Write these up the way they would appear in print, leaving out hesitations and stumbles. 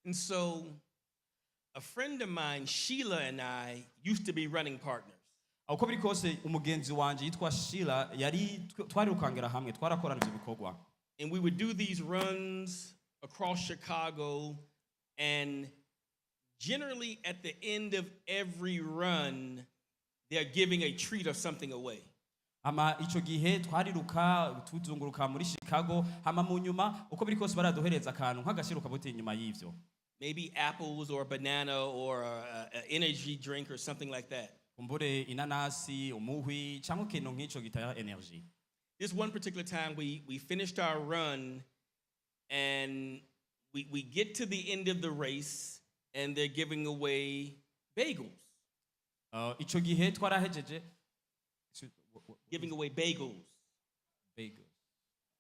And so a friend of mine, Sheila, and I used to be running partners. uko biri kose umugenzi wanje yitwa Sheila yari twari ukangera hamwe twarakorana ivyo bikorwa And we would do these runs across Chicago, and generally at the end of every run, they're giving a treat or something away. ama ico gihe twariruka tuzunguruka muri Chicago hama mu nyuma uko biri kose baraduhereza akantu nk'agashiruka bote inyuma y'ivyo Maybe apples or a banana or an energy drink or something like that. kumbure inanasi umuhwi cyangwa ikintu nk'ico gitaya energy. This one particular time, we finished our run, and we get to the end of the race, and they're giving away bagels. Ico gihe twarahejeje Giving away bagels. bagels.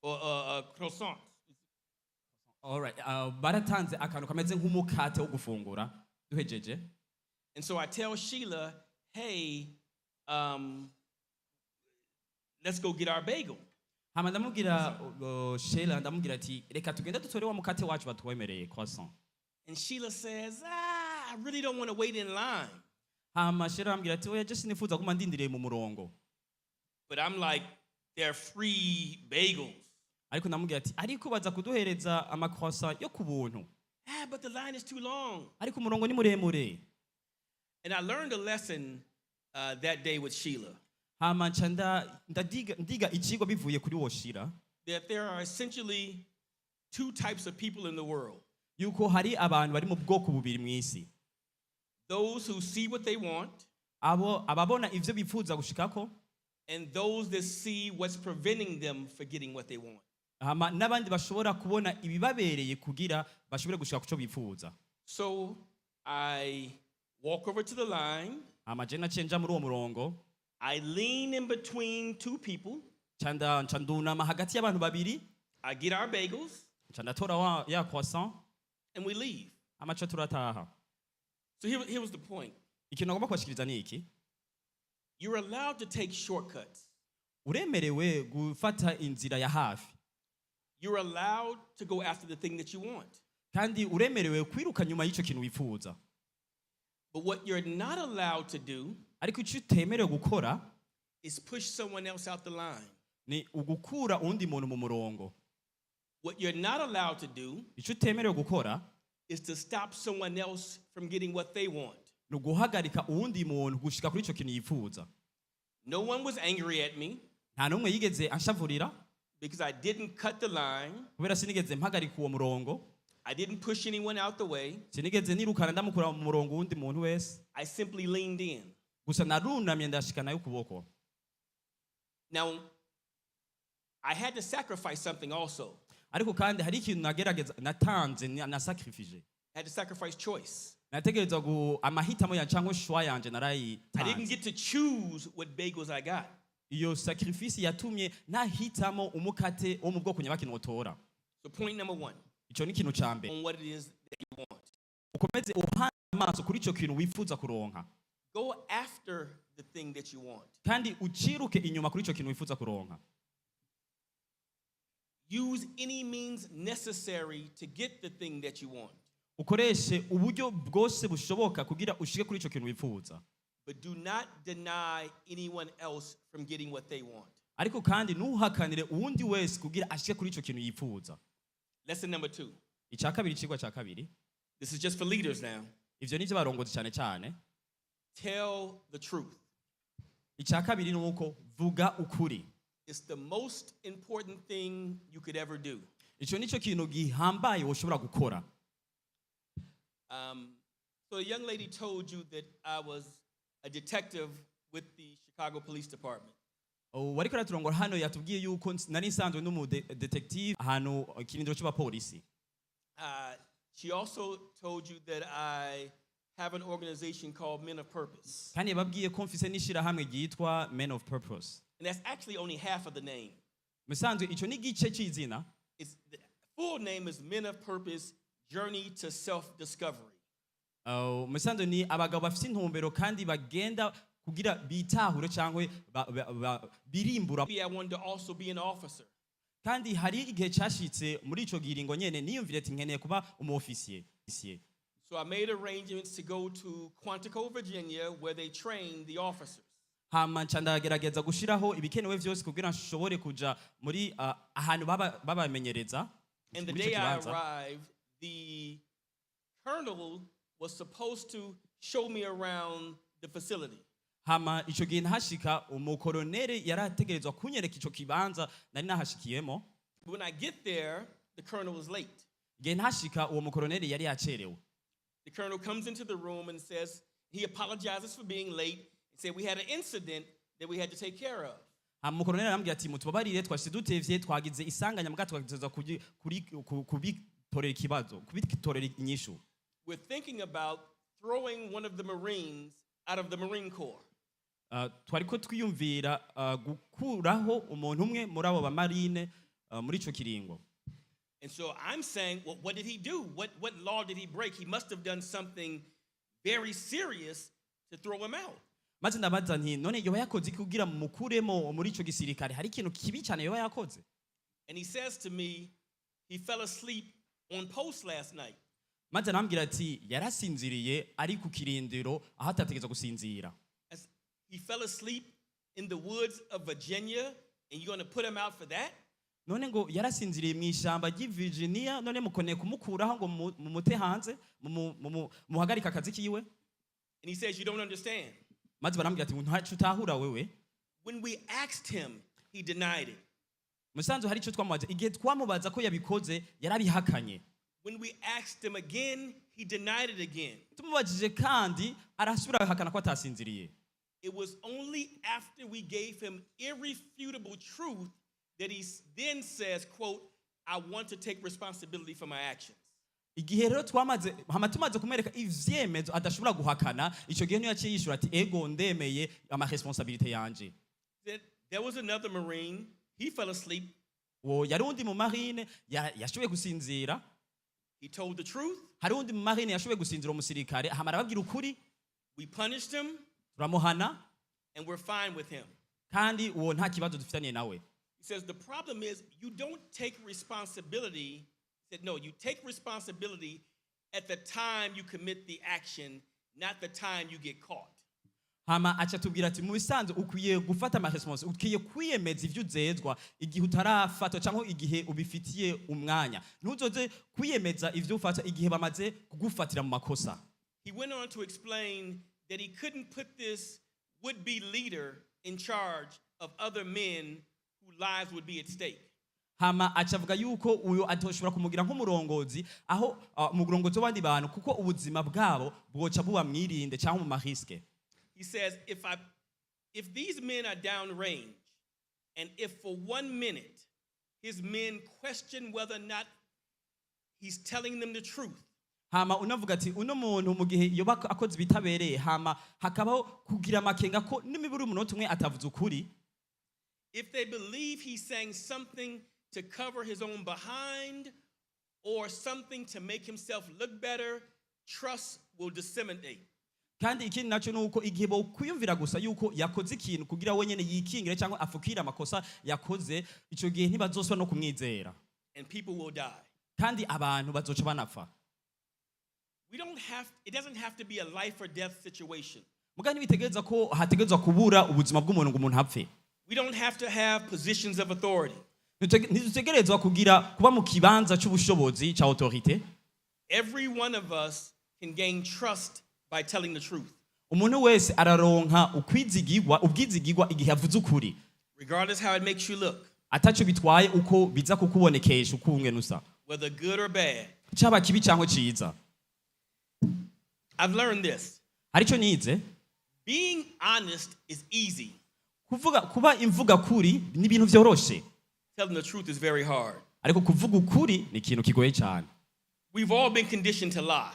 Or croissants. All right. Baratanze akantu kameze nk'umukate wo gufungura duhejeje. And so I tell Sheila, hey, let's go get our bagel. Hama ndamubwira Sheila ndamubwira ati reka tugende dutore wa mukate wacu batwemereye croissant. And Sheila says, I really don't want to wait in line. Hama Sheila ambwira ati oya just nifuza kuma ndindiriye mu murongo. But I'm like, they're free bagels. Ariko ndamubwira ati ariko baza kuduhereza ama croissant yo kubuntu. But the line is too long. Ariko umurongo ni muremure. And I learned a lesson that day with Sheila. Hama chanda ndiga ichigwa bivuye kuri wo Sheila. That there are essentially two types of people in the world. Yuko hari abantu bari mu bwoko bubiri mu isi. Those who see what they want. Abo ababona ivyo bifuza gushikako. And those that see what's preventing them from getting what they want. Hama nabandi bashobora kubona ibibabereye kugira bashobore gushika kuco bifuza. So I walk over to the line. Hama je nacenja muri uwo murongo. I lean in between two people. Chandunama hagati y'abantu babiri. I get our bagels. Chandatora ya croissant. And we leave. Hama cha turataha. So here was the point. Ikintu nagomba kubashikiriza ni iki. You're allowed to take shortcuts. Uremerewe gufata inzira ya hafi. You're allowed to go after the thing that you want. Kandi uremerewe kwiruka nyuma y'ico kintu wifuza. But what you're not allowed to do ariko icyo utemerewe gukora is push someone else out the line. Ni ugukura undi muntu mu murongo. What you're not allowed to do icyo utemerewe gukora is to stop someone else from getting what they want. Ni uguhagarika uwundi muntu gushika kuri ico kintu yifuza. No one was angry at me. Nta numwe yigeze anshavurira. Because I didn't cut the line. Kubera sinigeze mpagarika uwo murongo. I didn't push anyone out the way. Sinigeze nirukana ndamukura mu murongo uwundi muntu wese. I simply leaned in. Gusa narunamye ndashikana y'ukuboko. Now, I had to sacrifice something also. Ariko kandi hari ikintu nagerageza natanze na sacrifice. I had to sacrifice choice. Nategereza amahitamo ya cyangwa shwa yanje narayi. I didn't get to choose what bagels I got. Iyo sacrifice yatumye nahitamo umukate wo mu bwoko nyabaki notora. So point number 1. Ico ni kintu cambe. On what it is that you want. Ukomeze uhana amaso kuri ico kintu wifuza kuronka. Go after the thing that you want. Kandi uciruke inyuma kuri ico kintu wifuza kuronka. Use any means necessary to get the thing that you want. Ukoreshe uburyo bwose bushoboka kugira ushike kuri ico kintu wifuza. But do not deny anyone else from getting what they want. Ariko kandi nuhakanire uwundi wese kugira ashike kuri ico kintu yifuza. Lesson number 2. Icya kabiri cigwa cya kabiri. This is just for leaders now. Ivyo nivyo barongozi cyane cyane. Tell the truth. Icya kabiri nuko vuga ukuri. It's the most important thing you could ever do. Ico nico kintu gihambaye woshobora gukora. So a young lady told you that I was a detective with the Chicago Police Department. Wariko raturongora hano yatubwiye yuko nari nsanzwe n'umu detective hano kirindiro cy'abapolisi. She also told you that I have an organization called Men of Purpose. Kandi yababwiye ko mfise n'ishira hamwe ryitwa Men of Purpose. And that's actually only half of the name. Musanzwe ico ni gice cy'izina. It's the full name is Men of Purpose Journey to Self-Discovery. Musanzwe ni abagabo bafite intumbero kandi bagenda kugira bitahure cyangwa birimbura. I wanted to also be an officer. Kandi hari igihe cyashitse muri ico giringo nyene niyumvire ati nkeneye kuba umu officier. So I made arrangements to go to Quantico, Virginia, where they train the officers. hama nca ndagerageza gushiraho ibikenewe vyose kugira nshobore kuja muri ahantu babamenyereza. And the day I arrived, the colonel was supposed to show me around the facility. hama ico gihe ntashika umukoronere yarategerezwa kunyereka ico kibanza nari nahashikiyemo. When I get there, the colonel was late. Gihe ntashika uwo mukoronere yari yacerewe. The colonel comes into the room and says he apologizes for being late and said we had an incident that we had to take care of. Umukoronere arambwira ati mutubabarire twashitse dutevye twagize isanganya mbwa twageza kubitorera ikibazo kubitorera inyishu. We're thinking about throwing one of the Marines out of the Marine Corps. Twariko twiyumvira gukuraho umuntu umwe muri abo bamarine muri ico kiringo. And so I'm saying, well, what did he do? What law did he break? He must have done something very serious to throw him out. Maze ndabaza nti none yoba yakoze kugira mukuremo muri ico gisirikare hari ikintu kibi cyane yoba yakoze. And he says to me, he fell asleep on post last night. Maze arambwira ati yarasinziriye ari ku kirindiro aho atategeza gusinzira. He fell asleep in the woods of Virginia, and you're going to put him out for that? None ngo yarasinziriye mu ishamba ry'i Virginia none mukoneye kumukuraho ngo mumute hanze muhagarika akazi kiwe. And he says you don't understand. Maze barambwira ati ntacu utahura wewe. When we asked him, he denied it. Musanzu hari ico twamubaza igihe twamubaza ko yabikoze yarabihakanye. When we asked him again, he denied it again. Tumubajije kandi arasubira ahakana ko atasinziriye. It was only after we gave him irrefutable truth that he then says, quote, I want to take responsibility for my actions. Igihe rero tumaze kumwereka ivyemezo adashobora guhakana ico gihe niyo yaciye yishura ati ego ndemeye ama responsabilité yanje. There was another Marine, he fell asleep. Wo yari undi mu marine yashoboye gusinzira. He told the truth. Hari undi mu marine yashoboye gusinzira umusirikare ahamara babwira ukuri. We punished him. Turamuhana. And we're fine with him. Kandi uwo nta kibazo dufitanye nawe. He says the problem is you don't take responsibility. He said no, you take responsibility at the time you commit the action, not the time you get caught. Hama acha tubwira ati mu bisanzwe ukwiye gufata ama response ukwiye kwiyemeza ivyo uzezwa igihe utarafata cyangwa igihe ubifitiye umwanya. Ntuzoze kwiyemeza ivyo ufata igihe bamaze kugufatira mu makosa. He went on to explain that he couldn't put this would-be leader in charge of other men whose lives would be at stake. Hama achavuga yuko uyo atoshobora kumugira nk'umurongozi aho umurongozi w'abandi bantu kuko ubuzima bwabo bwoca buba mwirinde cyangwa mu mahriske. He says if these men are downrange and if for 1 minute his men question whether or not he's telling them the truth. Hama unavuga ati uno muntu mu gihe yoba akoze bitabereye hama hakabaho kugira makenga ko nimiburi umunota umwe atavuze ukuri. If they believe he's saying something to cover his own behind or something to make himself look better, trust will disseminate. Kandi ikindi naco nuko igihe bo kwiyumvira gusa yuko yakoze ikintu kugira wenyene yikingire cyangwa afukira amakosa yakoze ico gihe ntibazoswa no kumwizera. And people will die. Kandi abantu bazoca banapfa. It doesn't have to be a life or death situation. Mugani bitegereza ko hategerezwa kubura ubuzima bw'umuntu ngo umuntu hapfe. We don't have to have positions of authority. Ntitutegerezwa kuba mu kibanza cy'ubushobozi cya autorité. Every one of us can gain trust by telling the truth. Umuntu wese araronka ubwizigirwa igihe avuze ukuri. Regardless how it makes you look. Ataco bitwaye uko biza kukubonekesha ukungwe nusa. Whether good or bad. Cyaba kibi cyangwa ciza. I've learned this. Arico nize. Being honest is easy. Kuba imvuga kuri ni ibintu vyoroshe. Telling the truth is very hard. Ariko kuvuga ukuri ni ikintu kigoye cyane. We've all been conditioned to lie.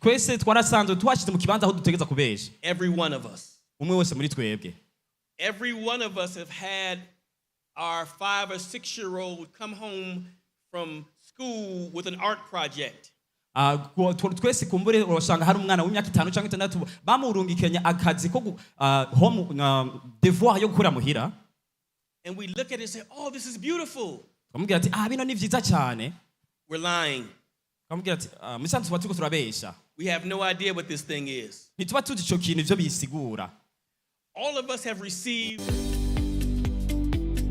Twese twarasanzwe twashize mu kibanza aho dutegeza kubesha. Every one of us. Umwe wese muri twebwe. Every one of us have had our 5 or 6 year old come home from school with an art project. Twese kumbure urashanga hari umwana w'imyaka 5 cyangwa 6 bamurungikenya akazi ko home devoir yo gukora muhira. And we look at it and say, oh, this is beautiful. Bamubwira ati bino ni vyiza cyane. We're lying. kamubwira ati musanzwe tuba turiko turabesha We have no idea what this thing is. ntituba tuzi ico kintu ivyo bisigura. All of us have received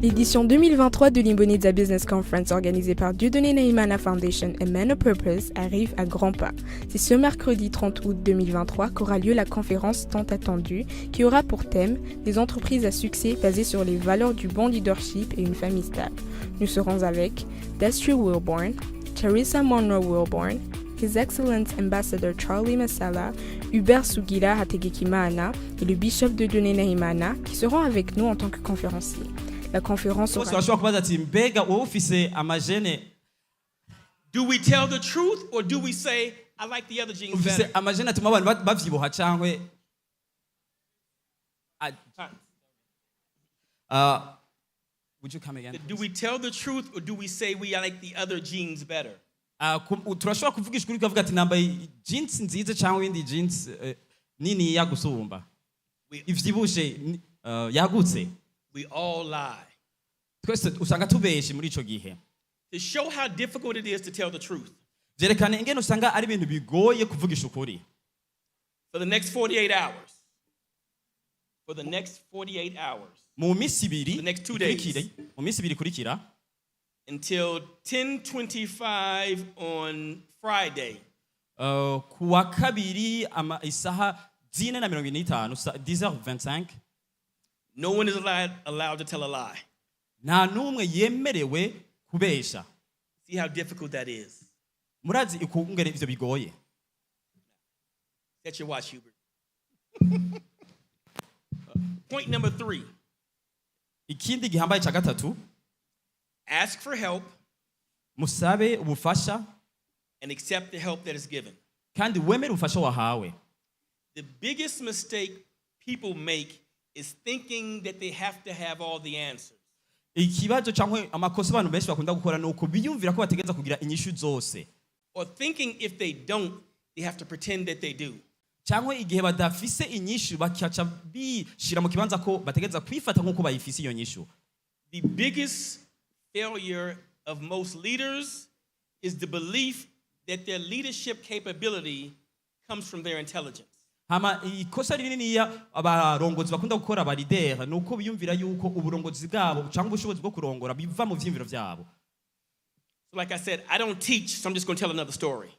L'édition 2023 de l'Imboneza Business Conference organisée par Dieudonné Nahimana Foundation et Man of Purpose arrive à grands pas. C'est ce mercredi 30 août 2023 qu'aura lieu la conférence tant attendue qui aura pour thème des entreprises à succès basées sur les valeurs du bon leadership et une famille stable. Nous serons avec Destry Wilborn, Teresa Monroe Wilborn, His Excellence Ambassador Charlie Masala, Hubert Sugila Hategekimana et le bishop de Dieudonné Nahimana qui seront avec nous en tant que conférenciers. La conférence bose aura... bashobora kubaza ati mbega wowe ufise amajene do we tell the truth or do we say, I like the other jeans ufise better? amajene atuma abantu bavyibuha cankwe would you come again? Do we tell the truth or do we say we like the other jeans better? Turashobora kuvuga ishuri ukavuga ati nambaye jeans nziza cyangwa iyindi jeans nini yagusumba We, ivyibushe yagutse. we all lie. Twese usanga tubeshe muri ico gihe. To show how difficult it is to tell the truth, Vyerekana ingene usanga ari ibintu bigoye kuvugisha ukuri. for the next 48 hours, for the next 48 hours, Mu minsi ibiri The next 2 days. ikurikira, mu minsi ibiri ikurikira until 10:25 on Friday, ku wa kabiri isaha 4:45 10h25 no one is allowed to tell a lie. nta numwe yemerewe kubesha. See how difficult that is. Murazi ikungene ivyo bigoye. Set your watch, Hubert. Point number 3. Ikindi gihambaye ca gatatu, Ask for help musabe ubufasha and accept the help that is given. kandi wemere ubufasha wahawe. The biggest mistake people make is thinking that they have to have all the answers. Ikibazo cyangwa amakosa abantu benshi bakunda gukora nuko biyumvira ko bategereza kugira inyishu zose, Or thinking if they don't, they have to pretend that they do. cyangwa igihe badafise inyishu bakaca bishira mu kibanza ko bategereza kwifata nk'uko bayifise iyo nyishu. The biggest failure of most leaders is the belief that their leadership capability comes from their intelligence. Hama ikosa rininiya abarongozi bakunda gukora abalidera nuko biyumvira yuko uburongozi bwabo cyangwa ubushobozi bwo kurongora biva mu vyimviro vyabo. So like I said, I don't teach, so I'm just going to tell another story.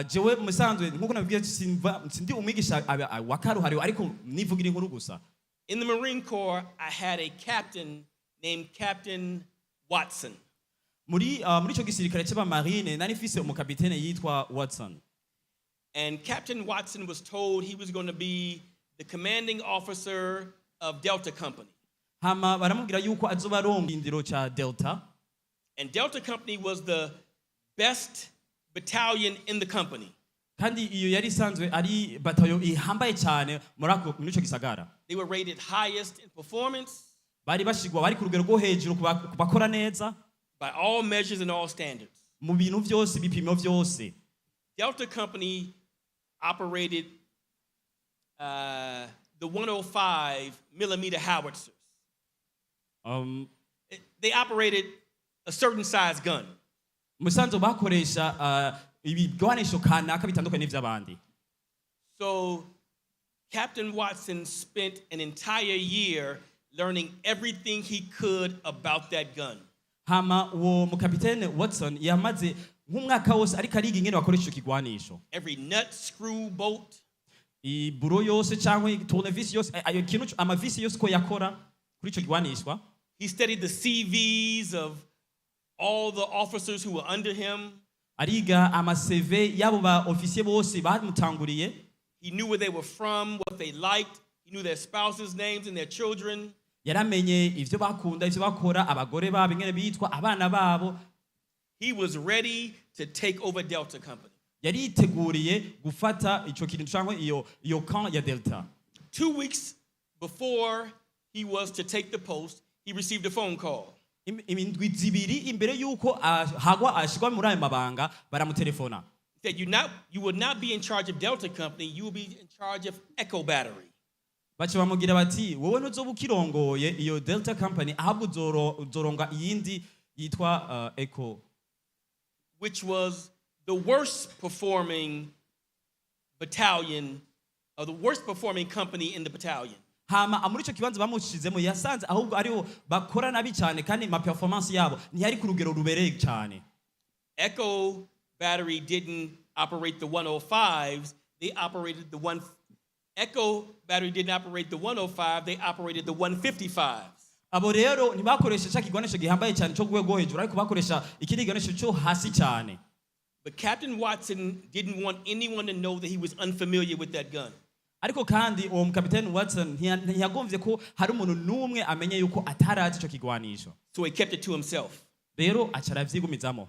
Jewe musanzwe nkuko nabibwiye sindi umwigisha wakaruhariwe ariko nivugira inkuru gusa. In the Marine Corps, I had a captain named Captain Watson. Muri ico gisirikare c'abamarine nari mfise umukapitene yitwa Watson. And Captain Watson was told he was going to be the commanding officer of Delta Company. Hama baramubwira yuko azoba aronga indiro ca Delta. And Delta Company was the best battalion in the company. Kandi iyo yari sanzwe ari batayo ihambaye cyane muri ico gisagara. They were rated highest in performance Bari bashigwa bari ku rugero rwo hejuru kubakora neza by all measures and all standards. mu bintu vyose bipimo vyose. Delta Company operated the 105 millimeter howitzers. They operated a certain size gun. Musanzwe bakoresha ibigwanisho kanaka bitandukanye vy'abandi. So Captain Watson spent an entire year learning everything he could about that gun. Hama uwo mukapitene Watson yamaze nk'umwaka wose ariko ariga ingene bakoresha ico kigwanisho. Every nut, screw, bolt. Iburo yose cyangwa tournevis yose ayo kintu amavisi yose ko yakora kuri ico kigwanishwa. He studied the CVs of all the officers who were under him. Ariga ama CV yabo ba officier bose bamutanguriye. He knew where they were from, what they liked. He knew their spouses' names and their children. Yaramenye ivyo bakunda ivyo bakora abagore babo ingene bitwa abana babo. He was ready to take over Delta Company. Yari yiteguriye gufata ico kintu cyangwa iyo camp ya Delta. 2 weeks before he was to take the post, he received a phone call. Imindwi zibiri imbere yuko hagwa ashigwa muri ayo mabanga baramutelefona. That you will not be in charge of Delta Company, you will be in charge of Echo Battery. Bacha bamugira bati wowe ntuzoba ukirongoye iyo Delta Company ahubwo uzoronga iyindi yitwa Echo, which was the worst performing battalion, or the worst performing company in the battalion. hama muri icyo kibanza bamushizemo yasanze ahubwo aribo bakora nabi cyane kandi ma performance yabo ntiyari ku rugero rubereye cyane. Echo Battery didn't operate the 105s, they operated the one. Echo Battery didn't operate the 105, they operated the 155s. abo rero ntibakoresha cya kigwanisho gihambaye cyane cyo rwego hejuru ariko bakoresha ikindi kigwanisho cyo hasi cyane. But Captain Watson didn't want anyone to know that he was unfamiliar with that gun. ariko kandi uwo mukapiteni Watson ntiyagomvye ko hari umuntu n'umwe amenye yuko atarazi icyo kigwanisho. So he kept it to himself. rero acara vyigumizamo.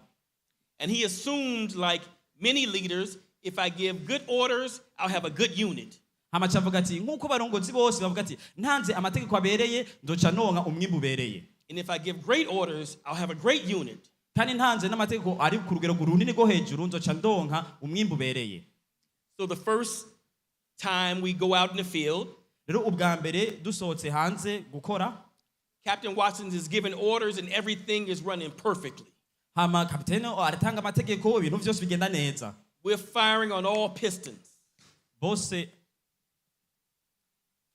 And he assumed, like many leaders, if I give good orders, I'll have a good unit. hama cavuga ati nk'uko barongozi bose bavuga ati ntanze amategeko abereye ndoca nonka umwimbu ubereye. And if I give great orders, I'll have a great unit. kandi ntanze n'amategeko ari ku rugero runini rwo hejuru nzoca ndonka umwimbu ubereye. So the first time we go out in the field, rero ubwa mbere dusohotse hanze gukora, Captain Watson is giving orders and everything is running perfectly. hama kapiteni aratanga amategeko ibintu byose bigenda neza. We're firing on all pistons. bose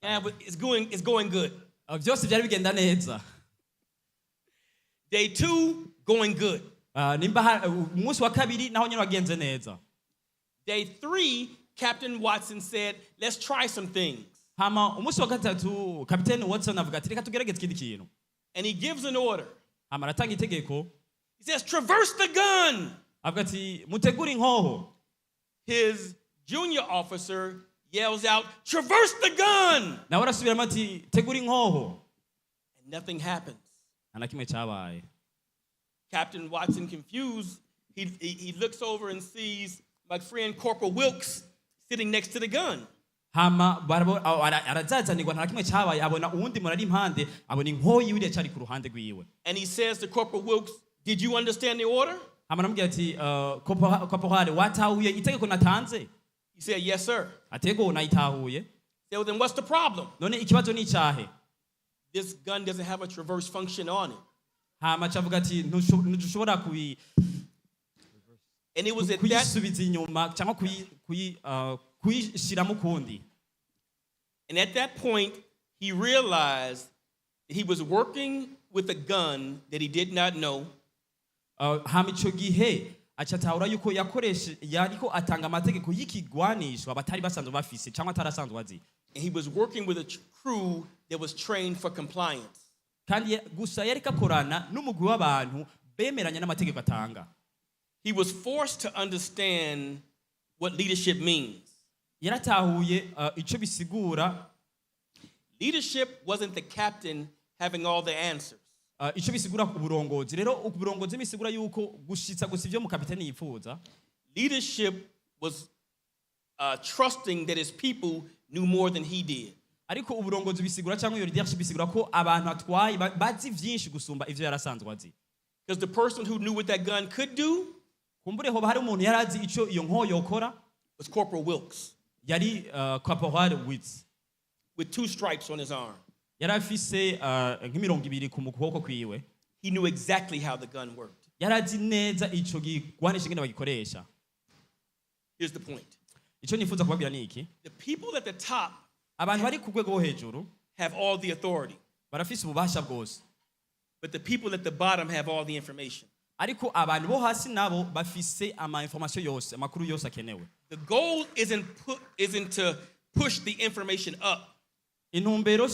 And it's going good. byose byari bigenda neza. Day 2, going good. nimba umunsi wa kabiri naho nyine wagenze neza. Day 3, Captain Watson said, let's try some things. hama umunsi wa gatatu kapiteni Watson avuga ati reka tugerageze ikindi kintu. And he gives an order. hama aratanga itegeko. He says, traverse the gun. avuga ati mutegure inkoho. His junior officer yells out, traverse the gun. nawe arasubiramo ati tegura inkoho. And nothing happens. nta na kimwe cyabaye. Captain Watson, confused, he looks over and sees my friend Corporal Wilkes sitting next to the gun. hama arazazanirwa nta na kimwe cyabaye abona uwundi muntu ari impande abona inkoho yiwe iracyari ku ruhande rwiwe. And he says to Corporal Wilkes, did you understand the order? hama aramubwira ati korporale watahuye itegeko natanze. He said, yes, sir. atego nayitahuye. He said, well, then what's the problem? none ikibazo ni icyahe. This gun doesn't have a traverse function on it. hama cavuga ati ntushobora And it was at that, kuyisubiza inyuma cyangwa kuyishyiramo ukundi. and at that point, he realized that he was working with a gun that he did not know. hama icyo gihe acatahura yuko yariko atanga amategeko y'ikigwanisho abatari basanzwe bafise cyangwa atarasanzwe bazi. And he was working with a crew that was trained for compliance. kandi gusa yariko akorana n'umugwi w'abantu bemeranya n'amategeko atanga. He was forced to understand what leadership means. yaratahuye icyo bisigura. Leadership wasn't the captain having all the answers. icyo bisigura uburongozi. rero uburongozi bisigura yuko gushitsa gusa ibyo mu kapiteni yifuza. Leadership was trusting that his people knew more than he did. ariko uburongozi bisigura cyangwa iyo leadership bisigura ko abantu atwaye bazi byinshi gusumba ivyo yarasanzwe azi. Because the person who knew what that gun could do kumbure hoba hari umuntu yarazi icyo iyo nkoho yokora was Corporal Wilkes yari Corporal Wilkes with 2 stripes on his arm. yari afise nk'imirongo ibiri ku kuboko kwiwe. He knew exactly how the gun worked. yarazi neza icyo gigwanisha ingene bagikoresha. Here's the point. icyo nifuza kubabwira ni iki. The people at the top abantu bari ku rwego rwo hejuru have all the authority, barafise ububasha bwose. but the people at the bottom have all the information. ariko abantu bo hasi nabo bafise ama information yose amakuru yose akenewe. The goal isn't to push the information up. intumbero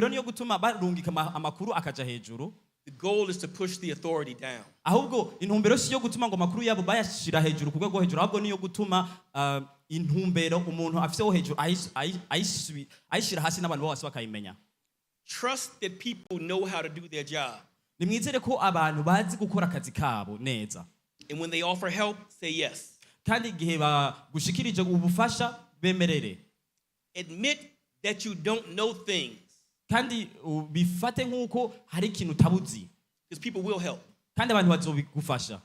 niyo gutuma barungika amakuru akaja hejuru. The goal is to push the authority down. ahubwo intumbero siyo gutuma ngo amakuru yabo bayashira hejuru ku rwego hejuru, ahubwo niyo gutuma intumbero umuntu afiseho hejuru ayishira hasi n'abantu bose bakayimenya. Trust that people know how to do their job. nimwizere ko abantu bazi gukora akazi kabo neza. And when they offer help, say yes. kandi igihe bagushikirije ubufasha bemerere. Admit that you don't know things. kandi bifate nk'uko hari ikintu utabuzi. Because people will help. kandi abantu bazobigufasha.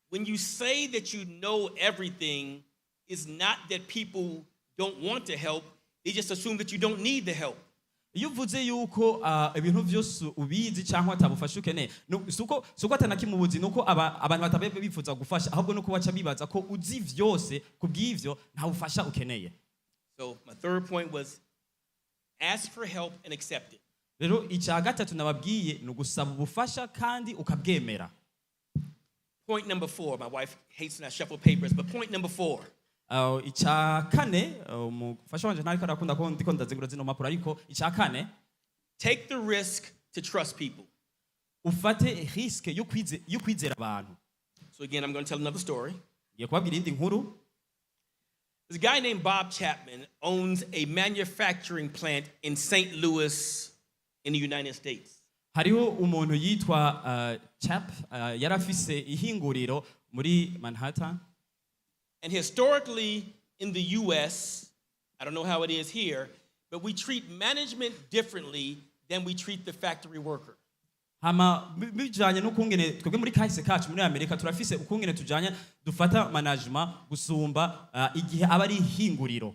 When you say that you know everything, it's not that people don't want to help. They just assume that you don't need the help. iyo uvuze yuko ibintu byose ubizi cyangwa atabufasha ukeneye suko atanakimubuzi nuko abantu batabe bifuza gufasha ahubwo nuko baca bibaza ko uzi vyose kubw'ivyo nta bufasha ukeneye. So my third point was ask for help and accept it. Rero icya gatatu nababwiye ni ugusaba ubufasha kandi ukabwemera. Point number 4, my wife hates when I shuffle papers, but point number 4. Icya kane umufasha wanje ntariko arakunda ko ndiko ndazigura zino mapuro ariko icya kane, take the risk to trust people. Ufate risk yo kwizera abantu. So again, I'm going to tell another story. Ngiye kubabwira indi nkuru. This guy named Bob Chapman owns a manufacturing plant in St. Louis in the United States. Hariho umuntu yitwa Chap yarafise ihinguriro muri Manhattan. And historically in the US, I don't know how it is here, but we treat management differently than we treat the factory worker. Hama bijanye n'ukungene twebwe muri kahise kacu muri Amerika turafise ukungene tujanye dufata management gusumba igihe aba ari ihinguriro.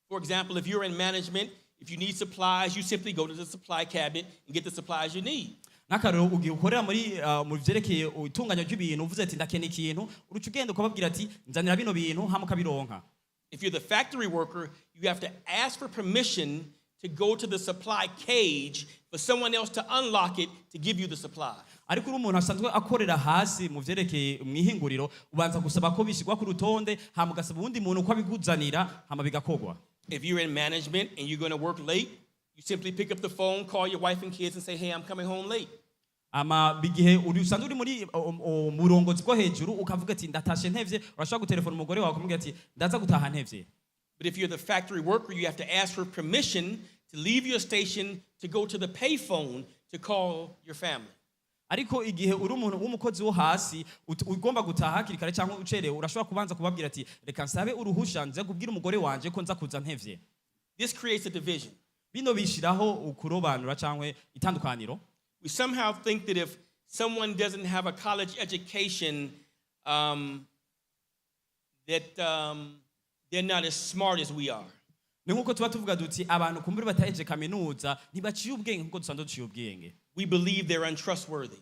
For example, if you're in management, if you need supplies, you simply go to the supply cabinet and get the supplies you need. Nakarero ugiye ukorera muri mu vyerekeye itunganya ry'ibintu uvuze ati ndakene ikintu uruca ugenda ukababwira ati nzanira bino bintu hama ukabironka. If you're the factory worker, you have to ask for permission to go to the supply cage for someone else to unlock it to give you the supply. Ariko uri umuntu asanzwe akorera hasi mu vyerekeye mwihinguriro ubanza gusaba ko bishigwa ku rutonde hama ugasaba uwundi muntu ko abiguzanira hama bigakogwa. If you're in management and you're going to work late, you simply pick up the phone, call your wife and kids and say, "Hey, I'm coming home late." Ama bigihe usanzwe uri muri murongozi bwo hejuru ukavuga ati ndatashe ntevye urashobora gutelefona umugore wawe kumubwira ati ndaza gutaha ntevye. But if you're the factory worker, you have to ask for permission to leave your station to go to the payphone to call your family. Ariko igihe uri umuntu w'umukozi wo hasi ugomba gutaha hakiri kare cyangwa ucerewe urashobora kubanza kubabwira ati reka nsabe uruhusha nze kubwira umugore wanje ko nza kuza ntevye. This creates a division. Bino bishiraho ukurobanura cyangwa itandukaniro. We somehow think that if someone doesn't have a college education, they're not as smart as we are. Ni nkuko tuba tuvuga duti abantu kumbura bataheje kaminuza ntibaciye ubwenge nkuko dusanzwe duciye ubwenge. We believe they're untrustworthy.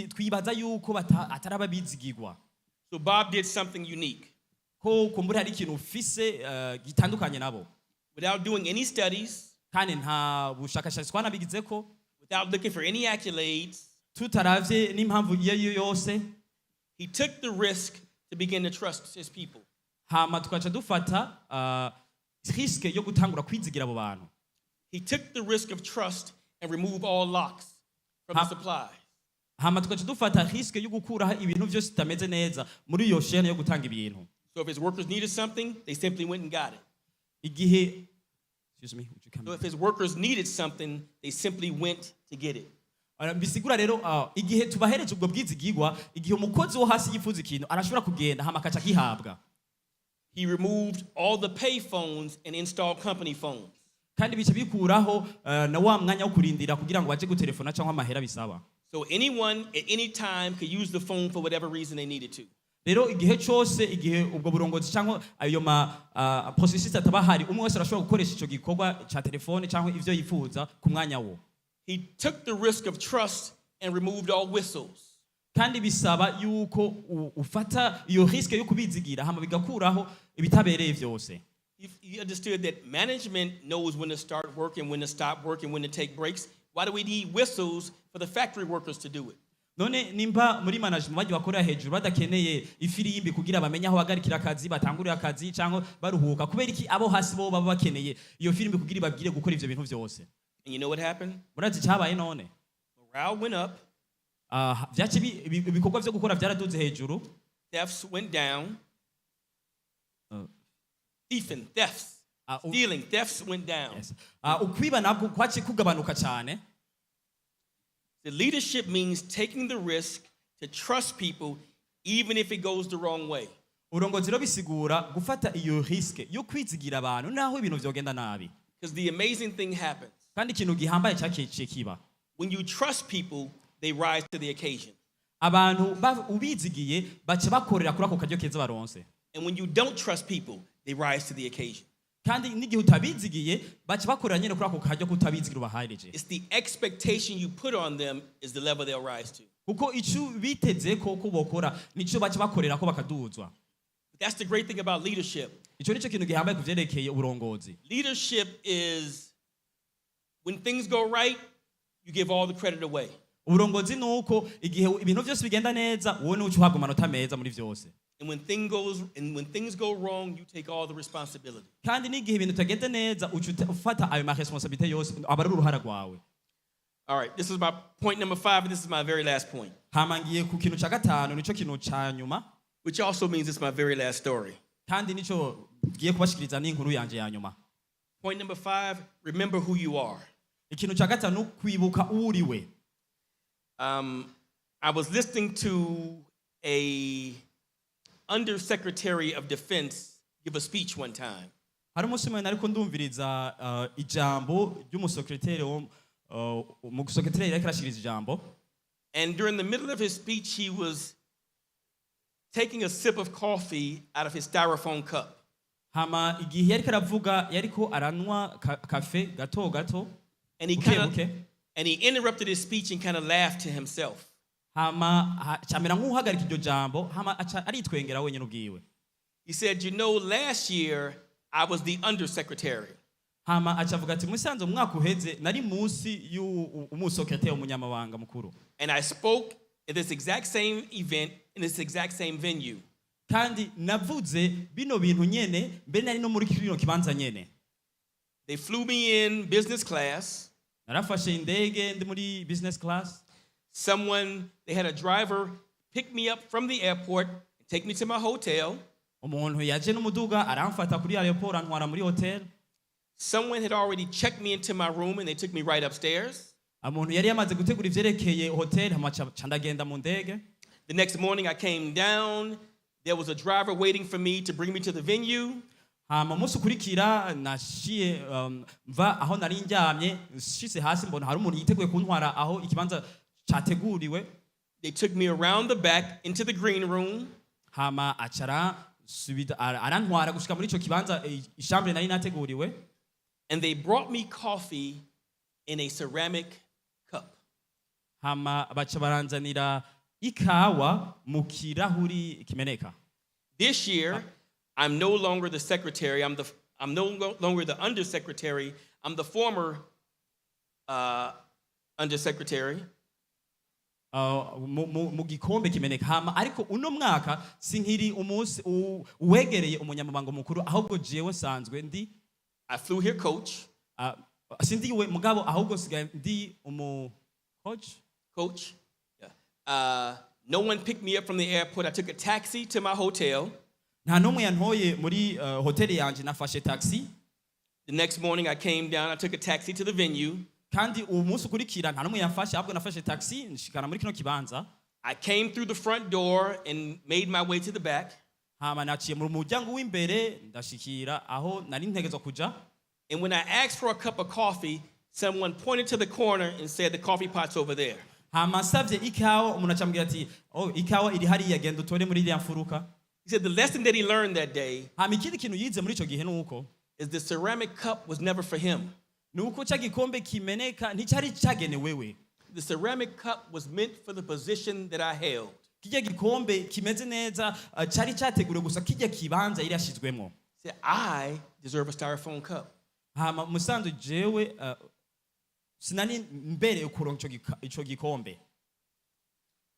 Twibaza yuko ataraba bizigirwa. So Bob did something unique. Ko kumbura hari ikintu ufise gitandukanye nabo. Without doing any studies, kandi nta bushakashatsi twanabigizeko, without looking for any accolades, tutaravye n'impamvu iyo yose, he took the risk to begin to trust his people. Hama tukaca dufata risk yo gutangura kwizigira abo bantu. He took the risk of trust and remove all locks from the supply. Hama tukaca dufata risk yo gukuraho ibintu byose bitameze neza muri iyo chaîne yo gutanga ibintu. So if his workers needed something, they simply went and got it. Igihe Excuse me, would you come? So if his workers needed something, they simply went to get it. Bisigura rero igihe tubahereje ubwo bwizigirwa igihe umukozi wo hasi yifuza ikintu arashobora kugenda hama akaca gihabwa. He removed all the pay phones and installed company phones. Kandi bice bikuraho na wa mwanya wo kurindira kugira ngo baje gutelefona cyangwa amahera bisaba. So anyone at any time could use the phone for whatever reason they needed to. Rero igihe cyose igihe ubwo burongozi cyangwa ayo processes atabahari umwe wese arashobora gukoresha ico gikorwa ca telefone cyangwa ivyo yifuza ku mwanya wo. He took the risk of trust and removed all whistles. Kandi bisaba yuko ufata iyo risk yo kubizigira hama bigakuraho ibitabereye vyose. He understood that management knows when to start work and when to stop work and when to take breaks. Why do we need whistles for the factory workers to do it? None nimba muri management baje bakora hejuru badakeneye ifirimbi kugira bamenye aho bagarikira akazi batangurira akazi cyangwa baruhuka kubera iki abo hasi bo baba bakeneye iyo firimbi kugira babwire gukora ivyo bintu vyose. And you know what happened? Murazi cyabaye none. Morale went up. Vyaci ibikorwa vyo gukora vyaraduze hejuru. Thefts went down. Thefts went down. Yes. Ukwiba nabwo kwaci kugabanuka cyane. The leadership means taking the risk to trust people even if it goes the wrong way. Urongozi rero bisigura gufata iyo risk yo kwizigira abantu naho ibintu vyogenda nabi. Because the amazing thing happens. Kandi ikintu gihambaye cyakiye kiba. When you trust people, they rise to the occasion. Abantu ubizigiye bace bakorera kuri ako karyo keza baronse. And when you don't trust people, they rise to the occasion. kandi n'igihe utabizigiye baca bakorera nyine kuri ako karyo kutabizigira ubaharije It's the expectation you put on them is the level they'll rise to. kuko icyo biteze ko bokora nicyo baca bakorera ko bakaduzwa. That's the great thing about leadership. Icyo nicyo kintu gihambaye ku byerekeye uburongozi. Leadership is when things go right, you give all the credit away. Uburongozi ni uko igihe ibintu byose bigenda neza wowe niwe uhabwa amanota meza muri byose. And when things go wrong, you take all the responsibility. Kandi n'igihe ibintu bitagenda neza ufata ayo responsabilité yose aba ari uruhara rwawe. All right, this is my point number 5, and this is my very last point. Hamangiye ku kintu cya gatanu nicyo kintu cya nyuma. Which also means it's my very last story. Kandi nicyo giye kubashikiriza n'inkuru yanje ya nyuma. Point number 5, remember who you are. Ikintu cya gatanu kwibuka uriwe. I was listening to a Undersecretary of Defense give a speech one time. Hari umunsi umwe nariko ndumviriza ijambo ry'umusekreteri umusekreteri yariko arashikiriza ijambo. And during the middle of his speech, he was taking a sip of coffee out of his styrofoam cup. Hama igihe yariko aravuga yariko aranwa kafe gato gato. And he interrupted his speech and kind of laughed to himself. Hama chamera nk'uhagarika iryo jambo hama aritwengera wenyine ubwiwe. He said, "You know, last year I was the undersecretary." Hama acavuga ati musanze umwaka uheze nari munsi y'umusekreteri umunyamabanga mukuru. And I spoke at this exact same event in this exact same venue. Kandi navuze bino bintu nyene mbere nari no muri kino kibanza nyene. They flew me in business class. Narafashe indege ndi muri business class. They had a driver pick me up from the airport and take me to my hotel. Umuntu yaje n'umuduga aramfata kuri airport antwara muri hotel. Someone had already checked me into my room and they took me right upstairs. Umuntu yari yamaze gutegura ivyerekeye hotel hamaca ndagenda mu ndege. The next morning I came down. There was a driver waiting for me to bring me to the venue. Hama musi kurikira nashiye mva aho nari njyamye shise hasi mbona hari umuntu yiteguye kuntwara aho ikibanza cyateguriwe. They took me around the back into the green room. Hama acara subida arantwara gushika muri ico kibanza ishambre nari nateguriwe. And they brought me coffee in a ceramic cup. Hama baca baranzanira ikawa mu kirahuri kimeneka. This year, I'm no longer the secretary. I'm no longer the undersecretary. I'm the former undersecretary. Mu gikombe kimeneka hama ariko uno mwaka sinkiri umunsi uwegereye umunyamabanga mukuru ahubwo jewe sanzwe ndi I flew here coach. Sindiwe mugabo ahubwo sigaye ndi coach. Yeah. No one picked me up from the airport. I took a taxi to my hotel. Nta numwe yantoye muri hotel yanje nafashe taxi. The next morning I came down. I took a taxi to the venue. Kandi umunsi ukurikira nta numwe yamfashe ahubwo nafashe taxi nshikana muri kino kibanza. I came through the front door and made my way to the back. Hama naciye mu muryango w'imbere ndashikira aho nari ntegezwa kuja. And when I asked for a cup of coffee, someone pointed to the corner and said the coffee pot's over there. Hama savye ikawa umuntu acambwira ati ikawa iri hariya genda utore muri iriya mfuruka. He said the lesson that he learned that day hama ikindi kintu yize muri ico gihe nuko is the ceramic cup was never for him. Nuko ca gikombe kimeneka nticari cagenewewe. The ceramic cup was meant for the position that I held. Kijya gikombe kimeze neza cari categuriwe gusa kijya kibanza iri yashizwemo. Said I deserve a styrofoam cup. Hama musanzu jewe sinani mbere ukuronka ico gikombe.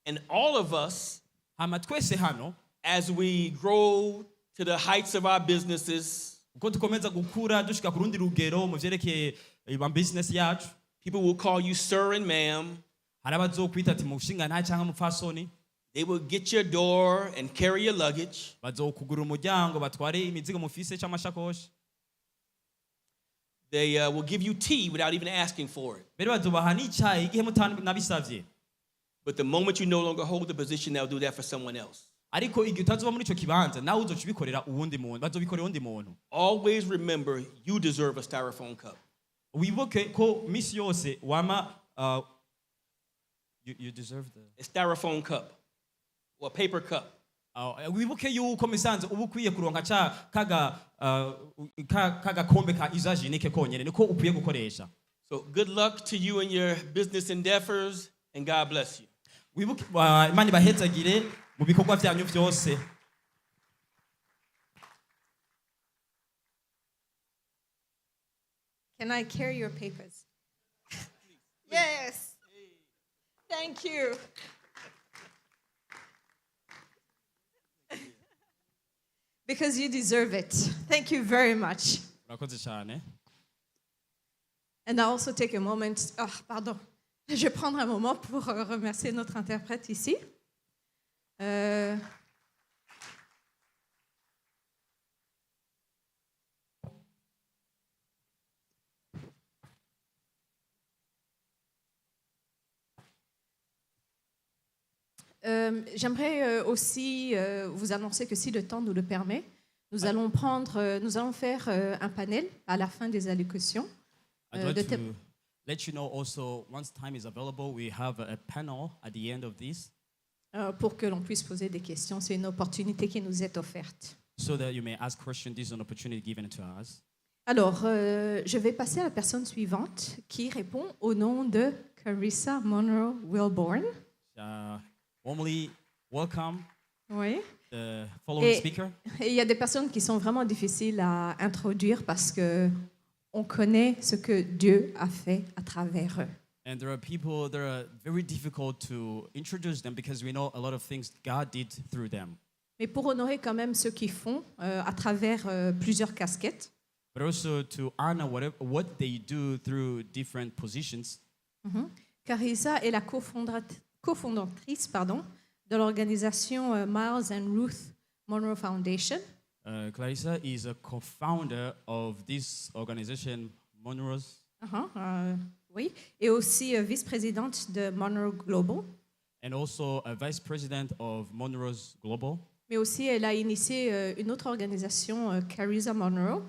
And all of us, hama twese hano, as we grow to the heights of our businesses, uko tukomeza gukura dushika ku rundi rugero mu vyerekeye business yacu, people will call you sir and ma'am. Hari abazokwita ati mushinga nta cyangwa mupfasoni. They will get your door and carry your luggage. Bazokugura umuryango batware imizigo mufise cy'amashakoshi. They will give you tea without even asking for it. Bere bazobaha n'icyayi igihe mutanabisavye. But the moment you no longer hold the position, they'll do that for someone else. Ariko igihe utazoba muri ico kibanza nawe uzocubikorera uwundi muntu, bazobikorera uwundi muntu. Always remember you deserve a styrofoam cup. Wibuke ko misi yose wama you deserve a styrofoam cup or a paper cup. wibuke yuko misanze uba ukwiye kuronka kagakombe ka isagenique konyene niko ukwiye gukoresha. So good luck to you and your business endeavors, and God bless you. Wibuke Imana ibahezagire mu bikorwa vyanyu vyose. Can I carry your papers? Yes. Thank you. Because you deserve it. Thank you very much. Murakoze cyane. And I'll also take a moment. Oh, pardon. Je vais prendre un moment pour remercier notre interprète ici. J'aimerais aussi vous annoncer que si le temps nous le permet, nous allons faire un panel à la fin des allocutions. I'd like to let you know also, once time is available, we have a panel at the end of this. Pour que l'on puisse poser des questions. C'est une opportunité qui nous est offerte. So that you may ask questions, this is an opportunity given to us. Alors, je vais passer à la personne suivante qui répond au nom de Carissa Monroe Wilborn. Warmly welcome Oui. the following speaker. Et il y a des personnes qui sont vraiment difficiles à introduire parce que on connaît ce que Dieu a fait à travers eux. And there are people that are very difficult to introduce them because we know a lot of things God did through them. Mais pour honorer quand même ceux qui font à travers plusieurs casquettes. But also to honor what they do through different positions. Carissa est la cofondatrice de l'organisation Miles and Ruth Monroe Foundation. Clarissa is a co-founder of this organization, Monroe's. Oui, et aussi vice-présidente de Monroe Global. And also a vice president of Monroe's Global. Mais aussi, elle a initié une autre organisation, Carissa Monroe.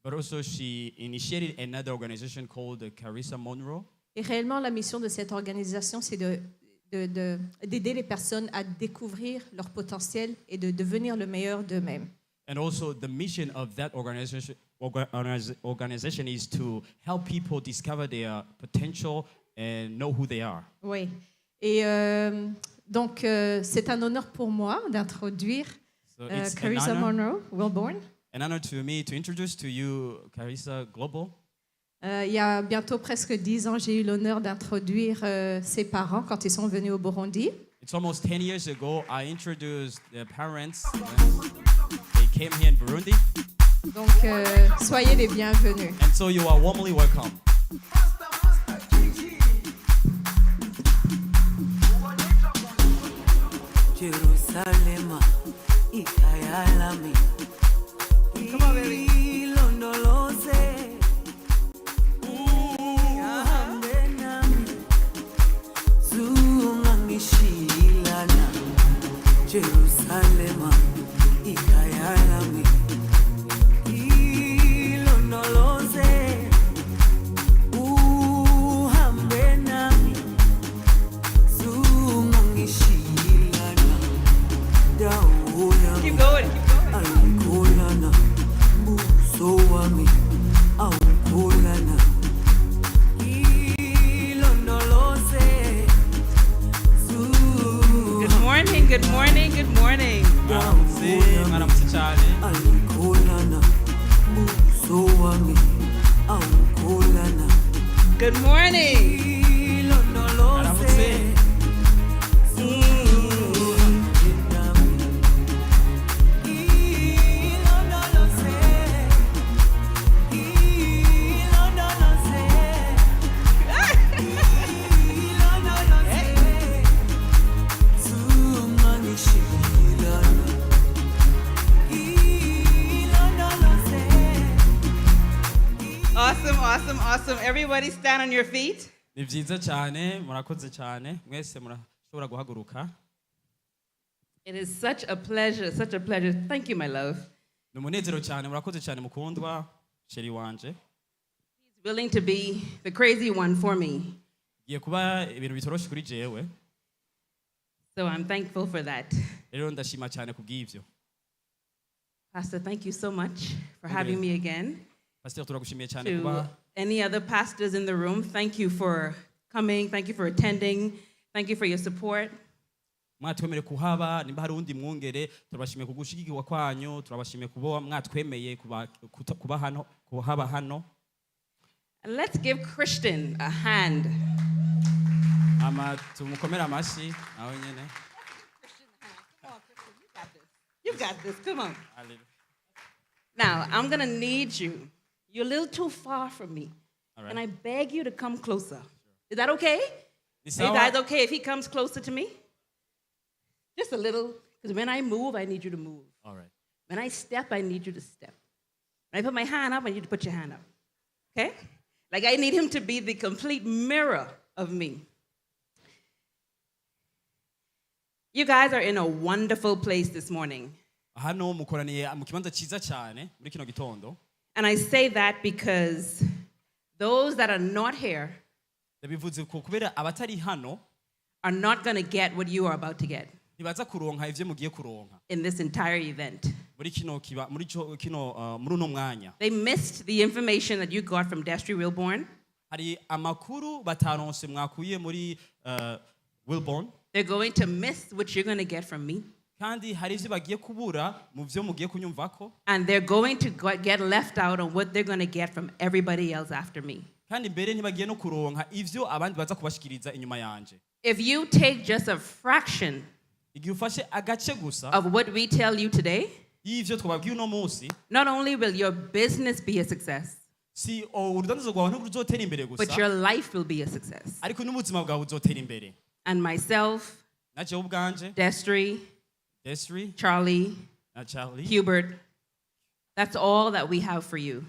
But also she initiated another organization called Carissa Monroe. Et réellement, la mission de cette organisation, c'est d'aider les personnes à découvrir leur potentiel et de devenir le meilleur d'eux-mêmes. And also the mission of that organization is to help people discover their potential and know who they are. Oui. Et donc, c'est un honneur pour moi d'introduire Carissa Monroe Wilborn. An honor to me to introduce to you Carissa Global. Il y a bientôt presque 10 ans, j'ai eu l'honneur d'introduire ses parents quand ils sont venus au Burundi. It's almost 10 years ago I introduced their parents. They came here in Burundi. Donc, soyez les bienvenus. And so you are warmly welcome. Jerusalem, ikayalami. Come on, baby. Jerusalem, ikayalami. Ilondoloze, uhambe nami. Zungangishilana, dawuna. Keep going. Awukolana, buso wami, awukolana. Ilondoloze. Good morning, good morning, good morning. Mwaramutse cyane. Awukolana, buso wami, awukolana. Good morning. Ilondoloze. Awesome, awesome, awesome. Everybody stand on your feet. Ni byiza cyane, murakoze cyane. Mwese murashobora guhaguruka. It is such a pleasure, such a pleasure. Thank you, my love. Ni umunezero cyane, murakoze cyane mukundwa, sheri wanje. He's willing to be the crazy one for me. Giye kuba ibintu bitoroshe kuri jewe. So I'm thankful for that. rero ndashima cyane kubw'ivyo. Pastor, thank you so much for Okay. having me again. Pastor turagushimiye cyane To kuba any other pastors in the room, thank you for coming. Thank you for attending. Thank you for your support. mwatwemere kuhaba, nimba hari undi mwongere turabashimiye kugushigikirwa kwanyu, turabashimiye kuba mwatwemeye kuba hano, kuhaba hano. And let's give Christian a hand. Ama tumukomere amashi nawe nyene. You got this. Come on. Hallelujah. Now, I'm going to need you. You're a little too far from me. All right. And I beg you to come closer. Is that okay? Ni Are you guys sawa? okay if he comes closer to me? Just a little. Because when I move, I need you to move. All right. When I step, I need you to step. When I put my hand up, I need you to put your hand up. Okay? Like I need him to be the complete mirror of me. You guys are in a wonderful place this morning. Hano mukoraniye mu kibanza cyiza cyane muri kino gitondo. And I say that because those that are not here Ndabivuze ko kubera abatari hano are not going to get what you are about to get ntibaza kuronka ivyo mugiye kuronka in this entire event. muri muri uno mwanya. They missed the information that you got from Destry Wilborn. Hari amakuru bataronse mwakuye muri Wilborn. They're going to miss what you're going to get from me. Kandi hari ivyo bagiye kubura mu vyo mugiye kunyumvako. And they're going to get left out on what they're going to get from everybody else after me. Kandi mbere ntibagiye no kuronka ivyo abandi baza kubashikiriza inyuma yanje. If you take just a fraction Igihe ufashe agace gusa of what we tell you today, y'ivyo twababwiye uno munsi, not only will your business be a success, si urudandazo rwawe ntiruzotera imbere but gusa, your life will be a success. ariko n'ubuzima bwawe buzotera imbere. And myself, Na jewe ubwanje, Destry, Desiree, Charlie, na Charlie, Hubert, that's all that we have for you.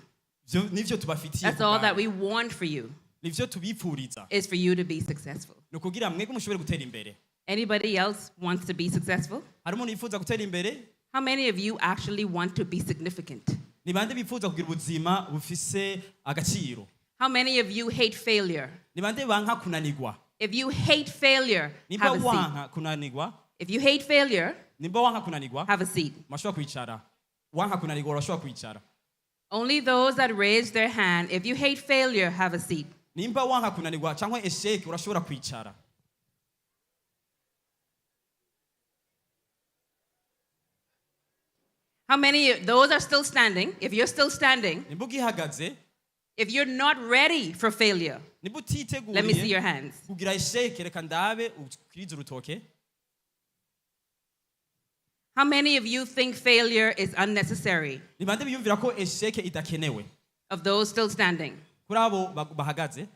nivyo tubafitiye That's all that kubwanyu. we want for you, Nivyo tubipfuriza. is for you to be successful. Ni ukugira mwebwe mushobore gutera imbere. Anybody else wants to be successful? Hari umuntu yifuza gutera imbere? How many of you actually want to be significant? Ni bande bifuza kugira ubuzima bufise agaciro? How many of you hate failure? Ni bande banka kunanigwa? If you hate failure, Nimba have a seat. wanka kunanigwa? If you hate failure, Nimba wanka kunanigwa? have a seat. Mashobora kwicara. Wanka kunanigwa urashobora kwicara. Only those that raise their hand, if you hate failure, have a seat. Nimba wanka kunanigwa cyangwa esheke urashobora kwicara. How many, those are still standing? If you're still standing, Nimba ugihagaze, if you're not ready for failure, nimba let me see your utiteguriye hands. kugira esheke reka ndabe ukirize urutoke. How many of you think failure is unnecessary? Ni bande biyumvira ko esheke idakenewe? Of those still standing? Kuri abo bahagaze,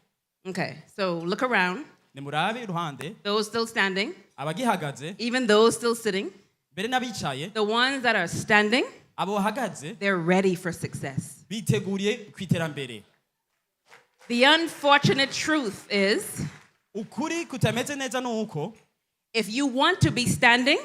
Okay, so look around. nimurabe iruhande, Those still standing, abagihagaze, even those still sitting, mbere n'abicaye, the ones that are standing, abo bahagaze they're ready for success. biteguriye kwiterambere. The unfortunate truth is, Ukuri kutameze neza nuko if you want to be standing,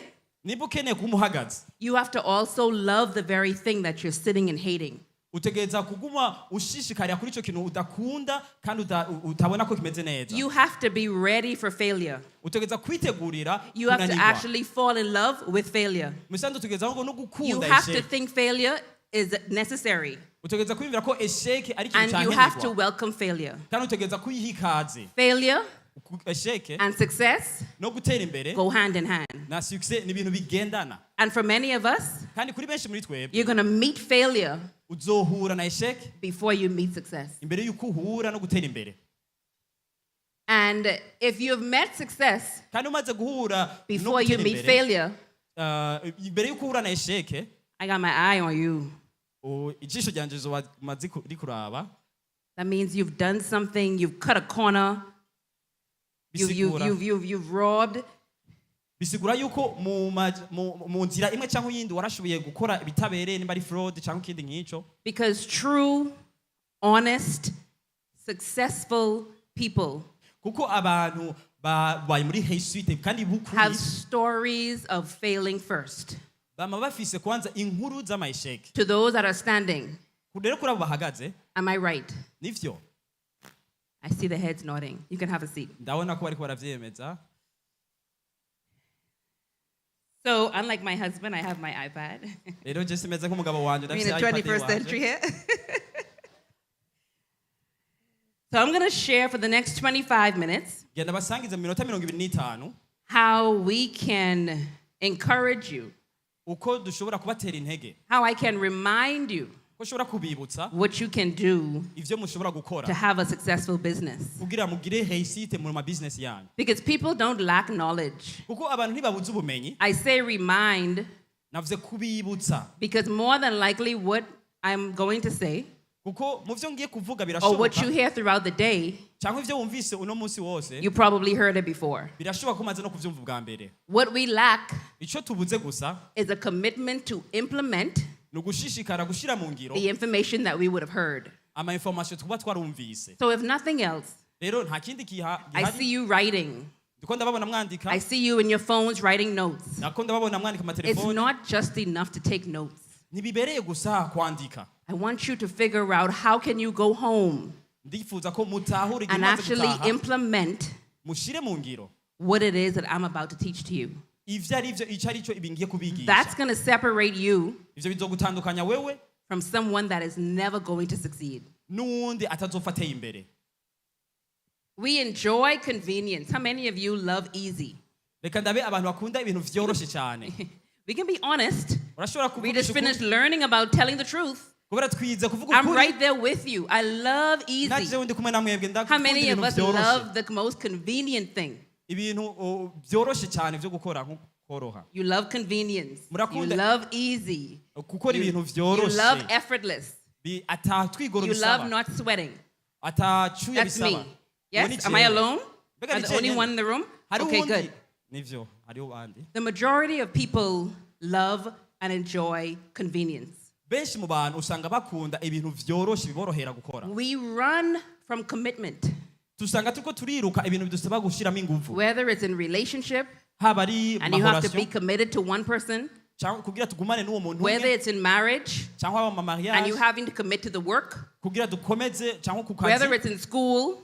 niba ukeneye kuba umuhagaze, you have to also love the very thing that you're sitting and hating. utegereza kuguma ushishikarira kuri ico kintu udakunda kandi utabona ko kimeze neza. You have to be ready for failure. Utegereza kwitegurira You have to kunanirwa. actually fall in love with failure. Musanze utegereza ngo no You gukunda have to esheke. think failure is necessary. Utegereza kwiyumvira ko esheke ari And ikintu you have to cyankenerwa. welcome failure. Kandi utegereza kuyiha ikaze. Failure Esheke and success no gutera imbere go hand in hand. na success ni ibintu bigendana. And for many of us, Kandi kuri benshi muri twebwe you're going to meet failure uzohura na esheke before you meet success. imbere y'uko uhura no gutera imbere. And if you've met success Kandi umaze guhura no before you gutera meet imbere, failure, imbere y'uko uhura na esheke, I got my eye on you. ijisho ryanje rizoba rikuraba. That means you've done something, you've cut a corner, Bisigura you've robbed, bisigura yuko mu nzira imwe cyangwa iyindi warashoboye gukora ibitabereye nimba ari fraud cyangwa ikindi nk'icyo. because true, honest, successful people Kuko abantu babaye muri heyisite kandi have bukuri stories of failing first. bama bafise kwanza inkuru z'amayesheke. To those that are standing, Rero kuri abo bahagaze am I right? nivyo I see the heads nodding. You can have a seat. ndabona ko bariko baravyemeza. So, unlike my husband, I have my iPad. rero je simeze nk'umugabo wanje We're in the ndafise iPad 21st iwanje. century here. So, I'm going to share for the next 25 minutes genda basangize mu minota 25 how we can encourage you, uko dushobora kubatera intege, how I can remind you ko ushobora kubibutsa what you can do ivyo mushobora to gukora have a successful business. kugira mugire réussite mu ma business yanyu, Because people don't lack knowledge. kuko abantu ntibabuze ubumenyi. I say remind Navuze kubibutsa because more than likely what I'm going to say kuko mu vyo ngiye kuvuga or what you birashoboka hear throughout the day, cyangwa ivyo wumvise uno munsi wose you probably heard it before. birashoboka ko umaze no kuvyumva ubwa mbere. What we lack Ico tubuze gusa is a commitment to implement ni ugushishikara gushira mu ngiro the information that we would have heard. ama information tuba twarumvise. So if nothing else, Rero nta kindi I see you writing. ndiko ndababona mwandika, I see you in your phones writing notes. nako ndababona mwandika mu It's telefone. not just enough to take notes. Ntibibereye gusa kwandika. I want you to figure out how can you go home Ndifuza ko mutahure and igimaze actually gutaha implement mushire mu ngiro what it is that I'm about to teach to you. ivyo ari vyo ico ari cyo ibingiye kubigisha. That's going to separate you Ivyo bizogutandukanya wewe from someone that is never going to succeed. n'uwundi atazofateye imbere. We enjoy convenience. How many of you love easy? Reka ndabe abantu bakunda ibintu vyoroshe cyane. We can be honest. Urashobora We kuvuga just ukuri. finished learning about telling the truth. Kubera twize kuvuga I'm ukuri. right there with you. I love easy. Naje wundi kumwe na mwebwe How ndakunda many of ibintu us vyoroshe. love the most convenient thing? Ibintu vyoroshe cyane vyo gukora nko koroha. You love convenience. You Murakunda- love easy. Gukora ibintu You love vyoroshe. effortless. Atatwigoro You love bisaba. not sweating. Atacuya That's bisaba. me. Uwo ni Yes? Am I jewe. alone? Mbega I'm ni the only jewe one nyene. in the room? Hari Okay, uwundi. good. Nivyo, hariho abandi. The majority of people love and enjoy convenience. Benshi mu bantu usanga bakunda ibintu vyoroshe biborohera gukora. We run from commitment, Tusanga turiko turiruka ibintu bidusaba gushiramo ingufu. whether it's in relationship Haba ari and you have to be mahorasyon committed to one person, cyangwa kugira tugumane n'uwo muntu whether umwe it's in marriage cyangwa aba mu and you mariage having to commit to the work, kugira dukomeze cyangwa ku whether kazi it's in school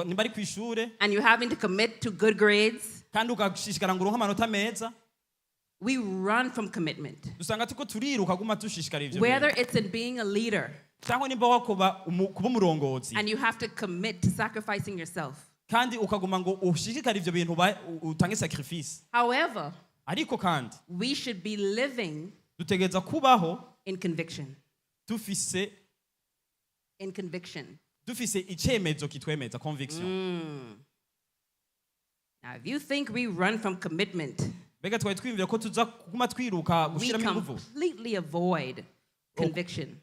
nimba ari ku ishure and you having to commit to good grades. kandi ugashishikara ngo uronke amanota meza. We run from commitment, Dusanga turiko turiruka guma dushishikara ivyo whether bintu. it's in being a leader Cyangwa nimba wakuba kuba umurongozi and you have to commit to sacrificing yourself. kandi ukaguma ngo ushishikare ivyo bintu utange sacrifice. However, Ariko kandi we should be living dutegereza kubaho in conviction. dufise In conviction. icemezo kitwemeza conviction. Now, if you think we run from commitment, Mbega twari twiyumvira ko tuza kuguma twiruka we gushiramo ingufu. completely avoid conviction.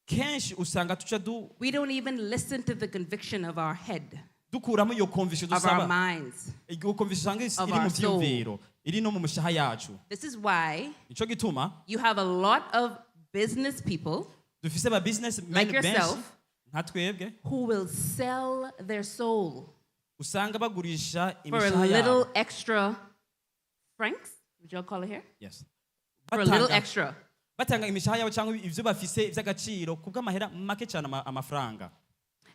Kenshi usanga tuca We don't even listen to the conviction of our head, dukuramo iyo conviction of our dusaba. minds. Iyo conviction usanga Of iri our mu soul. vyumviro, iri no mu mishaha yacu. This is why Nico gituma you have a lot of business people dufise aba business Like men benshi yourself. nka twebwe who will sell their soul usanga bagurisha for a imishaha little yabo. extra francs. Would y'all call it here? Yes. For a little Batanga- extra. batanga imishaha yabo cyangwa ivyo bafise vy'agaciro kubw'amahera make cyane amafaranga.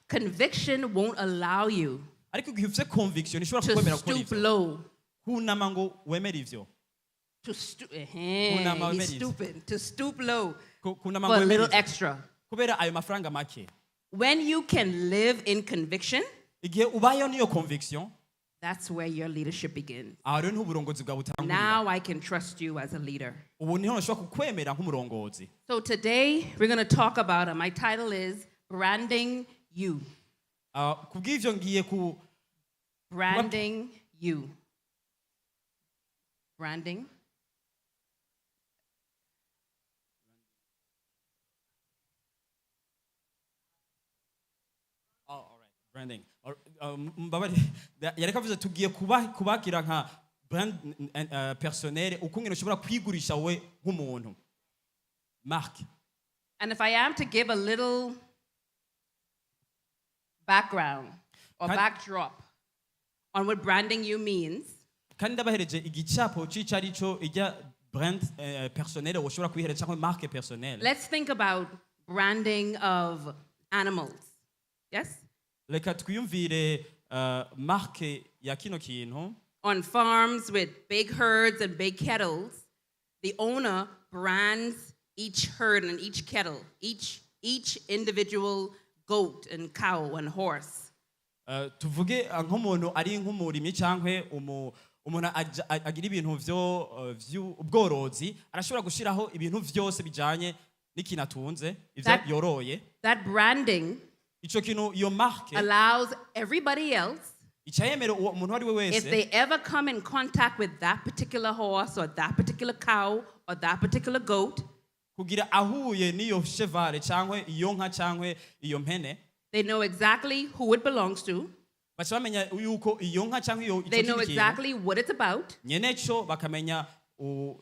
Conviction won't allow you Ariko igihe ufise conviction ishobora to kukwemera gukora stoop ivyo. low. Kunama ngo wemere ivyo. To stoop, Kunama he's wemere ivyo. stooping. To stoop low Kunama for ngo a wemere little ivyo. extra. Kubera ayo mafaranga make. When you can live in conviction, Igihe ubayeho niyo conviction, that's where your leadership begins. aho rero niho uburongozi bwawe butangurira. Now I can trust you as a leader. Ubu niho nashobora kukwemera nk'umurongozi. So today we're going to talk about, my title is Branding You. Kubw'ivyo ngiye ku Branding You. Branding. branding. Mbabari yareka avuze tugiye kubagira nka brand personnel ukungene ushobora kwigurisha we nk'umuntu. Mark. And if I am to give a little background or Can- backdrop on what branding you means, Kandi ndabahereje igicapo c'icarico ijya brand personnel ushobora kwihereza cyangwa marque personnel. let's think about branding of animals. Yes? Reka twiyumvire marque ya kino kintu On farms with big herds and big kettles, the owner brands each herd and each kettle, each individual goat and cow and horse. Tuvuge nk'umuntu ari nk'umurimyi cyangwa umuntu agira ibintu by'ubworozi arashobora gushyiraho ibintu byose bijyanye n'ikintu atunze ibyo yoroye. That branding icyo kintu iyo marque allows everybody else, icyayemera umuntu ari we if wese they ever come in contact with that particular horse or that particular cow or that particular goat, kugira ahuye n'iyo cheval cyangwa iyo nka cyangwa iyo mpene, they know exactly who it belongs to. baca bamenya yuko iyo nka cyangwa iyo They know exactly what it's about. nyene cyo bakamenya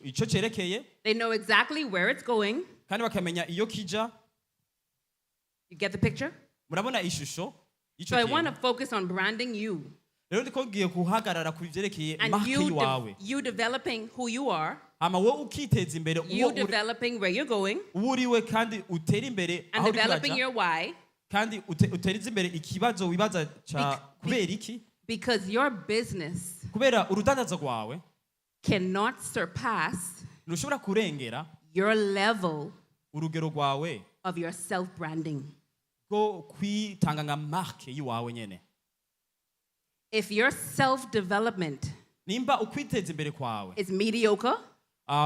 icyo cyerekeye, They know exactly where it's going. kandi bakamenya iyo kija. You get the picture? Murabona ishusho So I want to focus on branding you rero ndiko ngiye guhagarara ku byerekeye and marque yawe, you developing who you are, hama wowe ukiteza imbere you developing where you're going, uriwe kandi utera imbere and aho developing uraja, your why, kandi uteriza imbere ikibazo wibaza cha kubera iki, because your business kubera urudandaza rwawe cannot surpass ntushobora kurengera your level urugero rwawe of your self-branding. rwo kwitanga nka marque yiwawe nyene. If your self-development Nimba ukwiteza imbere kwawe is mediocre,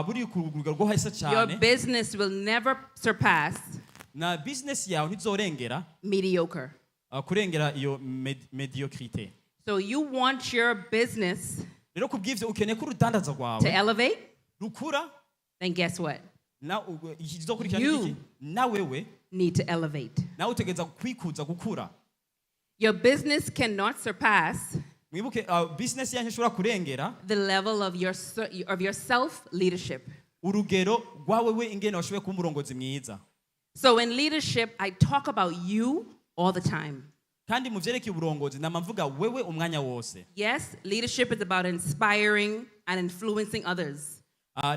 buri ku rugero rwo hasi your cyane, business will never surpass na business yawe ntizorengera mediocre. kurengera iyo mediocrité. So you want your business Rero kubw'ivyo ukeneye ko urudandaza to rwawe elevate, rukura, then guess what? na ikizokurikirana You iki na wewe need to elevate. nawe utegereza kwikuza gukura. Your business cannot surpass Mwibuke business yanyu ishobora kurengera the level of your self-leadership. urugero rwawe we ingene washoboye kuba umurongozi mwiza. So in leadership, I talk about you all the time. Kandi mu vyerekeye uburongozi nama mvuga wewe umwanya wose. Yes, leadership is about inspiring and influencing others.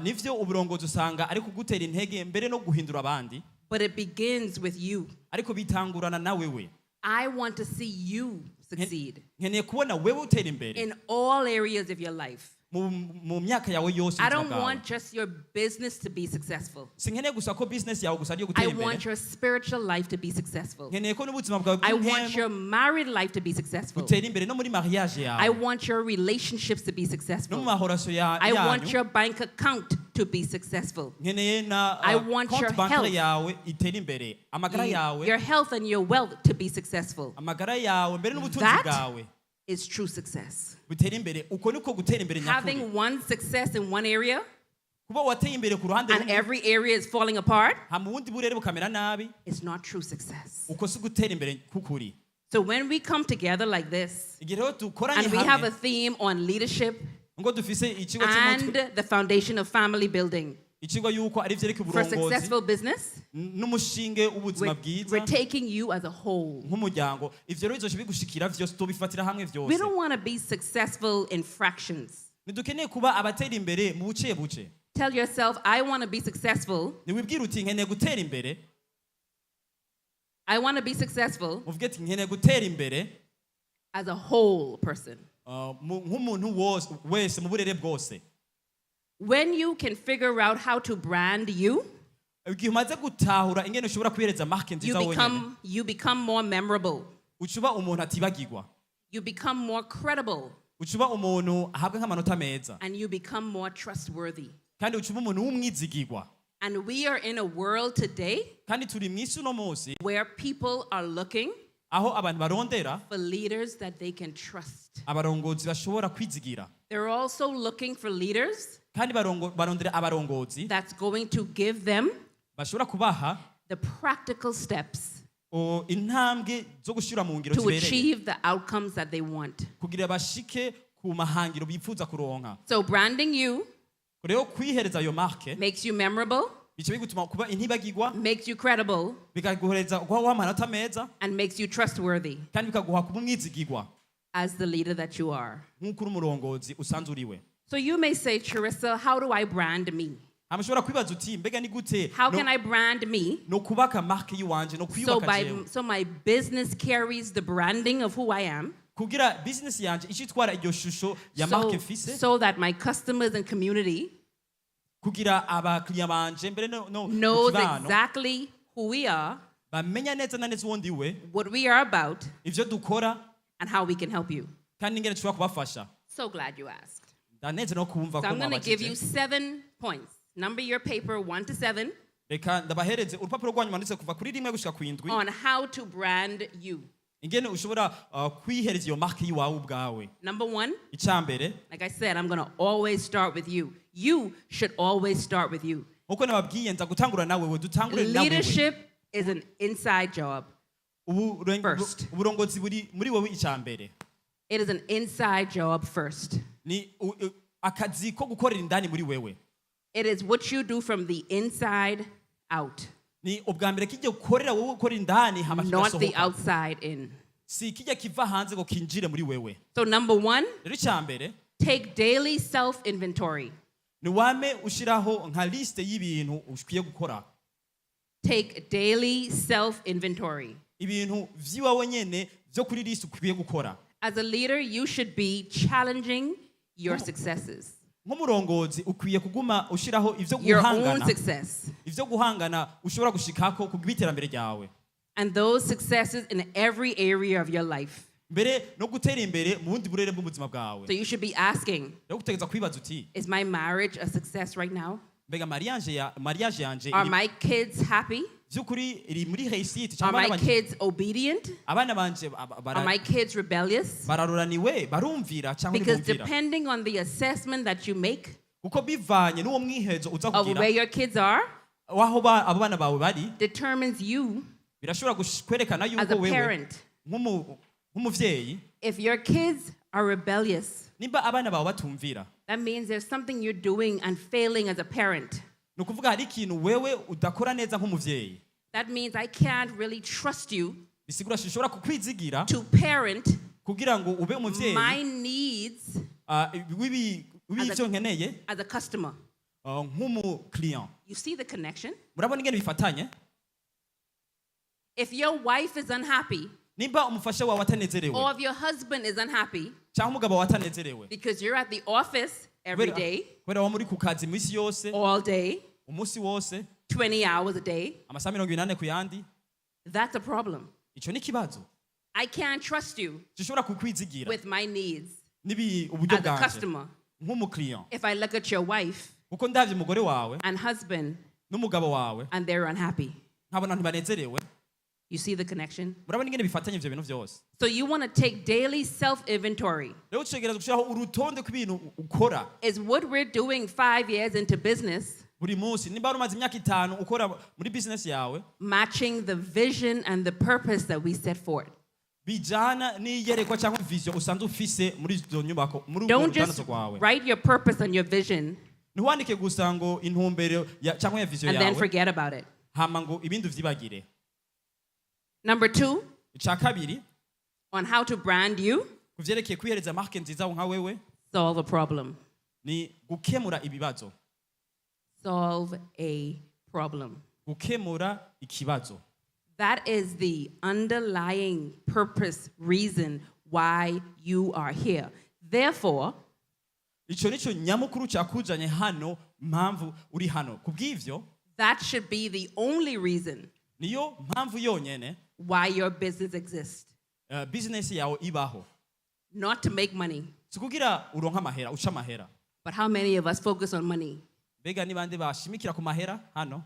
Nivyo uburongozi usanga ari kugutera intege mbere no guhindura abandi, But it begins with you. ariko bitangurana na wewe. I want to see you succeed Nkeneye kubona wewe utera imbere in all areas of your life. mu myaka yawe yose. I don't want just your business to be successful. Sinkeneye gusa ko business yawe gusa ariyo I gutera want imbere. your spiritual life to be successful. Nkeneye ko n'ubuzima bwawe I want bw'ubuhemu your married life to be successful. butera imbere no muri mariage I yawe want your relationships to be no mu successful. mahorasho I want yanyu. your bank account to be successful. Nkeneye na I want your compte bancaire health. yawe itera imbere, amagara yawe, Your health and your wealth to be successful. amagara yawe mbere n'ubutunzi That bwawe is true success. butera imbere. Uko niko gutera imbere nyakuri. Having one success in one area Kuba wateye imbere ku ruhande and rumwe every area is falling apart hama ubundi burere bukamera nabi, is not true success. uko si gutera imbere kukuri. So when we come together like this Igihe rero dukoranye and we have a hamwe theme on leadership ngo dufise ikigo and cy'umutwe, the foundation of family building ikigo yuko ari vyerekeye for uburongozi successful business, n'umushinge w'ubuzima we're bwiza taking you as a whole. nk'umuryango, ivyo rero bizoje bigushikira vyose tubifatira hamwe We vyose. don't want to be successful in fractions. Ntidukeneye kuba abatera imbere mu buce buce. Tell yourself, I want to be successful. Niwibwira uti nkeneye gutera imbere, I want to be successful uvuge ati nkeneye gutera imbere as a whole person. nk'umuntu wese mu burere bwose. When you can figure out how to brand you, Igihe umaze gutahura ingene ushobora kwihereza marque you nziza wenyene, become more memorable. ucuba umuntu atibagirwa, You become more credible ucuba umuntu ahabwa nk'amanota meza, and you become more trustworthy. kandi ucuba umuntu w'umwizigirwa. And we are in a world today Kandi turi mw'isi uno munsi where people are looking aho abantu barondera for leaders that they can trust. abarongozi bashobora kwizigira, They're also looking for leaders kandi barondera abarongozi that's going to give them bashobora kubaha the practical steps intambwe zo gushira mu ngiro to zibereye achieve the outcomes that they want. kugira bashike ku mahangiro bifuza kuronka. So branding you Rero kwihereza ayo marque makes you memorable, bice bigutuma kuba intibagirwa, makes you credible, bikaguhereza guha amanota meza, and makes you trustworthy kandi bikaguha kuba umwizigirwa as the leader that you are. nk'uko uri umurongozi usanzwe uriwe. So you may say, Charissa, how do I brand me? Amashobora kwibaza uti mbega ni gute How can I brand me no kubaka marque yiwanje no so kwiyubaka jewe so my business carries the branding of who I am, kugira business yanje icitwara iryo shusho ya marque mfise, so that my customers and community kugira abakiriya banje mbere no knows kibano exactly who we are, bamenya neza na neza uwo ndiwe what we are about, ivyo dukora and how we can help you. kandi ingene dushobora kubafasha. So glad you asked. Ndaneze no kumva So ko I'm going to give you mwabajije. 7 points. Number your paper 1 to 7 Reka ndabahereze urupapuro rwanyu manditse kuva kuri rimwe gushika kwindwi on how to brand you. ingene ushobora kwihereza iyo marke yiwawe ubwawe. Number 1, Icambere like I said, I'm going to always start with you. You should always start with you. nkuko nababwiye nza gutangura nawe we dutangure nawe. Leadership is an inside job. First. Uburongozi buri muri wowe icambere. It is an inside job first. Ni akazi ko gukorera indani muri wewe. It is what you do from the inside out, Ni ubwa mbere kijye ukorera wowe ukora indani hama not the kigasohoka. outside in. Si kijya kiva hanze ngo kinjire muri wewe. So number 1, Rero icambere take daily self-inventory. ni wame ushiraho nka liste y'ibintu ukwiye gukora. Take daily self-inventory. Ibintu vyiwawe nyene vyo kuri liste ukwiye gukora. As a leader, you should be challenging your successes, Nk'umurongozi ukwiye kuguma ushiraho ivyo your own guhangana. success, Ivyo guhangana ushobora gushikako ku bw'iterambere ryawe. and those successes in every area of your life. Mbere no gutera imbere mu bundi burere bw'ubuzima bwawe. So you should be asking, Rero gutegeza kwibaza uti is my marriage a success right now? mbega mariage yanje Are my kids happy? vy'ukuri iri muri réussite Are cyangwa my kids obedient? abana banje Are my kids rebellious? bararuraniwe barumvira cyangwa Because ntibumvira. depending on the assessment that you make Kuko bivanye n'uwo mwihezo uza of where kugira your kids are, waho abo bana bawe bari determines you birashobora kwerekana as yuko a wewe parent. nk'umuvyeyi If your kids are rebellious, nimba abana bawe batumvira that means there's something you're doing and failing as a parent. ni ukuvuga hari ikintu wewe udakora neza nk'umuvyeyi. That means I can't really trust you Bisigura shishobora kukwizigira to parent kugira ngo ube umuvyeyi my needs w'ivyo nkeneye as a customer. nk'umu client. You see the connection? Murabona ingene bifatanye? If your wife is unhappy Nimba umufasha wawe atanezerewe or if your husband is unhappy cyangwa umugabo wawe atanezerewe because you're at the office every day, kubera wa muri ku kazi iminsi yose all day, umunsi wose 20 hours a day, amasaha 80 ku yandi, that's a problem. ico ni kibazo. I can't trust you Gishobora kukwizigira with my needs nibi uburyo as a bwanje customer. nk'umu client. If I look at your wife Kuko ndavye umugore wawe and husband n'umugabo wawe and they're unhappy. nkabona ntibanezerewe. You see the connection? Murabona ingene bifatanye ivyo bintu vyose. So you want to take daily self-inventory. Rero utegereza gushiraho urutonde kw'ibintu ukora Is what we're doing 5 years into business buri munsi. Nimba wari umaze imyaka 5 ukora muri business yawe matching the vision and the purpose that we set forth? bijana n'iyerekwa cyangwa vision usanzwe ufise muri izo nyubako muri urwo Don't just rudanazo rwawe. write your purpose and your vision Ntiwandike gusa ngo intumbero cyangwa ya vision and then yawe forget about it. hama ngo ibindi vyibagire. Number 2, Ica kabiri on how to brand you, kuvyerekeye kwihereza marke nziza nka wewe solve a problem. ni gukemura ibibazo. Solve a problem. Gukemura ikibazo. That is the underlying purpose, reason why you are here. Therefore, Ico nico nyamukuru cyakujanye hano mpamvu uri hano. Kubw'ivyo that should be the only reason niyo mpamvu yonyene why your business exists. business yawe ibaho. Not to make money. Sikugira uronka amahera, uca amahera. But how many of us focus on money? Bega ni bande bashimikira ku mahera hano?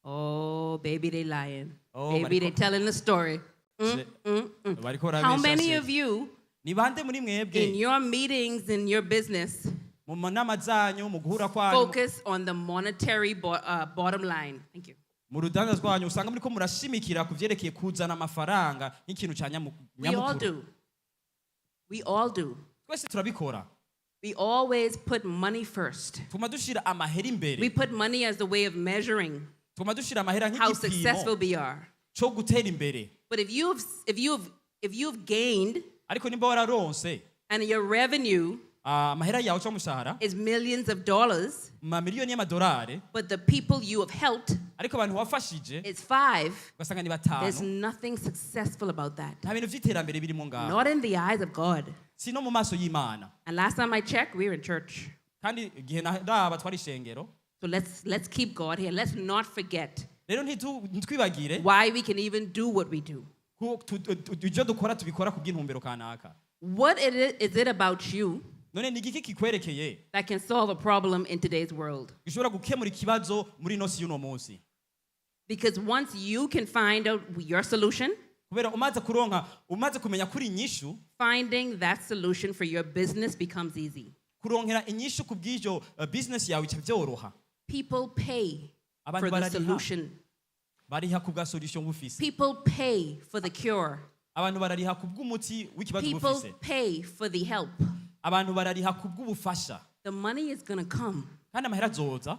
Oh, baby, they lying. Oh, Baby, they bariko- telling the story. Bariko How barabesha many se. of you Ni bande muri in mwebwe your meetings in your business mu manama zanyu mu guhura kwanyu focus on the monetary bottom line? Thank you. mu rudanda rwanyu usanga muriko murashimikira ku vyerekeye kuzana amafaranga nk'ikintu ca We all nyamukuru. do. We all do. Twese turabikora. We always put money first. Tuma dushira amahera We imbere. put money as the way of measuring Tuma dushira amahera how successful nk'igipimo we are. cyo gutera imbere. But if you've gained Ariko nimba wararonse and your revenue amahera yawe cyangwa umushahara is millions of dollars, mamiliyoni y'amadolari but the people you have helped ariko abantu wafashije is 5, ugasanga ni there's batanu nothing successful about that. nta bintu vy'iterambere birimo ngaho Not in the eyes of God. si no mu maso y'Imana. And last time I checked, we were in church. kandi igihe naba twari ishengero So let's keep God here. Let's not forget rero ntitwibagire why we can even do what we do. ibyo dukora tubikora kubw'intumbero kanaka. What is it about you none ni igiki kikwerekeye that can solve a problem in today's world? gishobora gukemura ikibazo muri ino si y'uno munsi? Because once you can find out your solution, kubera umaze kumenya kuri inyishu, finding that solution for your business becomes easy. kuronkera inyishu ku bw'ibyo business yawe bica byoroha. People pay for the solution. bariha ku bwa solution bufise. People pay for the cure. abantu barariha ku bw'umuti w'ikibazo People bufise. pay for the help. abantu barariha ku bw'ubufasha. The money is going to come. kandi amahera azoza.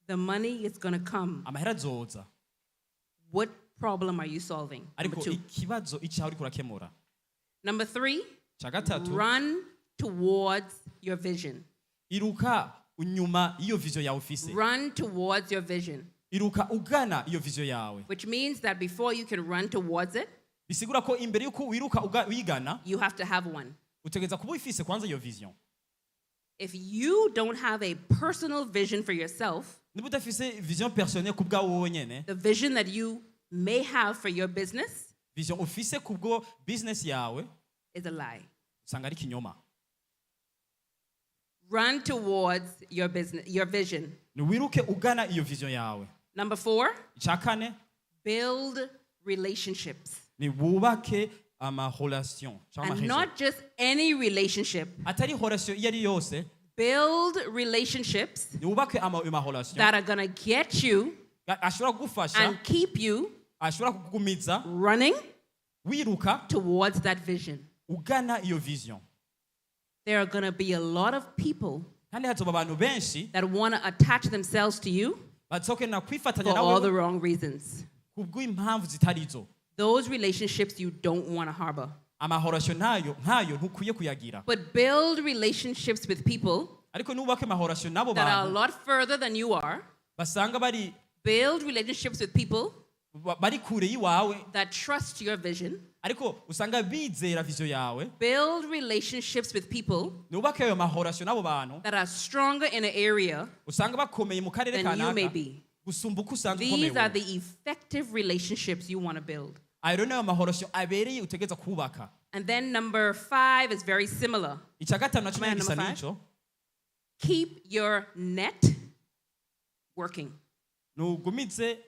The money is going to come. amahera azoza. What problem are you solving? Number ariko 2. ikibazo icyaho uriko urakemura. Number 3, cya gatatu run towards your vision. iruka unyuma iyo vision yawe ufise. Run towards your vision, iruka ugana iyo vision yawe. which means that before you can run towards it, bisigura ko imbere yuko wiruka uyigana you have to have one. utegereza kuba ufise kwanza iyo vision. If you don't have a personal vision for yourself, niba udafise vision personnelle ku bwawe wowe nyene, the vision that you may have for your business vision ufise kubwo business yawe is a lie. usanga ari kinyoma. Run towards your business, your vision. ni wiruke ugana iyo vision yawe. Number 4, icya kane build relationships. ni wubake amarelation cyangwa And amarezo. not just any relationship. atari relation iyo ari yose, Build relationships ni wubake amarelation that are going to get you ashobora kugufasha, and keep you ashobora kukugumiza running wiruka towards that vision. ugana iyo vision. There are going to be a lot of people kandi hazoba abantu benshi that want to attach themselves to you bazokena kwifatanya for all the nawe wrong reasons. kubw'impamvu zitarizo. Those relationships you don't want to harbor. amahorasho nkayo ntukwiye kuyagira. But build relationships with people ariko nubake amahorasho n'abo that are a bantu lot further than you are. basanga bari Build relationships with people bari kure y'iwawe, that trust your vision. ariko usanga bizera vision yawe. Build relationships with people nubake ayo mahorasho n'abo bantu that are stronger in an area usanga bakomeye mu karere than you may kanaka be. gusumba uko usanzwe These are ukomeye. the effective relationships you want to build. ayo nayo mahorasho abereye utegeza kubaka. And then number 5 is very similar. icya gatanu nacyo Command gisa number n'ico, Keep your net working. nugumize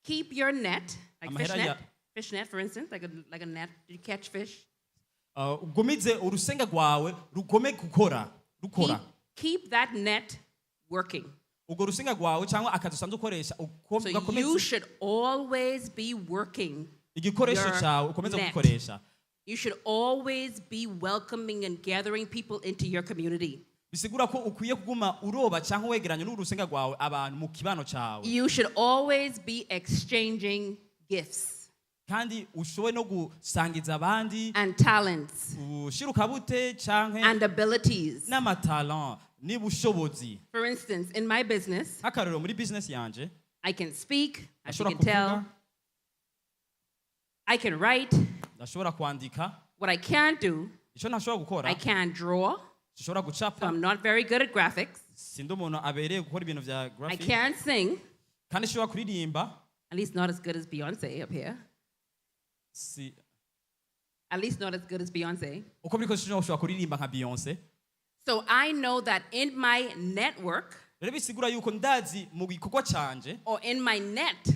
Keep your net, like fish Amahera net. ya- Fish net, for instance, like a net. You catch fish. ugumize urusenga rwawe rugome rukora. Keep that net working. urwo rusenga rwawe cyangwa akazi usanzwe ukoresha So ugakomeze you should always be working. igikoresho your cyawe ukomeze net. gukoresha. You should always be welcoming and gathering people into your community. bisigura ko ukwiye kuguma uroba cyangwa wegeranya n'urusenga rwawe abantu mu kibano cyawe, You should always be exchanging gifts kandi ushoboye no gusangiza abandi and talents ushirukabute cyangwa and abilities. n'amatalant n'ubushobozi. For instance, in my business, nk'akarero muri business yanje I can speak, as you ndashobora can tell, kuvuga, I can write. ndashobora kwandika. What I can't do, icyo ntashobora gukora I can't draw, sishobora so gucapa, I'm not very good at graphics. sindi umuntu abereye gukora ibintu bya I graphic, can't sing, kandi shobora kuririmba at least not as good as Beyonce up here. si At least not as good as Beyonce. uko biri kose ushobora kuririmba nka Beyonce. So I know that in my network rero bisigura yuko ndazi mu gikorwa canje or in my net,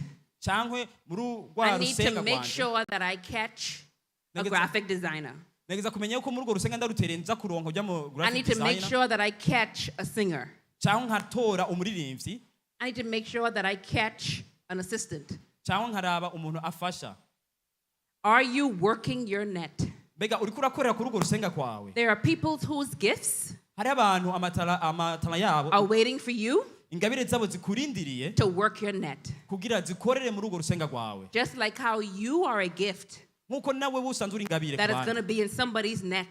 cyangwa muri I rwa need to rusenga make rwanje sure that I catch a Nageza- graphic designer. nageza kumenya yuko muri urwo rusenga ndaruterenza kuronka ujya mu I graphic need to make designer sure that I catch a singer. cyangwa nkatora umuririmbyi I need to make sure that I catch an assistant. cyangwa nkaraba umuntu afasha. Are you working your net? mbega uriko urakorera kuri urwo rusenga kwawe. There are people whose gifts hari abantu amatara yabo are waiting for you ingabire zabo zikurindiriye to work your net. kugira zikorere muri urwo rusenga rwawe, Just like how you are a gift nk'uko nawe usanzwe uri ingabire ku that is going to bandi, be in somebody's net.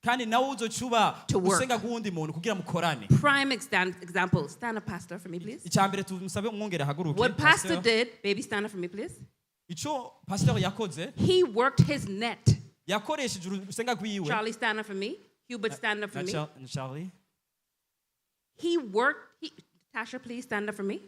kandi nawe uzocuba To work. urusenga rw'uwundi muntu kugira mukorane. Prime example. Stand up, Pastor, for me, please. icya mbere tumusabe umwongere ahaguruke. What Pastor Pastor, did, baby, stand up for me, please. icyo pastor yakoze He worked his net. yakoresheje urusenga rwiwe Charlie, stand up for me. Hubert, stand up for me. Charlie. He worked, Tasha, please stand up for me.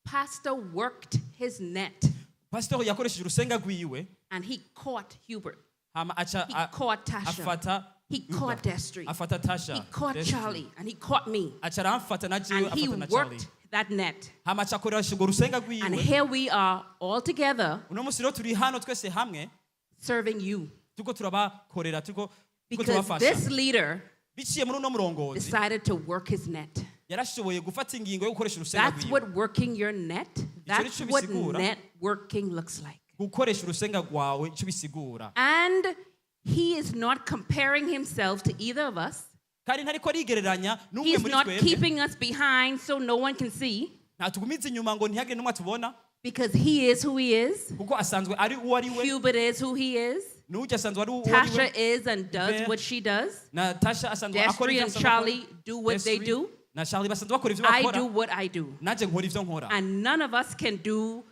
Pastor worked his net Pastor yakoresheje urusenga rwiwe and he caught Hubert. hama acha He caught Tasha. afata He caught Destry. afata Tasha. He caught Destry. Charlie and he caught me. acha aramfata na jiwe And he afata na Charlie. worked that net. hama acha akoresheje urwo rusenga And rwiwe. here we are all together Uno musi rero turi hano twese hamwe serving you. turiko turabakorera turiko Because turabafasha. this leader Biciye muri uno murongozi decided to work his net. yarashoboye gufata ingingo yo gukoresha urusenga That's rwiwe. what working your net, that's nico what bisigura. networking looks like. Gukoresha urusenga rwawe ico bisigura. And he is not comparing himself to either of us. Kandi ntariko arigereranya n'umwe He's muri not twebwe. keeping us behind so no one can see Ntatugumiza inyuma ngo ntihagire n'umwe atubona because he is who he is. kuko asanzwe ari uwo ari we. Hubert is who he is. N'ujya asanzwe ari uwo ari Tasha we. is and does Hubert. what she does. Na Tasha asanzwe akora Destry ibyo and asanzwe Charlie akora. do what they Destry do. na Charlie basanzwe bakora ibyo I do bakora. what I do. Naje nkora ibyo nkora. And none of us can do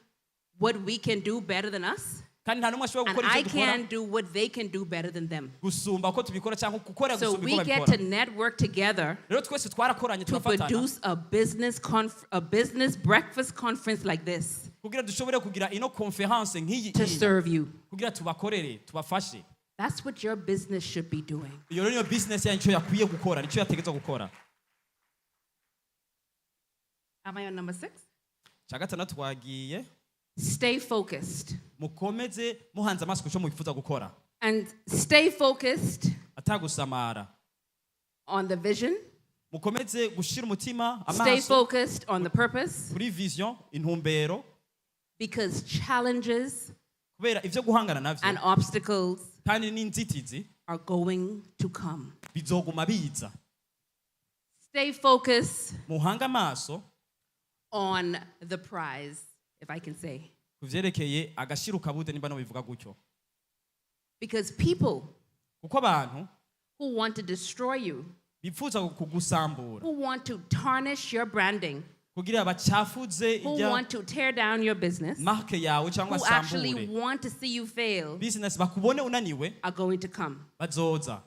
what we can do better than us. Kandi nta n'umwe ashobora And gukora I ibyo dukora can't do what they can do better than them. gusumba uko tubikora cyangwa gukora So gusumba we uko get to babikora. network together Rero twese twarakoranye to turafatana produce a business breakfast conference like this kugira dushobore kugira ino conference nk'iyi to iyi, serve you. kugira tubakorere tubafashe. That's what your business should be doing. Iyo rero niyo business yanyu icyo yakwiye gukora nicyo yategetswe gukora. Am I on number 6? Cya gatandatu twagiye Stay focused. mukomeze muhanze amaso ku cyo mwifuza gukora And stay focused atagusamara. on the vision. Mukomeze gushira umutima Stay amaso focused on the purpose kuri vision intumbero because challenges kubera ivyo guhangana navyo and obstacles kandi n'inzitizi are going to come. bizoguma biza. Stay focused Muhanga amaso on the prize, if I can say. kuvyerekeye agashiro kabude nimba no bivuga gutyo Because people kuko abantu who want to destroy you, bipfuza kugusambura who want to tarnish your branding, kugira bacafuze who ijya want to tear down your business, marke yawe cyangwa who actually sambure want to see you fail, business bakubone unaniwe are going to come. bazoza.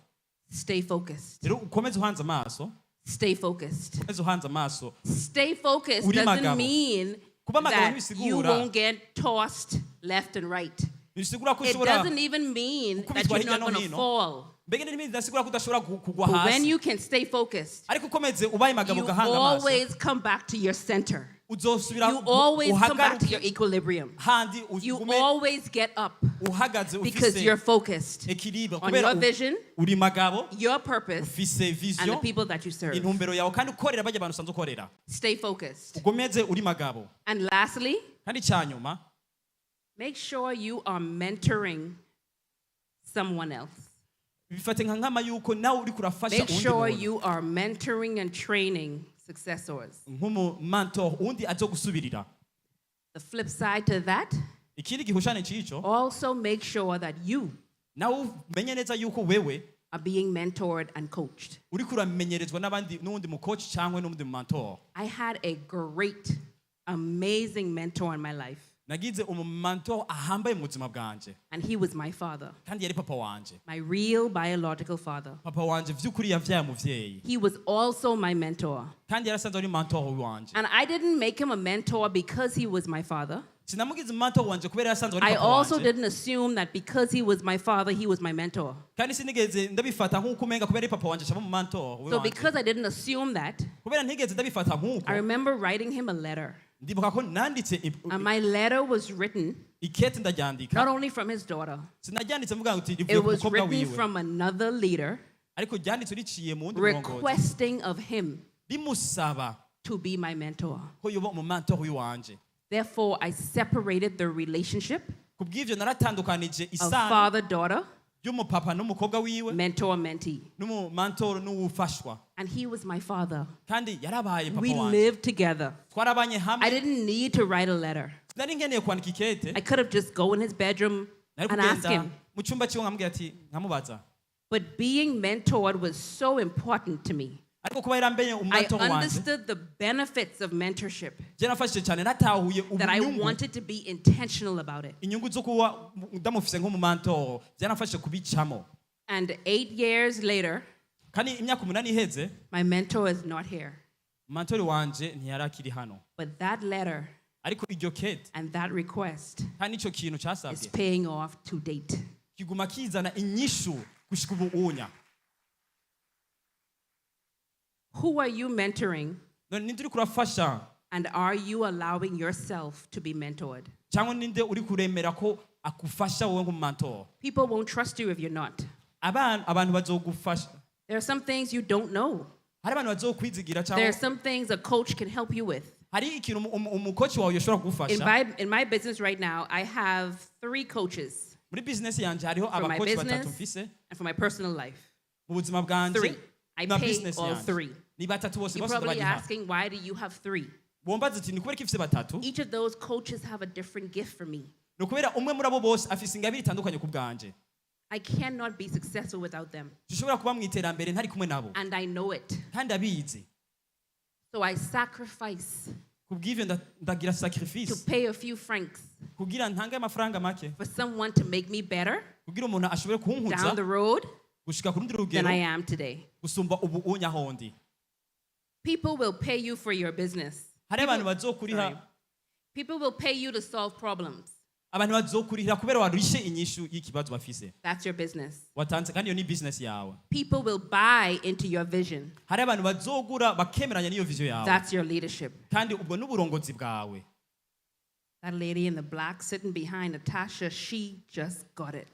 Stay focused. Rero ukomeze uhanze amaso Stay focused. ukomeze uhanze amaso. Stay focused Uri doesn't magabo. mean Kuba magabo that ntibisigura. you won't get tossed left and right. Bisigura ko It ushobora doesn't even mean that Ukubitwa you're hirya not no going to hino. fall. mbega ntibisigura ko udashobora kugwa But when hasi you can stay focused, ariko ukomeze ubaye magabo you ugahanga amaso always come back to your center. uzosubira You always come back to your uhagaruke equilibrium. handi You ugume always get up uhagaze because you're ufise focused ekilibre on kubera your vision, uri magabo your purpose, ufise and the vision people that you serve. intumbero yawe kandi ukorera bajya abantu usanzwe ukorera Stay focused. ugomeze uri magabo. And lastly, Kandi cyanyuma make sure you are mentoring someone else. bifate nka nkama yuko nawe uri kurafasha Make undi sure muntu you are mentoring and training successors. nk'umu mentor undi azo gusubirira. The flip side to that, Ikindi gihushane cyico also make sure that you nawe umenye neza yuko wewe are being mentored and coached. uri kuramenyerezwa n'abandi n'undi mu coach cyangwa n'undi mu mentor. I had a great, amazing mentor in my life, Nagize umu mentor ahambaye mu buzima bwanje and he was my father, kandi yari papa wanje. my real biological father. Papa wanje vy'ukuri yavyaye umuvyeyi He was also my mentor. kandi yarasanzwe ari mentor wanje. And I didn't make him a mentor because he was my father. Sinamugize mentor wanje kubera yarasanzwe ari I papa also wanje. didn't assume that because he was my father, he was my mentor. Kandi sinigeze ndabifata nk'uko umenga kubera ari papa wanje cyangwa mu mentor So wanje. because I didn't assume that, Kubera ntigeze ndabifata I nk'uko remember writing him a letter. ndibuka ko nanditse And my letter was written ikete ndaryandika. not only from his daughter, Sinaryanditse mvuga ngo it rivuye ku was mukobwa written wiwe. from another leader Ariko ryanditse riciye mu wundi murongozi. requesting of him Rimusaba to be my mentor. ko yoba umu mentor w'iwanje. Therefore, I separated the relationship Kubw'ivyo naratandukanije of isano father-daughter, y'umupapa n'umukobwa wiwe mentor-mentee. n'umu mentor n'uwufashwa. And he was my father. Kandi yarabaye papa We wanje. lived together. Twarabanye I hamwe. didn't need to write a letter. Nari nkeneye kwandika ikete. I could have just go in his bedroom Nari and ask kugenda him. mu cyumba cyiwe nkamubwira ati nkamubaza. But being mentored was so important to me. Ariko kuba yarambeye I umentor wanje. understood the benefits of mentorship, Je nafashije cyane natahuye that I ubunyungu. wanted to be intentional about it. Inyungu zo kuba ndamufise nk'umu mentor. Je nafashije kubicamo. And 8 years later, kandi imyaka 8 iheze my mentor is not here. mantori wanje ntiyari akiri hano, But that letter ariko iryo kete and that request kandi icyo kintu is cyasabye paying off to date. kiguma kizana inyishu gushika ubu unya. Who are you mentoring? None ninde uri kurafasha And are you allowing yourself to be mentored? cyangwa ninde uri kuremera ko akufasha wowe nk'umantor? People won't trust you if you're not. Abantu bazogufasha, There are some things you don't know. hari abantu bazokwizigira There are cyangwa some things a coach can help you with. hari ikintu umukoci wawe yoshobora kugufasha. In my business right now, I have 3 coaches Muri business yanje hariho for my abakoci business batatu mfise and for my personal life. mu buzima bwanje 3. I na pay business all yanje. 3. Ni batatu bose You're bose probably ndabariha. asking, why do you have 3? Bombaza ati ni kubera ko ifise batatu? Each of those coaches have a different gift for me. Ni ukubera umwe muri abo bose afise ingabire itandukanye ku bwanje. I cannot be successful without them. Dushobora kuba mu iterambere ntari kumwe nabo. And I know it. Kandi abizi. So I sacrifice Kubw'ivyo ndagira to sacrifice. pay a few francs Kugira ntange amafaranga make. for someone to make me better Kugira umuntu ashobore kunkuza down the road gushika ku rundi than I rugero am today. gusumba ubu unya hondi. People will pay you for your business. Hari abantu bazokuriha Sorry. People will pay you to solve problems. abantu bazokurihira kubera warishe inyishu y'ikibazo bafise. That's your business. Watanze kandi iyo ni business yawe. People will buy into your vision. Hari abantu bazogura bakemeranya n'iyo vision yawe. That's your leadership. Kandi ubwo n'uburongozi bwawe. That lady in the black sitting behind Natasha, she just got it.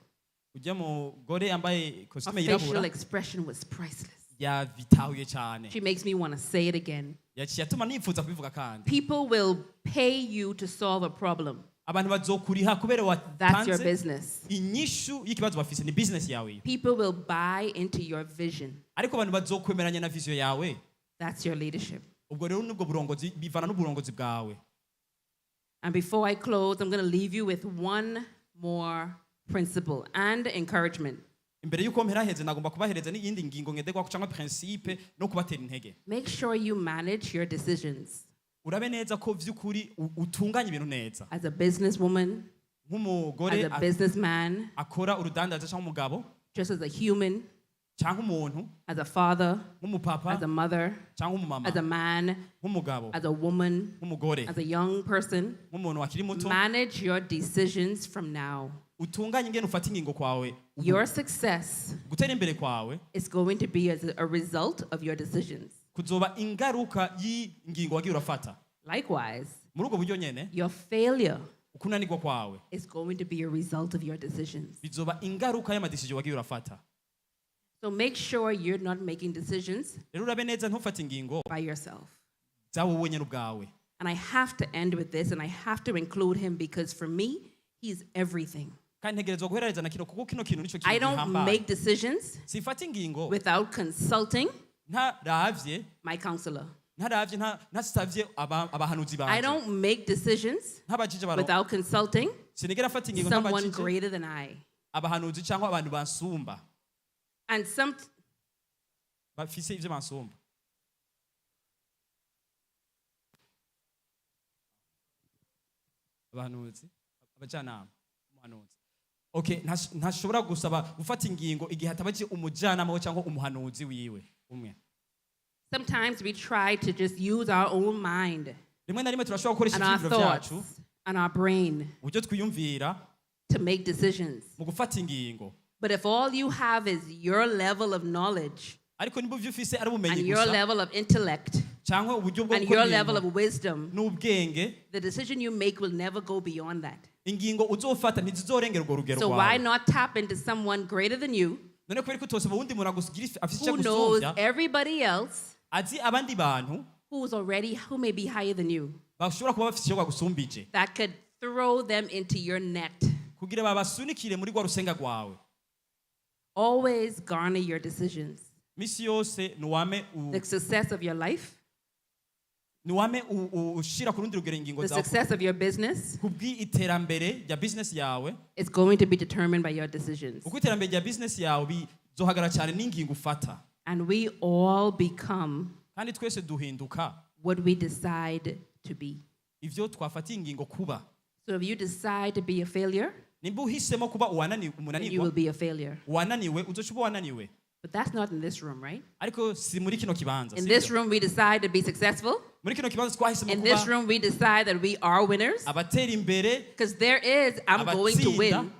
Ujya mugore yambaye Her costume facial yirabura expression was priceless. yavitahuye cyane. She makes me want to say it again. Yaciye atuma nifuza kubivuga kandi. People will pay you to solve a problem. Abantu bazokuriha kubera That's your watanze business. inyishu y'ikibazo bafise ni business yawe. People will buy into your vision. Ariko abantu bazokwemeranya na vision yawe. That's your leadership. Ubwo rero nubwo burongozi bivana n'uburongozi bwawe. And before I close, I'm going to leave you with one more principle and encouragement. Imbere yuko mperaheze nagomba kubahereza n'iyindi ngingo ngenderwako cyangwa principe no kubatera intege. Make sure you manage your decisions. Urabe neza ko vy'ukuri utunganya ibintu neza. As a businesswoman, Nk'umugore as a businessman, akora urudandaza cyangwa umugabo just as a human, cyangwa umuntu as a father, nk'umupapa as a mother, cyangwa umumama as a man, nk'umugabo as a woman, nk'umugore as a young person. nk'umuntu akiri muto Manage your decisions from now. utunganye ingene ufata ingingo kwawe. Your success Gutera imbere kwawe is going to be as a result of your decisions. kuzoba ingaruka y'ingingo wagiye urafata. Likewise, Muri ubwo buryo nyene your failure ukunanirwa kwawe is going to be a result of your decisions. bizoba ingaruka y'amadecision wagiye urafata. So make sure you're not making decisions Rero urabe neza ntufate ingingo by yourself. zawe wenyene ubwawe. And I have to end with this, and I have to include him because for me, he's everything. Kandi ntegerezwa guheraheza na kino kuko kino kintu nico I kintu don't gihambaye. make decisions Sifata ingingo without consulting ntaravye my counselor. ntasavye abahanuzi I banje. don't make decisions Ntabajije baro without consulting sinigera afata ingingo someone ntabajije greater than I. abahanuzi cyangwa abantu bansumba And bafise ivyo bansumba. Abahanuzi abajanama umuhanuzi. Okay, ntashobora gusaba gufata ingingo igihe hatabaje umujanama we cyangwa umuhanuzi wiwe umwe. sometimes we try to just use our own mind Rimwe na rimwe turashobora gukoresha and our ivyiyumviro thoughts vyacu and our brain uburyo twiyumvira to make decisions. mu gufata ingingo. But if all you have is your level of knowledge Ariko niba ivyo ufise ari and ubumenyi your gusa level of intellect cyangwa uburyo bwo and your gukora level ibintu of wisdom, n'ubwenge, the decision you make will never go beyond that. ingingo uzofata ntizizorengera urwo rugero So why rwawe. not tap into someone greater than you None kubera ko utosaba uwundi muntu afise icyo who knows gusumvya everybody else azi abandi bantu who may be higher than you, bashobora kuba bafise icyo bagusumbije that could throw them into your net. kugira babasunikire muri rwa rusenga rwawe. Always garner your decisions. Misi yose The success of your life, nuwame ushira ku rundi rugero ingingo the zawe success of your business kubw'iterambere rya business yawe. is going to be determined by your decisions. Uko iterambere rya business yawe bizohagara cyane n'ingingo ufata. And we all become Kandi twese duhinduka what we decide to be. ivyo twafatiye ingingo kuba. So if you decide to be a failure, nimba uhisemo kuba then you will umunanirwa be a failure. wananiwe uzoca uba wananiwe But that's not in this room, right? ariko si muri kino kibanza In si this byo? room, we decide to be successful. muri kino kibanza twahisemo In this kuba room, we decide that we are winners. abatera imbere Because there is, I'm going to win. Abatsinda.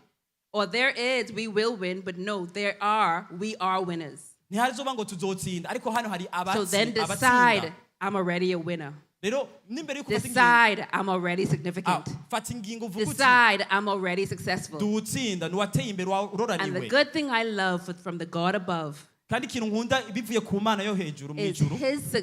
Or there is, we will win. But no, there are, we are winners. ntihazoba ngo tuzotsinda ariko hano hari So then abatsinda decide, I'm already a winner. rero n'imbere yuko ufata ingingo Decide, I'm already significant. fata ingingo uvuga uti Decide, I'm already successful. duwutsinda niwateye imbere And the uroraniwe good thing I love from the God above kandi ikintu nkunda bivuye ku mana yo hejuru mu is ijuru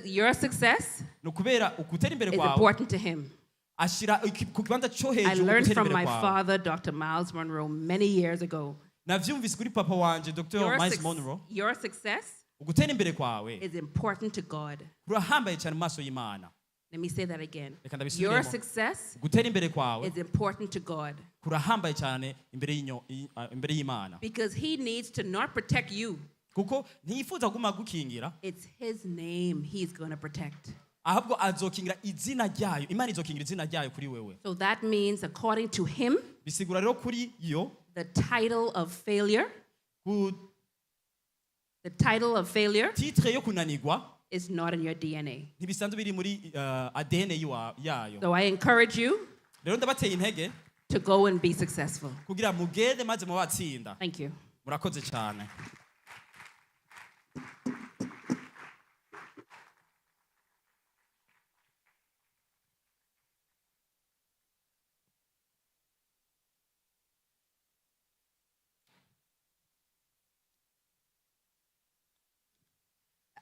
your success ni ukubera ukutera imbere is kwawe important to him. ashira ku kibanza cyo I hejuru learned gutera from imbere my kwawe father, Dr. Miles Monroe, many years ago. navyumvise kuri papa wanje Dr. Miles Monroe Your success ugutera imbere kwawe is important to God. kurahambaye cyane mu maso y'Imana Let me say that again. Reka ndabisubiremo. Your success gutera imbere kwawe is important to God kurahambaye cyane imbere y'Imana because He needs to not protect you. kuko ntiyifuza kuguma gukingira It's His name He's going to protect. ahubwo azokingira izina ryayo Imana izokingira izina ryayo kuri wewe So that means, according to Him, bisigura rero kuri yo the title of failure, ku the title of failure titre yo kunanirwa is not in your DNA. ntibisanzwe biri muri ADN yayo So I encourage you rero ndabateye intege to go and be successful. kugira mugende maze mubatsinda Thank you. murakoze cyane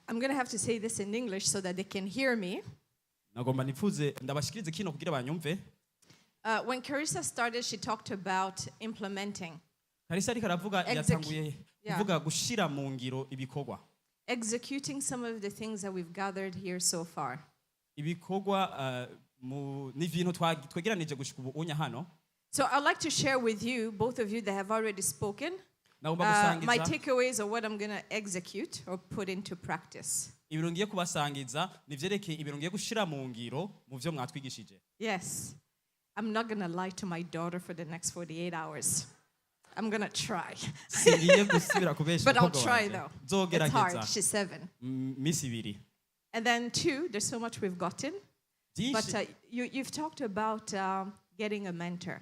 I'm going to have to say this in English so that they can hear me. nagomba nifuze ndabashikirize kino kugira banyumve When Carissa started, she talked about implementing, Karisa ariko aravuga yatanguye kuvuga gushira mu ngiro ibikorwa executing some of the things that we've gathered here so far. ibikorwa ni ibintu twegeranije gushika ubu unya hano So I'd like to share with you, both of you that have already spoken, nagomba my gusangiza takeaways of what I'm going to execute or put into practice. ibintu ngiye kubasangiza nivyerekeye ibintu ngiye gushira mu ngiro mu vyo mwatwigishije Yes, I'm not going to lie to my daughter for the next 48 hours. I'm going to try. singiye gusubira kubesha But I'll umukobwa try wanje. though. It's Nzogerageza hard. She's 7. misi ibiri And then 2, there's so much we've gotten. But byinshi you've talked about getting a mentor.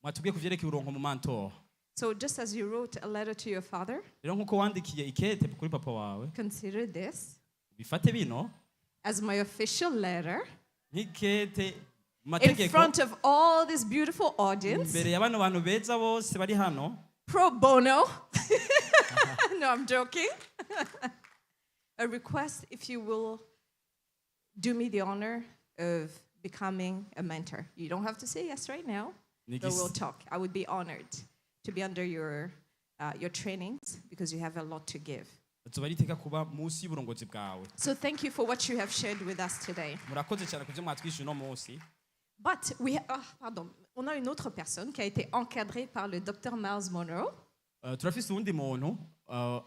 mwatubwiye ku vyerekeye uronko mu mantor So just as you wrote a letter to your father, rero nkuko wandikiye ikete kuri papa wawe consider this bifate bino as my official letter nk'ikete mu in mategeko front of all this beautiful audience, imbere ya bano bantu beza bose bari hano pro bono. No, I'm joking. A request if you will do me the honor of becoming a mentor. You don't have to say yes right now, but we'll talk. I would be honored to be under your trainings because you have a lot to give. tuba riteka kuba munsi y'uburongozi bwawe So thank you for what you have shared with us today. murakoze cyane ku byo mwatwishyuye uno munsi But on a une autre personne qui a été encadrée par le Dr. Miles Monroe, turafise uwundi muntu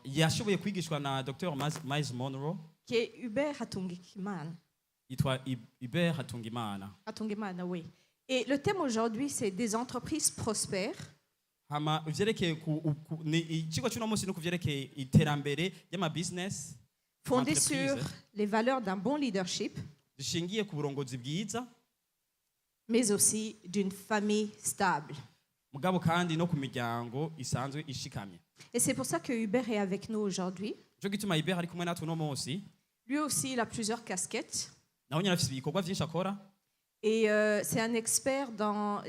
yashoboye kwigishwa na Dr. Miles Monroe qui est Hubert Hatungiman. yitwa Iber Hatungimana Hatungiman, oui. Et le thème aujourd'hui, c'est des entreprises prospères hama ivyerekeye ni ikigo cy'uno munsi no kuvyerekeye iterambere y'ama business fondées sur entreprise les valeurs d'un bon leadership, zishingiye ku burongozi bwiza mais aussi d'une famille stable. mugabo kandi no ku miryango isanzwe ishikamye Et c'est pour ça que Hubert est avec nous aujourd'hui. cyo gituma Iber ari kumwe natwe uno munsi Lui aussi, il a plusieurs casquettes. nawe nyine afise ibikorwa vyinshi akora Et c'est un expert dans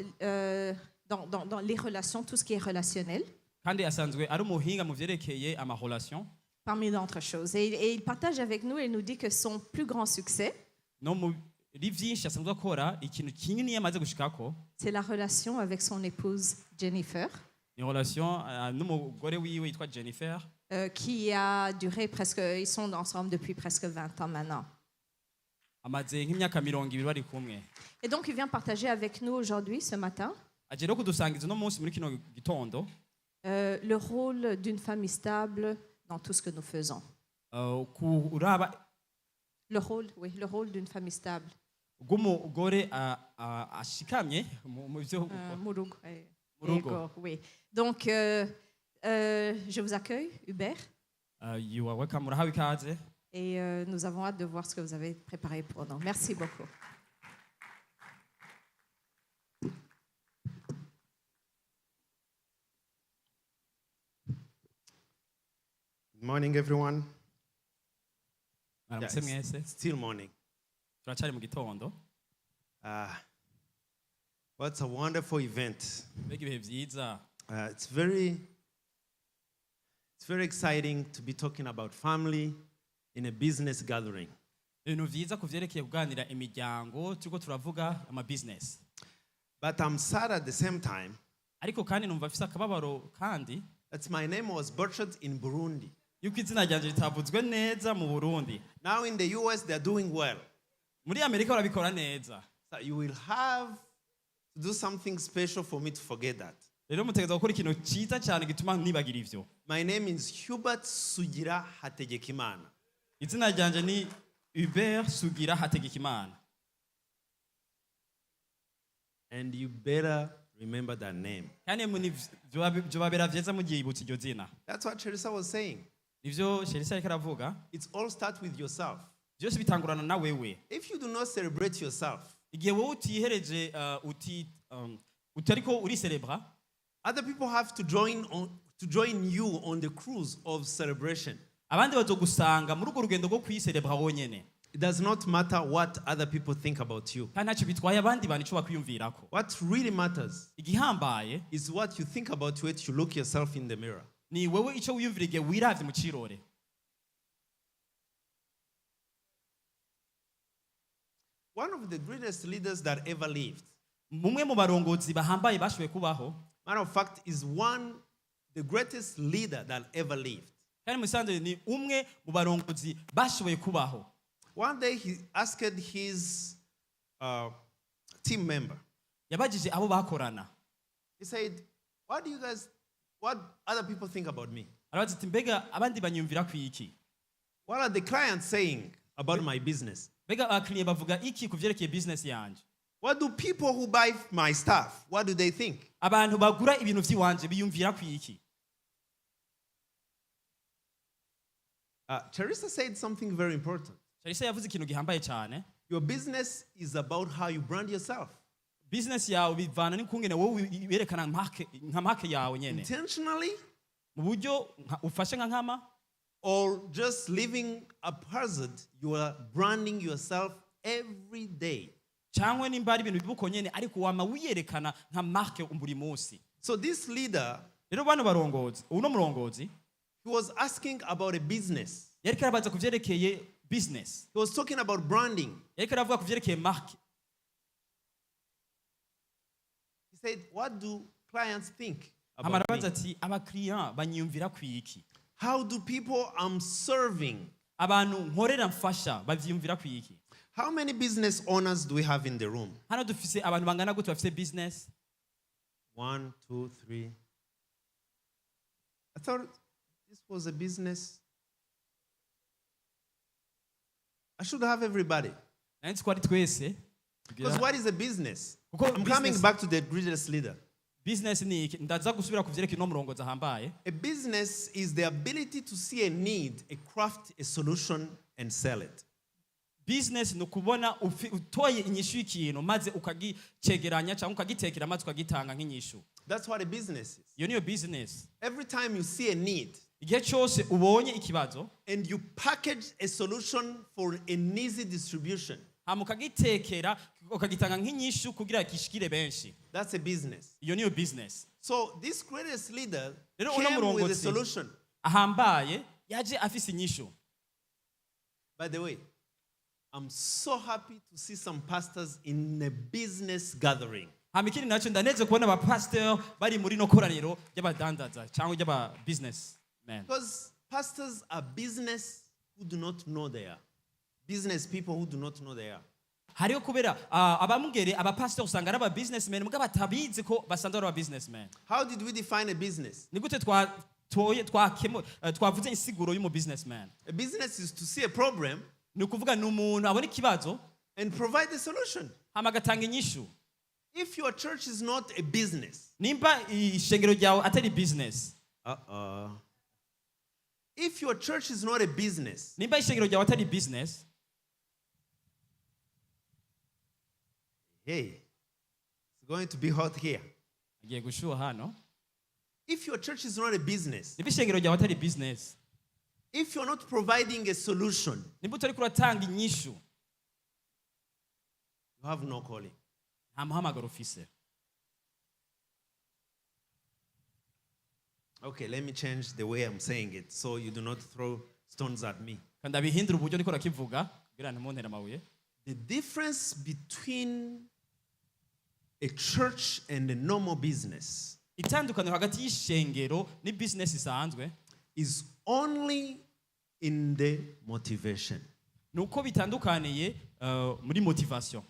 les relations, tout ce qui est relationnel, kandi asanzwe ari umuhinga mu vyerekeye amarelation parmi d'autres choses. Et il partage avec nous et nous dit que son plus grand succès, no muri vyinshi asanzwe akora ikintu kinini yamaze gushikako c'est la relation avec son épouse Jennifer, ni relation n'umugore wiwe yitwa Jennifer qui a duré presque, ils sont ensemble depuis presque 20 ans maintenant. amaze nk'imyaka 20 bari kumwe Et donc il vient partager avec nous aujourd'hui, ce matin, aje no kudusangiza uno munsi muri kino gitondo le rôle d'une famille stable dans tout ce que nous faisons. kuraba Le rôle d'une famille stable. bw'umugore ashikamye mu byo Murug, mu rugo. Yego, oui. Donc, je vous accueille, Hubert, You are welcome, murahawe ikaze. et nous avons hâte de voir ce que vous avez préparé pour nous. Merci beaucoup. Good morning, everyone. Mwaramutse mwese. Still morning. Turacari mu gitondo. What's a wonderful event. Mbega ibihe vyiza. It's very exciting to be talking about family in a business gathering. Ibintu vyiza kuvyerekeye kuganira imiryango turiko turavuga ama business. But I'm sad at the same time Ariko kandi numva afise akababaro kandi that my name was butchered in Burundi. yuko izina ryanje ritavuzwe neza mu Burundi. Now in the US, they're doing well. Muri Amerika barabikora neza. So you will have to do something special for me to forget that. Rero mutegeza gukora ikintu ciza cyane gituma nibagira ivyo. My name is Hubert Sugira Hategekimana. Izina ryanje ni Hubert Sugira Hategekimana. And you better remember that name. Kandi byobabera vyiza mugiye ibutse iryo zina. That's what Teresa was saying. Nivyo Sherisa ariko aravuga. It's all start with yourself. Byose bitangurana na wewe. If you do not celebrate yourself, Igihe wowe utihereje utariko uri celebra, other people have to join you on the cruise of celebration. abandi bazogusanga muri urwo rugendo rwo kwicelebra wonyene. It does not matter what other people think about you. Kandi ntacyo bitwaye abandi bantu ico bakwiyumvirako. What really matters Igihambaye is what you think about when you look yourself in the mirror. ni wewe ico wiyumvira igihe wiravye mu cirore. One of the greatest leaders that ever lived, Mumwe mu barongozi bahambaye bashoboye kubaho, matter of fact, is the greatest leader that ever lived. kandi musanze ni umwe mu barongozi bashoboye kubaho. One day he asked his team member, Yabajije abo bakorana. he said, what other people think about me? Arabaza ati mbega abandi banyumvira kwiki? What are the clients saying about my business? Mbega abakiriya bavuga iki kuvyerekeye business yanje? What do people who buy my stuff, what do they think? Abantu bagura ibintu vyiwanje biyumvira kwiki? Teresa said something very important. Sharisa yavuze ikintu gihambaye cyane. Your business is about how you brand yourself. Business yawe bivana n'ikungene wowe werekana nka marke yawe nyene. Intentionally Mu buryo ufashe nka nkama or just living haphazard, you are branding yourself every day. cyangwa nimba ari ibintu bibuko nyene ariko wama wiyerekana nka marke buri munsi. So this leader, Rero bano barongozi, uno murongozi he was asking about a business. yariko arabaza kuvyerekeye business. He was talking about branding. Yariko aravuga kuvyerekeye marke. He said, what do clients think about Amarabaza me? ati abakiriya banyumvira kwiki? How do people I'm serving? Abantu nkorera mfasha bavyumvira kwiki? How many business owners do we have in the room? Hano dufise abantu bangana gute bafise business? 1, 2, 3. I thought this was a business. I should have everybody. Nanditse ko ari twese. Because what is a business? Kuko I'm coming business- back to the greatest leader. Business ni iki? Ndaza gusubira kuvyerekeye no murongozi ahambaye. A business is the ability to see a need, a craft, a solution, and sell it. Business ni ukubona utoye inyishu y'ikintu maze ukagicegeranya cyangwa ukagitekera maze ukagitanga nk'inyishu. That's what a business is. Iyo niyo business. Every time you see a need Igihe cyose ubonye ikibazo and you package a solution for an easy distribution, hama ukagitekera ukagitanga nk'inyishu kugira gishikire benshi. that's a business. Iyo niyo business. So this greatest leader Rero uno came with a murongozi solution. ahambaye yaje afise inyishu. By the way, I'm so happy to see some pastors in a business gathering. Hama ikindi naco ndaneze kubona aba pastor bari muri no koraniro y'abadandaza cyangwa y'aba business men. Because pastors are business who do not know they are. Business people who do not know they are. Hariyo kubera abamugere aba pastor usanga ari aba businessmen muga batabizi ko basanzwe ari aba businessmen. How did we define a business? Ni gute twavuze insiguro y'umu businessman? A business is to see a problem Ni ukuvuga ni umuntu abona ikibazo and provide a solution. hama agatanga inyishu. If your church is not a business, nimba ishengero ryawe atari business, if your church is not a business, nimba ishengero ryawe atari business, hey, it's going to be hot here. agiye gushuha hano. If your church is not a business, Nimba ishengero ryawe atari business, if you're not providing a solution, nimba utari kuratanga inyishu, you have no calling. nta muhamagaro ufise. Okay, let me change the way I'm saying it so you do not throw stones at me. Kandi abihindura uburyo ndiko rakivuga kugira ntimuntere amabuye. The difference between a church and a normal business Itandukaniro hagati y'ishengero ni business isanzwe is only in the motivation. nuko bitandukaniye muri motivation.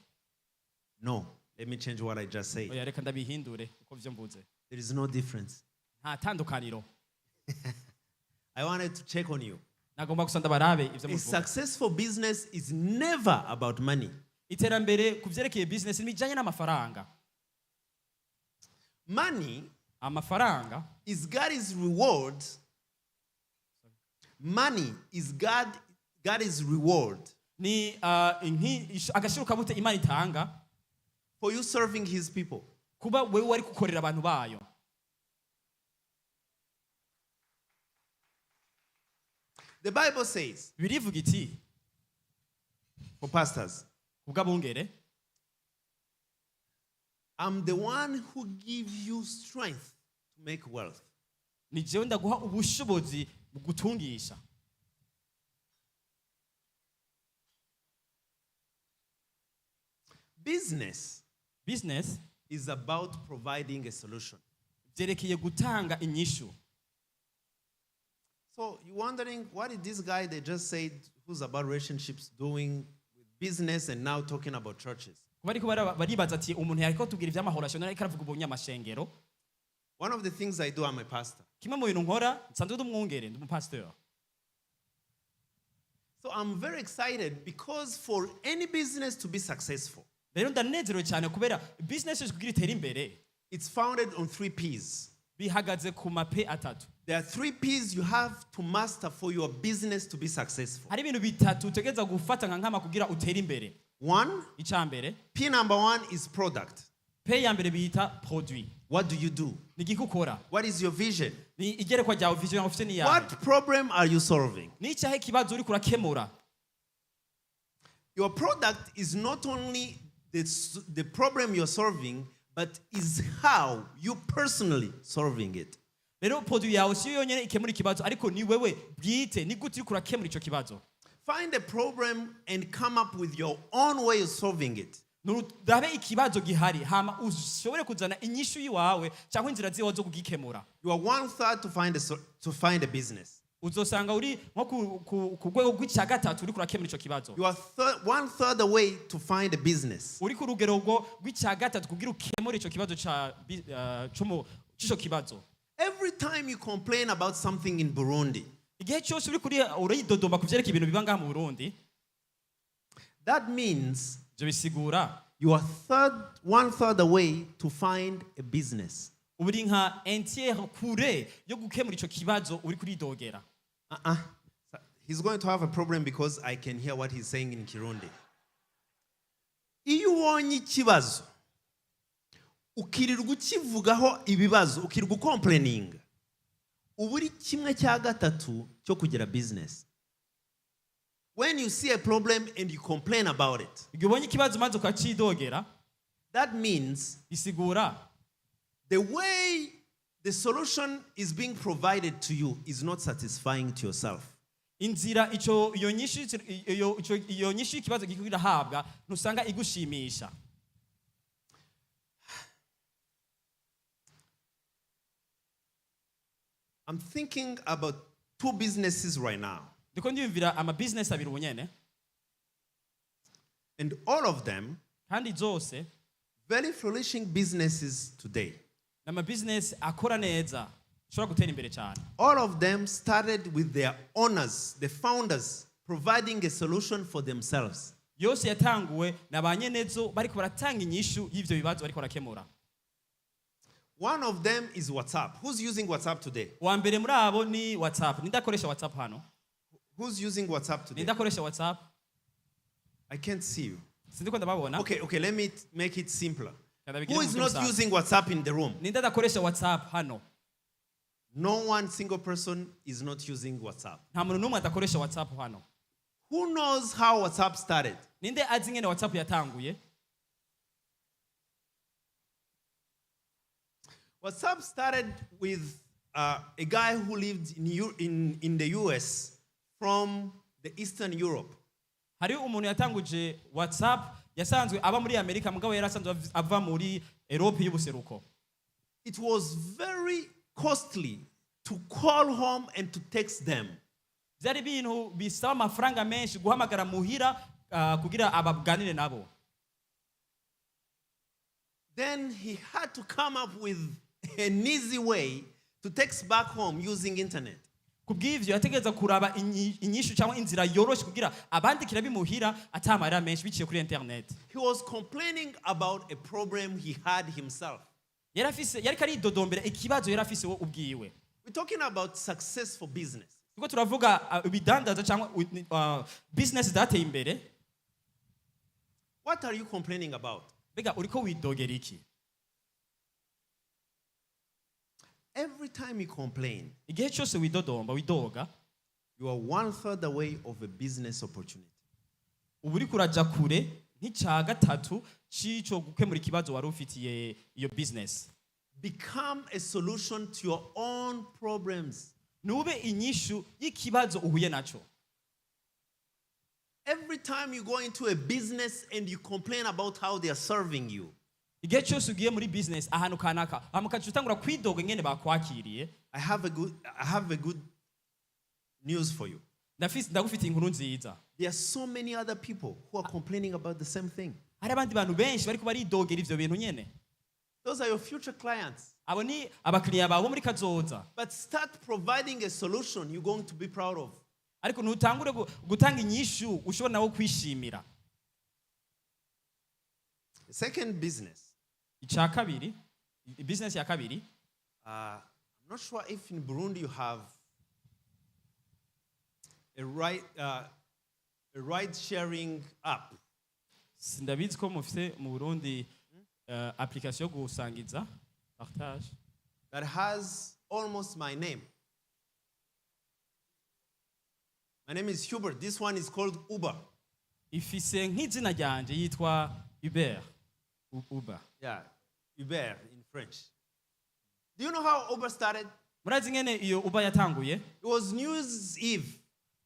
No, let me change what I just said. Oya reka ndabihindure uko vyo mvuze. There is no difference. Nta tandukaniro. I wanted to check on you. Nagomba gusa ndabarabe ivyo A muvuga. successful business is never about money. Iterambere kuvyerekeye business nimijanye n'amafaranga. Money Amafaranga is God's reward. Money is God's reward ni agashiro kabute Imana itanga for you serving his people. kuba wewe wari gukorera abantu bayo. The Bible says, Birivuga iti for pastors, kubw'abungere, I'm the one who gives you strength to make wealth. ni jewe ndaguha ubushobozi mu gutungisha. Business Business is about providing a solution. byerekeye gutanga inyishu. So you're wondering, what did this guy they just said, who's about relationships, doing with business and now talking about churches? Kuba ariko baribaza ati umuntu yariko tubwira ivy'amahorasho ariko aravuga ubunyamashengero. One of the things I do, I'm a pastor. Kimwe mu bintu nkora nsanzwe ndi umwungere, ndi umupasteur. So I'm very excited because for any business to be successful, Rero ndanezerewe cyane kubera business kugira itere imbere it's founded on 3 P's. bihagaze ku mape atatu. There are 3 P's you have to master for your business to be successful. Hari ibintu bitatu utegereza gufata nka nkama kugira utere imbere. 1, Icambere, P number 1 is product. pe ya mbere bita produit. What do you do? Ni gikukora. What is your vision? Ni igerekwa ryawe vision ufite ni yawe. What problem are you solving? Ni cyahe kibazo uri kurakemura. Your product is not only the problem you're solving, but is how you personally solving it. Rero produit yawe si yonyene ikemura ikibazo ariko ni wewe bwite ni gute uri kurakemura ico kibazo. Find a problem and come up with your own way of solving it. Nudabe ikibazo gihari hama ushobore kuzana inyishu yiwawe cyangwa inzira ziwawe zo kugikemura. You are 1/3 to find a business. Uzosanga uri nko ku rwego rw'icya gatatu uri kurakemura ico kibazo. You are 1/3 away to find a business. Uri ku rugero rwo rw'icya gatatu kugira ukemure ico kibazo cy'ico kibazo. Every time you complain about something in Burundi, Igihe cyose uri kuri urayidodomba kuvyerekeye ibintu biba ngaha mu Burundi, that means byo bisigura you are 1/3 away to find a business. uri nka entière kure yo gukemura ico kibazo uri kuridogera. He's going to have a problem because I can hear what he's saying in Kirundi. Iyo ubonye ikibazo ukirirwa ukivugaho ibibazo ukirirwa complaining uburi kimwe cya gatatu cyo kugira business. When you see a problem and you complain about it, Igihe ubonye ikibazo maze ukacidogera, that means bisigura the way the solution is being provided to you is not satisfying to yourself. inzira iyo nyishu y'ikibazo gikira habwa ntusanga igushimisha. I'm thinking about 2 businesses right now. Ndiko ndiyumvira ama business abiri ubunyene And all of them, kandi zose very flourishing businesses today. n'ama business akora neza ushobora gutera imbere cyane. All of them started with their owners, the founders, providing a solution for themselves. yose yatanguwe na ba nyenezo bariko baratanga inyishu y'ivyo bibazo bariko barakemura. One of them is WhatsApp. Who's using WhatsApp today? Wa mbere muri abo ni WhatsApp. Nindakoresha WhatsApp hano. Who's using WhatsApp today? Nindakoresha WhatsApp. I can't see you. Sindiko ndababona. Okay, let me make it simpler. Kadabigire Who mu is buryo not busanzwe. using WhatsApp in the room? Nindadakoresha WhatsApp hano. No one single person is not using WhatsApp. Nta muntu n'umwe adakoresha WhatsApp hano. Who knows how WhatsApp started? Ninde azi ngene WhatsApp yatanguye? WhatsApp started with a guy who lived in the US from the Eastern Europe. Hari umuntu yatanguje WhatsApp yasanzwe aba muri Amerika mugabo yarasanzwe ava muri Europe y'ubuseruko. It was very costly to call home and to text them. Byari ibintu bisaba amafaranga menshi guhamagara muhira kugira abaganire nabo. Then he had to come up with an easy way to text back home using internet. Kubw'ivyo yategereza kuraba inyishu cyangwa inzira yoroshe kugira abandikira bimuhira atamarira menshi biciye kuri internet. He was complaining about a problem he had himself. Yari karidodombera ikibazo yarafise wo ubwiwe. We're talking about successful business. Tuko turavuga ibidandaza cyangwa business zateye imbere. What are you complaining about? Bega uriko widogera iki? Every time you complain, Igihe cyose widoga, you are 1/3 away of a business opportunity. ubu uriko uraja kure nk'icya gatatu c'ico gukemura ikibazo wari ufitiye iyo business. Become a solution to your own problems. Nube inyishu y'ikibazo uhuye naco. Every time you go into a business and you complain about how they are serving you, Igihe cyose ugiye muri business ahantu kanaka amukaje utangura kwidoga ngene bakwakiriye. I have a good news for you. Ndagufitiye inkuru nziza. There are so many other people who are complaining about the same thing. Hari abandi bantu benshi bariko baridogera ivyo bintu nyene. Those are your future clients. Abo ni abakiriya bawe muri kazoza. But start providing a solution you're going to be proud of. Ariko ntutangure gutanga inyishu ushobora nawo kwishimira. The second business. Icya kabiri, business ya kabiri. I'm not sure if in Burundi you have a ride-sharing app. Sindabizi ko mufite mu Burundi application yo gusangiza partage That has almost my name. My name is Hubert. This one is called Uber. ifise nk'izina ryanje yitwa Uber. Uber. Yeah, Uber in French. Do you know how Uber started? Murazi ngene iyo Uber yatanguye? It was New Year's Eve.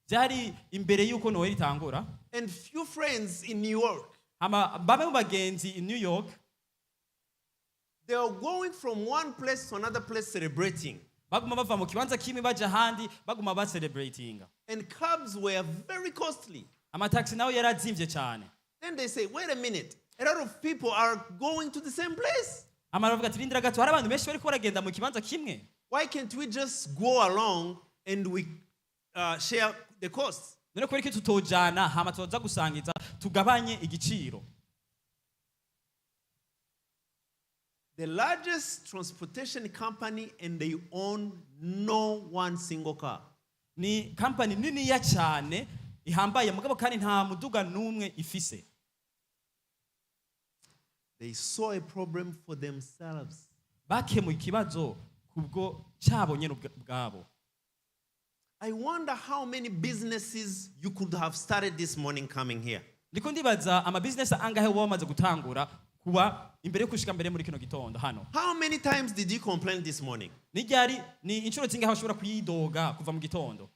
Byari imbere yuko Noel itangura. And few friends in New York, Bamwe mu bagenzi in New York they were going from one place to another place celebrating. baguma bava mu kibanza kimwe baja ahandi baguma ba celebratinga. And cabs were very costly. Amataxi nawe yarazimvye cyane. Then they say, wait a minute, a lot of people are going to the same place. Amaravuga ati rindira gato hari abantu benshi bariko baragenda mu kibanza kimwe. Why can't we just go along and we share the costs? None ko iki tutojana hama tuza gusangiza tugabanye igiciro. The largest transportation company, and they own no one single car. Ni company nini ya cyane ihambaye mugabo kandi nta muduga numwe ifise. They saw a problem for themselves. Bakemuye ikibazo kubwo cyabo nyene ubwabo. I wonder how many businesses you could have started this morning coming here. Ndiko ndibaza ama business angahe wamaze gutangura kuba imbere kushika mbere muri kino gitondo hano. How many times did you complain this morning? Nijyari ni inshuro zingahe ushobora kuyidoga kuva mu gitondo.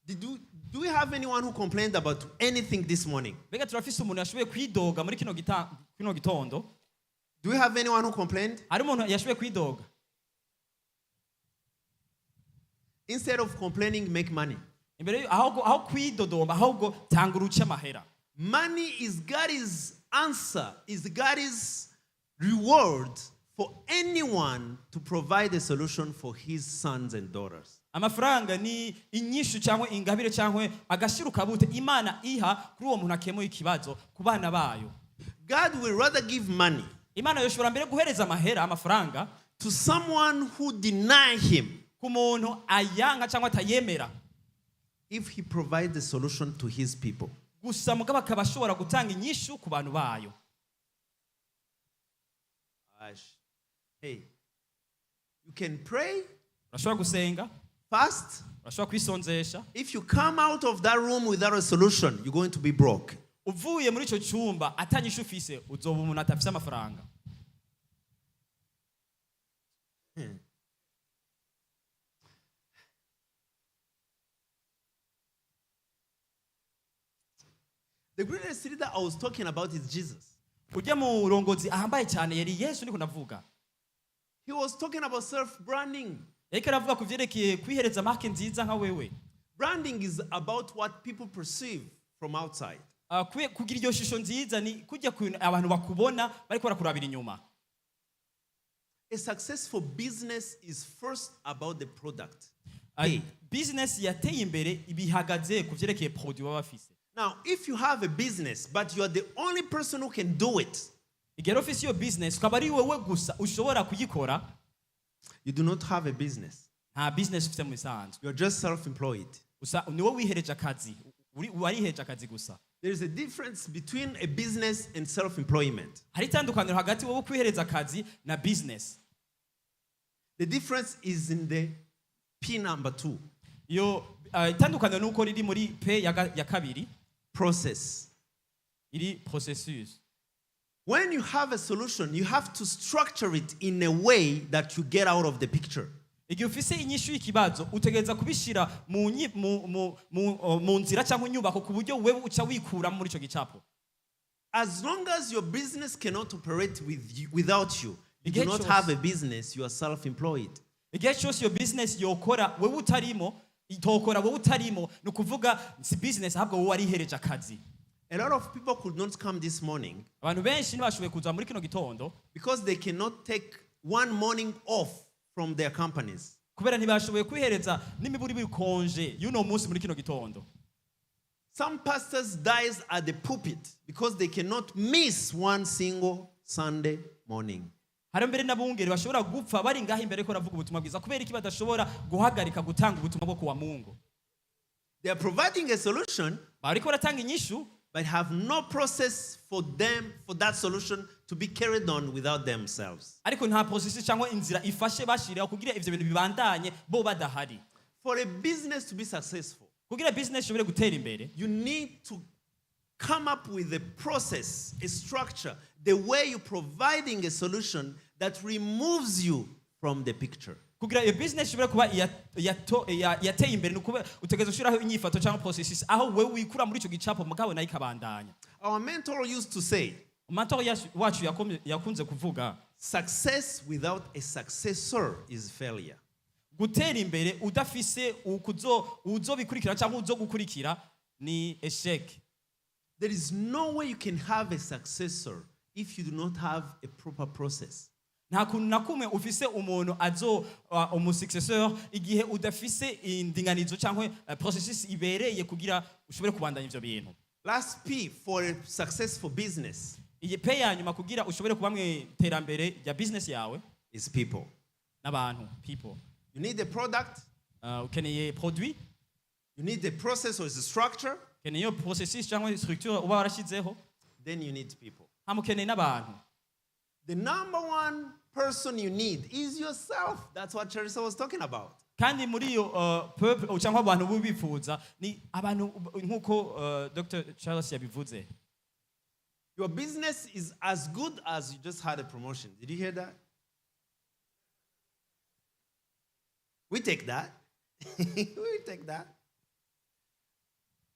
Do we have anyone who complained about anything this morning? Bega turafise umuntu yashoboye kwidoga muri kino gitondo. Do we have anyone who complained? Hari umuntu yashoboye kwidoga. Instead of complaining, make money. Imbere aho kwidodomba ahubwo tanga uruce amahera. Money is God's answer, is God's reward for anyone to provide a solution for his sons and daughters. amafaranga ni inyishu cyangwa ingabire cyangwa agashiro kabute imana iha kuri uwo muntu akemuye ikibazo ku bana bayo. God will rather give money Imana yoshobora mbere guhereza amahera amafaranga to someone who deny him ku muntu ayanga cyangwa atayemera if he provides the solution to his people. gusa mugabo akaba ashobora gutanga inyishu ku bantu bayo. Hey, you can pray, urashobora gusenga, fast. urashobora kwisonzesha. If you come out of that room without a solution, you're going to be broke. uvuye muri icyo cyumba atanyishu ufise uzoba umuntu atafise amafaranga. The greatest leader I was talking about is Jesus. ujya mu urongozi ahambaye cyane yari Yesu niko navuga. He was talking about self-branding. yariko aravuga ku vyerekeye kwihereza marke nziza nka wewe. Branding is about what people perceive from outside. Kugira iyo shusho nziza ni kujya abantu bakubona bariko barakurabira inyuma. A successful business is first about the product. Business yateye imbere ibihagaze ku vyerekeye produit baba bafise. Now, if you have a business, but you are the only person who can do it, igero ofisi yo business ukaba ari wewe gusa ushobora kuyikora, you do not have a business. nta business ufite mu bisanzwe. You're just self-employed. Usa niwe wihereje akazi, wariheje akazi gusa. There is a difference between a business and self-employment. Hari itandukaniro hagati wowe kwihereza akazi na business. The difference is in the P number 2. Yo itandukaniro nuko riri muri P ya kabiri, Process. iri processus. When you have a solution, you have to structure it in a way that you get out of the picture. Igihe ufise inyishu y'ikibazo utegereza kubishira mu nzira cyangwa inyubako ku buryo wewe uca wikura muri ico gicapo. As long as your business cannot operate without you, you do not have a business, you are self-employed. Igihe cyose iyo business yokora wewe utarimo, itokora wewe utarimo, ni ukuvuga si business ahubwo wowe warihereje akazi. A lot of people could not come this morning Abantu benshi ntibashoboye kuza muri kino gitondo because they cannot take one morning off from their companies. kubera ntibashoboye kwihereza n'imiburi bikonje y'uno munsi muri kino gitondo. Some pastors dies at the pulpit because they cannot miss one single Sunday morning. Hari mbere n'abungeri bashobora gupfa bari ngaho imbere ko ravuga ubutumwa bwiza kubera iki badashobora guhagarika gutanga ubutumwa bwo kuwa Mungu. They are providing a solution, Bariko baratanga inyishu but have no process for them, for that solution to be carried on without themselves. ariko nta process cyangwa inzira ifashe bashirira kugira ivyo bintu bibandanye bo badahari. For a business to be successful, Kugira business ishobore gutera imbere you need to come up with a process, a structure, the way you're providing a solution that removes you from the picture. kugira iyo business ishobore kuba yateye imbere nuko utegereza ushiraho inyifato cyangwa processes aho wewe wikura muri ico gicapo mugabo nayo ikabandanya. Our mentor used to say, Umantor wacu yakunze kuvuga success without a successor is failure. gutera imbere udafise uzobikurikira cyangwa uzogukurikira ni eshek. There is no way you can have a successor if you do not have a proper process. Nta kuntu na kumwe ufise umuntu umusuccessor igihe udafise indinganizo cyangwa processes ibereye kugira ushobore kubandanya ivyo bintu. Last P for a successful business Iyi pay ya nyuma kugira ushobore kuba mwe terambere ya business yawe is people. n'abantu, people. You need a product, Ukeneye produit, you need a process or a structure, ukeneye processes cyangwa structure uba warashizeho, then you need people. hamukeneye n'abantu. The number one person you need is yourself. That's what Teresa was talking about. Kandi muri iyo peuple cyangwa abantu bubifuza ni abantu nkuko Dr. Charles yabivuze. Your business is as good as you just had a promotion. Did you hear that? We take that. We take that.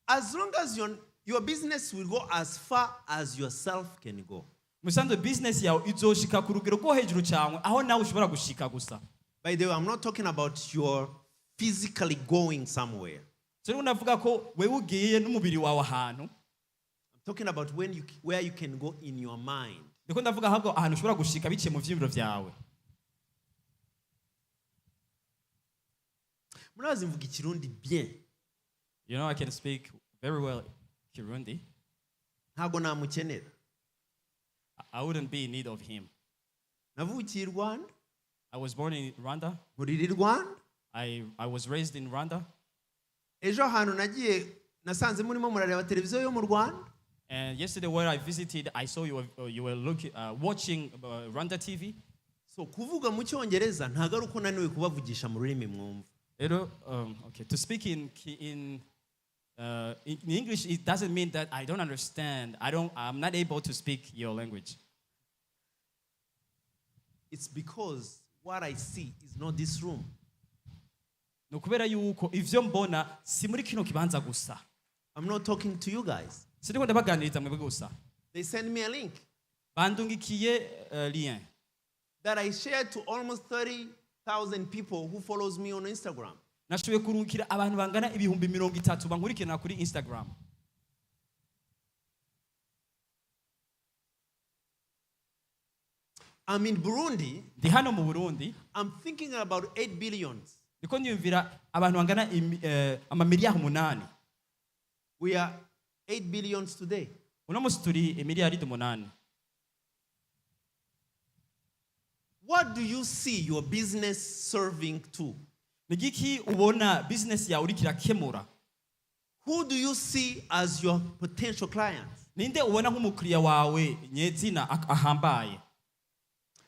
As long as your business will go as far as yourself can go. Musanzwe business yawe izoshika ku rugero rwo hejuru cyane aho nawe ushobora gushika gusa. By the way, I'm not talking about your physically going somewhere. Sero unavuga ko wewe ugiye n'umubiri wawe ahantu. I'm talking about where you can go in your mind. Ndiko ndavuga ahubwo ahantu ushobora gushika biciye mu vyimiro vyawe. murazi mvuga ikirundi bien. You know, I can speak very well Kirundi. Ntago namukenera. I wouldn't be in need of him. Navukiye i Rwanda, I was born in Rwanda. nkurira i Rwanda. I was raised in Rwanda. Ejo ahantu nagiye nasanze murimo murareba televiziyo yo mu Rwanda. And yesterday, where I visited, I saw you were looking, watching Rwanda TV. So kuvuga mu cyongereza ntago ari uko naniwe kubavugisha mu rurimi mwumva. Okay, to speak in English, it doesn't mean that I don't understand. I'm not able to speak your language. It's because what I see is not this room. Nukubera yuko ivyo mbona si muri kino kibanza gusa. I'm not talking to you guys. Sindiko ndabaganiriza mwebwe gusa. They send me a link Bandungikiye lien that I shared to almost 30,000 people who follows me on Instagram. nashoboye kurungikira abantu bangana ibihumbi 30 bankurikirana kuri Instagram. I'm in Burundi. Ndi hano mu Burundi. I'm thinking about 8 billions. Ndiko ndiyumvira abantu bangana amamiliyari 8. We are 8 billions today. Uno musi turi imiliyari 8. What do you see your business serving to? Nigiki ubona business yawe urikira kemura? Who do you see as your potential clients? Ninde ubona nk'umukiriya wawe nyezina ahambaye?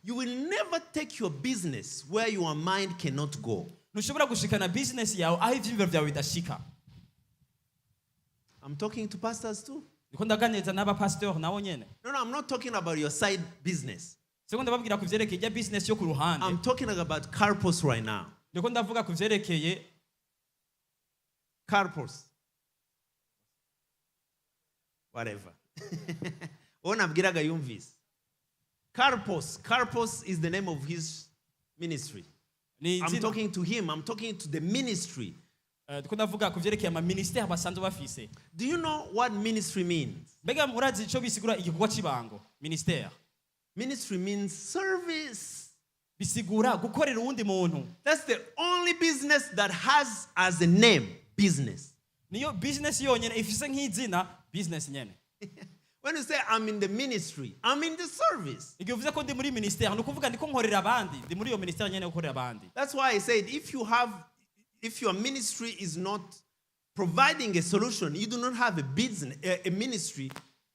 You will never take your business where your mind cannot go. Ntushobora gushikana business yawe aho ivyiyumviro vyawe bidashika. I'm talking to pastors too. Ndiko ndaganiriza n'aba pastor nawo nyene. No, I'm not talking about your side business. Siko ndababwira ku vyerekeye business yo ku ruhande. I'm talking about carpos right now. Ndiko ndavuga ku vyerekeye Carpos. Whatever. Ona abwiraga yumvise. Carpos is the name of his ministry. I'm talking to him. I'm talking to the ministry. Ndiko ndavuga ku vyerekeye ama ministère basanzwe bafise. Do you know what ministry means? Mbega murazi ico bisigura igikorwa cibango? Ministère. Ministry means service. Bisigura gukorera uwundi muntu. That's the only business that has as a name business. Niyo business yonyene ifise nk'izina business nyene. When you say I'm in the ministry, I'm in the service. Igihe uvuze ko ndi muri ministère nukuvuga ndiko nkorera abandi, ndi muri iyo ministère nyene gukorera abandi. That's why I said if your ministry is not providing a solution, you do not have a business, a ministry,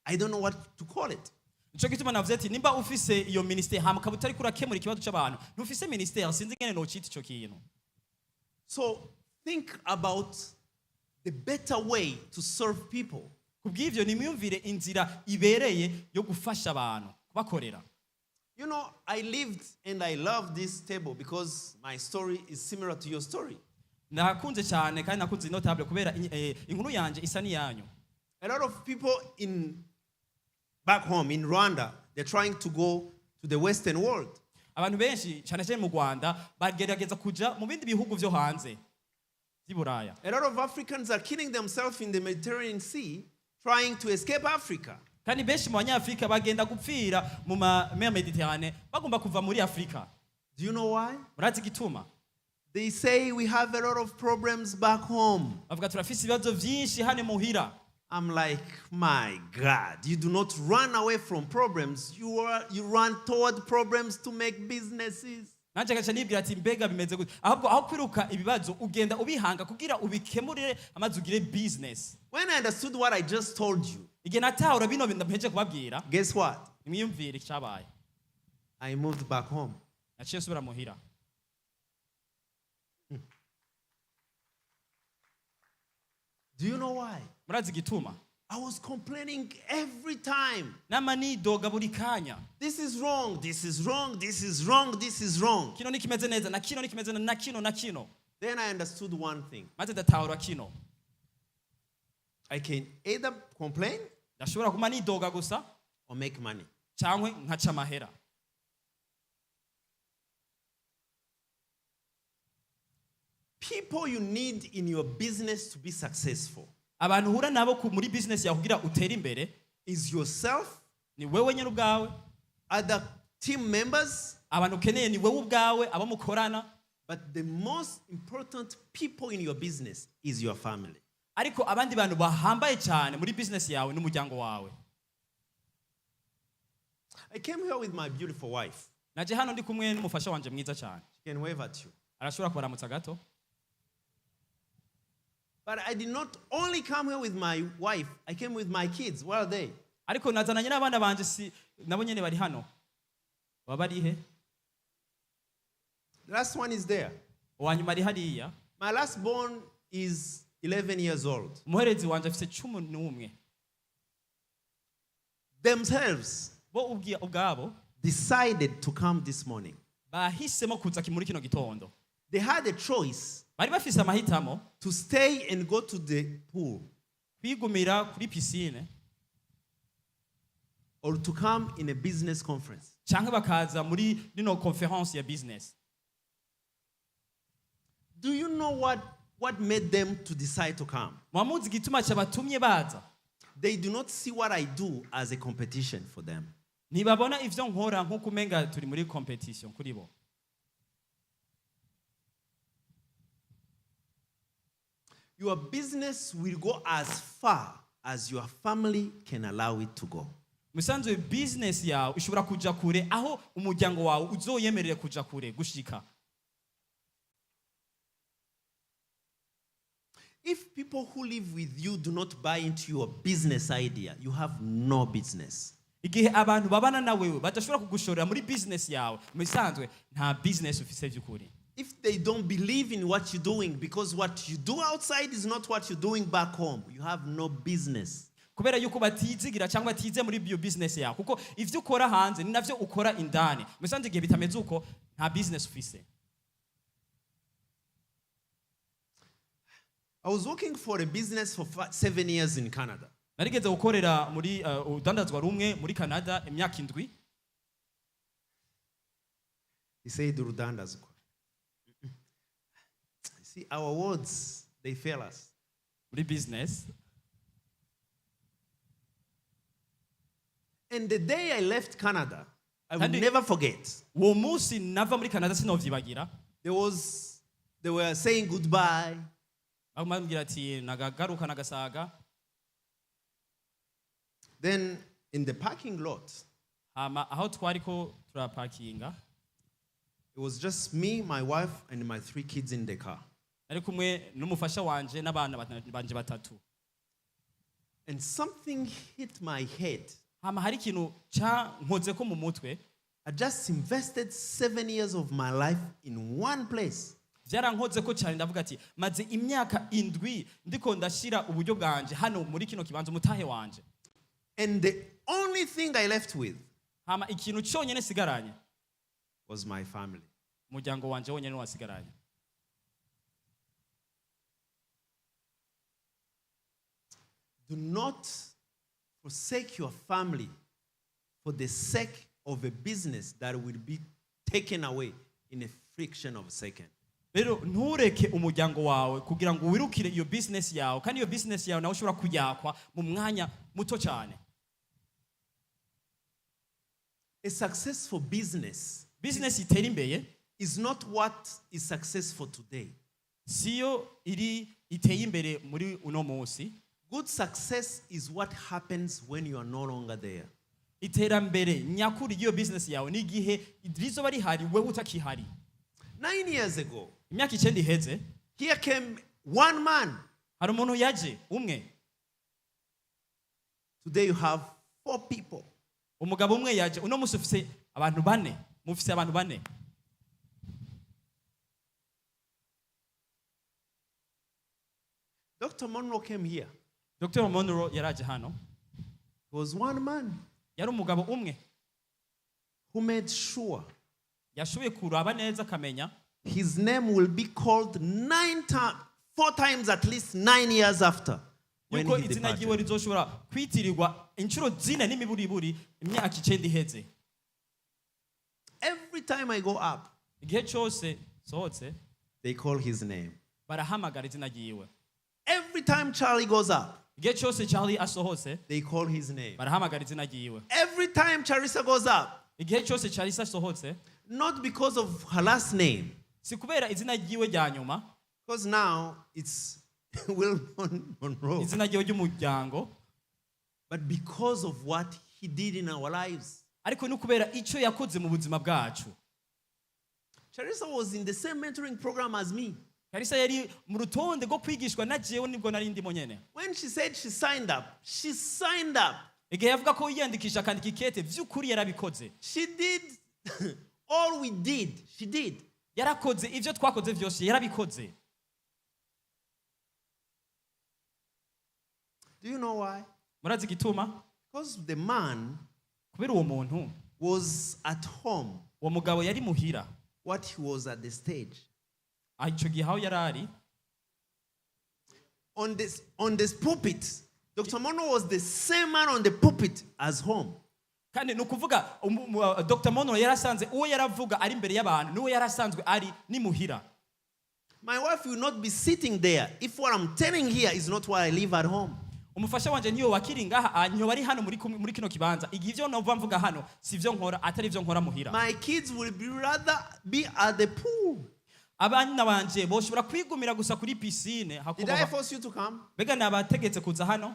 I don't know what to call it. Nico gituma navuze ati nimba ufise iyo ministère hama kabutari kurakemura ikibazo c'abantu. Ntufise ministère sinzi ngene no cita ico kintu. So think about the better way to serve people. Kubw'ivyo nimwumvire inzira ibereye yo gufasha abantu kubakorera. You know, I lived and I love this table because my story is similar to your story. Nakunze cyane kandi nakunze notable kubera inkuru yanje isa niyanyu. A lot of people back home in Rwanda, they're trying to go to the Western world. Abantu benshi cyane cyane mu Rwanda bagerageza kuja mu bindi bihugu vyo hanze by'Iburaya. A lot of Africans are killing themselves in the Mediterranean Sea trying to escape Africa. Kandi benshi mu Banyafrika bagenda gupfira mu mer Mediterane bagomba kuva muri Afrika. Do you know why? Murazi gituma? They say we have a lot of problems back home. Bavuga turafise ibibazo vyinshi hano muhira. I'm like, my God, you do not run away from problems. You run toward problems to make businesses. Nanje gacha nibwira ati mbega bimeze gute. Ahubwo aho kwiruka ibibazo ugenda ubihanga kugira ubikemurire amazi ugire business. When I understood what I just told you, Igihe natahura bino ndampeje kubabwira. Guess what? Nimwiyumvire icabaye. I moved back home. Naciye nsubira muhira. Do you know why? Murazi gituma? I was complaining every time. Nama nidoga buri kanya. This is wrong, this is wrong, this is wrong, this is wrong. Kino ni kimeze neza na kino ni kimeze na kino na kino. Then I understood one thing. Maze ndatahura kino. I can either complain Ndashobora kuma nidoga gusa or make money. cyangwa nkaca amahera. People you need in your business to be successful Abantu hura nabo muri business yawe kugira utere imbere is yourself, ni wewe nyene ubwawe, other team members, abantu ukeneye ni wewe ubwawe, abo mukorana, But the most important people in your business is your family. ariko abandi bantu bahambaye cyane muri business yawe n'umuryango wawe. I came here with my beautiful wife. Naje hano ndi kumwe n'umufasha wanje mwiza cyane. She can wave at you. Arashobora kubaramutsa gato. But I did not only come here with my wife, I came with my kids. Where are they? Ariko nazananye n'abana banje si nabo nyene bari hano. Baba bari he? The last one is there. Uwanyuma ari hariya. My last born is 11 years old. Umuherezi wanje afite 11. Themselves Bo ubwabo decided to come this morning. bahisemo kuza muri kino gitondo. They had a choice Bari bafise amahitamo to stay and go to the pool kwigumira kuri piscine or to come in a business conference. canke bakaza muri nino conference ya business. Do you know what made them to decide to come? Mwamuzi gituma cyabatumye baza. They do not see what I do as a competition for them. Ntibabona ivyo nkora nkuko umenga turi muri competition kuri bo. Your business will go as far as your family can allow it to go. Musanzwe business yawe ishobora kuja kure aho umuryango wawe uzoyemerere kuja kure gushika. If people who live with you do not buy into your business idea, you have no business. Igihe abantu babana na wewe badashobora kugushorera muri business yawe, musanzwe nta business ufise by'ukuri. If they don't believe in what you're doing because what you do outside is not what you're doing back home, you have no business. Kubera yuko batizigira cyangwa batize muri bio business yawe kuko ivyo ukora hanze ni navyo ukora indani. Musanzwe igihe bitameze uko nta business ufise. I was working for a business for 7 years in Canada. Narigeze gukorera muri udandazwa rumwe muri Canada imyaka 7. He said urudandazwa. See, our words, they fail us. Muri business. And the day I left Canada, I will Kandi- never forget. Uwo munsi nava muri Canada sinovyibagira. They were saying goodbye. Bamubwira ati nagagaruka nagasaga. Then in the parking lot, Hama aho twariko turaparkinga. it was just me, my wife, and my 3 kids in the car. Nari kumwe n'umufasha wanje n'abana banje batatu. And something hit my head. Hama hari ikintu nkozeko mu mutwe. I just invested 7 years of my life in one place. Byarankozeko cyane ndavuga ati maze imyaka 7 ndiko ndashira uburyo bwanje hano muri kino kibanza umutahe wanje. And the only thing I left with Hama ikintu cyonyene sigaranye was my family. umuryango wanje wonyene wasigaranye. Do not forsake your family for the sake of a business that will be taken away in a fraction of a second. Rero ntureke umuryango wawe kugira ngo wirukire iyo business yawe kandi iyo business yawe nawe ushobora kuyakwa mu mwanya muto cyane. A successful business Business itera imbere is not what is successful today. siyo iri iteye imbere muri uno munsi. Good success is what happens when you are no longer there. Iterambere nyakuri iyo business yawe ni igihe rizoba rihari wewe utakihari. 9 years ago, Imyaka 9 iheze here came one man. hari umuntu yaje umwe. Today you have 4 people. Umugabo umwe yaje uno munsi ufise abantu 4. Mufise abantu 4. Dr. Monroe came here. Dr. Monroe yaraje hano. He was one man Yari umugabo umwe who made sure yashoboye kuraba neza akamenya his name will be called 4 times at least 9 years after when yuko he izina ryiwe departed. rizoshobora kwitirirwa inshuro 4 n'imiburiburi imyaka 9 iheze. Every time I go up, Igihe cyose sohotse they call his name. barahamagara izina ryiwe. Every time Charlie goes up, Igihe cyose Charlie asohotse they call his name. barahamagara izina ryiwe. Every time Charissa goes up, Igihe cyose Charlie asohotse not because of her last name, si kubera izina ryiwe rya nyuma because now it's Wilbon Monroe, izina ryiwe ry'umuryango but because of what he did in our lives. ariko ni kubera icyo yakoze mu buzima bwacu. Charissa was in the same mentoring program as me. Karisa yari mu rutonde rwo kwigishwa na jewe nibwo nari ndimo nyene. When she said she signed up, she signed up. Igihe yavuga ko yiyandikisha akandika ikete vy'ukuri yarabikoze. She did all we did. She did. Yarakoze ivyo twakoze vyose yarabikoze. Do you know why? Murazi gituma? Because the man Kubera uwo muntu, was at home, uwo mugabo yari muhira. what he was at the stage. Ico gihe aho yarari, On this pulpit, Dr. Mono was the same man on the pulpit as home. kandi nukuvuga Dr. Mono yarasanze uwo yaravuga ari imbere y'abantu n'uwo yarasanzwe ari ni muhira. My wife will not be sitting there if what I'm telling here is not what I live at home. Umufasha wanje niyo wakiri ngaha niyo bari hano muri kino kibanza. Igihe ivyo nova mvuga hano sivyo nkora atari ivyo nkora muhira. My kids will be rather be at the pool. Abana banje boshobora kwigumira gusa kuri piscine Did I force you to come? Bega nabategetse kuza hano.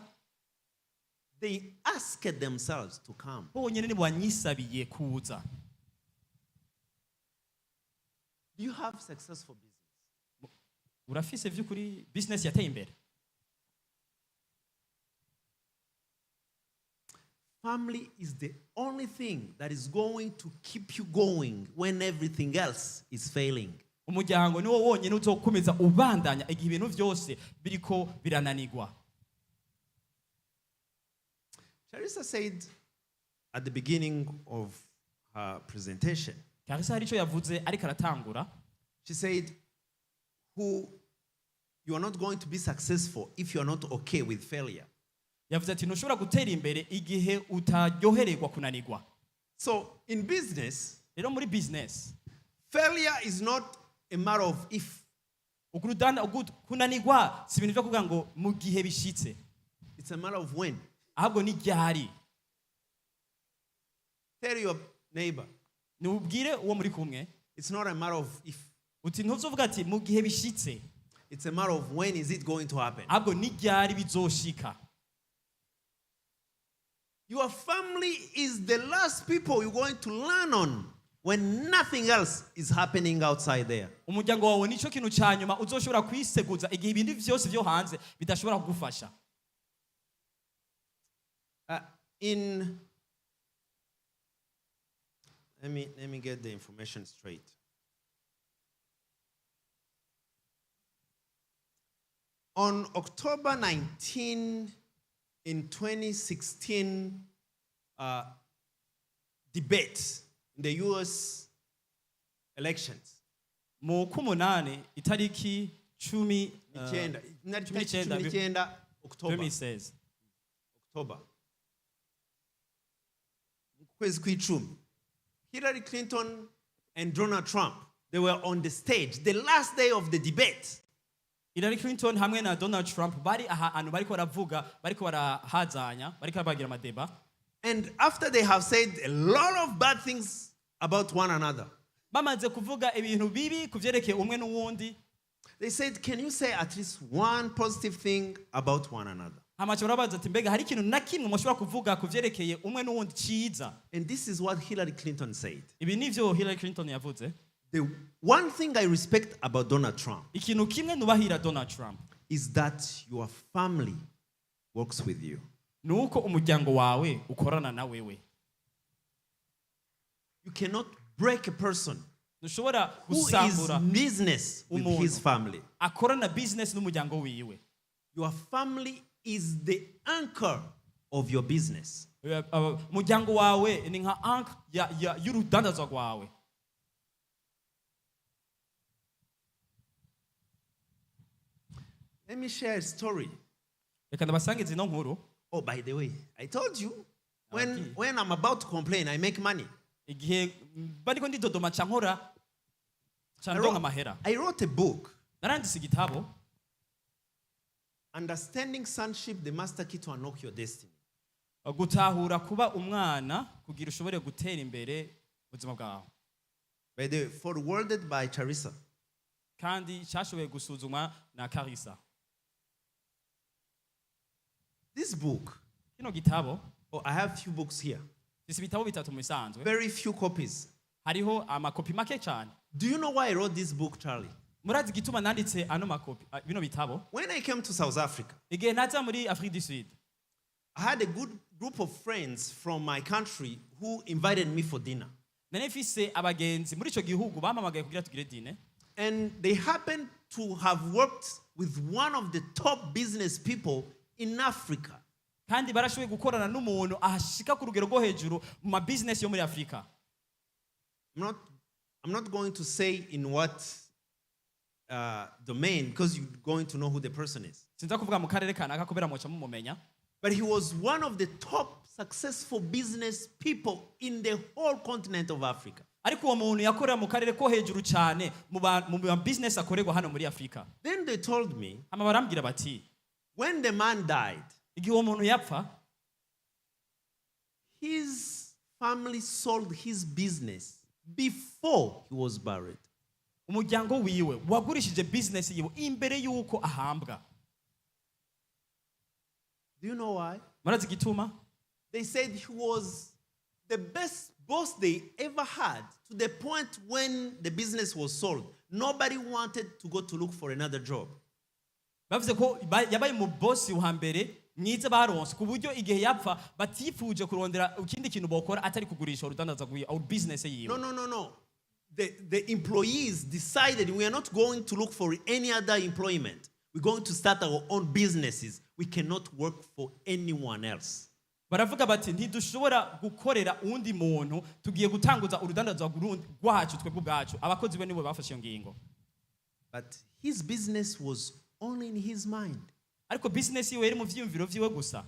They asked themselves to come. Bonyene ni banyisabiye kuza. Do you have successful business? Urafise vy'ukuri business yateye imbere. Family is the only thing that is going to keep you going when everything else is failing. Umuryango niwo wonyene uzokomeza ubandanya igihe ibintu vyose biriko birananirwa. Charissa said at the beginning of her presentation, Karisa hari ico yavuze ariko aratangura. she said, you are not going to be successful if you are not okay with failure. Yavuze ati ntushobora gutera imbere igihe utaryohererwa kunanirwa. So in business, Rero muri business failure is not a matter of if. kunanirwa si ibintu vyo kuvuga ngo mu gihe bishitse. It's a matter of when. Ahubwo ni ryari. Tell your neighbor, Nubwire uwo muri kumwe it's not a matter of if. uti ntuzovuga ati mu gihe bishitse. It's a matter of when is it going to happen. Ahubwo ni ryari bizoshika. Your family is the last people you're going to learn on when nothing else is happening outside there. Umuryango wawe nico kintu cyanyuma uzoshobora kwiseguza igihe ibindi vyose vyo hanze bidashobora kugufasha. Let me get the information straight. On October 19 in 2016 debate in the US elections. Mu kumunane itariki 10 October. 2016 October. Kwezi kw'icumi. Hillary Clinton and Donald Trump, they were on the stage the last day of the debate. Hillary Clinton hamwe na Donald Trump bari ahantu bariko baravuga bariko barahazanya bariko bagira amadeba. And after they have said a lot of bad things about one another, Bamaze kuvuga ibintu bibi kuvyerekeye umwe n'uwundi. they said, can you say at least one positive thing about one another? Hamacho barabaza ati mbega hari ikintu na kimwe mushobora kuvuga kuvyerekeye umwe n'uwundi ciza. And this is what Hillary Clinton said. Ibi nivyo Hillary Clinton yavuze. The one thing I respect about Donald Trump Ikintu kimwe nubahira Donald Trump is that your family works with you. nuko umuryango wawe ukorana na wewe. You cannot break a person Nushobora who is gusambura business with umuntu his family. akorana business n'umuryango wiwe. Your family is the anchor of your business. Umuryango wawe ni nka anchor y'urudandazwa rwawe. Let me share a story. Reka ndabasangize ino nkuru. Oh, by the way, I told you, when, Okay. when I'm about to complain, I make money. Igihe bariko ndidodoma ca nkora ca ndonka amahera. I wrote a book, Naranditse igitabo Understanding Sonship, the Master Key to Unlock Your Destiny. gutahura kuba umwana kugira ushobore gutera imbere ubuzima bwawe. By the way, forwarded by Charissa. kandi cyashoboye gusuzumwa na Karisa. This book, Kino gitabo I have few books here, gifite ibitabo bitatu mu bisanzwe, very few copies. hariho amakopi make cyane. Do you know why I wrote this book, Charlie? Murazi gituma nanditse ano makopi bino bitabo? When I came to South Africa, Igihe naza muri Afrique du Sud, I had a good group of friends from my country who invited me for dinner. nari mfise abagenzi muri ico gihugu bampamagaye kugira tugire dine, And they happened to have worked with one of the top business people in Africa. kandi barashoboye gukorana n'umuntu ahashika ku rugero rwo hejuru mu ma business yo muri Afrika. I'm not going to say in what domain because you're going to know who the person is. Sinza kuvuga mu karere kanaka kubera moca mumumenya, But he was one of the top successful business people in the whole continent of Africa. ariko uwo muntu yakorera mu karere ko hejuru cyane mu ma business akorerwa hano muri Afrika. Then they told me Hama barambwira bati when the man died, igihe uwo muntu yapfa, his family sold his business before he was buried. umuryango wiwe wagurishije business yiwe imbere yuko ahambwa. Do you know why? Murazi gituma? They said he was the best boss they ever had, to the point when the business was sold, nobody wanted to go to look for another job. Bavuze ko yabaye mu boss wa mbere mwiza baronse ku buryo igihe yapfa batifuje kurondera ikindi kintu bokora atari kugurisha urudandaza rwiwe au business yiwe. No. The employees decided we are not going to look for any other employment. We're going to start our own businesses. We cannot work for anyone else. Baravuga bati ntidushobora gukorera undi muntu, tugiye gutanguza urudandaza rwacu twebwe ubwacu. Abakozi be nibo bafashe iyo ngingo. But his business was only in his mind. Ariko business yiwe yari mu vyiyumviro vyiwe gusa.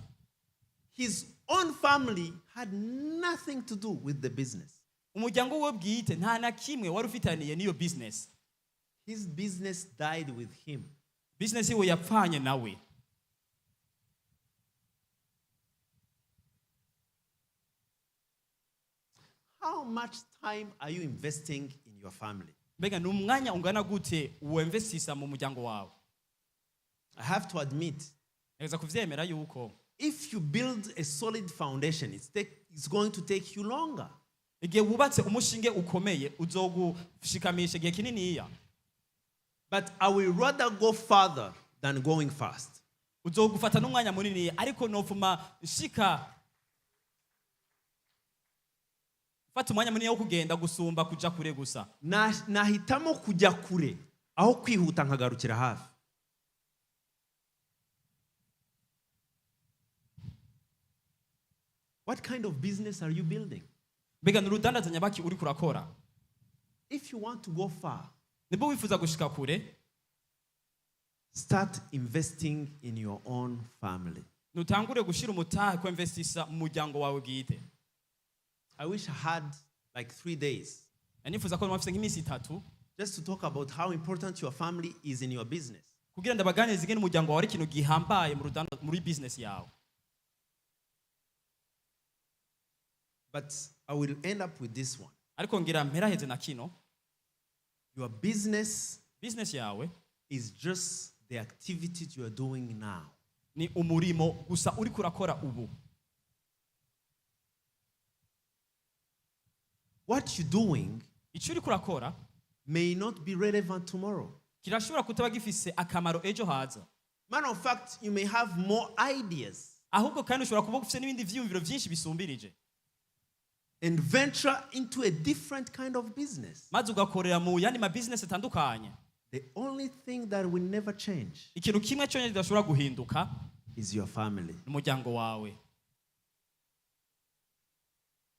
His own family had nothing to do with the business. Umuryango we bwite nta na kimwe wari ufitaniye niyo business. His business died with him. Business yiwe yapfanye nawe. How much time are you investing in your family? Mbega ni umwanya ungana gute uwemvestisa mu muryango wawe? I have to admit, Neza kuvyemera yuko if you build a solid foundation, it's going to take you longer. igihe wubatse umushinge ukomeye uzogushikamisha igihe kininiya. But I will rather go further than going fast. Uzogufata n'umwanya munini ariko nofuma shika fata umwanya munini wo kugenda gusumba kuja kure gusa. Nahitamo kujya kure aho kwihuta nkagarukira hafi. What kind of business are you building? Mbega n'urudandaza nyabaki uri kurakora? If you want to go far, Nibo wifuza gushika kure, start investing in your own family. nutangure gushira umutahe ko investisa mu muryango wawe bwite. I wish I had like 3 days Nifuza ko mwafise nk'imisi 3 just to talk about how important your family is in your business. kugira ndabaganirize ingene umuryango wawe ari ikintu gihambaye muri business yawe. But I will end up with this one. Ariko ngira mperaheze na kino, Your business business yawe is just the activity you are doing now. ni umurimo gusa uri kurakora ubu. What you're doing Ico uri kurakora may not be relevant tomorrow. kirashobora kutaba gifise akamaro ejo haza. Matter of fact, you may have more ideas Ahubwo kandi ushobora kuba ufise n'ibindi vyiyumviro vyinshi bisumbirije. and venture into a different kind of business. Maze ugakorera mu yandi ma business atandukanye. The only thing that will never change Ikintu kimwe cyonyine kidashobora guhinduka is your family. n'umuryango wawe.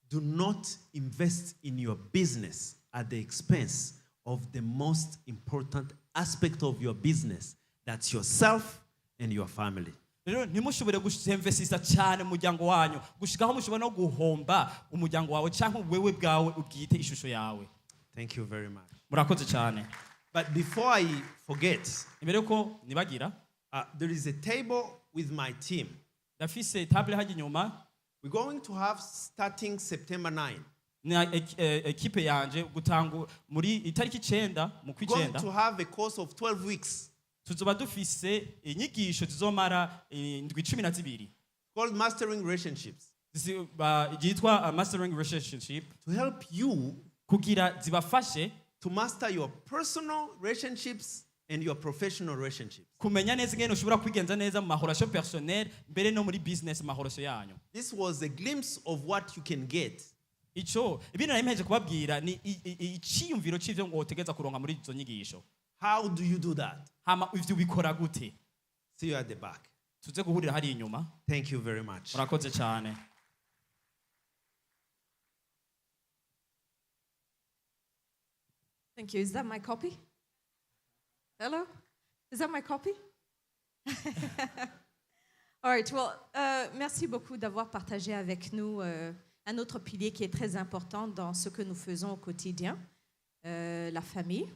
Do not invest in your business at the expense of the most important aspect of your business. That's yourself and your family. Rero ntimushobore gusemvesisa cyane umuryango wanyu gushikaho mushobora no guhomba umuryango wawe cyangwa wewe bwawe ubwite ishusho yawe. Thank you very much. Murakoze cyane. But before I forget, Imbere ko nibagira, there is a table with my team. ndafise table hajya inyuma. We're going to have starting September 9. na ekipe yanje gutanga muri itariki 9 mu going kw'icenda to have a course of 12 weeks tuzoba dufise inyigisho zizomara indwi 12 called Mastering Relationships yitwa mastering relationship to help you kugira zibafashe to master your personal relationships and your professional relationships. kumenya neza ingene ushobora kwigenza neza mu mahorasho personnel mbere no muri business mahorasho yanyu. This was a glimpse of what you can get. Ico ibintu narimpeje kubabwira ni iciyumviro c'ivyo ngo utegeza kuronka muri izo nyigisho. How do you do that? Hama ivyo bikora gute? See you at the back. Tuze guhurira hari inyuma. Thank you very much. Murakoze cyane. Thank you. Is that my copy? Hello? Is that my copy? All right. Well, merci beaucoup d'avoir partagé avec nous un autre pilier qui est très important dans ce que nous faisons au quotidien, la famille.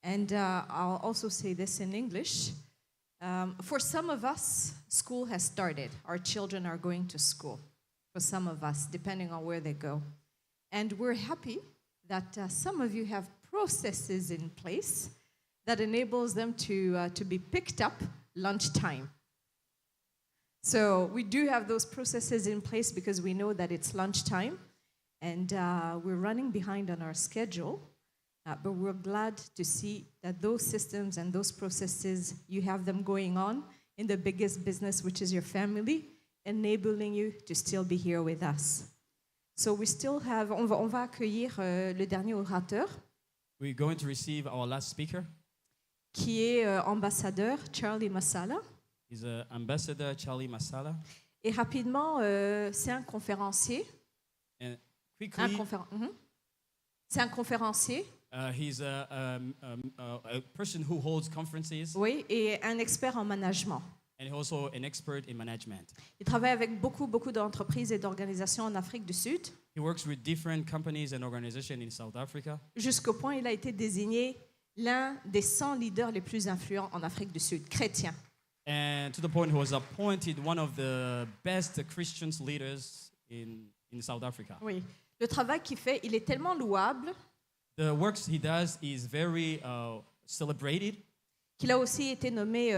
And I'll also say this in English. For some of us, school has started. Our children are going to school. For some of us, depending on where they go. And we're happy that some of you have processes in place that enables them to be picked up lunchtime. So we do have those processes in place because we know that it's lunchtime and we're running behind on our schedule, but we're glad to see that those systems and those processes, you have them going on in the biggest business, which is your family, enabling you to still be here with us. So we still have, on va accueillir le dernier orateur, We're going to receive our last speaker. qui est ambassadeur Charlie Masala. He's Ambassador Charlie Masala. Et rapidement, c'est un conférencier. And quickly, C'est un conférencier, he's a person who holds conferences oui, et un expert en management. and also an expert in management. Il travaille avec beaucoup d'entreprises et d'organisations en Afrique du Sud, He works with different companies and organizations in South Africa. jusqu'au point où il a été désigné l'un des 100 leaders les plus influents en Afrique du Sud, chrétiens. And to the point he was appointed one of the best Christian leaders in South Africa. Oui. Le travail qu'il fait, il est tellement louable The works he does is very celebrated. qu'il a aussi été nommé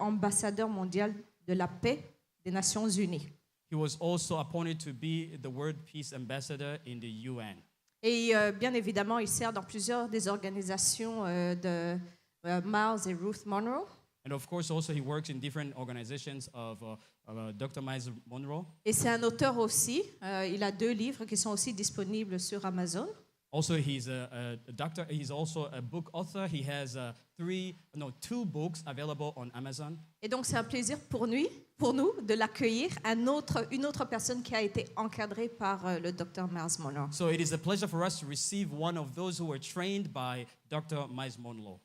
ambassadeur mondial de la paix des Nations Unies. He was also appointed to be the World Peace Ambassador in the UN. Et bien évidemment, il sert dans plusieurs des organisations de Miles et Ruth Monroe. And of course, also he works in different organizations of Dr. Miles Monroe. Et c'est un auteur aussi. Il a 2 livres qui sont aussi disponibles sur Amazon. Also, he's a doctor. He's also a book author. He has 2 books available on Amazon. Et donc, c'est un plaisir pour nous de l'accueillir, une autre personne qui a été encadrée par le Dr. Miles Monroe. So it is a pleasure for us to receive one of those who were trained by Dr. Miles Monroe.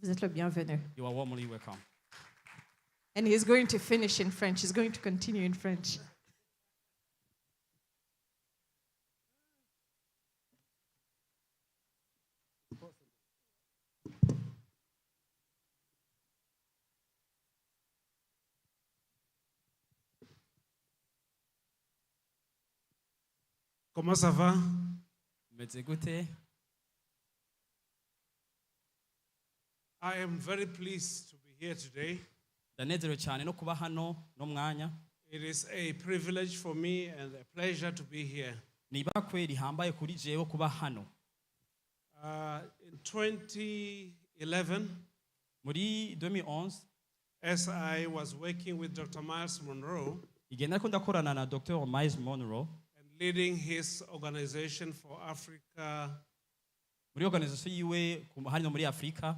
Vous êtes le bienvenu. You are warmly welcome. And he is going to finish in French. He's going to continue in French. Comment ça va? Écoutez, I am very pleased to be here today. ndanezerewe cyane no kuba hano no mwanya. It is a privilege for me and a pleasure to be here. Ni ibakwe rihambaye kuri jewe kuba hano. In 2011, Muri 2011, as I was working with Dr. Miles Monroe igihe nariko ndakorana na Dr. Miles Monroe and leading his organization for Africa, muri organization yiwe hano muri Afrika,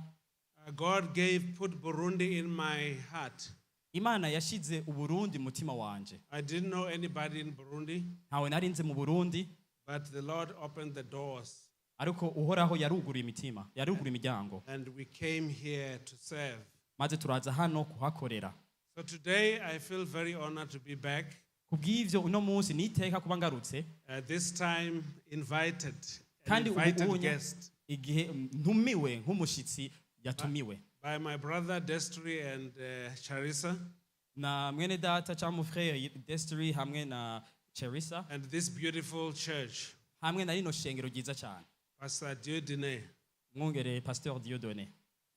God put Burundi in my heart. Imana yashize Uburundi mu mutima wanje. I didn't know anybody in Burundi, Ntawe narinze mu Burundi, but the Lord opened the doors ariko uhoraho yaruguruye imitima, yaruguruye imiryango. and we came here to serve. Maze turaza hano kuhakorera. So today I feel very honored to be back. Kubw'ivyo uno munsi niteka kuba ngarutse, This time invited, an kandi invited ubunya guest igihe ntumiwe nk'umushitsi yatumiwe by my brother Destry and Charissa, na mwene data cyangwa mu frère Destry hamwe na Cherissa and this beautiful church. hamwe na rino shengero ryiza cyane Pastor Dieudonné. mwongere Pasteur Dieudonné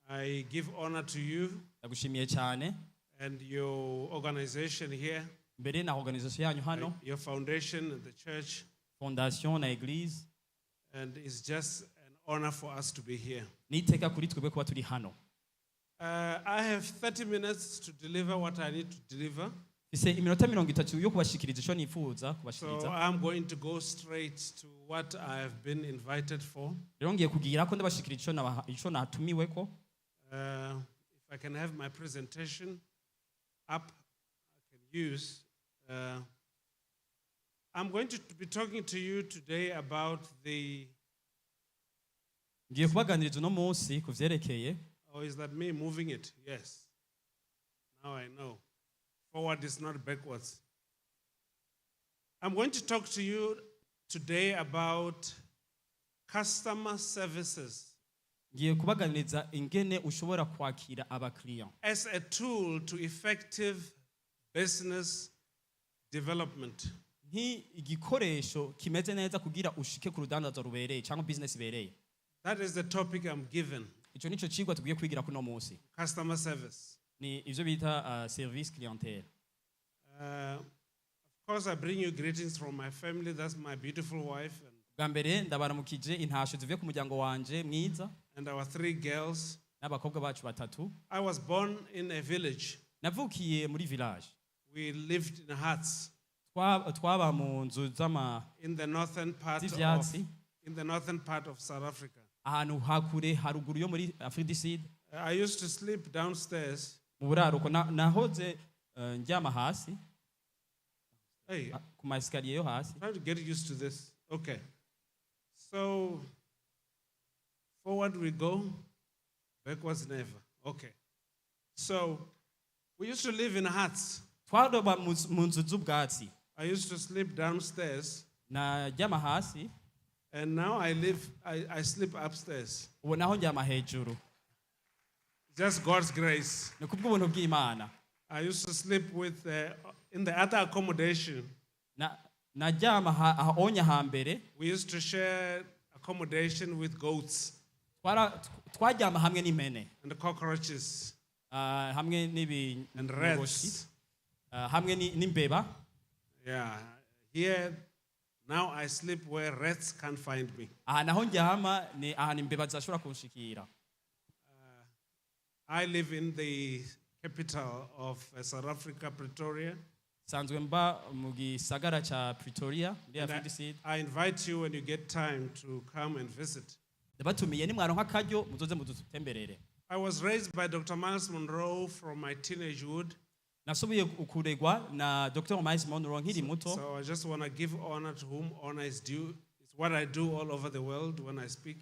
I give honor to you ndagushimiye cyane and your organization here, mbere na organisation yanyu hano your foundation, the church, fondation na eglise and it's just an honor for us to be here. niteka kuri twebwe kuba turi hano I have 30 minutes to deliver what I need to deliver. ise iminota 30 yo kubashikiriza ico nifuza So kubashikiriza I'm going to go straight to what I have been invited for. rero ngiye kugira ko ndabashikiriza ico natumiwe ko If I can have my presentation up, I can use. I'm going to be talking to you today about the. ngiye kubaganiriza uno munsi ku vyerekeye Or is that me moving it? Yes. Now I know. Forward is not backwards. I'm going to talk to you today about customer services ngiye kubaganiriza ingene ushobora kwakira abakiriya as a tool to effective business development. igikoresho kimeze neza kugira ushike ku rudandazo rubereye cyangwa business ibereye That is the topic I'm given. ico nico cigwa tugiye kwigira kuno munsi Customer service. ni ivyo bita service clientele Of course, I bring you greetings from my family. That's my beautiful wife bwa mbere ndabaramukije intasho zivuye ku muryango wanje mwiza and our 3 girls. n'abakobwa bacu batatu I was born in a village. navukiye muri village We lived in huts twaba mu nzu z'ama in the northern part of z'ivyatsi South Africa. ahantu hakure haruguru yo muri Afrique du Sud I used to sleep downstairs. mu buraruko nahoze njyama hasi Hey, ku maesikariye yo hasi try to get used to this. Okay. So, forward we go, backwards never. Okay. So, we used to live in huts. twaroba mu nzu z'ubwatsi I used to sleep downstairs, najyama hasi and now I sleep upstairs. ubu naho njyama hejuru Just God's grace. ni kubw'ubuntu bw'Imana I used to sleep with in the other accommodation. najyama ahonya hambere We used to share accommodation with goats twajyama hamwe n'impene and cockroaches hamwe and n'ibinyogoshi rats. hamwe n'imbeba Yeah. Here, now I sleep where rats can't find me. aha naho njyama ni ahantu imbeba zashobora kunshikira I live in the capital of South Africa, Pretoria. sanzwe mba mu gisagara ca Pretoria muri And Afrique du Sud I invite you when you get time to come and visit. ndabatumiye nimwaronka akaryo muzoze mudutemberere I was raised by Dr. Miles Monroe from my teenagehood. nasubiye kuregwa na Dr. Miles Monroe nkiri muto So I just want to give honor to whom honor is due. It's what I do all over the world when I speak.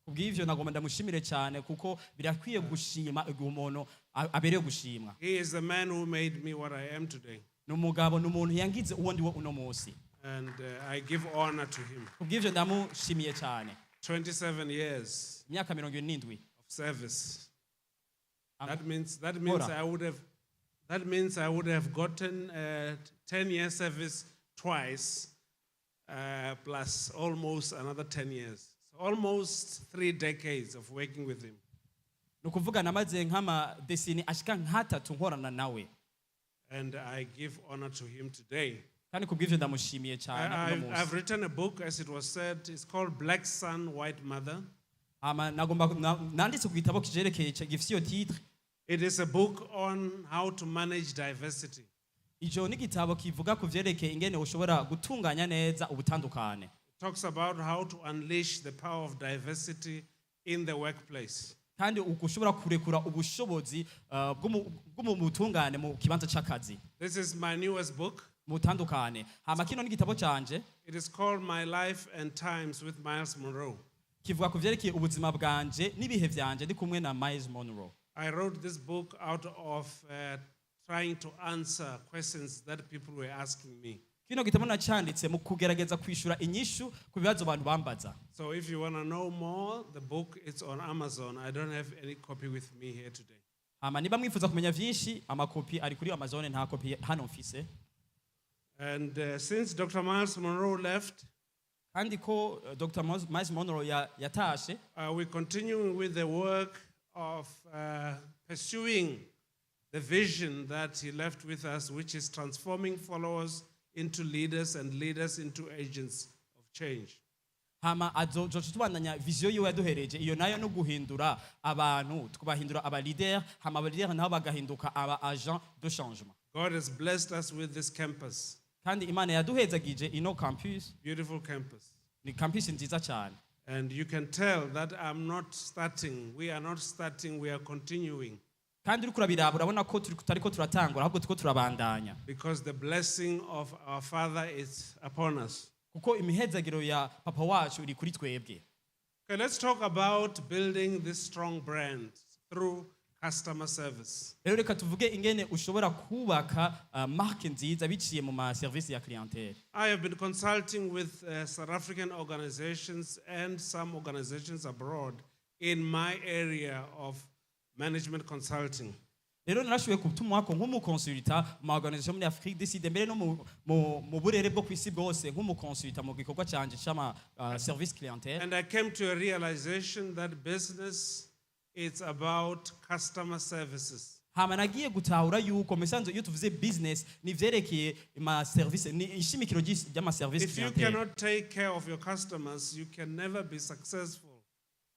kubw'ivyo nagomba ndamushimire cyane kuko birakwiye gushima umuntu abereye gushimwa He is the man who made me what I am today. n'umugabo n'umuntu yangize uwo ndiwe uno munsi And I give honor to him. kubw'ivyo ndamushimiye cyane 27 years imyaka 27 of service. Am- That means Ora. that means I would have gotten 10-year service twice, plus almost another 10 years. So almost 3 decades of working with him. nukuvuga namaze nk'ama desini ashika nk'atatu nkorana nawe And I give honor to him today. kandi kubw'ivyo ndamushimiye cyane uno I've munsi written a book, as it was said. It's called Black Sun, White Mother. nanditse ku gitabo kijerekeye gifise iyo titre It is a book on how to manage diversity. ijo ni gitabo kivuga ku vyerekeye ingene ushobora gutunganya neza ubutandukane It talks about how to unleash the power of diversity in the workplace. kandi ushobora kurekura ubushobozi bwo mu butungane mu kibanza c'akazi This is my newest book. mu butandukane hama kino ni gitabo canje It is called My Life and Times with Miles Monroe. kivuga ku vyerekeye ubuzima bwanje n'ibihe vyanje ndi kumwe na Miles Monroe I wrote this book out of trying to answer questions that people were asking me. kino gitabo nacanditse mu kugerageza kwishura inyishu ku bibazo abantu bambaza So if you want to know more, the book is on Amazon. I don't have any copy with me here today. hama niba mwifuza kumenya vyinshi amakopi ari kuri Amazon nta kopi hano mfise And since Dr. Miles Monroe left, kandi ko Dr. Miles Monroe yatashe we're continuing with the work of pursuing the vision that he left with us, which is transforming followers into leaders and leaders into agents of change. hama azoca tubandanya vision yiwe yaduhereje iyo nayo no guhindura abantu tukabahindura aba leader hama aba leader nabo bagahinduka aba agent de changement. God has blessed us with this campus, kandi Imana yaduhezagije ino campus beautiful campus. ni campus nziza cyane. And you can tell that I'm not starting, we are not starting, we are continuing. kandi uri kurabiraba urabona ko tutariko turatangura ahubwo turiko turabandanya Because the blessing of our Father is upon us. kuko imihezagiro ya papa wacu iri kuri twebwe. Okay, let's talk about building this strong brand through customer service. rero reka tuvuge ingene ushobora kubaka marke nziza biciye mu ma service ya clientele. I have been consulting with South African organizations and some organizations abroad in my area of management consulting. rero narashoboye kutumwako nk'umukonsulta mu organisation muri Afrique du Sud mbere no mu burere bwo kwisi bwose nk'umukonsulta mu gikorwa canje cyama service clientele. And I came to a realization that business is about customer services. hama nagiye gutahura yuko mesanzo iyo tuvuze business ni vyerekeye ma service ni ishimikiro ry'ama service If you clientele. cannot take care of your customers, you can never be successful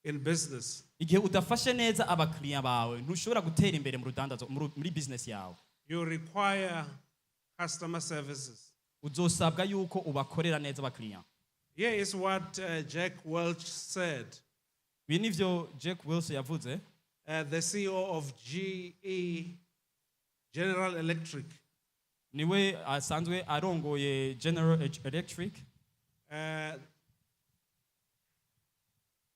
in business. igihe udafashe neza abakiriya bawe ntushobora gutera imbere mu rudandazo muri business yawe. You require customer services. uzosabwa yuko ubakorera neza abakiriya. Here is what Jack Welch said, ibi nivyo Jack Wilson yavuze, the CEO of GE, General Electric. niwe asanzwe arongoye General Electric.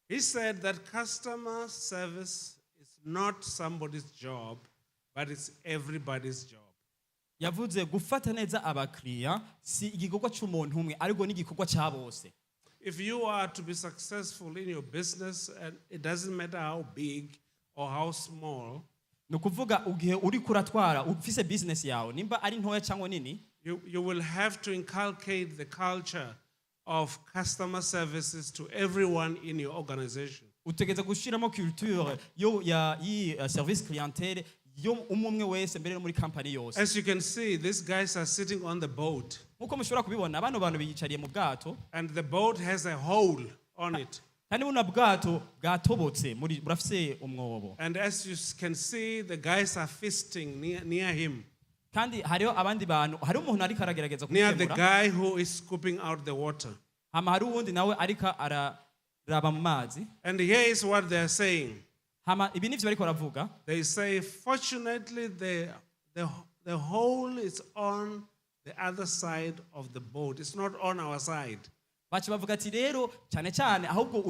He said that customer service is not somebody's job, but it's everybody's job. yavuze gufata neza abakiriya si igikorwa cy'umuntu umwe ariko ni igikorwa cya bose. If you are to be successful in your business, and it doesn't matter how big or how small, ni ukuvuga igihe uri kuratwara ufise business yawe nimba ari ntoya cyangwa nini, you will have to inculcate the culture of customer services to everyone in your organization. utegeza gushiramo culture yo ya service clientele yo umwe wese mbere no muri company yose. As you can see, these guys are sitting on the boat, nkuko mushobora kubibona bano bantu biyicariye mu bwato and the boat has a hole on it. kandi buno bwato bwatobotse burafise umwobo. And as you can see, the guys are feasting near him, kandi hariho abandi bantu hari umuntu ariko aragerageza near the kumukemura guy who is scooping out the water. hama hari uwundi nawe ariko araraba mu mazi. And here is what they are saying. hama ibi nivyo bariko baravuga. They say, fortunately, the hole is on the other side of the boat. It's not on our side. baca bavuga ati rero cyane cyane ahubwo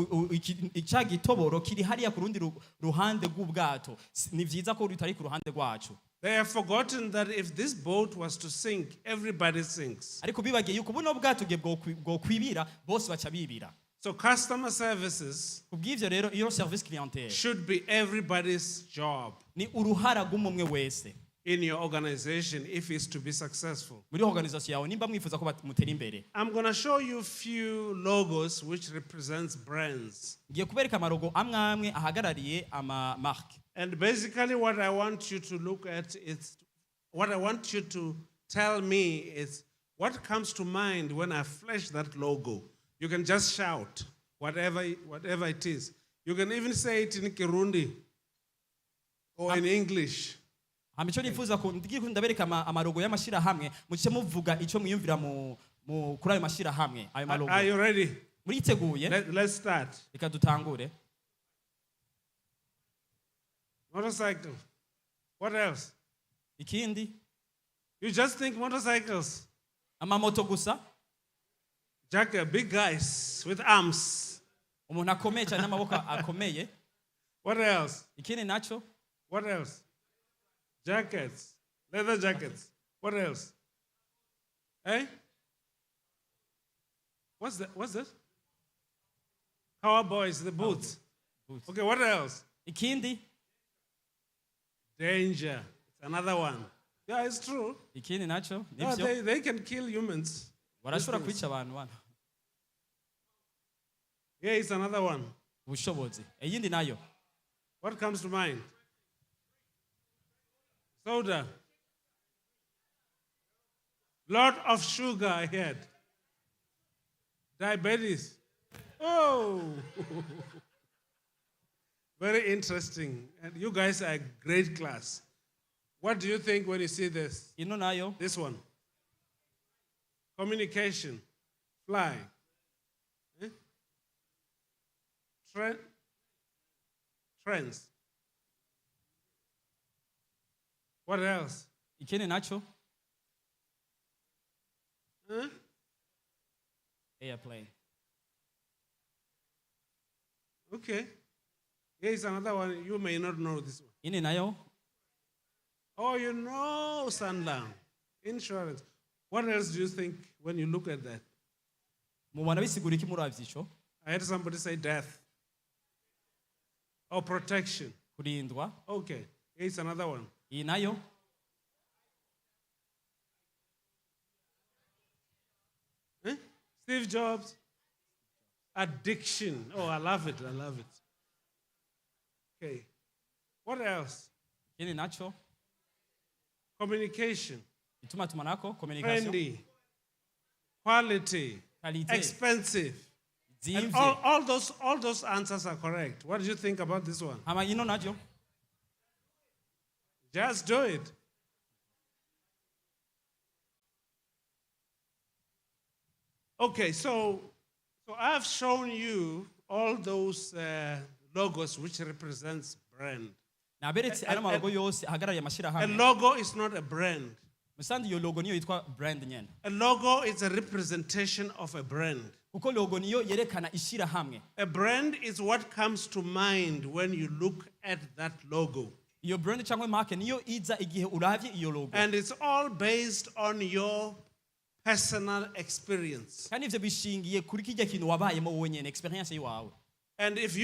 icya gitoboro kiri hariya ku rundi ruhande rw'ubwato ni vyiza ko rutari ku ruhande rwacu. They have forgotten that if this boat was to sink, everybody sinks. ariko bibagiye yuko buno bwato bwe bwo kwibira bose baca bibira. So customer services kubw'ivyo rero iyo service clientele should be everybody's job ni uruhara rw'umwe wese in your organization if it's to be successful. muri organisation yawe nimba mwifuza ko mutera imbere. I'm going to show you a few logos which represents brands. ngiye kubereka amarogo amwe ahagarariye ama marque. And basically what I want you to look at is, what I want you to tell me is what comes to mind when I flash that logo. You can just shout, whatever it is. You can even say it in Kirundi or in English. Amico nifuza ko ndabereka amarogo y'amashira hamwe muce muvuga ico mwiyumvira mu kuri ayo mashira hamwe ayo marogo. Are you ready? Muriteguye? Let's start. Reka dutangure. Motorcycle. What else? Ikindi? You just think motorcycles. Amamoto gusa? Jack, big guys with arms. Umuntu akomeye cyane n'amaboko akomeye. What else? Ikindi nacho? What else? Jackets. Leather jackets. What else? Eh? What's that? What's that? Cowboys, the boots. Boots. Okay, what else? Ikindi? Danger. It's another one. Yeah, it's true. Ikindi nacho? Yeah, Nibyo? they can kill humans. Barashobora kwica abantu bana. Here is another one. ubushobozi iyindi nayo What comes to mind? Soda. Lot of sugar ahead. Diabetes. Oh. Very interesting. And you guys are a great class. What do you think when you see this? ino nayo This one. Communication. Fly. Eh? Trends. What else? ikindi nacho Huh? airplane Okay. Here is another one. You may not know this one. ine nayo Oh, you know Sundown. Insurance. What else do you think when you look at that? mubona bisigura iki muravye ico I heard somebody say death. Or protection. kurindwa Okay. Here's another one. iyi nayo Eh? Steve Jobs. Addiction. Oh, I love it. I love it. Okay. What else? ikindi nacho Communication. ituma tumanako communication Trendy. Quality. Qualité. Expensive. And zimvye all those answers are correct. What do you think about this one? hama ino najo Just do it. Okay, so I've shown you all those logos which represents brand. naberetse ari amalogo yose ahagarariye A amashirahamwe logo is not a brand. musanze iyo logo niyo yitwa brand nyene A logo is a representation of a brand. kuko logo niyo yerekana ishirahamwe A brand is what comes to mind when you look at that logo. iyo brand cyangwa marke niyo iza igihe uravye iyo logo And it's all based on your personal experience. kandi ivyo bishingiye kuri kijya kintu wabayemo wowe nyene experience yiwawe And if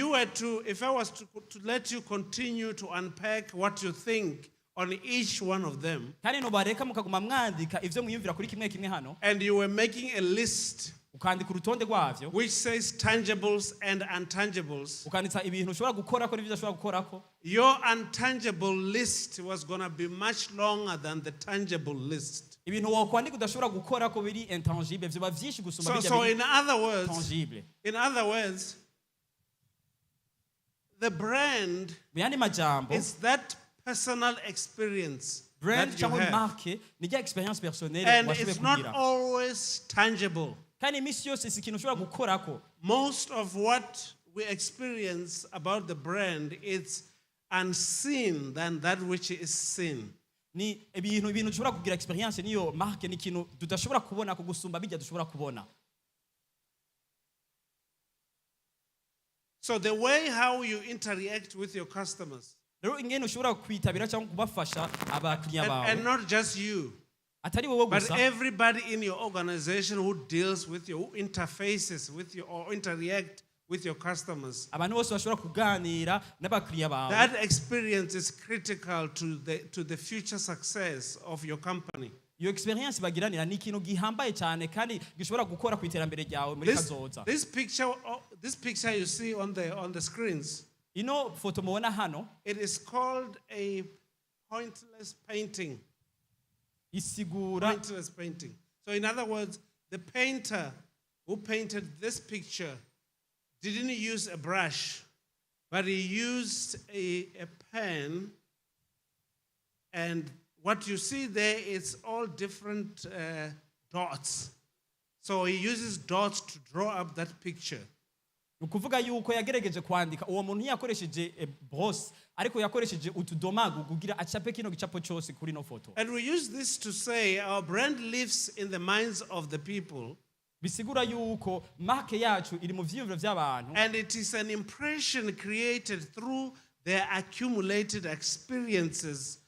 I was to let you continue to unpack what you think on each one of them, kandi nobareka mukaguma mwandika ivyo mwiyumvira kuri kimwe kimwe hano and you were making a list ukandika urutonde rwavyo which says tangibles and untangibles, ukanditsa ibintu ushobora gukorako n'ivyo udashobora gukorako your untangible list was going to be much longer than the tangible list. ibintu wakwandika udashobora gukorako biri intangible vyoba vyinshi gusumba bijya So biri in other tangible words, the brand mu yandi majambo is that personal experience brand that you cyangwa have. marke ni rya experience personnelle And washoboye it's not kugira always tangible. kandi imisi yose si ikintu ushobora gukorako Most of what we experience about the brand is unseen than that which is seen. ni ibintu ushobora kugira experience niyo marke ni ikintu tudashobora kubona ko gusumba bijya dushobora kubona So the way how you interact with your customers, rero ingene ushobora kwitabira cyangwa kubafasha abakiriya bawe and not just you, atari wowe but gusa everybody in your organization who deals with you, who interfaces with you or interact with your customers, abantu bose bashobora kuganira n'abakiriya bawe that experience is critical to the future success of your company. iyo experience bagiranira ni ikintu gihambaye cyane kandi gishobora gukora ku iterambere ryawe muri kazoza This picture you see on the screens, ino foto mubona hano it is called a pointless painting. isigura Pointless painting. So in other words, the painter who painted this picture didn't use a brush, but he used a pen, and what you see there is all different dots. So he uses dots to draw up that picture. ukuvuga yuko yagerageje kwandika uwo muntu yakoresheje brosse ariko yakoresheje utudomagu kugira acape kino gicapo cyose kuri no foto And we use this to say our brand lives in the minds of the people, bisigura yuko marke yacu iri mu vyiyumviro by'abantu and it is an impression created through their accumulated experiences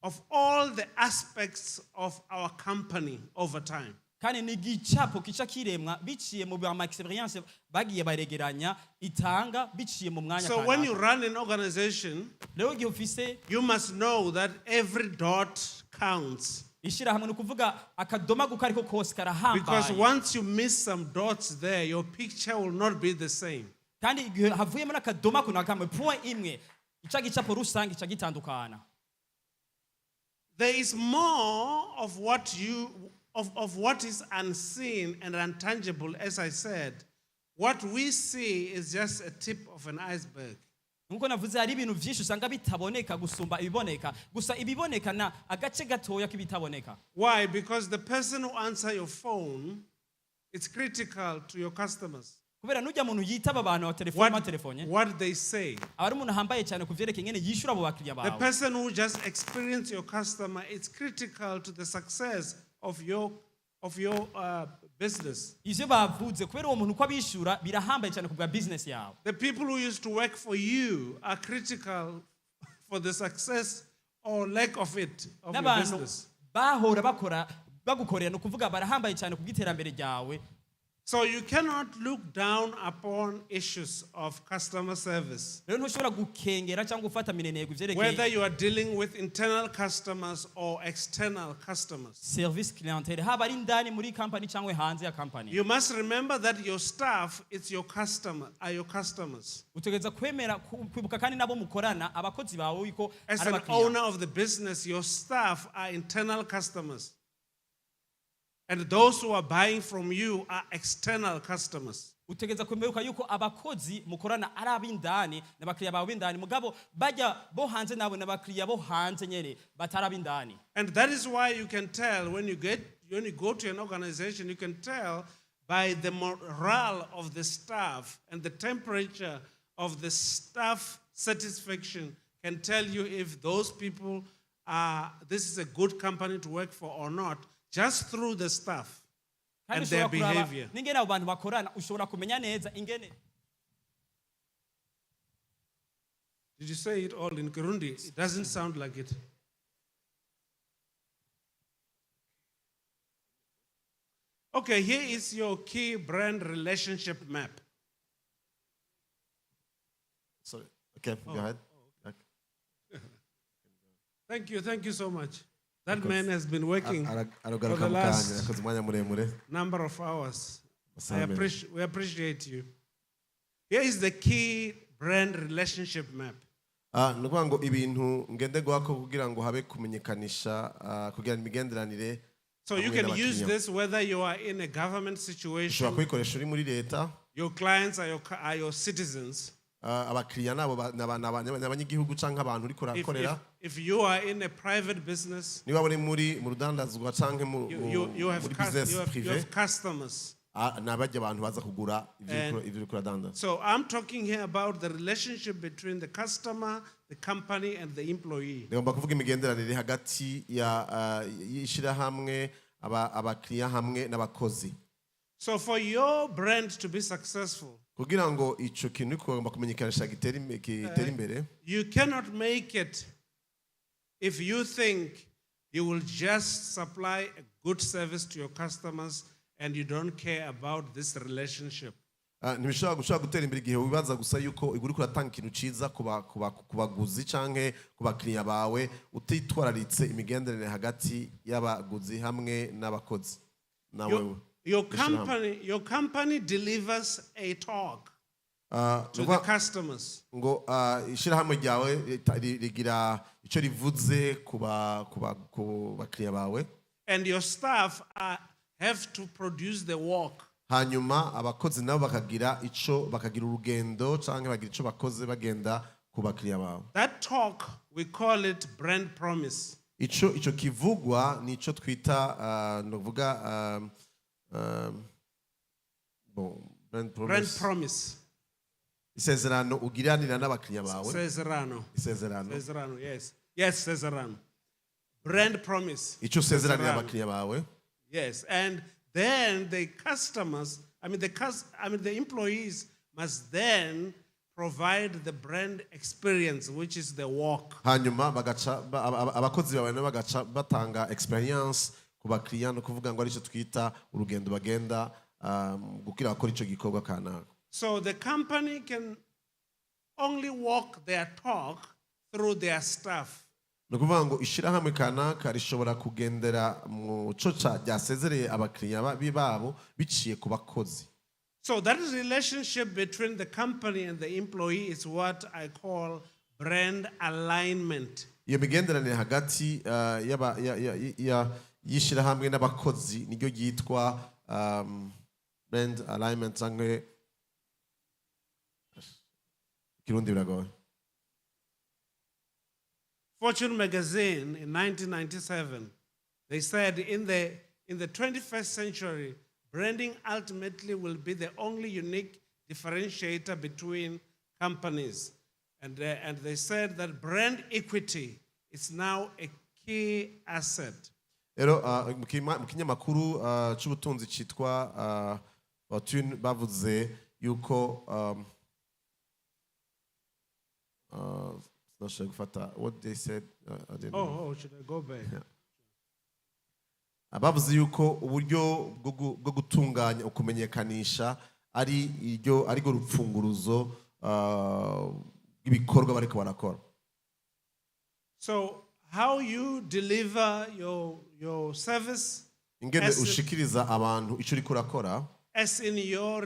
of all the aspects of our company over time. kandi ni gicapo kica kiremwa biciye mu ba experience bagiye baregeranya itanga biciye mu mwanya So when you run an organization, rero gihe ufise you must know that every dot counts. ishirahamwe ni ukuvuga akadoma guko ariko kose Because karahambaye once you miss some dots there, your picture will not be the same. kandi igihe havuyemo n'akadoma kuno kamwe point imwe ica gicapo rusange ica gitandukana. There is more of what what is unseen and untangible, as I said. What we see is just a tip of an iceberg. Nkuko navuze hari ibintu byinshi usanga bitaboneka gusumba ibiboneka, gusa ibiboneka na agace gatoya k'ibitaboneka. Why? Because the person who answers your phone, it's critical to your customers. Kubera nujya muntu yitaba abantu wa telefone What they say. abari umuntu hambaye cyane kuvyerekeye ingene yishura abo bakiriya The bawe. person who just experienced your customer, it's critical to the success of your business. Ivyo bavuze kubera uwo muntu ko abishura birahambaye cyane kubwa business yawe. The people who used to work for you are critical for the success or lack of it of your N'abantu business. bahora bakora bagukorera no kuvuga barahambaye cyane kubw'iterambere ryawe. So you cannot look down upon issues of customer service. Rero ntushobora gukengera cyangwa gufata minenego Whether ivyerekeye you are dealing with internal customers or external customers. service clientele haba ari ndani muri company cyangwa hanze ya company. You must remember that your staff, it's your are your customers. Utegeza kwemera kwibuka kandi nabo mukorana abakozi bawe wiko As ari an abakiriya. owner of the business, your staff are internal customers. And those who are buying from you are external customers. Utegeza kwemeruka yuko abakozi mukorana ari abindani n'abakiriya bawe bindani mugabo bajya bo hanze nabo n'abakiriya bo hanze nyene batarabindani. And that is why you can tell when you go to an organization, you can tell by the morale of the staff and the temperature of the staff satisfaction can tell you if those people this is a good company to work for or not, just through the staff and their behavior. Ningene abo bantu bakorana ushobora kumenya neza ingene. Did you say it all in Kirundi? It doesn't sound like it. Okay, here is your key brand relationship map. Sorry. Okay, go ahead. Thank you so much. That man has been working for Aragaruka the mu kanya last yakoze umwanya muremure. number of hours. Amen. We appreciate you. Here is the key brand relationship map. Ni ukuvuga ngo ibintu ngenderwako kugira ngo habe kumenyekanisha kugira imigenderanire. So you can use this whether you are in a government Ushobora situation, kuyikoresha uri muri leta. your clients are your citizens. Abakiriya nabo n'abanyagihugu canke abantu uri kurakorera. If you are in a private business, Niba uri mu rudandazwa canke you have business privé. customers. Nabajya abantu baza kugura ivyo uri kuradandaza. So I'm talking here about the relationship between the customer, the company, and the employee. Ngomba kuvuga imigenderanire hagati ya ishirahamwe abakiriya hamwe n'abakozi. So for your brand to be successful, kugira ngo ico kintu kigomba kumenyekanisha gitera imbere. You cannot make it if you think you will just supply a good service to your customers and you don't care about this relationship. Ntibishobora gutera imbere igihe wibaza gusa yuko uri kuratanga ikintu ciza ku baguzi canke ku bakiriya bawe utitwararitse imigenderanire hagati y'abaguzi hamwe n'abakozi. Your company delivers a talk to the customers. Ngo ishirahamwe ryawe rigira ico rivuze ku bakiriya bawe. And your staff have to produce the work. Hanyuma abakozi nabo bakagira urugendo canke bagira ico bakoze bagenda ku bakiriya bawe. That talk, we call it brand promise. Ico kivugwa nico twita novuga Brand promise. Isezerano ugiranira n'abakiriya bawe. Isezerano, yes. Yes, Isezerano. Brand promise. Ico usezeranira abakiriya bawe. Yes, and then the customers, the employees must then provide the brand experience, which is the work. Hanyuma abakozi bawe nabo bagaca batanga experience ku bakiriya no kuvuga ngo ari cyo twita urugendo bagenda gukira bakora ico gikorwa kanaka. So the company can only walk their talk through their staff. ni ukuvuga ngo ishyirahamwe kanaka rishobora kugendera mu coca ryasezereye abakiriya babo biciye ku bakozi. So that relationship between the company and the employee is what I call brand alignment. Iyo migenderanire hagati y'ishyirahamwe n'abakozi niryo ryitwa brand alignment cyangwa Kirundi biragoye. Fortune magazine in 1997, they said in the 21st century, branding ultimately will be the only unique differentiator between companies. And they said that brand equity is now a key asset. Rero mu kinyamakuru cy'ubutunzi cyitwa Fortune bavuze yuko what they said. I didn't know. Should I go back? Yeah. Bavuze yuko uburyo bwo gutunganya ukumenyekanisha ariko rupfunguruzo rw'ibikorwa bariko barakora. So how you deliver your service ingene ushikiriza abantu icyo uriko urakora, as in your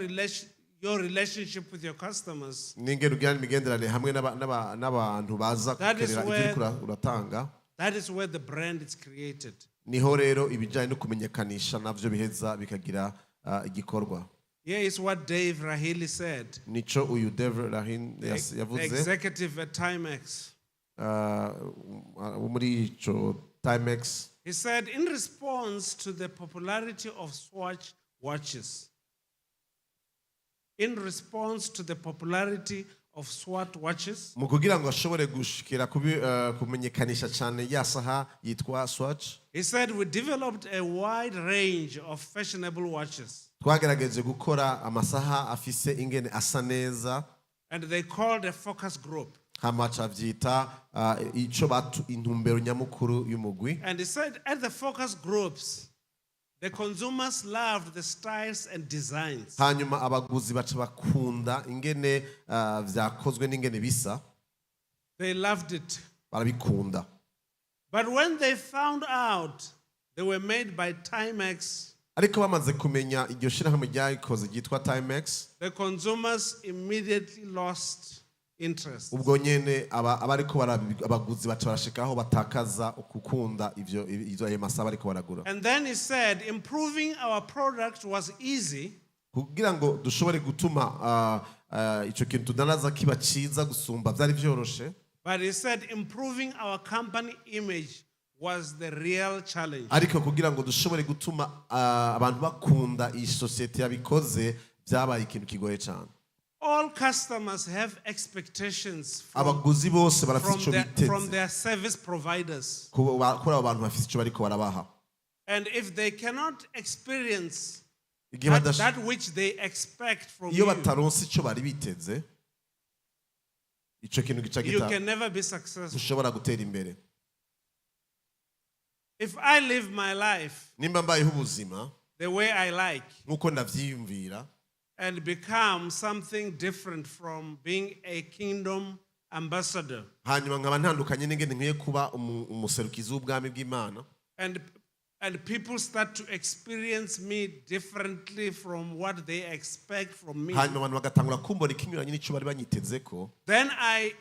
relationship with your customers, n'ingene ugirana imigenderanire hamwe n'abantu baza kugerera icyo uriko uratanga. That is where the brand is created. Niho rero ibijyanye no kumenyekanisha navyo biheza bikagira igikorwa. Here is what Dave Rahili said. Nico uyu Dave Rahili yavuze, the executive at Timex. Muri ico Timex. He said, in response to the popularity of Swatch watches, mu kugira ngo ashobore gushikira kumenyekanisha cyane ya saha yitwa Swatch, he said, we developed a wide range of fashionable watches. Twagerageje gukora amasaha afise ingene asa neza, and they called a focus group. Hamacha vyita ico batu intumbero nyamukuru y'umugwi. And he said, at the focus groups, the consumers loved the styles and designs. Hanyuma abaguzi baca bakunda ingene vyakozwe n'ingene bisa. They loved it. Barabikunda. But when they found out they were made by Timex, ariko bamaze kumenya iryo shirahamwe ryayikoze ryitwa Timex, the consumers immediately lost interest. Ubwo nyene abariko abaguzi baca barashikaho batakaza ukukunda ivyo ayo masaba ariko baragura. And then he said, improving our product was easy. Kugira ngo dushobore gutuma ico kintu tudanaza kiba ciza gusumba vyari vyoroshe. But he said, improving our company image was the real challenge. Ariko kugira ngo dushobore gutuma abantu bakunda iyi society yabikoze byabaye ikintu kigoye cyane. All customers have expectations abaguzi bose barafite ico biteze from their service providers. Kuri abo bantu bafite ico bariko barabaha. And if they cannot experience that which they expect from iyo you, bataronse ico bari biteze, ico kintu gica you can never be successful. ushobora gutera imbere. If I live my life nimba mbayeho ubuzima the way I like, nkuko ndavyiyumvira, and become something different from being a kingdom ambassador, hanyuma nkaba ntandukanye n'ingene nkwiye kuba umuserukizi w'ubwami bw'Imana, and people start to experience me differently from what they expect from me, hanyuma abantu bagatangura kumbona ikinyuranye n'ico bari banyitezeko, then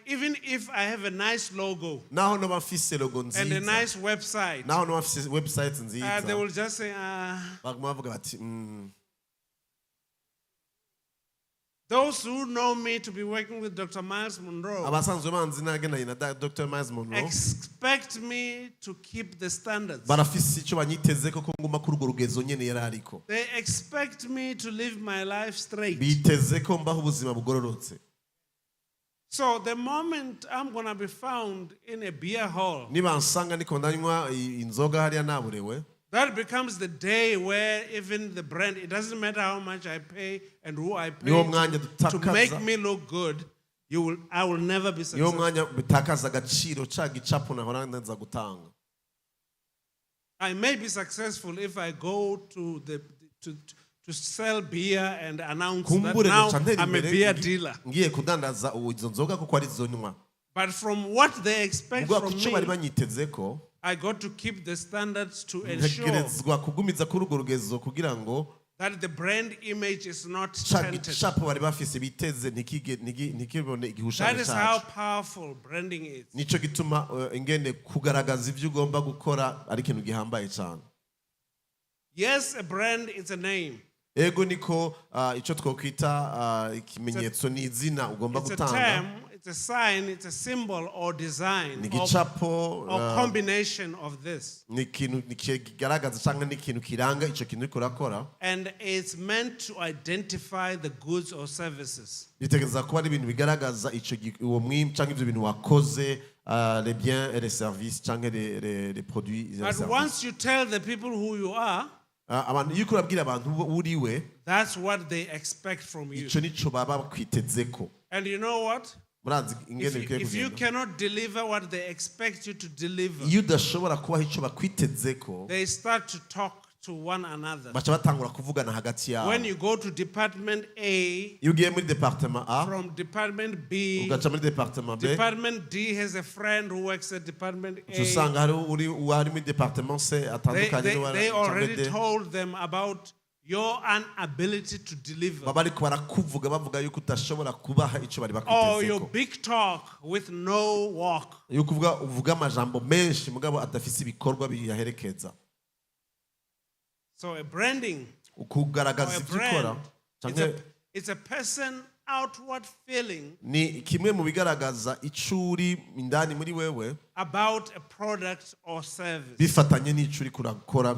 even if I have a nice logo naho no bafise logo nziza and a nice website, naho no bafise website nziza, they will just say, baguma bavuga bati those who know me to be working with Dr. Miles Monroe abasanzwe banzi nagendanye na Dr. Miles Monroe expect me to keep the standards. barafise ico banyitezeko ko nguma kuri urwo rugezo nyene yarariko. They expect me to live my life straight. Bitezeko mbaho ubuzima bugororotse. So the moment I'm going to be found in a beer hall, niba nsanga niko ndanywa inzoga hariya naburewe, that becomes the day where even the brand, it doesn't matter how much I pay and who I pay to make me look good, I will never be successful. I may be successful if I go to sell beer and announce that now I'm a beer dealer. But from what they expect ubwo from icyo bari me, banyitezeko I got to keep the standards to ensure ntegerezwa kugumiza kuri urwo rugezo kugira ngo that the brand image is not ca tainted. gicapo bari bafise biteze ntikibone That igishushanyo is how cyacu powerful branding is. nicyo gituma ingene kugaragaza ibyo ugomba gukora ari ikintu gihambaye cyane. Yes, a brand is a name. Ego niko icyo twakwita ikimenyetso ni izina ugomba It's a gutanga term, it's a sign, it's a symbol or design ni of, igicapo or combination of this. ni ikintu kigaragaza cyangwa ni ikintu kiranga icyo kintu uriko urakora And it's meant to identify the goods or services. bitegereza kuba ari ibintu bigaragaza uwo mwimbu cyangwa ibyo bintu wakoze les biens et les services cyangwa les produits et les But services. once you tell the people who you are, abantu iyo urabwira abantu uriwe that's what they expect from you. icyo nicyo baba bakwitezeko And you know what? murazi ingene bikwiye If you kugenda cannot deliver what they expect you to deliver, iyo udashobora kubaho icyo bakwitezeko they start to talk to one another. baca batangura kuvugana hagati yabo. When you go to department A, iyo ugiye muri departement A from department B, ugaca muri departement B department D has a friend who works at department uca A. usanga hari uwari muri departement C atandukanye They already D told them about your inability to deliver. baba ariko barakuvuga bavuga yuko udashobora kubaha icyo bari Or your bakwitezeko big talk with no walk. yuko uvuga amajambo menshi mugabo adafise ibikorwa biyaherekeza So a branding or kugaragaza a ibyo ukora brand, canke it's a person outward feeling ni kimwe mu bigaragaza icyo uri indani muri wewe about a product or service. bifatanye n'icyo uri kurakora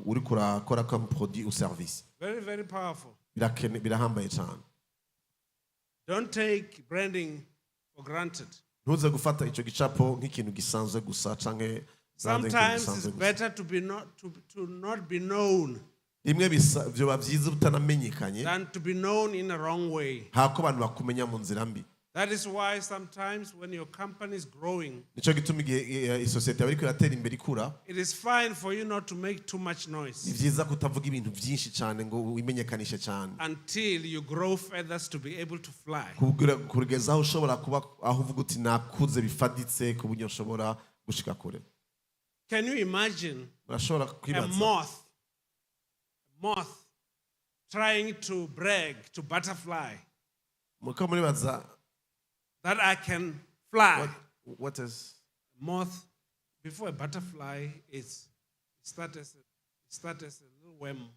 uri kurakora comme produit ou service Very, very powerful. birahambaye cyane. Don't take branding for granted. ntuze gufata icyo gicapo nk'ikintu gisanzwe gusa canke Sometimes it's better to not be known rimwe byoba byiza utanamenyekanye than to be known in a wrong way. hako abantu bakumenya mu nzira mbi. That is why sometimes when your company is growing, nicyo gituma igihe isosiyete yawe iriko iratera imbere ikura it is fine for you not to make too much ni noise byiza kutavuga ibintu byinshi cyane ngo wimenyekanishe cyane until you grow feathers to be able to fly. kugeza aho ushobora kuba aho uvuga uti nakuze bifaditse ku buryo ushobora gushika kure. Can you imagine urashobora a kwibaza moth trying to brag to butterfly muko muribaza that I can fly? what is Moth, before a butterfly, it's start as a little worm.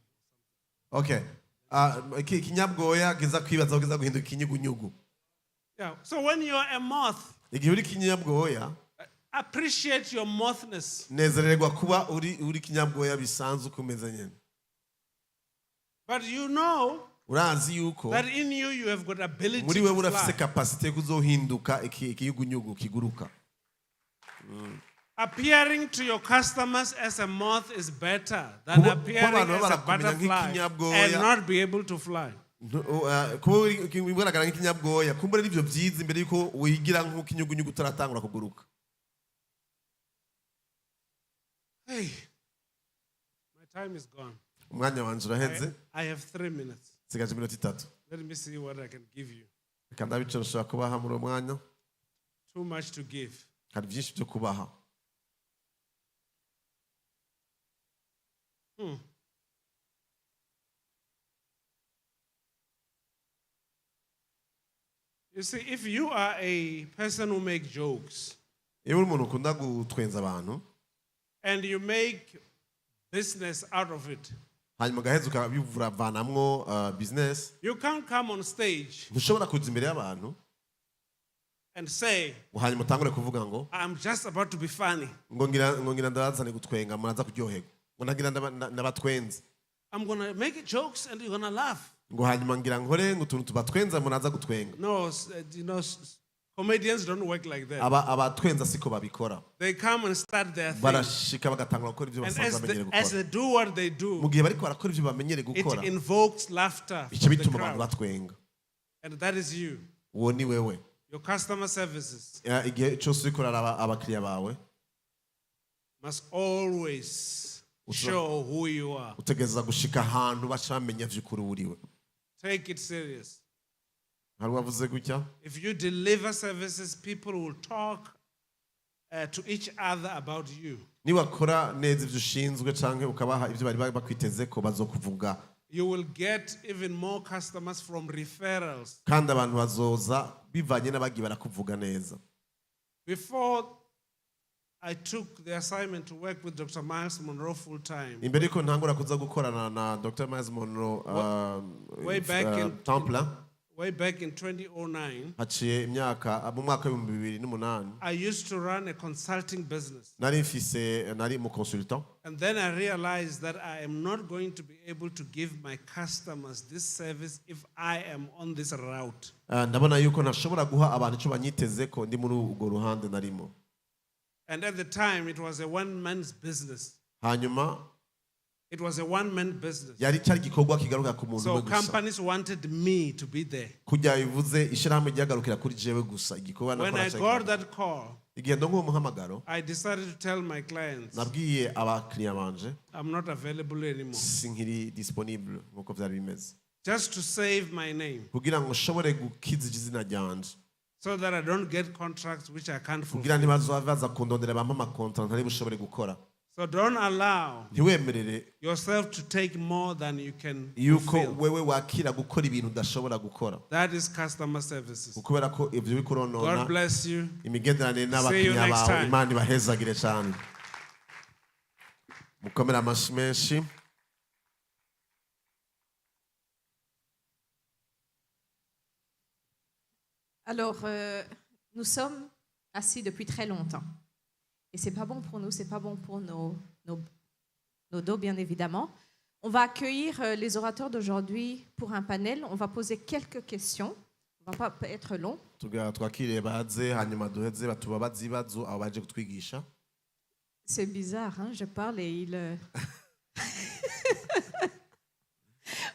okay ikinyabwoya kiza kwibaza kiza guhinduka ikinyugunyugu. Yeah. So when you're a moth, igihe uri ikinyabwoya appreciate your mothness. nezererwa kuba uri ikinyabwoya bisanzwe ukomeza nyine. But you know urazi yuko that in you you have got ability muri wewe to urafise fly. capacity yo kuzohinduka ikiyugunyugu kiguruka. Appearing to your customers as a moth is better than Kuba appearing abantu as a barakumenya butterfly nk'ikinyabwoya. and not be able to fly. kuba igaragara nk'ikinyabwoya kumbura n'ibyo byiza imbere yuko wigira nk'ikinyugunyugu utaratangura kuguruka. Hey, my time is gone. umwanya wanje uraheze I have 3 minutes. sigaje iminota 3. Let me see what I can give you. reka ndabe icyo nshobora kubaha muri uwo mwanya. Too much to give. hari byinshi byo kubaha. You see, if you are a person who makes jokes iyo uri umuntu ukunda gutwenza abantu and you make business out of it, hanyuma ugaheza ukabivanamwo business you can't come on stage ntushobora kuza imbere y'abantu and say, hanyuma utangure kuvuga ngo I'm just about to be funny. ngo ngira ndabazane gutwenga muraza kuryoherwa ngo nagira ndabatwenze I'm going to make jokes and you're going to laugh. ngo hanyuma ngira nkore ngo utuntu tubatwenza muraza gutwenga. No, comedians don't work like that. abatwenza siko babikora. They come and start their thing. barashika bagatangura gukora ibyo And basanzwe bamenyere as they gukora. do what they do, mu gihe bariko barakora ibyo bamenyere gukora it invokes laughter bice from the bituma abantu crowd. batwenga. And that is you. uwo ni wewe. Your customer services igihe cyose uriko uraraba abakiriya bawe must always show who you are. utegereza gushika ahantu baca bamenya vy'ukuri uriwe. Take it serious. hari uwavuze gutya If you deliver services, people will talk to each other about you. niwakora neza ibyo ushinzwe cyangwa ukabaha ibyo bari bakwiteze ko bazokuvuga You will get even more customers from referrals. kandi abantu bazoza bivanye n'abagiye barakuvuga neza. Before I took the assignment to work with Dr. Miles Monroe full time, imbere yuko ntangura kuza gukorana na Dr. Miles Monroe way back in- Templar way back in 2009, haciye imyaka mu mwaka w'ibihumbi bibiri n'umunani I used to run a consulting business. nari mu consultant And then I realized that I am not going to be able to give my customers this service if I am on this route. ndabona yuko ntashobora guha abantu icyo banyiteze ko ndi muri urwo ruhande narimo. And at the time, it was a one-man's business. Hanyuma It was a one-man business. yari cyari igikorwa kigaruka ku muntu So umwe gusa companies wanted me to be there. kujya bivuze ishyirahamwe ryagarukira kuri jewe gusa igikorwa When nakora I cyari got kigaruka. that call, igihe ndongo uwo muhamagaro I decided to tell my clients, nabwiye abakiriya banje I'm not available anymore. sinkiri disponible nk'uko byari bimeze Just to save my name, kugira ngo nshobore gukiza izina ryanje so that I don't get contracts which I can't kugira fulfill. ntibaza kundondera bampa amakontra ntari bushobore gukora. So don't allow ntiwemerere yourself to take more than you can yuko fulfill. wewe wakira gukora ibintu udashobora gukora That is customer services. kubera ko ibyo bikuronona God bless you. imigenderanire See you n'abakiriya next bawe time. imana ibahezagire cyane mukomere amashyi menshi. Alors, nous sommes assis depuis très longtemps. Et c'est pas bon pour nous, c'est pas bon pour nos dos, bien évidemment. On va accueillir les orateurs d'aujourd'hui pour un panel. On va poser quelques questions. On va pas être long. twakiriye baze hanyuma duheze batubabaze ibibazo abo baje kutwigisha. C'est bizarre, hein? Je parle et il...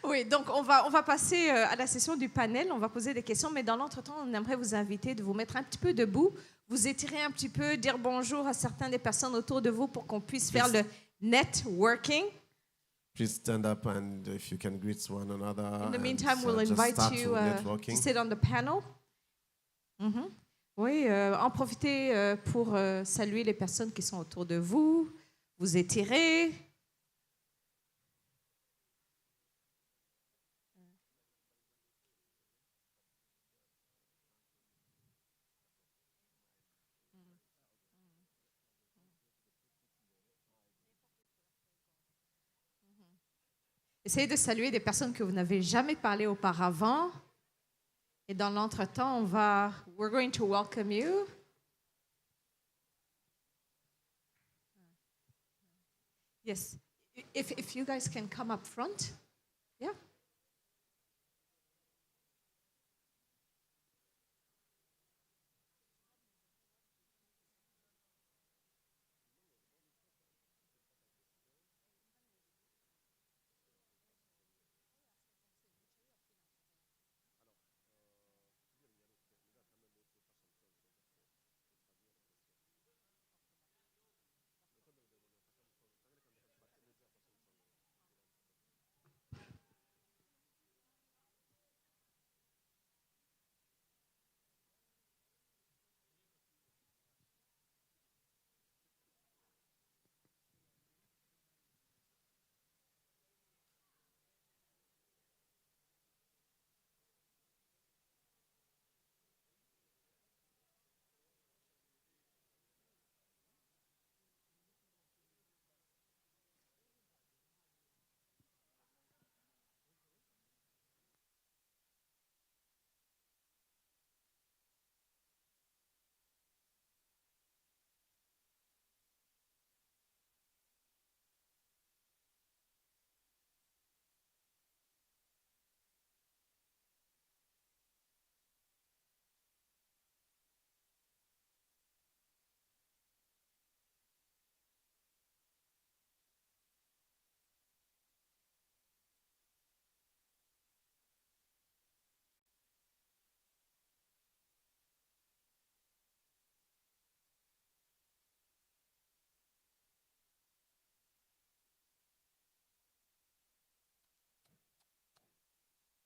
Oui, donc on va passer à la session du panel, on va poser des questions, mais dans l'entretemps, on aimerait vous inviter de vous mettre un petit peu debout, vous étirer un petit peu, dire bonjour à certaines des personnes autour de vous pour qu'on puisse faire le networking. Please stand up and if you can greet one another. In the and, meantime, we'll just invite start you networking. to sit on the panel. Mhm. Oui, en profiter pour saluer les personnes qui sont autour de vous, vous étirer. Essayez de saluer des personnes que vous n'avez jamais parlé auparavant. Et dans l'entretemps, we're going to welcome you. Yes. If you guys can come up front. Yeah.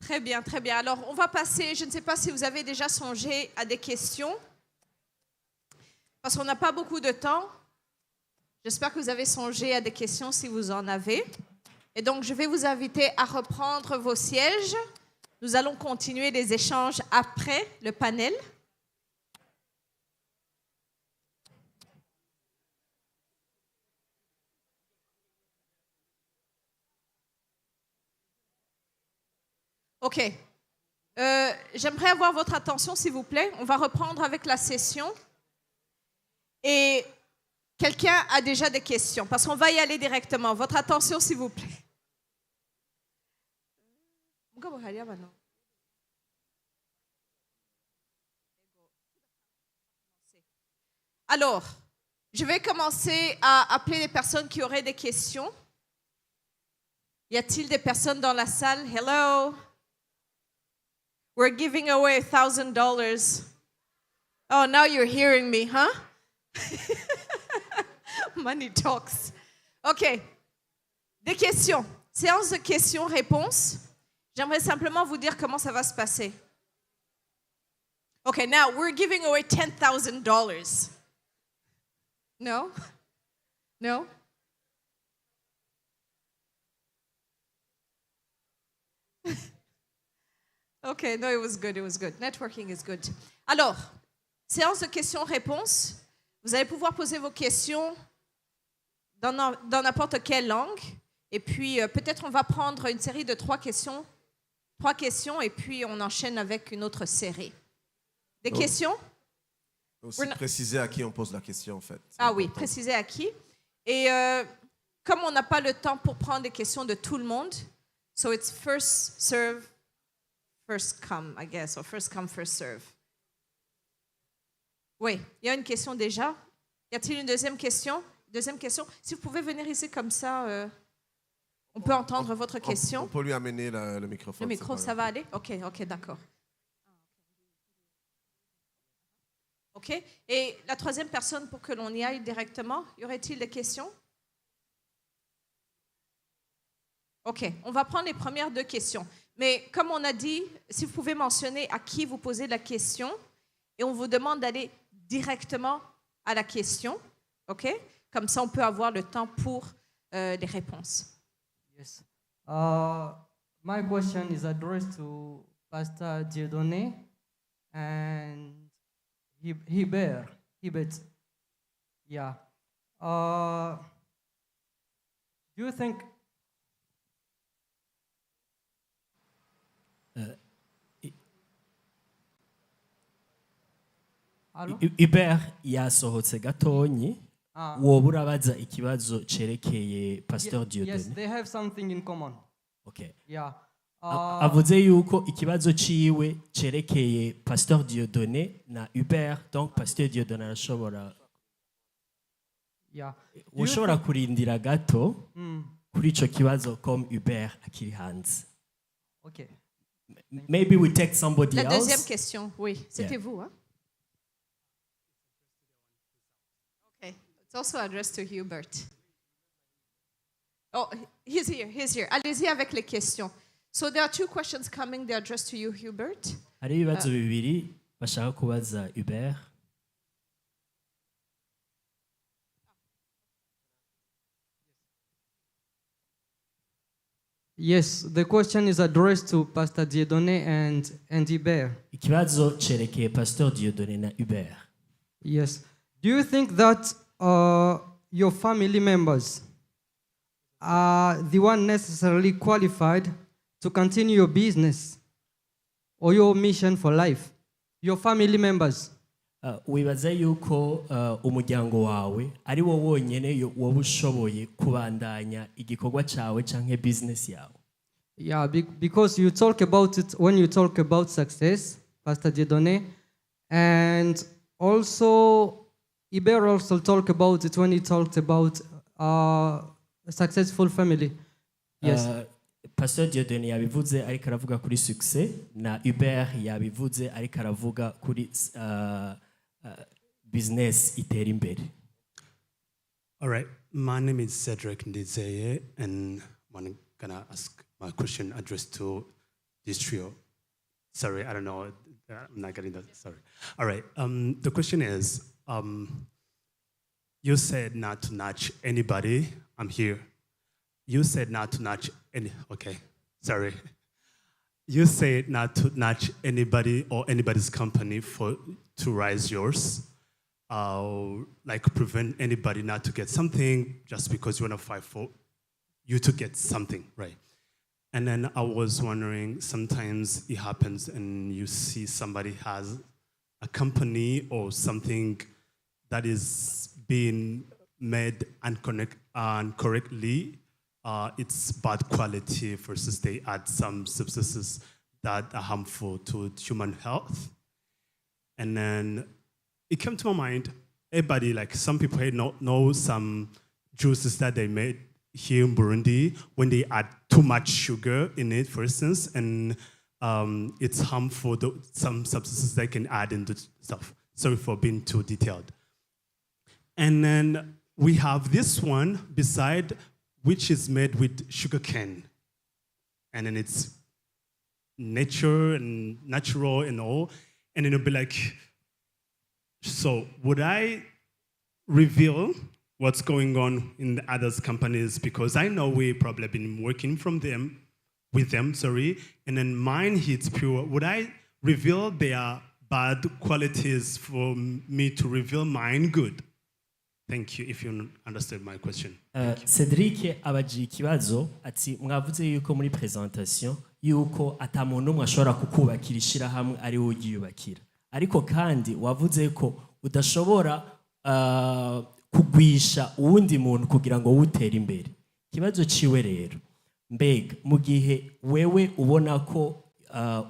Très bien, très bien. Alors, on va passer, je ne sais pas si vous avez déjà songé à des questions, parce qu'on n'a pas beaucoup de temps. J'espère que vous avez songé à des questions si vous en avez. Et donc, je vais vous inviter à reprendre vos sièges. Nous allons continuer les échanges après le panel. OK. J'aimerais avoir votre attention, s'il vous plaît. On va reprendre avec la session. Et quelqu'un a déjà des questions, parce qu'on va y aller directement. Votre attention, s'il vous plaît. Alors, je vais commencer à appeler les personnes qui auraient des questions. Y a-t-il des personnes dans la salle? Hello? We're giving away $1,000. Oh, now you're hearing me, huh? Money talks. OK. Des questions. Séance de questions-réponses. J'aimerais simplement vous dire comment ça va se passer. OK, now we're giving away $10,000. No? No? Okay, no, it was good, it was good. Networking is good. Alors, séance de questions-réponses. Vous allez pouvoir poser vos questions dans n'importe quelle langue. Et puis, peut-être on va prendre une série de 3 questions. 3 questions, et puis on enchaîne avec une autre série. Des questions? Aussi préciser à qui on pose la question, en fait. Ah oui, préciser à qui. Et comme on n'a pas le temps pour prendre des questions de tout le monde, so it's first serve, first come, I guess, or first come, first serve. Oui, il y a une question déjà. Y a-t-il une deuxième question? Deuxième question. Si vous pouvez venir ici comme ça, on peut entendre votre question. On peut lui amener le microphone. Le micro, ça va aller? OK, d'accord. OK. Et la troisième personne, pour que l'on y aille directement, y aurait-il des questions? OK, on va prendre les premières 2 questions. Mais comme on a dit, si vous pouvez mentionner à qui vous posez la question, et on vous demande d'aller directement à la question, OK? Comme ça, on peut avoir le temps pour les réponses. Yes. My question is addressed to Pastor Dieudonné and Hibert. Yeah. Do you think Hello? Hubert yasohotse gatonyi woba urabaza ikibazo cerekeye Pasteur Dieudonné. Yes, they have something in common. Okay. Yeah. Avuze yuko ikibazo ciwe cerekeye Pasteur Dieudonné na Hubert, donc Pasteur Dieudonné arashobora Yeah. ushobora kurindira gato kuri ico kibazo comme Hubert akiri hanze. Okay. Maybe we take somebody La else. deuxième question, oui, c'était vous, hein? Okay, it's also addressed to Hubert. Oh, he's here. Allez-y avec les questions. So there are 2 questions coming. They're addressed to you, Hubert. Hari ibibazo bibiri bashaka kubaza Hubert. Yes, the question is addressed to Pastor Dieudonné and Hubert. Ikibazo cerekeye Pasteur Dieudonné na Hubert. Yes. Do you think that your family members are the one necessarily qualified to continue your business or your mission for life? Your family members. Wibaza yuko umuryango wawe ari wo wonyene woba ushoboye kubandanya igikorwa cawe canke business yawe. Yeah, because you talk about it when you talk about success, Pastor Dieudonné, and also Iber also talked about it when he talked about a successful family. Yes. Pasteur Dieudonné yabivuze ariko aravuga kuri success na Hubert yabivuze ariko aravuga kuri business itera imbere. All right, my name is Cedric Ndizeye, and I'm gonna ask my question addressed to this trio. Sorry, I don't know. I'm not getting that. Sorry. All right. The question is, you said not to nudge anybody. I'm here. You said not to nudge any. Okay. Sorry. You said not to nudge anybody or anybody's company to rise yours. Like prevent anybody not to get something just because you want to fight for you to get something, right? And then I was wondering, sometimes it happens and you see somebody has a company or something that is being made incorrectly. It's bad quality versus they add some substances that are harmful to human health. And then it came to my mind, everybody, like some people know some juices that they made here in Burundi when they add too much sugar in it, for instance, and it's harmful to some substances they can add into stuff. Sorry for being too detailed. And then we have this one beside, which is made with sugar cane. And then it's natural and all. And then it'll be like, so would I reveal what's going on in the others' companies? Because I know we probably been working with them, and then mine hits pure. Would I reveal their bad qualities for me to reveal mine good? Thank you, if you understood my question. Cedric abagiye ikibazo ati mwavuze yuko muri presentation yuko atamuntu umwe ashobora kukubakira ishirahamwe ari wowe ugiyubakira, ariko kandi wavuze ko udashobora kugwisha uwundi muntu kugira ngo wutere imbere. Ikibazo ciwe rero, mbega mu gihe wewe ubona ko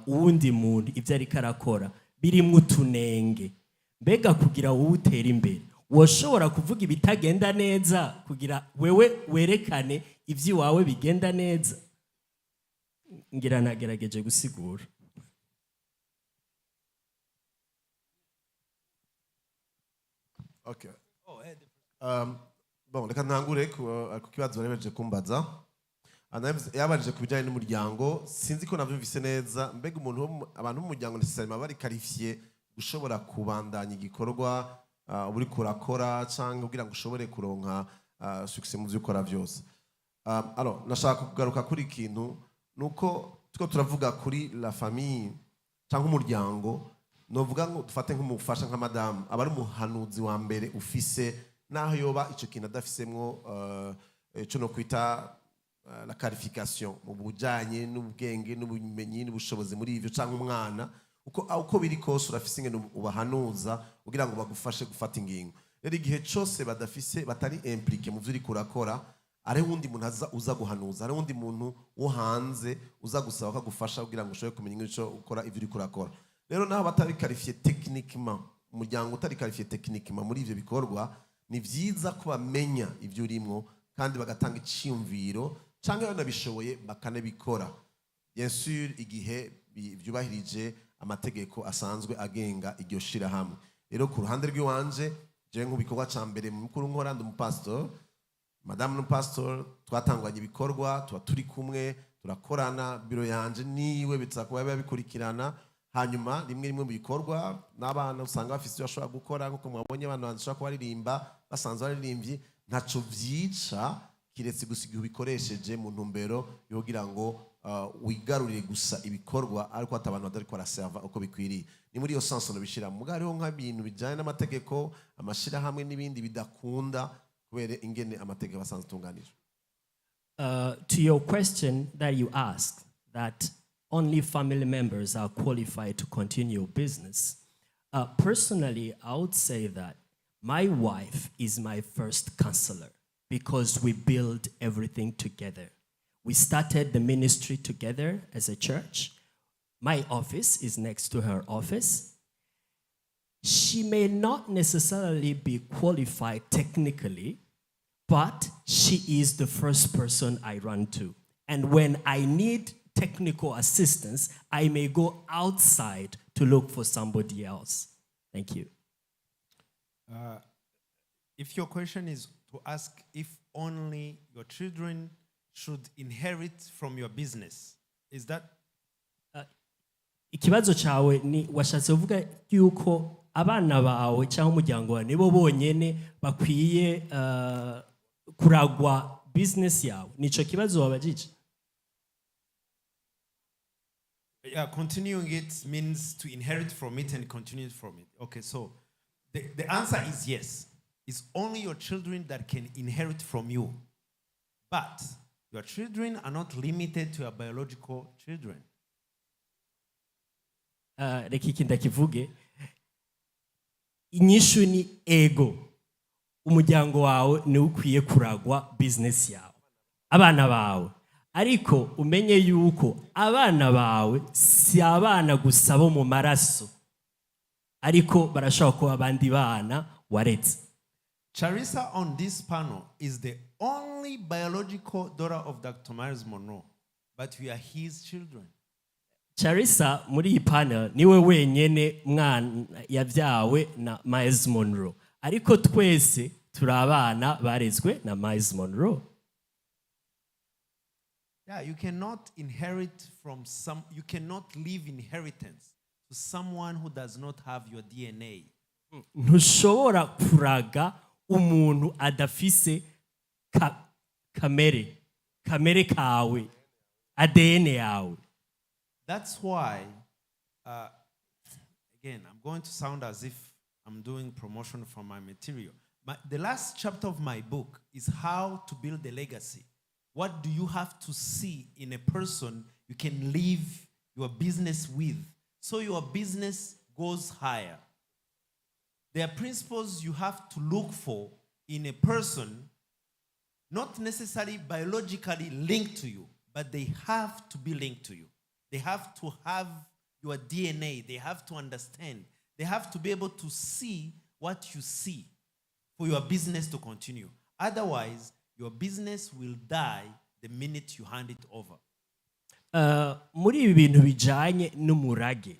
uwundi muntu ivyo ariko arakora birimwo utunenge, mbega kugira wutere imbere woshobora kuvuga ibitagenda neza kugira wewe werekane ivyo wawe bigenda neza? Ngira nagerageje gusigura. Okay. Bon, reka ntangure ku kibazo barebeje kumbaza. Yabaje ku bijyanye n'umuryango, sinzi ko navyumvise neza. Mbega abantu b'umuryango necessairement bari qualifié gushobora kubandanya igikorwa uri kurakora cyangwa kugira ngo ushobore kuronka success mu byo ukora byose. Alors, nashaka kugaruka kuri ikintu nuko tuko turavuga kuri la famille cyangwa umuryango, novuga ngo dufate nk'umufasha nka madame aba ari umuhanuzi wa mbere ufise naho yoba ico kintu adafisemwo cyo no kwita la qualification mu bujanye n'ubwenge n'ubumenyi n'ubushobozi muri ivyo cyangwa umwana uko biri kose urafise ingene ubahanuza kugira ngo bagufashe gufata ingingo. Rero igihe cyose badafise batari impliqué mu byo uri kurakora, ari wundi muntu uza guhanuza, ari wundi muntu wo hanze uza gusaba ko agufasha kugira ngo ushobore kumenya ico ukora ivyo uri kurakora. Rero naho batari qualifié techniquement, umuryango utari qualifié techniquement muri ivyo bikorwa, ni vyiza ko bamenya ivyo urimo kandi bagatanga iciyumviro cyangwa banabishoboye bakanabikora. Bien sûr igihe byubahirije amategeko asanzwe agenga iryo shira hamwe. Rero ku ruhande rw'iwanje je nk'ubikorwa ca mbere mukuru nkora ndi umupastor, madame n'umupastor, twatangwanye ibikorwa, tuba turi kumwe, turakorana, biro yanje niwe bitsakuba bikurikirana. Hanyuma rimwe mu bikorwa n'abana usanga bafise ibyo bashobora gukora, nkuko mwabonye abantu bashobora kubaririmba basanzwe baririmbyi, ntaco vyica kiretse gusiga ubikoresheje mu ntumbero yo kugira ngo wigarurire gusa ibikorwa ariko atabantu badari ko raserva uko bikwiriye. Ni muri iyo sense no bishira mu gari ho nk'abintu bijanye n'amategeko, amashira hamwe n'ibindi bidakunda kubera ingene amategeko basanzwe tunganije. To your question that you asked, that only family members are qualified to continue business. Personally, I would say that my wife is my first counselor because we build everything together. We started the ministry together as a church. My office is next to her office. She may not necessarily be qualified technically, but she is the first person I run to. And when I need technical assistance, I may go outside to look for somebody else. Thank you. If your question is to ask if only your children should inherit from your business, is that? ikibazo cyawe ni washatse kuvuga yuko abana bawe cyangwa umuryango wawe nibo bonyene bakwiye kuragwa business yawe, nico kibazo wabajije? Yeah, continuing it means to inherit from it and continue from it. Okay, so the answer is yes. It's only your children that can inherit from you. But your children are not limited to your biological children. Reka iki ndakivuge, inyishu ni ego. Umuryango wawe ni ukwiye kuragwa business yawe, abana bawe. Ariko umenye yuko abana bawe si abana gusa bo mu maraso, ariko barashobora kuba abandi bana waretse. Charissa on this panel is the only biological daughter of Dr. Miles Monroe, but we are his children. Charissa muri iyi panel niwe wenyene mwana yavyawe na Miles Monroe, ariko twese turi abana barezwe na Miles Monroe. Yeah, you cannot inherit from you cannot leave inheritance to someone who does not have your DNA. Ntushobora kuraga umuntu adafise kamere kawe, ADN yawe. That's why, again, I'm going to sound as if I'm doing promotion for my material. The last chapter of my book is how to build a legacy. What do you have to see in a person you can leave your business with so your business goes higher? There are principles you have to look for in a person, not necessarily biologically linked to you, but they have to be linked to you. They have to have your DNA. They have to understand. They have to be able to see what you see for your business to continue. Otherwise, your business will die the minute you hand it over. Muri ibi bintu bijanye n'umurage,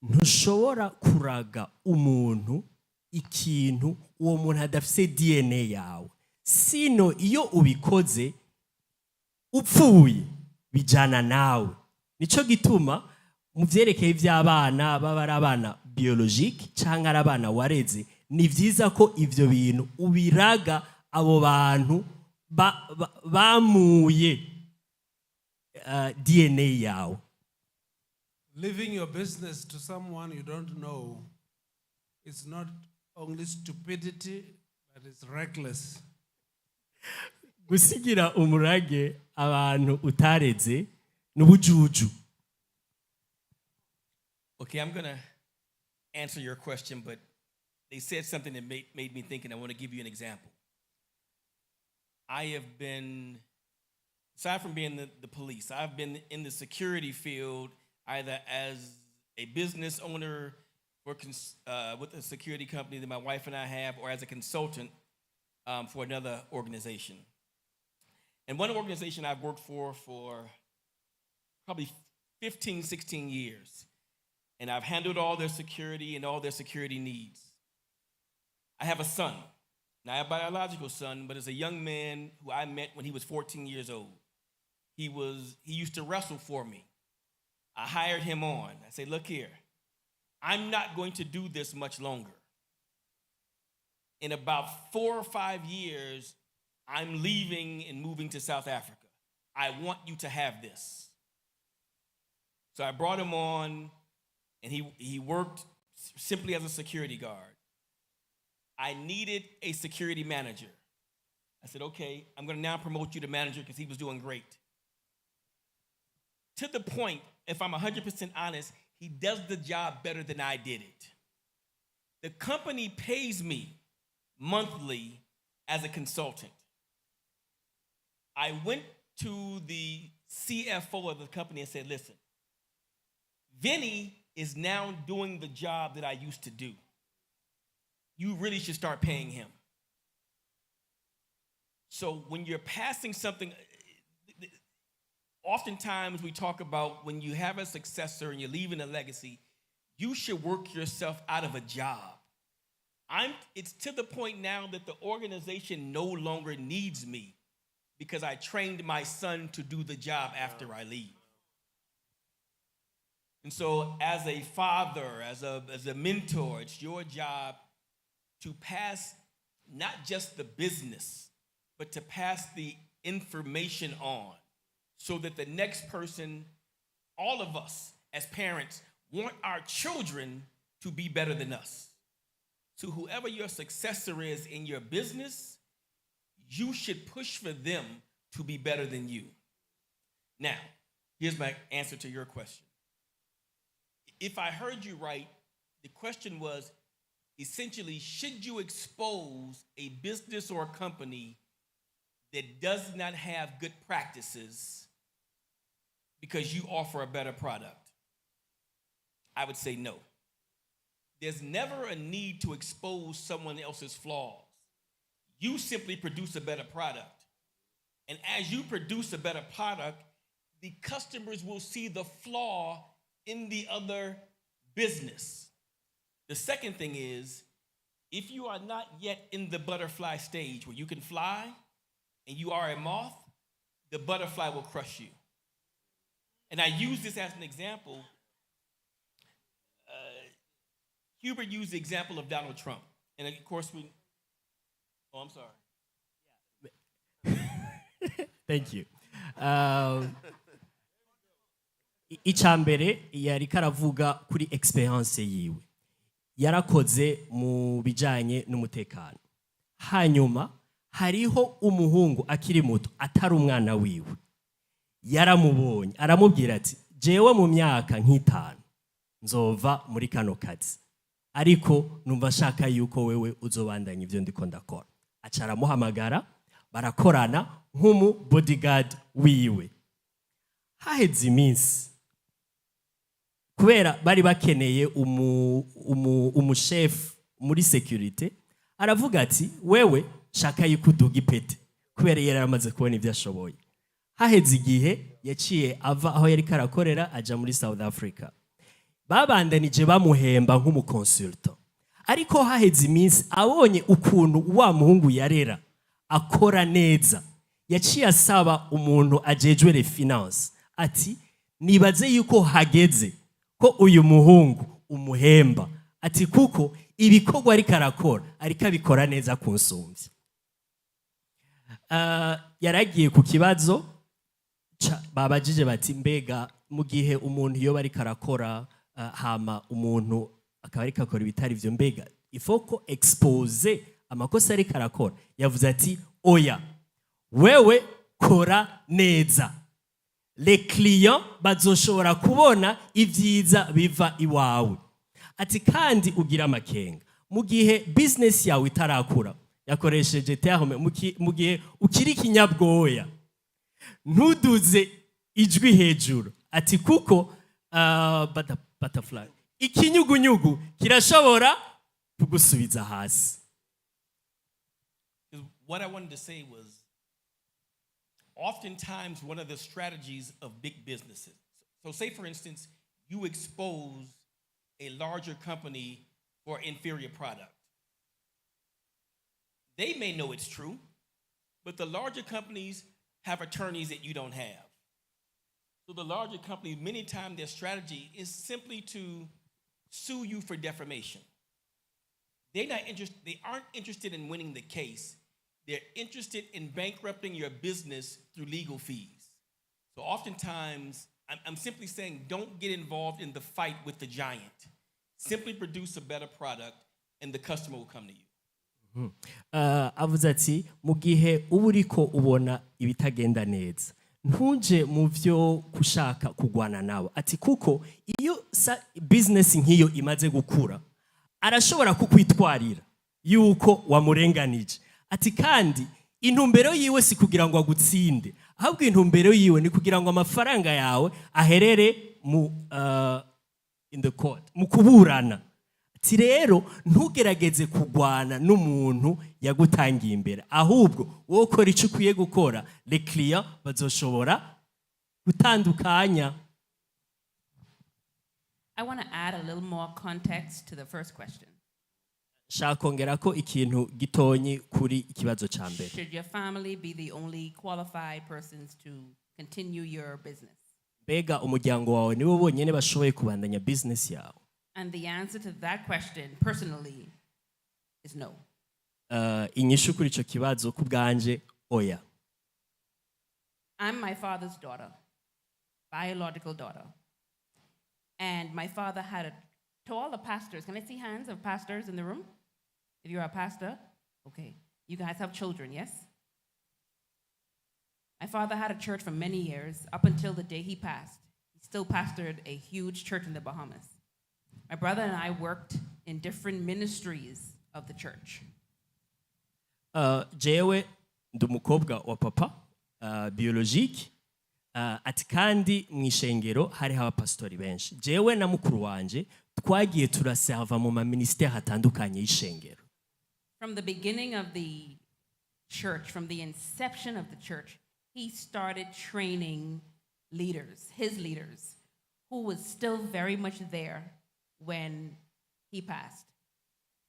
ntushobora kuraga umuntu ikintu uwo muntu adafise DNA yawe. Sino iyo ubikoze upfuye bijana nawe. Nico gituma mu vyerekeye ivy'abana baba ari abana biologique canke ari abana wareze, ni vyiza ko ivyo bintu ubiraga abo bantu bamuye DNA yawe. Leaving your business to someone you don't know is not only stupidity, but it's reckless. Gusigira umurage abantu utareze n'ubujuju. Okay, I'm going to answer your question, but they said something that made me think, and I want to give you an example. I have been, aside from being the police, I've been in the security field either as a business owner with a security company that my wife and I have, or as a consultant for another organization. And one organization I've worked for probably 15, 16 years. And I've handled all their security and all their security needs. I have a son, not a biological son, but as a young man who I met when he was 14 years old. He used to wrestle for me. I hired him on. I said, look here, I'm not going to do this much longer. In about 4 or 5 years, I'm leaving and moving to South Africa. I want you to have this. So I brought him on, and he worked simply as a security guard. I needed a security manager. I said, okay, I'm going to now promote you to manager because he was doing great. To the point, if I'm 100% honest, he does the job better than I did it. The company pays me monthly as a consultant. I went to the CFO of the company and said, listen, Vinny is now doing the job that I used to do. You really should start paying him. So when you're passing something, oftentimes we talk about when you have a successor and you're leaving a legacy, you should work yourself out of a job. It's to the point now that the organization no longer needs me because I trained my son to do the job after I leave. And so, as a father, as a mentor, it's your job to pass not just the business, but to pass the information on so that the next person, all of us as parents, want our children to be better than us. So, whoever your successor is in your business, you should push for them to be better than you. Now, here's my answer to your question. If I heard you right, the question was essentially, should you expose a business or a company that does not have good practices because you offer a better product? I would say no. There's never a need to expose someone else's flaws. You simply produce a better product. And as you produce a better product, the customers will see the flaw in the other business. The second thing is, if you are not yet in the butterfly stage where you can fly and you are a moth, the butterfly will crush you. And I use this as an example. Hubert used the example of Donald Trump. And of course, I'm sorry. Thank you. Icyambere yari karavuga kuri experience yiwe. Yarakoze mu bijanye n'umutekano. Hanyuma hariho umuhungu akiri muto atari umwana wiwe. Yaramubonye aramubwira ati jewe mu myaka nk'itanu nzova muri kano kazi. Ariko numva shaka yuko wewe uzobandanya ivyo ndiko ndakora. Acara muhamagara barakorana nk'umu bodyguard wiwe. Haheze iminsi kubera bari bakeneye umushefu muri security, aravuga ati wewe shaka yukuduga ipete kubera yari amaze kubona ibyo ashoboye. Haheze igihe yaciye ava aho yari karakorera aja muri South Africa. Babandanije bamuhemba nk'umuconsultant. Ariko haheze iminsi abonye ukuntu wa muhungu yarera akora neza, yaciye asaba umuntu ajejwe le finance ati nibaze yuko hageze ko uyu muhungu umuhemba, ati kuko ibikorwa ari karakora ariko abikora neza kunsumvya. Yaragiye ku kibazo babajije bati mbega mu gihe umuntu iyo bari karakora hama umuntu akaba ari kakora ibitari byo, mbega ifoko expose amakosa ari karakora. Yavuze ati oya, wewe kora neza, les clients bazoshobora kubona ivyiza biva iwawe. Ati kandi ugira amakenga mu gihe business yawe itarakura. Yakoresheje terme mu gihe ukiri kinyabwoya ntuduze ijwi hejuru. Ati kuko butterfly ikinyugunyugu kirashobora kugusubiza hasi. What I wanted to say was, oftentimes one of the strategies of big businesses. So say, for instance, you expose a larger company for inferior product. They may know it's true, but the larger companies have attorneys that you don't have. So the larger companies, many times their strategy is simply to sue you for defamation. They aren't interested in winning the case. They're interested in bankrupting your business through legal fees. So oftentimes, I'm simply saying, don't get involved in the fight with the giant. Simply produce a better product and the customer will come to you. Avuze ati mu gihe uba uriko ubona ibitagenda neza ntuje mu vyo kushaka kugwana nawe. Ati kuko iyo business nk'iyo imaze gukura arashobora kukwitwarira yuko wamurenganije. Ati kandi intumbero yiwe si kugira ngo agutsinde, ahubwo intumbero yiwe ni kugira ngo amafaranga yawe aherere in the court, mu kuburana. Ati rero ntugerageze kugwana n'umuntu yagutangiye imbere, ahubwo wowe ukora icyo ukwiye gukora, les clients bazoshobora gutandukanya. I want to add a little more context to the first question. Shakongera ko ikintu gitonyi kuri ikibazo ca mbere. Should your family be the only qualified persons to continue your business? mbega umuryango wawe nibo bonyene bashoboye kubandanya business yawe? And the answer to that question, personally, is no. Inyishu kuri ico kibazo ku bwanje oya. I'm my father's daughter, biological daughter. And my father to all the pastors, can I see hands of pastors in the room? If you're a pastor, okay. You guys have children, yes? My father had a church for many years, up until the day he passed. He still pastored a huge church in the Bahamas. My brother and I worked in different ministries of the church. Jewe ndi umukobwa wa papa biologique, ati kandi mu ishengero hariho abapasitori benshi. Jewe na mukuru wanje twagiye turaserva mu ma ministère atandukanye y'ishengero. From the beginning of the church, from the inception of the church, he started training leaders, his leaders, who was still very much there when he passed.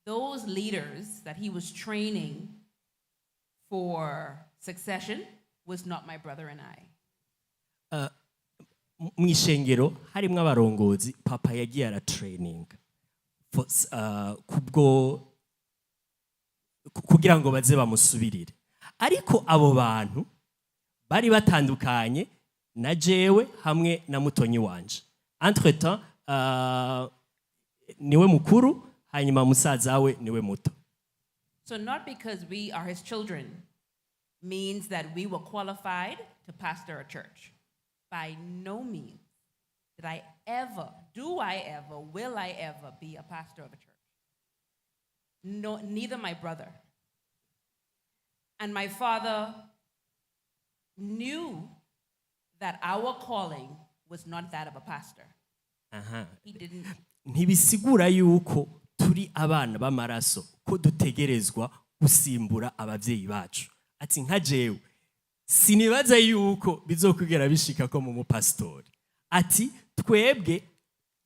Those leaders that he was training for succession was not my brother and I. Mu ishengero harimo abarongozi papa yagiye ara training kubwo kugira ngo baze bamusubirire, ariko abo bantu bari batandukanye na jewe hamwe na mutonyi wanje. Entre temps niwe mukuru hanyuma musaza we niwe muto. So not because we are his children means that we were qualified to pastor a church. By no means did I ever, will I ever be a pastor of a church. No, neither my brother. And my father knew that our calling was not that of a pastor. He didn't. Ntibisigura yuko turi abana b'amaraso ko dutegerezwa gusimbura abavyeyi bacu. Ati nka jewe sinibaza yuko bizokugera bishika ko mu mupastori. Ati twebwe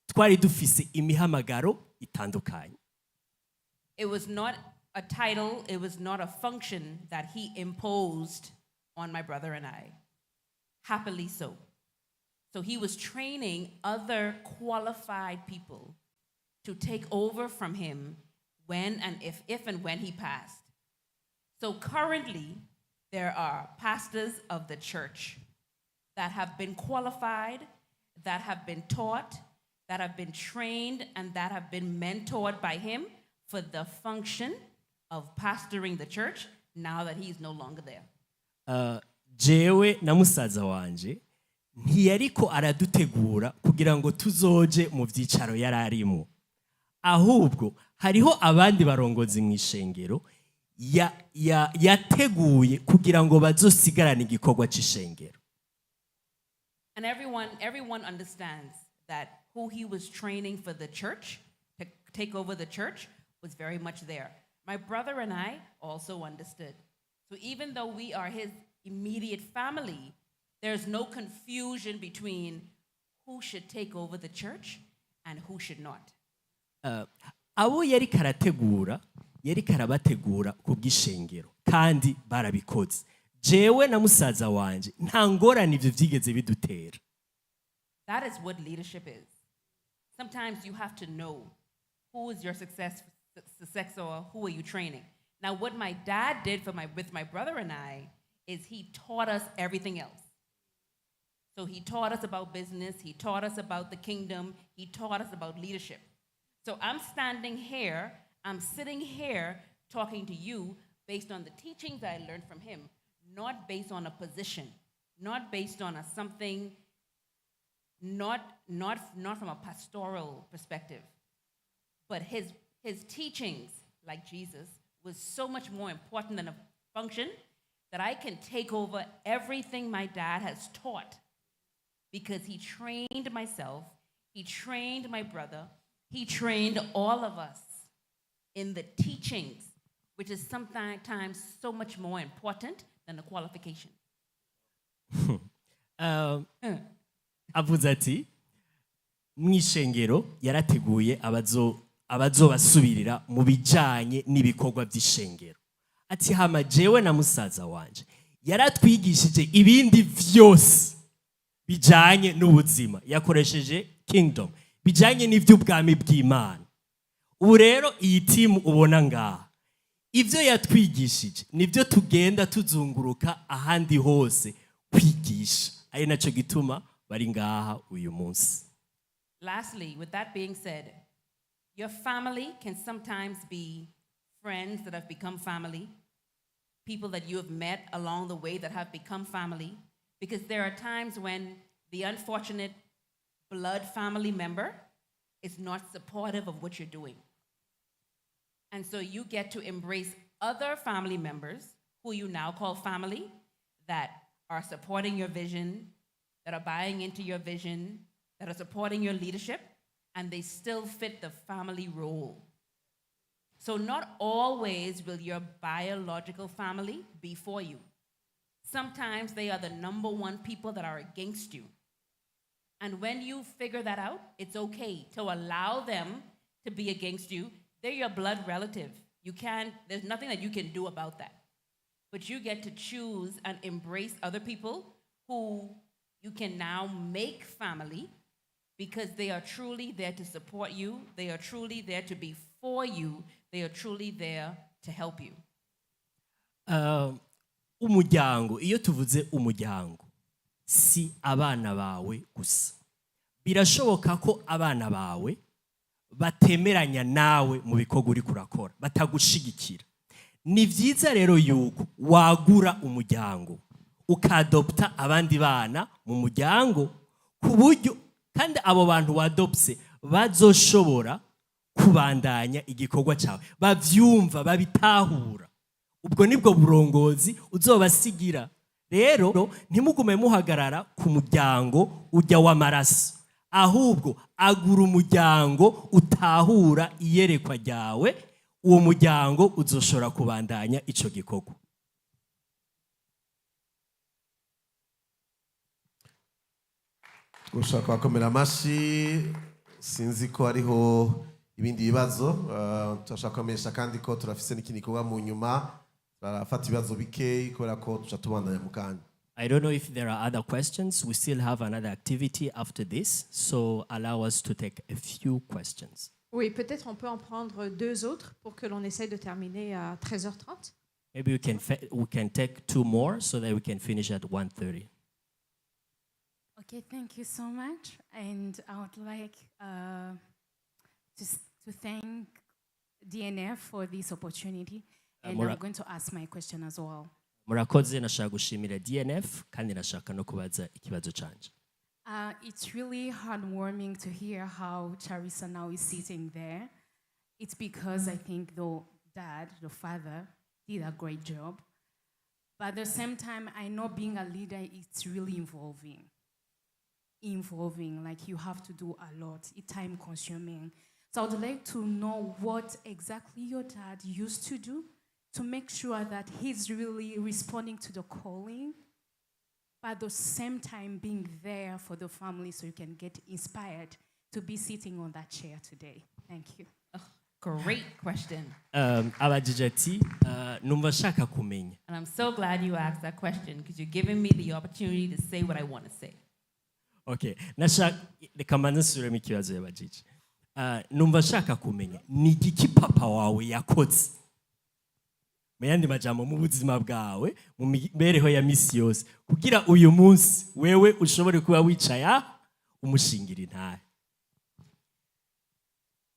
twari dufise imihamagaro itandukanye. It was not a title, it was not a function that he imposed on my brother and I. Happily so. So he was training other qualified people to take over from him when and if and when he passed. So currently, there are pastors of the church that have been qualified, that have been taught, that have been trained, and that have been mentored by him for the function of pastoring the church now that he's no longer there. Jewe na musaza wanje ntiyariko aradutegura kugira ngo tuzoje mu vyicaro yararimo. Ahubwo hariho abandi barongozi mu ishengero yateguye kugira ngo bazosigarane igikorwa c'ishengero. And everyone understands that who he was training for the church to take over the church was very much there. My brother and I also understood. So even though we are his immediate family, there's no confusion between who should take over the church and who should not. Abo yari karabategura ku bw'ishengero kandi barabikoze. Jewe na musaza wanje nta ngorane ivyo vyigeze bidutera. That is what leadership is. Sometimes you have to know who is your successor, who are you training. Now what my dad did with my brother and I is he taught us everything else. So he taught us about business, he taught us about the kingdom, he taught us about leadership. So I'm sitting here talking to you based on the teachings I learned from him, not based on a position, not based on something, not from a pastoral perspective. But his teachings, like Jesus, was so much more important than a function that I can take over everything my dad has taught because he trained myself, he trained my brother, he trained all of us in the teachings, which is sometimes so much more important than the qualification. Avuze ati mw'ishengero yarateguye abazobasubirira mu bijanye n'ibikorwa by'ishengero. Ati hama jewe na musaza wanje yaratwigishije ibindi vyose bijanye n'ubuzima, yakoresheje kingdom, bijanye n'ivy'ubwami bw'Imana. Ubu rero iyi timu ubona ngaha, ivyo yatwigishije nivyo tugenda tuzunguruka ahandi hose kwigisha, ari naco gituma bari ngaha uyu munsi. Lastly, with that being said, your family can sometimes be friends that have become family, people that you have met along the way that have become family, because there are times when the unfortunate blood family member is not supportive of what you're doing. And so you get to embrace other family members who you now call family that are supporting your vision, that are buying into your vision, that are supporting your leadership, and they still fit the family role. So not always will your biological family be for you. Sometimes they are the number one people that are against you. And when you figure that out, it's okay to allow them to be against you. They're your blood relative. There's nothing that you can do about that. But you get to choose and embrace other people who you can now make family because they are truly there to support you. They are truly there to be for you. They are truly there to help you. Umuryango, iyo tuvuze umuryango, si abana bawe gusa. Birashoboka ko abana bawe batemeranya nawe mu bikorwa uri kurakora, batagushigikira. Ni vyiza rero yuko wagura umuryango, ukadopta abandi bana mu muryango, ku buryo kandi abo bantu wadopse bazoshobora kubandanya igikorwa cyawe, bavyumva, babitahura. Ubwo nibwo burongozi uzobasigira. Rero ntimugume muhagarara ku muryango ujya w'amaraso, ahubwo agura umuryango utahura iyerekwa ryawe, uwo muryango uzoshobora kubandanya ico gikorwa. Gushaka bakomera amashi, sinzi ko ariho ibindi bibazo. Turashaka kumenyesha kandi ko turafise n'ikindi gikorwa mu nyuma, turafata ibibazo bikeyi kubera ko tuca tubandanya mu kanya. I don't know if there are other questions. We still have another activity after this, so allow us to take a few questions. Oui, peut-être on peut en prendre deux autres pour que l'on essaye de terminer à 13h30. Maybe we can take two more so that we can finish at 1:30. Okay, thank you so much. And I would like to thank DNF for this opportunity. And I'm going to ask my question as well. Murakoze, nashaka gushimira DNF kandi nashaka no kubaza ikibazo canje. It's really heartwarming to hear how Charissa now is sitting there. It's because I think the father, did a great job. But at the same time, I know being a leader, it's really involving. Like you have to do a lot. It's time consuming. So I would like to know what exactly your dad used to do to make sure that he's really responding to the calling, but at the same time being there for the family so you can get inspired to be sitting on that chair today. Thank you. Great question. Abajije ati numva shaka kumenya. And I'm so glad you asked that question because you're giving me the opportunity to say what I want to say. Okay, reka mbanze nsubiremo ikibazo yabajije. Numva shaka kumenya ni iki papa wawe yakoze mu yandi majambo mu buzima bwawe mu mibereho ya misi yose kugira uyu munsi wewe ushobore kuba wicaya umushingira intahe.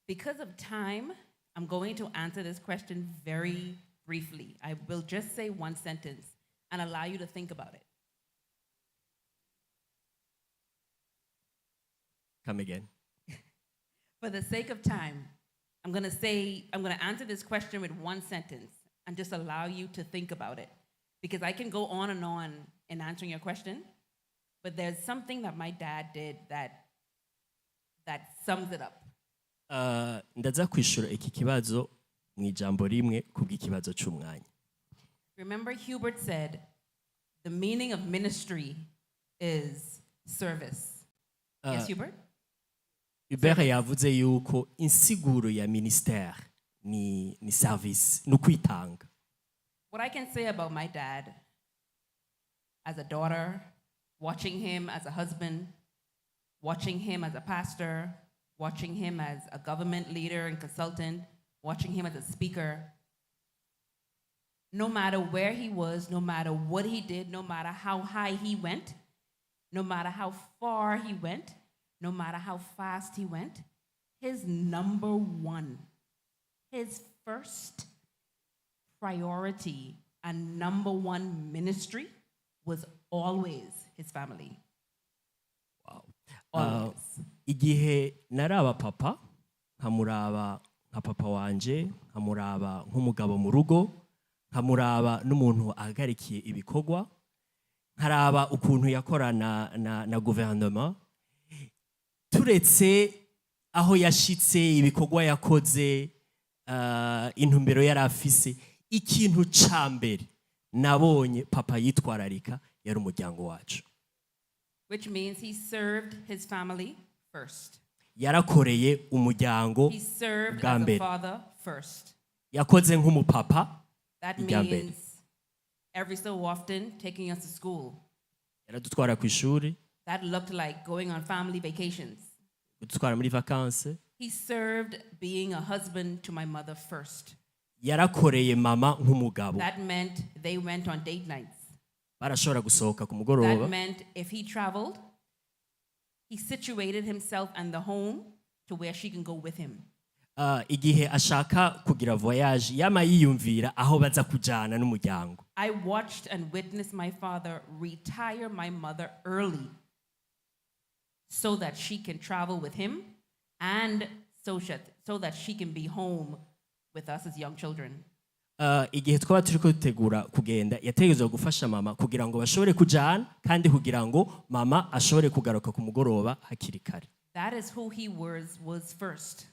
Because of time, I'm going to answer this question very briefly. I will just say one sentence and allow you to think about it. Come again. For the sake of time, I'm going to answer this question with one sentence and just allow you to think about it. Because I can go on and on in answering your question, but there's something that my dad did that sums it up. Ndaza kwishura iki kibazo mu ijambo rimwe kubw'ikibazo cy'umwanya. Remember Hubert said, the meaning of ministry is service. Yes, Hubert? Hubert yavuze yuko insiguro ya ministère ni service, ni kwitanga. What I can say about my dad as a daughter, watching him as a husband, watching him as a pastor, watching him as a government leader and consultant, watching him as a speaker. No matter where he was, no matter what he did, no matter how high he went, no matter how far he went, no matter how fast he went, his number one, his first priority and number one ministry was always his family. Always. Igihe naraba papa, nkamuraba nka papa wanje, nkamuraba nk'umugabo mu rugo, nkamuraba n'umuntu ahagarikiye ibikorwa, nkaraba ukuntu yakorana na guverinoma, turetse aho yashitse ibikorwa yakoze, intumbero yari afise, ikintu ca mbere nabonye papa yitwararika yari umuryango wacu. Which means he served his family first. Yarakoreye umuryango He served bwa as a mbere. father first. Yakoze nk'umupapa That ibya mbere. means every so often taking us to school. Yaradutwara ku ishuri, That looked like going on family vacations. kudutwara muri vacances. He served being a husband to my mother first. Yarakoreye mama nk'umugabo. That meant they went on date nights. Barashobora gusohoka ku That mugoroba. meant if he traveled, he situated himself and the home to where she can go with him. Igihe ashaka kugira voyage yama yiyumvira aho baza kujana n'umuryango. I watched and witnessed my father retire my mother early so that she can travel with him and so that she can be home with us as young children. Igihe twaba turiko dutegura kugenda yategerezwa gufasha mama kugira ngo bashobore kujana kandi kugira ngo mama ashobore kugaruka ku mugoroba hakiri kare. That is who he was first.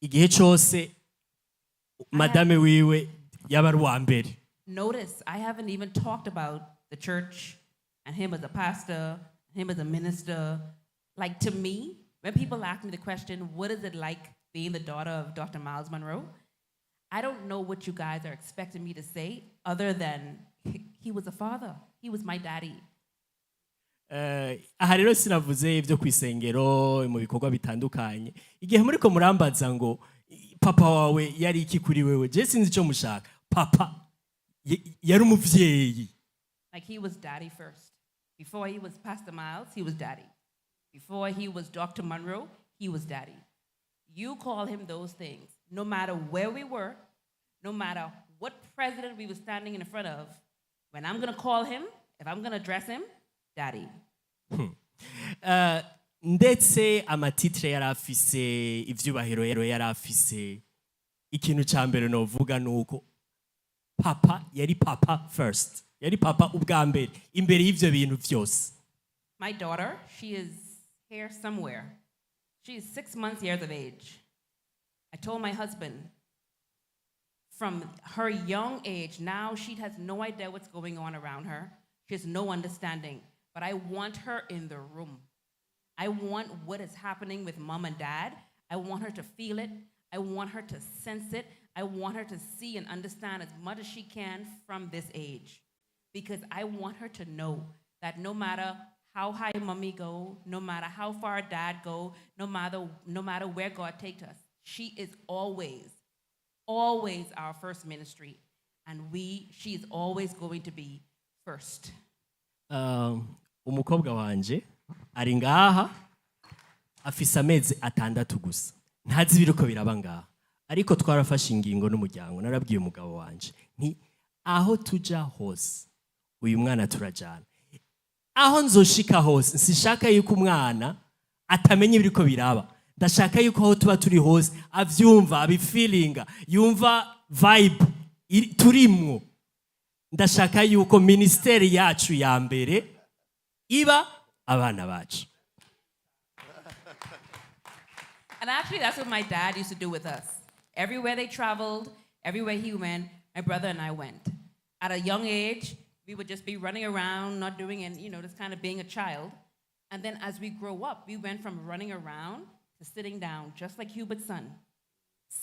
Igihe cyose madame wiwe yaba ari uwa mbere. Notice, I haven't even talked about the church and him as a pastor, him as a minister. Like, to me, when people ask me the question, what is it like being the daughter of Dr. Miles Monroe? I don't know what you guys are expecting me to say other than he was a father. He was my daddy. Aha rero sinavuze ibyo ku isengero mu bikorwa bitandukanye. Igihe muriko murambaza ngo papa wawe yari iki kuri wewe, je sinzi icyo mushaka. Papa yari umuvyeyi. Like, he was daddy first. Before he was Pastor Miles, he was daddy. Before he was Dr. Monroe, he was daddy. You call him those things. No matter where we were, no matter what president we were standing in front of, when I'm going to call him, if I'm going to address him, daddy. Ndetse amatitre yari afise, ivyubahiro yari afise, ikintu ca mbere novuga nuko papa yari papa first. Yari papa ubwa mbere, imbere y'ivyo bintu vyose. My daughter, she is here somewhere. She is 6 months years of age. I told my husband, from her young age, now she has no idea what's going on around her. She has no understanding. But I want her in the room. I want what is happening with mom and dad. I want her to feel it. I want her to sense it. I want her to see and understand as much as she can from this age. Because I want her to know that no matter how high mommy go, no matter how far dad go, no matter where God takes us, she is always our first ministry. And she is always going to be first. Umukobwa wanje ari ngaha afise amezi 6 gusa. Ntazi biriko biraba ngaha. Ariko twarafashe ingingo n'umuryango. Narabwiye umugabo wanje nti aho tuja hose uyu mwana turajana. Aho nzoshika hose sishaka yuko umwana atamenye biriko biraba. Ndashaka yuko aho tuba turi hose avyumva, abifeelinga, yumva vibe turimwo. Ndashaka yuko ministeri yacu ya mbere iba abana bacu. And actually, that's what my dad used to do with us. Everywhere they traveled, everywhere he went, my brother and I went. At a young age, we would just be running around, not doing any, just kind of being a child. And then as we grow up, we went from running around to sitting down, just like Hubert's son,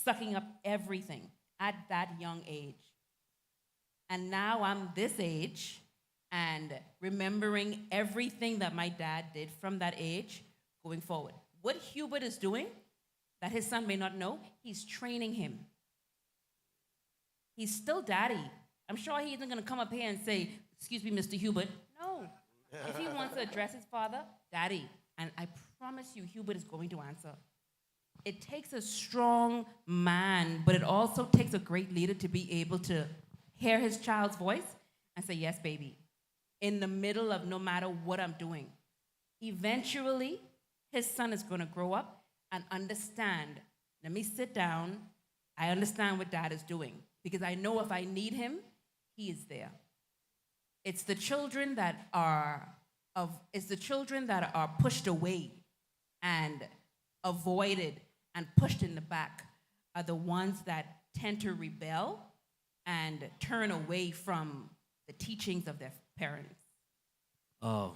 sucking up everything at that young age. And now I'm this age, and remembering everything that my dad did from that age going forward. What Hubert is doing that his son may not know, he's training him. He's still daddy. I'm sure he isn't going to come up here and say, "Excuse me, Mr. Hubert." No. If he wants to address his father, daddy. And I promise you, Hubert is going to answer. It takes a strong man, but it also takes a great leader to be able to hear his child's voice and say, "Yes, baby," in the middle of no matter what I'm doing. Eventually, his son is going to grow up and understand. Let me sit down. I understand what dad is doing because I know if I need him, he is there. It's the children that are pushed away and avoided and pushed in the back are the ones that tend to rebel and turn away from the teachings of their parents. Oh.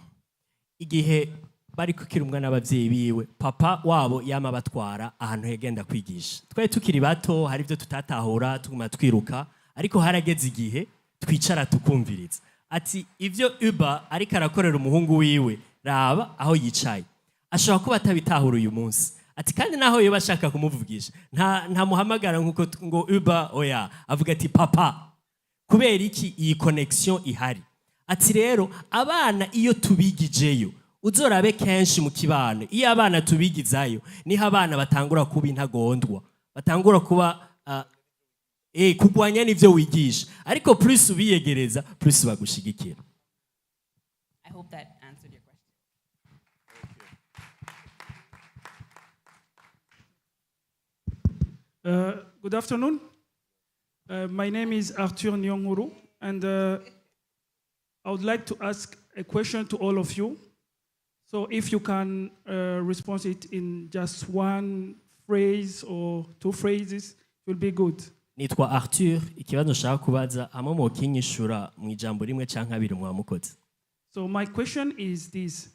Igihe bari kukira umwana n'abavyeyi biwe, papa wabo yama batwara ahantu hegenda kwigisha. Twari tukiri bato, hari ibyo tutatahura, tuguma twiruka, ariko harageze igihe twicara tukumviriza. Ati ivyo Uba ariko arakorera umuhungu wiwe, raba aho yicaye. Ashobora kuba atabitahura uyu munsi. Ati kandi naho yoba ashaka kumuvugisha, nta muhamagara nkuko ngo Uba oya, avuga ati papa. Kubera iki iyi connection ihari. Ati rero abana iyo tubigijeyo uzorabe kenshi mu kibano, iyo abana tubigizayo niho abana batangura kuba intagondwa, batangura kuba kugwanya n'ivyo wigisha, ariko plus ubiyegereza plus bagushigikira. I hope that answered your question. Good afternoon. My name is Arthur Nyonguru, and I would like to ask a question to all of you. So if you can respond it in just one phrase or two phrases, it will be good. Nitwa Arthur, ikibazo nshaka kubaza hamwe mu kinyishura mu ijambo rimwe canke abiri mwamukoze. So my question is this.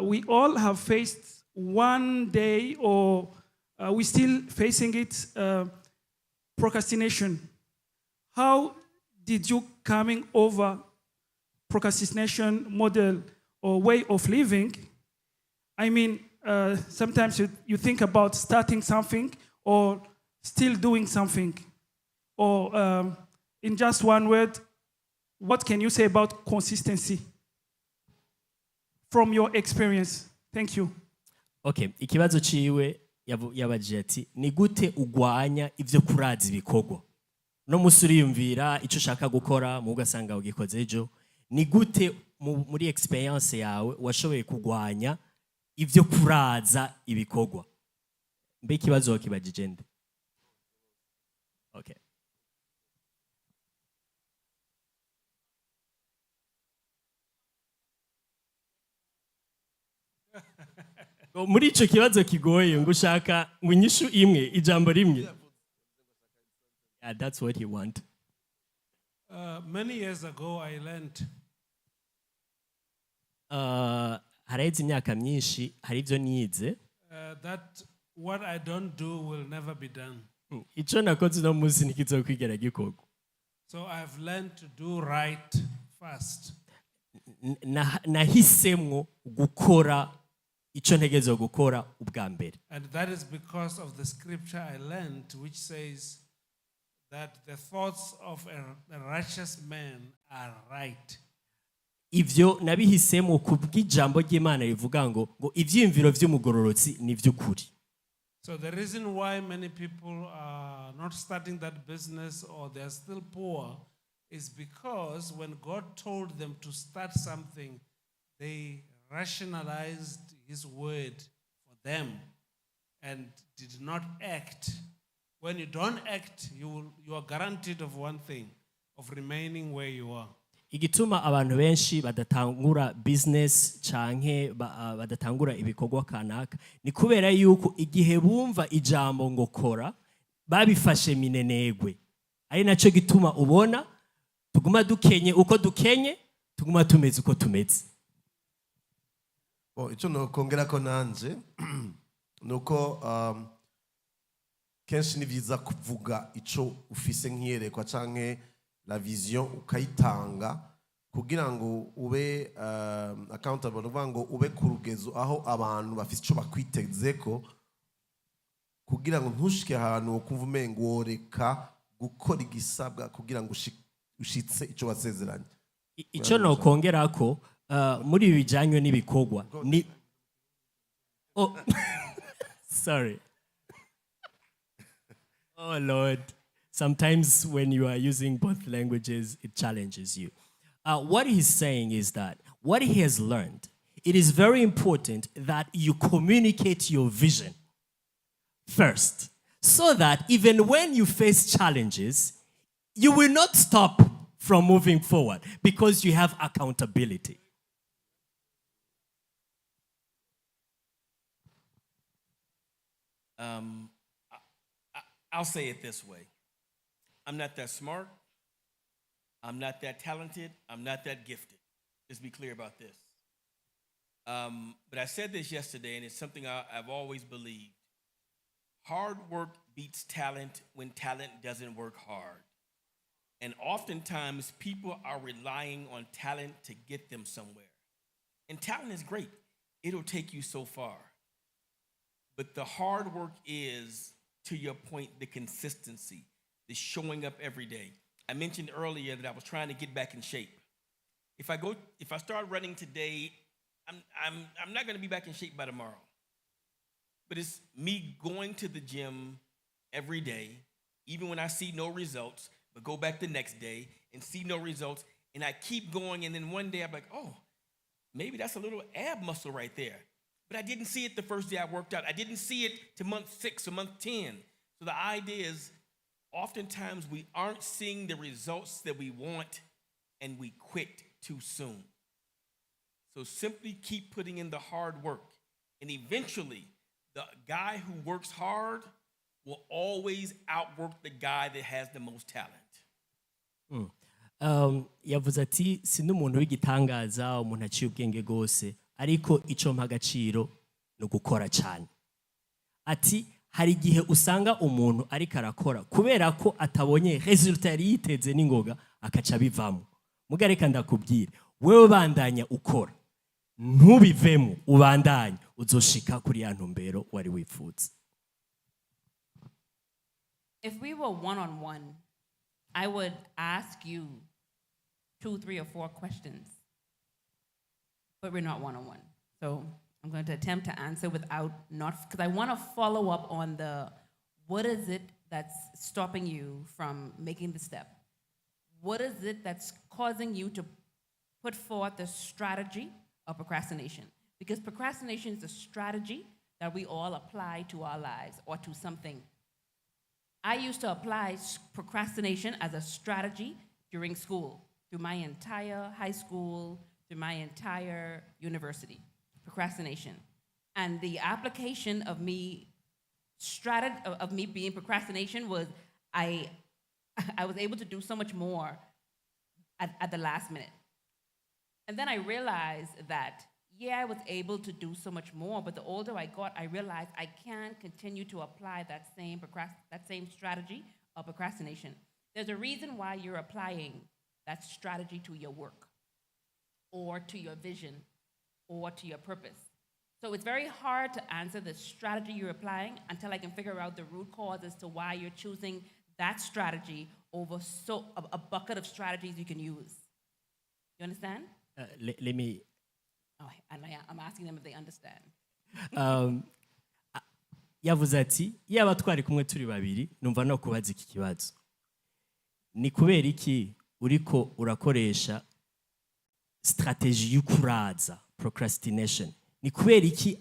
We all have faced one day, or we still facing it, procrastination. How did you coming over procrastination model or way of living? I mean, sometimes you think about starting something or still doing something. Or in just one word, what can you say about consistency from your experience? Thank you. Okay, ikibazo ciwe yabajije ati ni gute ugwanya ivyo kuraza ibikorwa. No musuri yumvira ico ushaka gukora mu ugasanga ugikoze ejo. Ni gute muri experience yawe washoboye kugwanya ivyo kuraza ibikorwa? Mbe ikibazo wakibajije nde? Okay. Muri ico kibazo kigoye ngo ushaka ngo inyishu imwe ijambo rimwe. Yeah, that's what he want. Many years ago I learned haraheze imyaka myinshi hari ivyo nize that what I don't do will never be done. Ico nakoze no munsi ntikizokwigera gikorwa. So I've learned to do right first. Nahisemwo gukora ico ntegezo gukora ubwa mbere. And that is because of the scripture I learned, which says that the thoughts of a righteous man are right. Ivyo nabihisemwo kubw'ijambo ry'Imana rivuga ngo ivyiyumviro vy'umugororotsi ni vy'ukuri. So the reason why many people are not starting that business or they are still poor is because when God told them to start something, they rationalized his word for them and did not act. When you don't act, you are guaranteed of one thing, of remaining where you are. Igituma abantu benshi badatangura business canke badatangura ibikorwa kanaka ni kubera yuko igihe bumva ijambo ngo kora babifashe minenegwe. Ari naco gituma ubona tuguma dukenye uko dukenye, tuguma tumeze uko tumeze. Ico no kongera ko nanje nuko kenshi ni vyiza kuvuga ico ufise nk'iyerekwa canke la vision ukayitanga kugira ngo ube accountable ni ukuvuga ngo ube ku rugezo aho abantu bafite icyo bakwitezeko kugira ngo ntushike ahantu wo kumva umengo woreka gukora igisabwa kugira ngo ushitse icyo wasezeranye. Icyo nokongera ko muri ibi bijyanye n'ibikorwa ni sorry. Oh Lord, sometimes when you are using both languages, it challenges you. What he's saying is that what he has learned, it is very important that you communicate your vision first, so that even when you face challenges, you will not stop from moving forward because you have accountability. I'll say it this way. I'm not that smart. I'm not that talented. I'm not that gifted. Let's be clear about this. But I said this yesterday, and it's something I've always believed. Hard work beats talent when talent doesn't work hard. And oftentimes, people are relying on talent to get them somewhere. And talent is great. It'll take you so far. But the hard work is, to your point, the consistency, the showing up every day. I mentioned earlier that I was trying to get back in shape. If I start running today, I'm not going to be back in shape by tomorrow. But it's me going to the gym every day, even when I see no results, but go back the next day and see no results, and I keep going, and then one day I'm like, oh, maybe that's a little ab muscle right there. But I didn't see it the first day I worked out. I didn't see it to month 6 or month 10. So the idea is, oftentimes we aren't seeing the results that we want, and we quit too soon. So simply keep putting in the hard work. And eventually, the guy who works hard will always outwork the guy that has the most talent. Yavuze ati sindi umuntu w'igitangaza umuntu aciye ubwenge gose ariko icyo mpa agaciro no gukora cyane. Ati hari igihe usanga umuntu ariko arakora kubera ko atabonye resultat yari yiteze n'ingoga akaca bivamo. Muga reka ndakubwira wewe bandanya ukora ntubivemo ubandanye uzoshika kuri ya ntumbero wari wifuza. If we were one-on-one, I would ask you 2, 3, or 4 questions. But we're not one-on-one. So I'm going to attempt to answer without not, because I want to follow up on what is it that's stopping you from making the step? What is it that's causing you to put forth the strategy of procrastination? Because procrastination is a strategy that we all apply to our lives or to something. I used to apply procrastination as a strategy during school, through my entire high school, through my entire university. Procrastination. And the application of me being procrastination was I was able to do so much more at the last minute. And then I realized that, yeah, I was able to do so much more, but the older I got, I realized I can't continue to apply that same strategy of procrastination. There's a reason why you're applying that strategy to your work or to your vision or to your purpose. So it's very hard to answer the strategy you're applying until I can figure out the root cause as to why you're choosing that strategy over a bucket of strategies you can use. You understand? Let me... Oh, and I'm asking them if they understand. Yavuze ati yaba twari kumwe turi babiri numva no kubaza iki kibazo. Ni kubera iki uriko urakoresha strategy y'ukuraza procrastination? Ni kubera iki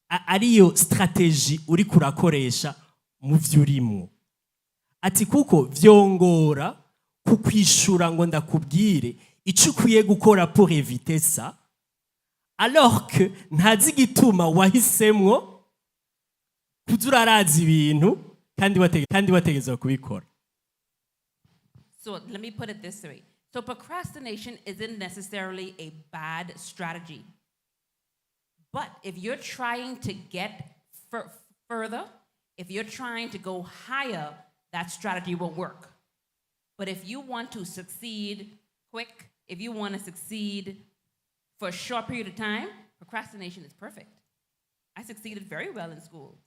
ariyo strategy uriko urakoresha mu vyurimo? Ati kuko vyongora kukwishura ngo ndakubwire icyo ukwiye gukora pour éviter ça, alors que ntazi gituma wahisemwo kuzuraraza ibintu kandi wategeza kubikora. So let me put it this way. So procrastination isn't necessarily a bad strategy. But if you're trying to get further, if you're trying to go higher, that strategy will work. But if you want to succeed quick, If you want to succeed for a short period of time, procrastination is perfect. I succeeded very well in school.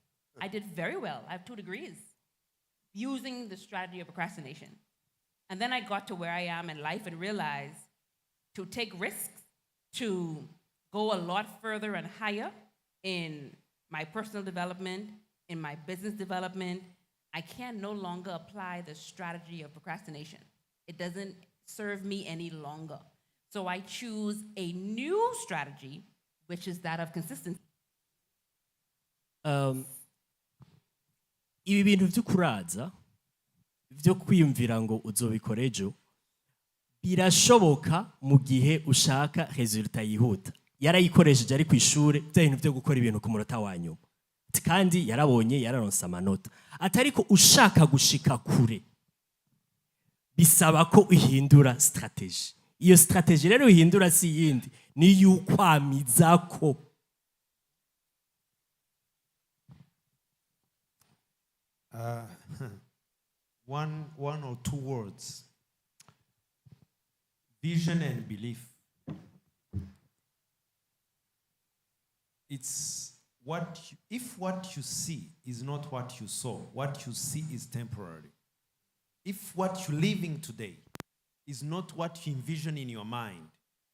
I did very well. I have 2 degrees using the strategy of procrastination. And then I got to where I am in life and realized to take risks, to go a lot further and higher in my personal development, in my business development, I can no longer apply the strategy of procrastination. It doesn't serve me any longer. So I choose a new strategy, which is that of consistency. Ibi bintu byo kuraza byo kwiyumvira ngo uzobikora ejo birashoboka mu gihe ushaka resulta yihuta. Yarayikoresheje ari ku ishuri bya bintu byo gukora ibintu ku munota wa nyuma, kandi yarabonye yararonse amanota. Atariko ushaka gushika kure bisaba ko uhindura strategy. Iyo strategy rero uhindura si yindi ni yukwamizako. One or two words. Vision and belief. It's if what you see is not what you saw, what you see is temporary. If what you're living today is not what you envision in your mind,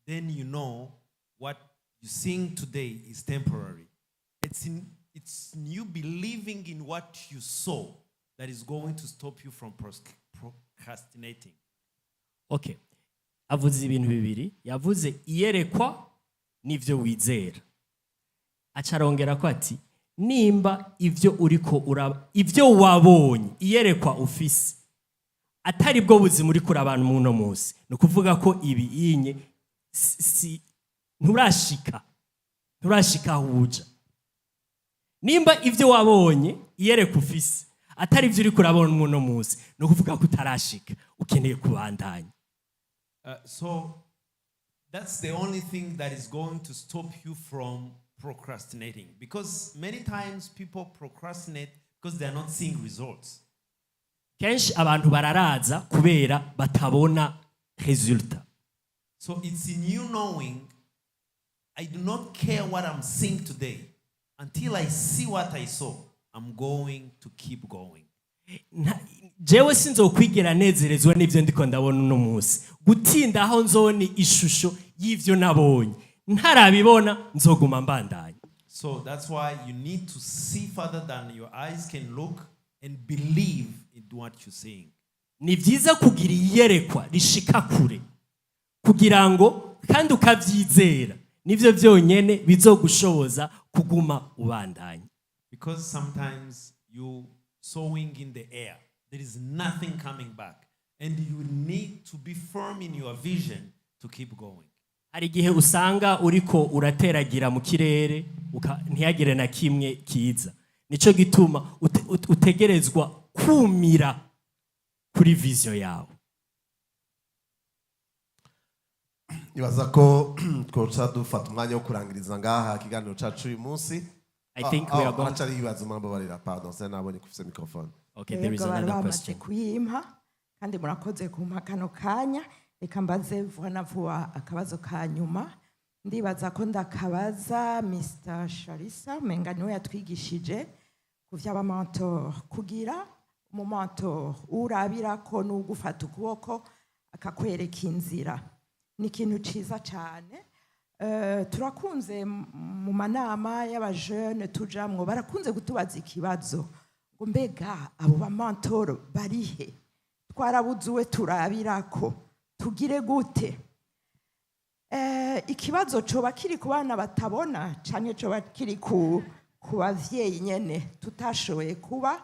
then you know what you're seeing today is temporary. It's you believing in what you saw that is going to stop you from procrastinating. Okay. Avuze ibintu bibiri, yavuze iyerekwa n'ivyo wizera. Acarongera ko ati nimba ivyo uriko uraba ivyo wabonye iyerekwa ufise atari bwo buzima uri kuri abantu muno munsi, no kuvuga ko ibi yinye si nturashika huja. Nimba ivyo wabonye iyerekwa ufise atari ivyo uri kurabona muno munsi, no kuvuga ko utarashika ukeneye kubandanya. So that's the only thing that is going to stop you from procrastinating, because many times people procrastinate because they are not seeing results. Kenshi abantu bararaza kubera batabona resulta. So it's in you knowing, I do not care what I'm seeing today. Until I see what I saw, I'm going to keep going. Jewe sinzokwigera nezerezwa n'ivyo ndiko ndabona uno munsi. Gutinda aho nzoni ishusho y'ivyo nabonye. Ntarabibona nzoguma mbandanya. So that's why you need to see further than your eyes can look and believe in what you're seeing. Ni vyiza kugira iyerekwa rishika kure. Kugira ngo kandi ukavyizera. Nivyo vyonyene bizogushoboza kuguma ubandanya. Because sometimes you sowing in the air, there is nothing coming back, and you need to be firm in your vision to keep going. Hari gihe usanga uriko urateragira mu kirere ntiyagire na kimwe kiza. Nico gituma utegerezwa kumira kuri vision yawe. Ibaza ko twoca dufata umwanya wo kurangiriza ngaha ikiganiro cacu uyu munsi. I think we are going to... Pardon, c'est nabonye kufise microphone. Okay, there is another question. Kuyimpa kandi murakoze kumpa kano kanya, reka mbaze vuba vuba akabazo kanyuma. Ndibaza ko ndakabaza Mr. Sharissa menga niwe yatwigishije kuvyaba mentor, kugira umu mentor urabira ko n'ugufata ukuboko akakwereka inzira. Ni ikintu ciza cyane. Turakunze mu manama y'abajeune tujamwo barakunze gutubaza ikibazo ngo mbega abo ba mentor barihe, twarabuzuwe turabirako tugire gute. Ikibazo coba kiri ku bana batabona canke coba kiri ku bavyeyi nyene tutashoboye kuba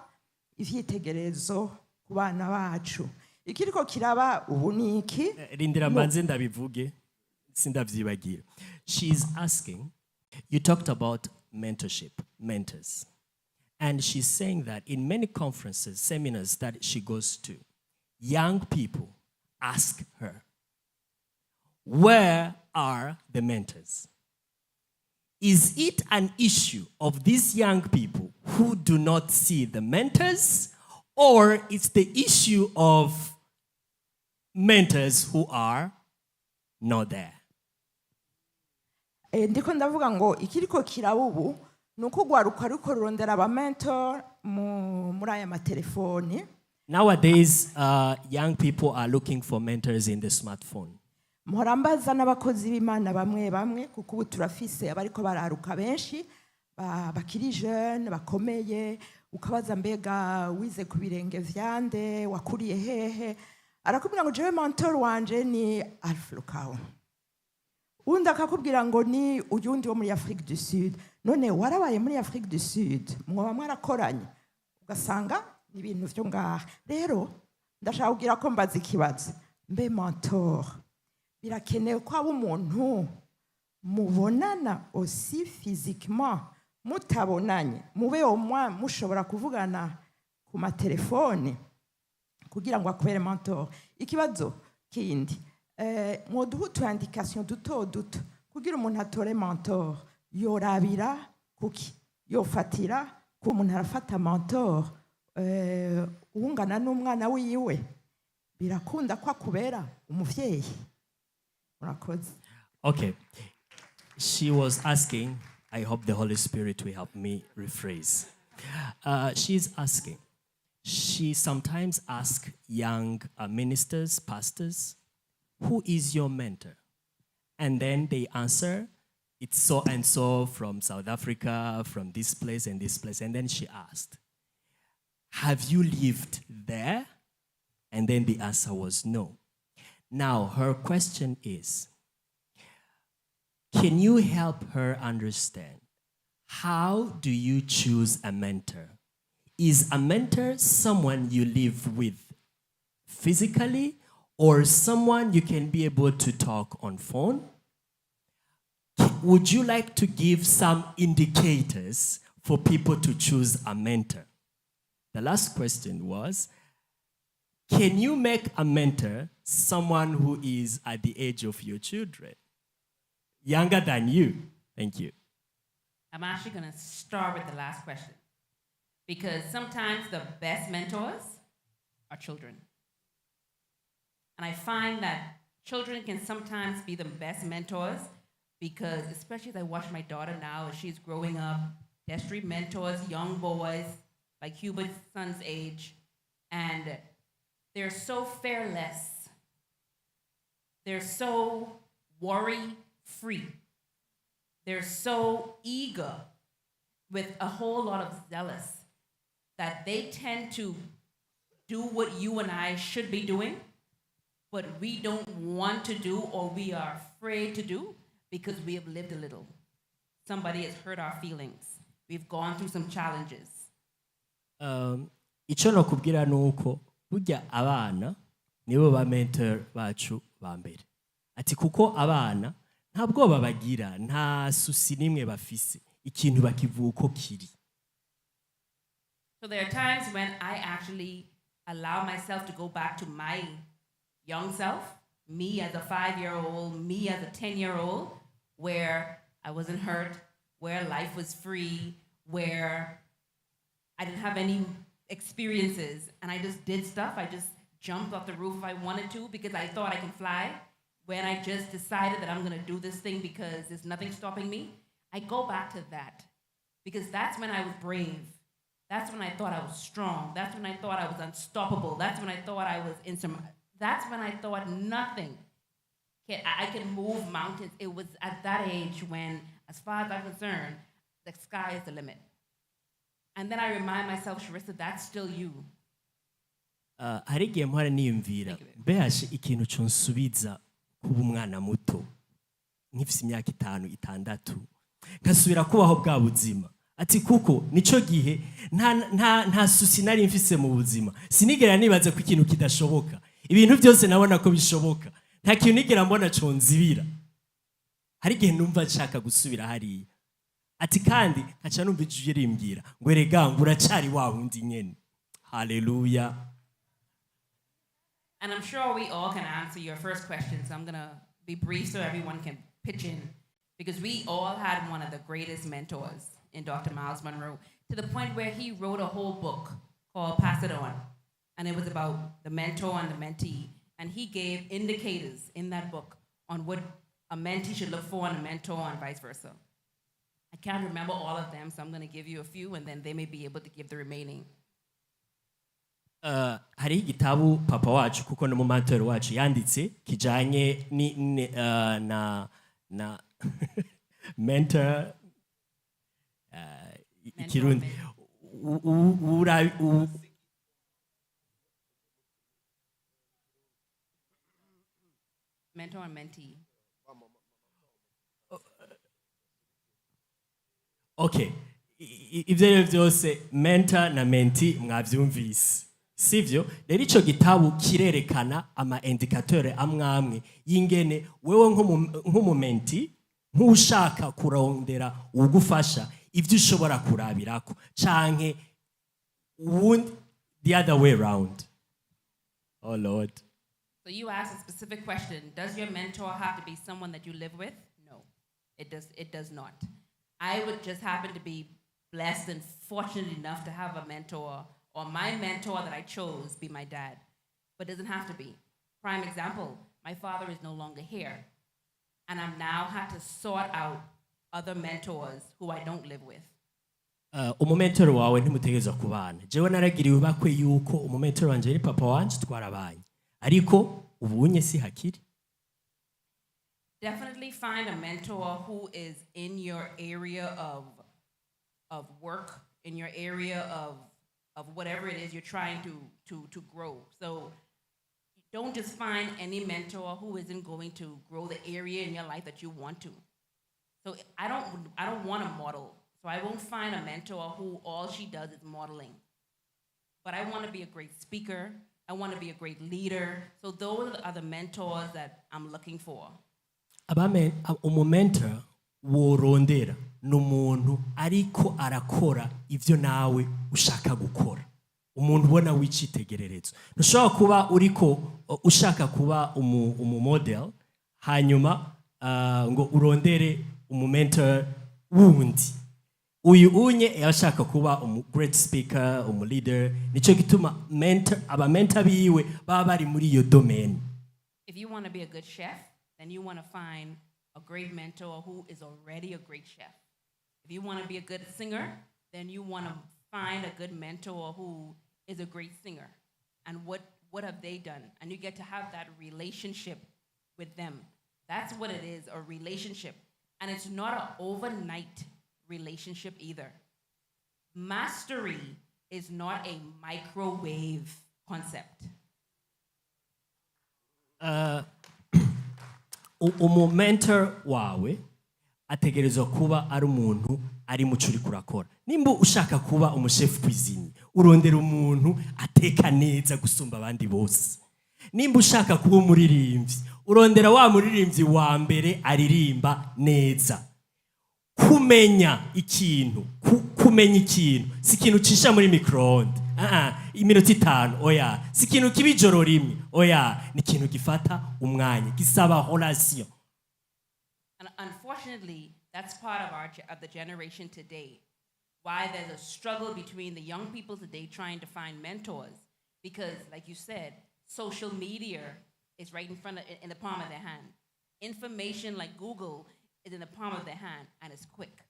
ivyitegerezo ku bana bacu. Ikiriko kiraba ubu niki rindira mbanze ndabivuge sindavyibagira. She's asking, you talked about mentorship, mentors. And she's saying that in many conferences, seminars that she goes to, young people ask her, where are the mentors? Is it an issue of these young people who do not see the mentors, or it's the issue of mentors who are not there. Ndiko ndavuga ngo ikiriko kiraba ubu ni uko urwaruka ruriko rurondera abamentor muri aya matelefoni. Nowadays, young people are looking for mentors in the smartphone. Mpora mbaza n'abakozi b'Imana bamwe bamwe kuko ubu turafise abariko bararuka benshi bakiri jeune bakomeye, ukabaza mbega wize ku birenge vyande, wakuriye hehe, arakubwira ngo jewe mentor wanje ni Alpha Lukao, undi akakubwira ngo ni uyundi wo muri Afrique du Sud. None warabaye muri Afrique du Sud, mwoba mwarakoranye, ugasanga ni ibintu vyo ngaha. Rero ndashaka kugira ko mbaza ikibazo, mbe mentor birakenewe ko aba umuntu mubonana aussi physiquement, mutabonanye mube omwa mushobora kuvugana ku matelefone kugira ngo akubere mentor. Ikibazo kindi, mwoduha utu indication duto duto kugira umuntu atore mentor, yorabira kuki, yofatira ku umuntu arafata mentor ungana n'umwana wiwe, birakunda ko akubera umuvyeyi. Okay. She was asking, I hope the Holy Spirit will help me rephrase. She's asking, she sometimes asks young ministers, pastors, who is your mentor? And then they answer, it's so and so from South Africa, from this place and this place. And then she asked, have you lived there? And then the answer was no. Now, her question is, can you help her understand how do you choose a mentor? Is a mentor someone you live with physically or someone you can be able to talk on phone? Would you like to give some indicators for people to choose a mentor? The last question was, can you make a mentor someone who is at the age of your children? Younger than you. Thank you. I'm actually going to start with the last question because sometimes the best mentors are children. And I find that children can sometimes be the best mentors because, especially as I watch my daughter now as she's growing up, there's 3 mentors, young boys, like Hubert's son's age, and they're so fearless. They're so worry-free. They're so eager with a whole lot of zealous that they tend to do what you and I should be doing, but we don't want to do or we are afraid to do because we have lived a little. Somebody has hurt our feelings. We've gone through some challenges. Icyo nakubwira nuko burya abana nibo ba mentor bacu ba mbere. Ati kuko abana nta bwoba bagira, nta susi nimwe bafise, ikintu bakivuko kiri. So there are times when I actually allow myself to go back to my young self, me as a 5-year-old, me as a 10-year-old, where I wasn't hurt, where life was free, where I didn't have any experiences, and I just did stuff. I just jumped off the roof if I wanted to because I thought I could fly. When I just decided that I'm going to do this thing because there's nothing stopping me, I go back to that because that's when I was brave. That's when I thought I was strong. That's when I thought I was unstoppable. That's when I thought I was that's when I thought nothing. I can move mountains. It was at that age when, as far as I'm concerned, the sky is the limit. And then I remind myself, Sharissa, that's still you. Hari igihe mpora niyumvira mbehashe ikintu cyonsubiza kuba umwana muto nk'ifise imyaka 5-6 nkasubira kubaho bwa buzima. Ati kuko nico gihe nta susi nari mfise mu buzima, sinigera nibaza ko ikintu kidashoboka, ibintu byose nabona ko bishoboka, nta kintu nigera mbona conzibira. Hari igihe numva nshaka gusubira hariya. Ati kandi nkaca numva ijwi rimbwira ngo erega ngo uracari wa wundi nyene. Hallelujah. And I'm sure we all can answer your first question, so I'm going to be brief so everyone can pitch in. Because we all had one of the greatest mentors in Dr. Miles Monroe, to the point where he wrote a whole book called Pass It On. And it was about the mentor and the mentee. And he gave indicators in that book on what a mentee should look for in a mentor and vice versa. I can't remember all of them, so I'm going to give you a few, and then they may be able to give the remaining. Hari igitabu papa wacu kuko no mu mentor wacu yanditse kijanye na mentor ikirundi Mentor and mentee. Okay, ibyo byose mentor na mentee mwabyumvise sivyo. Rero ico gitabu kirerekana ama indicateur amwamwe yingene wewe nk'umu mentee nk'ushaka kurondera ugufasha ivyo ushobora kurabirako canke the other way around. Oh Lord. So you asked a specific question. Does your mentor have to be someone that you live with? No, it does not. I would just happen to be blessed and fortunate enough to have a mentor, or my mentor that I chose be my dad. But it doesn't have to be. Prime example, my father is no longer here. And I'm now had to sort out other mentors who I don't live with. Umumentor wawe ntimutegerezwa kubana. Jewe naragiriwe bakwe yuko umumentor wanje ni papa wanje twarabanye. Ariko ubunye si hakiri. Definitely find a mentor who is in your area of work, in your area of whatever it is you're trying to grow. So don't just find any mentor who isn't going to grow the area in your life that you want to. So I don't want to model. So I won't find a mentor who all she does is modeling. But I want to be a great speaker. I want to be a great leader. So those are the mentors that I'm looking for. Umumentor worondera n'umuntu ariko arakora ivyo nawe ushaka gukora. Umuntu ubona wicitegererezo. Ntushobora kuba uriko ushaka kuba umu model hanyuma ngo urondere umumentor wundi. Uyu unye yashaka kuba great speaker, leader. Nico gituma aba mentor biwe baba bari muri iyo domain. If you want to be a good chef, then you want to find a great mentor who is already a great chef. If you want to be a good singer, then you want to find a good mentor who is a great singer. And what have they done? And you get to have that relationship with them. That's what it is, a relationship. And it's not an overnight relationship either. Mastery is not a microwave concept. Umumentor wawe ategerezwa kuba ari umuntu ari mu curi kurakora. Nimba ushaka kuba umuchef cuisine, urondera umuntu ateka neza gusumba abandi bose. Nimba ushaka kuba umuririmbyi, urondera wa muririmbyi wa mbere aririmba neza. Kumenya ikintu si ikintu cisha muri microonde iminota 5 oya, si ikintu kibijoro rimwe oya, ni ikintu gifata umwanya gisaba relation. And unfortunately, that's part of the generation today. Why there's a struggle between the young people today trying to find mentors, because like you said, social media is right in the palm of their hand. Information like Google is in the palm of their hand, and it's quick.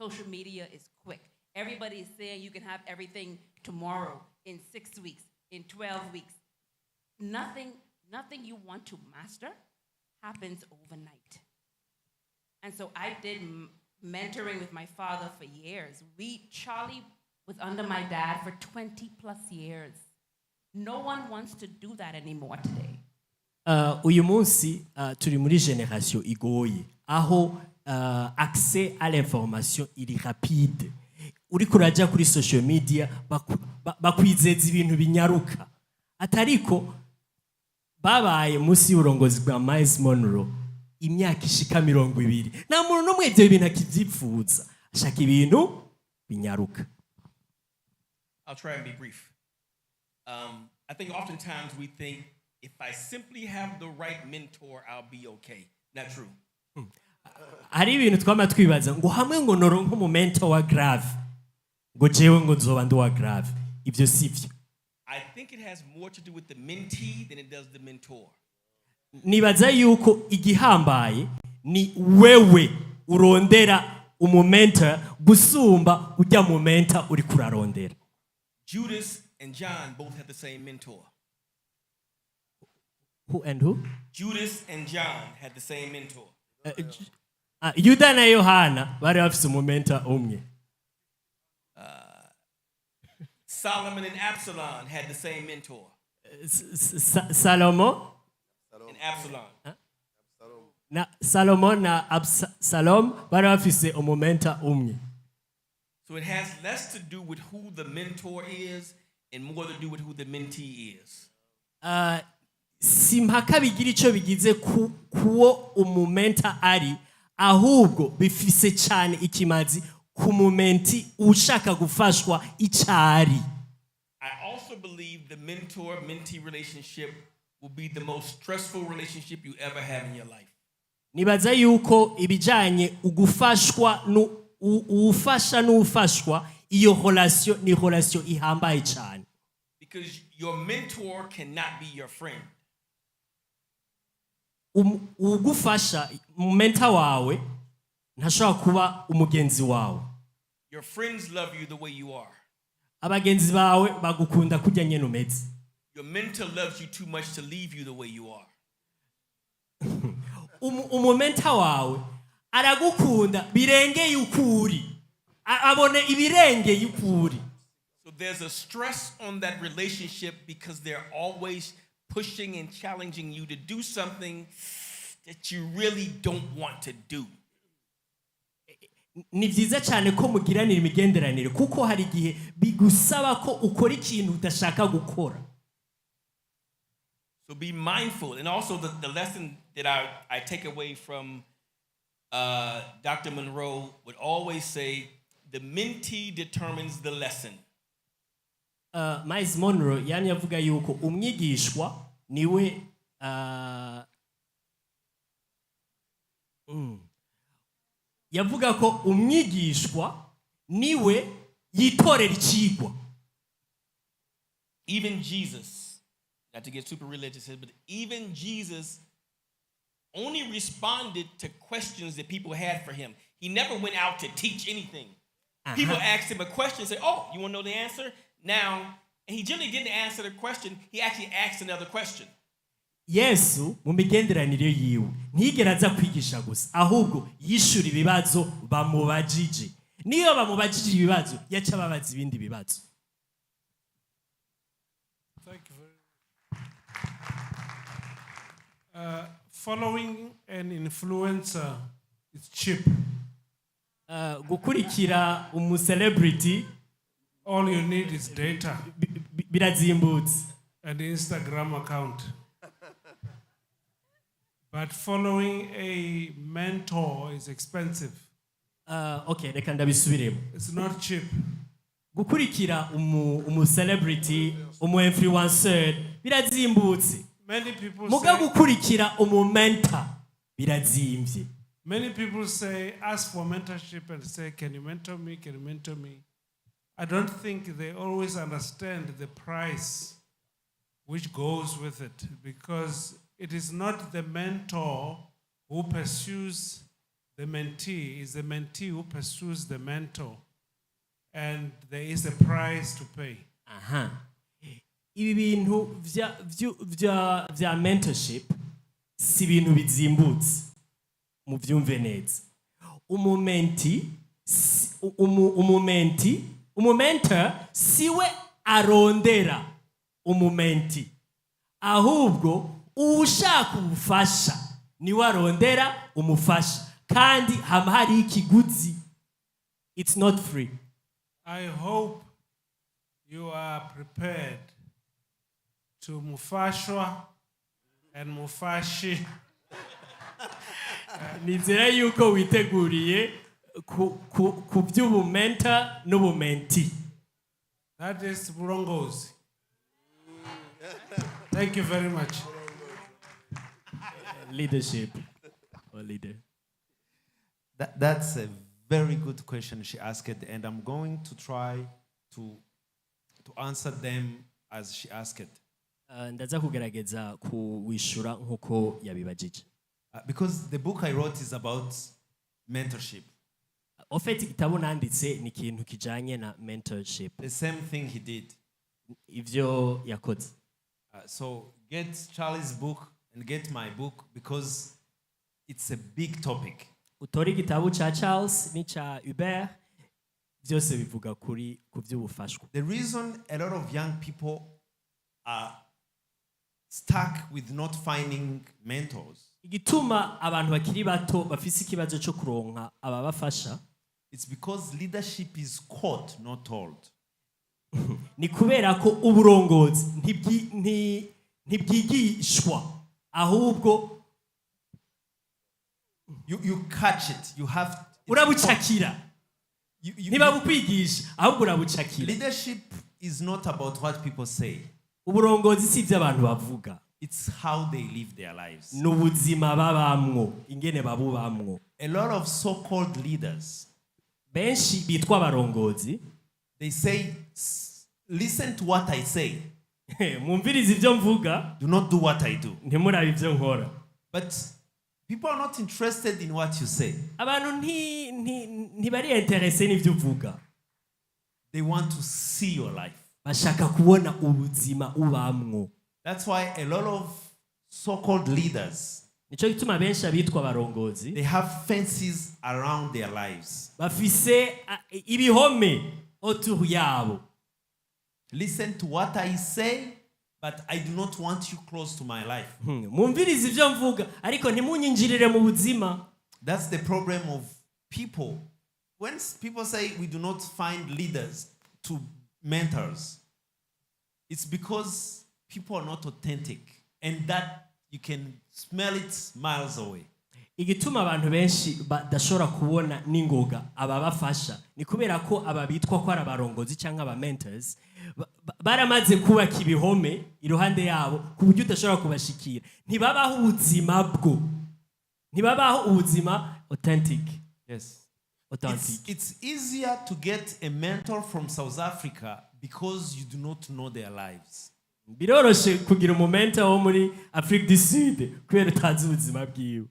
Social media is quick. Everybody is saying you can have everything tomorrow, in 6 weeks, in 12 weeks. Nothing you want to master happens overnight. And so I did mentoring with my father for years. Charlie was under my dad for 20 plus years. No one wants to do that anymore today. Uyu munsi turi muri generation igoye aho accès à l'information iri rapide. Uri kuraja kuri social media bakwizeza ibintu binyaruka. Atariko babaye munsi y'uburongozi bwa Miles Monroe imyaka ishika 20. Nta muntu n'umwe ivyo bintu akivyifuza. Ashaka ibintu binyaruka. I'll try and be brief. I think oftentimes we think if I simply have the right mentor, I'll be okay. Not true. Hari ibintu twama twibaza ngo hamwe ngo noronka mu mentor wa grave ngo jewe ngo nzoba ndo wa grave. Ivyo sivyo. I think it has more to do with the mentee than it does the mentor. nibaza yuko igihambaye ni wewe urondera umumenta gusumba ujya mumenta uri kurarondera. Judas and John both had the same mentor. Who and who? Judas and John had the same mentor. Yuda na Yohana bari bafise umumenta umwe. Solomon and Absalom had the same mentor. Salomo And Absalom. na Salomon na Absalom bari bafise umumenta umwe. So it has less to do with who the mentor is and more to do with who the mentee is. Simpaka bigira ico bigize kuwo umumenta ari, ahubwo bifise cyane ikimazi ku mumenti ushaka gufashwa icari. I also believe the mentor-mentee relationship will be the most stressful relationship you ever have in your life. Nibaza yuko ibijanye ugufashwa ufasha n'ufashwa, iyo relation ni relation ihambaye cyane. Because your mentor cannot be your friend. Ugufasha mumenta wawe ntashobora kuba umugenzi wawe. Your friends love you the way you are. Abagenzi bawe bagukunda kujya nyene umeze. Your mentor loves you too much to leave you the way you are. Umumenta wawe aragukunda birengeye ukuri, abone ibirengeye ukuri. So there's a stress on that relationship because they're always pushing and challenging you to do something that you really don't want to do. Ni byiza cyane ko mugiranira imigenderanire kuko hari igihe bigusaba ko ukora ikintu udashaka gukora. So be mindful. And also the lesson that I take away from Dr. Monroe would always say, the mentee determines the lesson. Miles Monroe yani yavuga yuko umwigishwa niwe yavuga ko umwigishwa niwe yitorera ikigwa. Even Jesus, not to get super religious, but even Jesus only responded to questions that people had for him. He never went out to teach anything. People asked him a question, say, "Oh, you want to know the answer?" Now, and he generally didn't answer the question. He actually asked another question. Yesu mu migenderanire yiwe ntigera aza kwigisha gusa, ahubwo yishura ibibazo bamubajije. Niyo bamubajije ibibazo yaca babaza ibindi bibazo. Thank you very much. Following an influencer is cheap. Gukurikira celebrity, all you need is data birazimbutse, and Instagram account. But following a mentor is expensive. Okay, reka ndabisubiremo. It's not cheap. Gukurikira celebrity, influencer birazimbutse. Many people muga say, gukurikira mentor birazimbye. Many people say, ask for mentorship and say, can you mentor me? Can you mentor me? I don't think they always understand the price which goes with it, because it is not the mentor who pursues the mentee, it's the mentee who pursues the mentor. And there is a price to pay. Ibi bintu vya mentorship si bintu bizimbutse. Muvyumve neza. Umumenta siwe arondera umumenti, ahubwo ushaka ubufasha niwe arondera umufasha, kandi hama hari ikiguzi. It's not free. I hope you are prepared to mufashwa and mufashi. Nizera yuko witeguriye ku by'ubumenta n'ubumenti. That is Bulongozi. Thank you very much. Leadership or leader. That's a very good question she asked, and I'm going to try to answer them as she asked. ndaza kugerageza kuwishura nkuko yabibajije. Because the book I wrote is about mentorship. En fait igitabo nanditse ni ikintu kijanye na mentorship. The same thing he did. Ivyo yakoze. So get Charlie's book and get my book because it's a big topic. Utori igitabo cha Charles ni cha Hubert byose bivuga kuri kuvy'ubufashwa. The reason a lot of young people are stuck with not finding mentors. Igituma abantu bakiri bato bafise ikibazo cyo kuronka ababafasha. It's because leadership is caught, not told. Ni kubera ko uburongozi ntibwigishwa ahubwo you catch it. You have urabucakira. Ntibabukwigisha ahubwo urabucakira. Leadership is not about what people say. Uburongozi si ibyo abantu bavuga. It's how they live their lives. N'ubuzima babamwo, ingene babubamwo. A lot of so-called leaders, benshi bitwa abarongozi, they say, listen to what I say. Mwumvirize ibyo mvuga. Do not do what I do. Ntimurabe ibyo nkora. But people are not interested in what you say. Abantu ntibari interesse n'ibyo uvuga. They want to see your life. Bashaka kubona ubuzima ubamwo. That's why a lot of so-called leaders, nico gituma benshi abitwa abarongozi, they have fences around their lives. Bafise ibihome autour yabo. Listen to what I say, but I do not want you close to my life. Mwumvirize ibyo mvuga ariko ntimunyinjirire mu buzima. That's the problem of people. When people say we do not find leaders to mentors, it's because people are not authentic, and that you can smell it miles away. Igituma abantu benshi badashobora kubona ningoga ababafasha ni kubera ko ababitwa ko ari abarongozi cyangwa aba mentors baramaze kubaka ibihome iruhande yabo ku buryo udashobora kubashikira. Ntibabaho ubuzima bwo, ntibabaho ubuzima authentic. Yes. Authentic. It's easier to get a mentor from South Africa because you do not know their lives. Biroroshe kugira umumenta wo muri Afrique du Sud kubera utazi ubuzima bwiwe.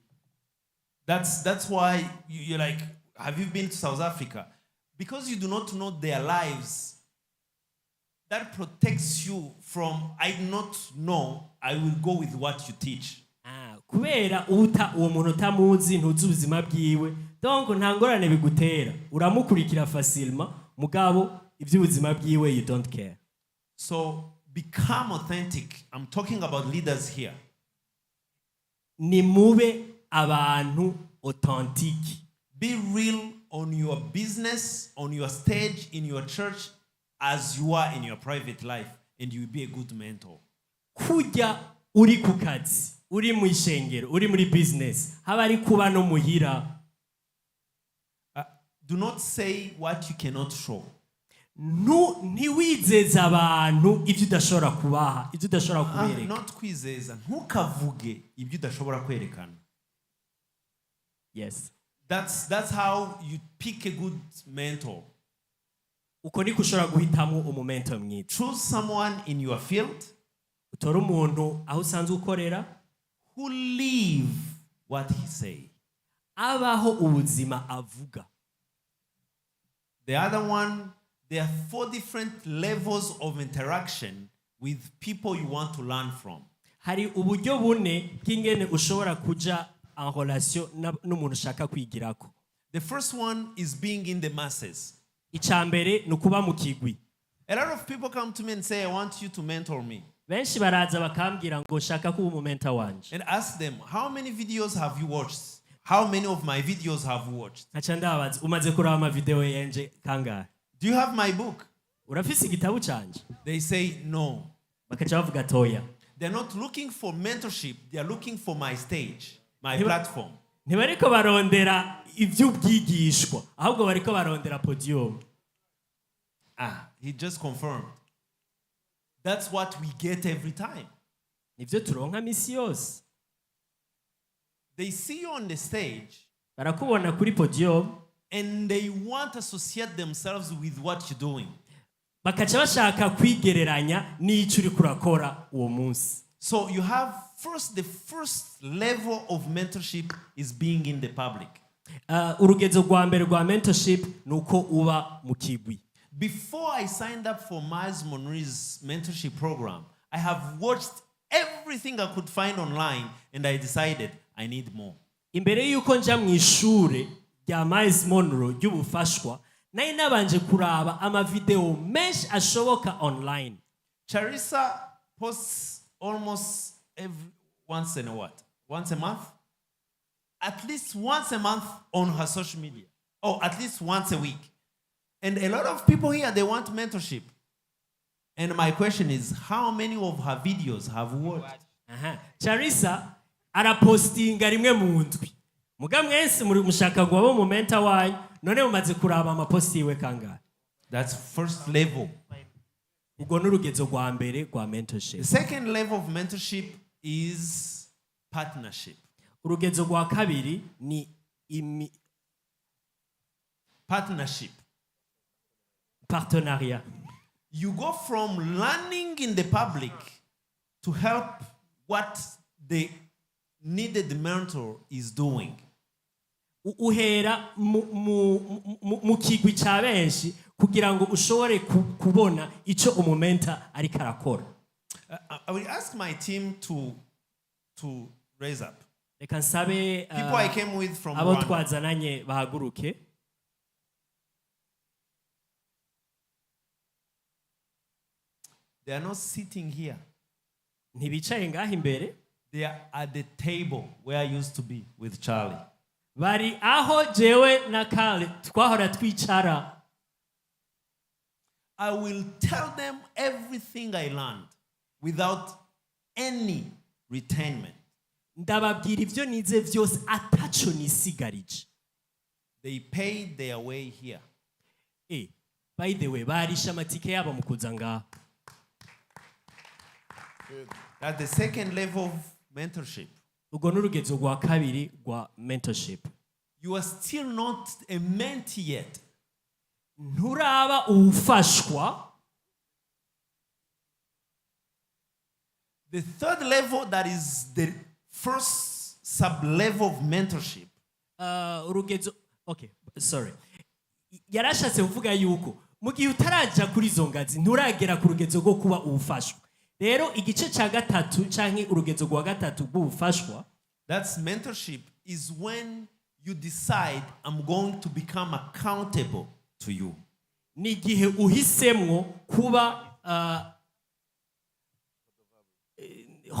That's why you're like, have you been to South Africa? Because you do not know their lives, that protects you from, I do not know, I will go with what you teach. Kubera uwo muntu utamuzi ntuzi ubuzima bwiwe, donc nta ngorane bigutera, uramukurikira facilement, mugabo iby'ubuzima bwiwe you don't care. So become authentic. I'm talking about leaders here. Ni mube abantu authentique. Be real on your business, on your stage, in your church, as you are in your private life, and you will be a good mentor. Kujya uri ku kazi, uri mu ishengero, uri muri business, haba ari kuba no muhira. Do not say what you cannot show. Ntiwizeza abantu ibyo udashobora kubaha, ibyo udashobora kubereka. Not kwizeza, ntukavuge ibyo udashobora kwerekana. Yes. That's how you pick a good mentor. Uko niko ushobora guhitamo umumento mwiza. Choose someone in your field. Utora umuntu aho usanzwe ukorera. Who live what he say. Abaho ubuzima avuga. The other one, there are 4 different levels of interaction with people you want to learn from. Hari uburyo bune bw'ingene ushobora kuja en relation n'umuntu ushaka kwigirako. The first one is being in the masses. Icambere nukuba mu kigwi. A lot of people come to me and say, I want you to mentor me. Benshi baraza bakambwira ngo shaka kuba umumenta wanje. And ask them, how many videos have you watched? How many of my videos have you watched? Acha ndabaza umaze kuraba ama video yanje kangahe? Do you have my book? Urafise igitabo canje? They say no. Bakaca bavuga toya. They're not looking for mentorship. They're looking for my stage, my platform. Ntibariko barondera ivy'ubwigishwa, ahubwo bariko barondera podium. He just confirmed. That's what we get every time. Nivyo turonka misi yose. They see you on the stage. Barakubona kuri podium. And they want to associate themselves with what you're doing. bakaca bashaka kwigereranya n'icyo uri kurakora uwo munsi. So you have the first level of mentorship is being in the public. Urugezo rwa mbere rwa mentorship ni uko uba mu kigwi. Before I signed up for Miles Monroe's mentorship program, I have watched everything I could find online and I decided I need more. Imbere yuko nja mu ishure rya Miles Monroe ry'ubufashwa, nari nabanje kuraba amavideo menshi ashoboka online. Charissa posts almost once a month? At least once a month on her social media. Or at least once a week. And a lot of people here, they want mentorship. And my question is, how many of her videos have worked? Charissa arapostinga rimwe mu ndwi. Muga mwese muri mushaka ngo abo mu mentor wanyu, none mumaze kuraba amaposti iwe kangahe? That's first level. Ubwo n'urugezo rwa mbere rwa mentorship. The second level of mentorship is partnership. Urugezo rwa kabiri ni partnership. Partenariat. You go from learning in the public to help what the needed mentor is doing. Uhera mu kigwi cya benshi kugira ngo ushobore kubona icyo umumenta ariko arakora. I will ask my team to raise up. Reka nsabe people I came with from abo Rwanda. twazananye bahaguruke. They are not sitting here. Ntibicaye ngaho imbere. They are at the table where I used to be with Charlie. Bari aho jewe na Kale twahora twicara. I will tell them everything I learned without any retainment. Ndababwira ivyo nize vyose ataco nisigarije. They paid their way here. By the way, barisha amatike yabo mu kuza ngaho. That's the second level of mentorship. Ubwo n'urugezo rwa kabiri rwa mentorship. You are still not a mentee yet. Nturaba ufashwa. The third level, that is the first sub-level of mentorship. Urugezo, okay, sorry. Yarashatse kuvuga yuko mu gihe utaraja kuri izo ngazi nturagera ku rugezo rwo kuba ufashwa. Rero igice cya gatatu canke urugezo rwa gatatu bw'ubufashwa, that's mentorship, is when you decide I'm going to become accountable to you. Ni gihe uhisemwo kuba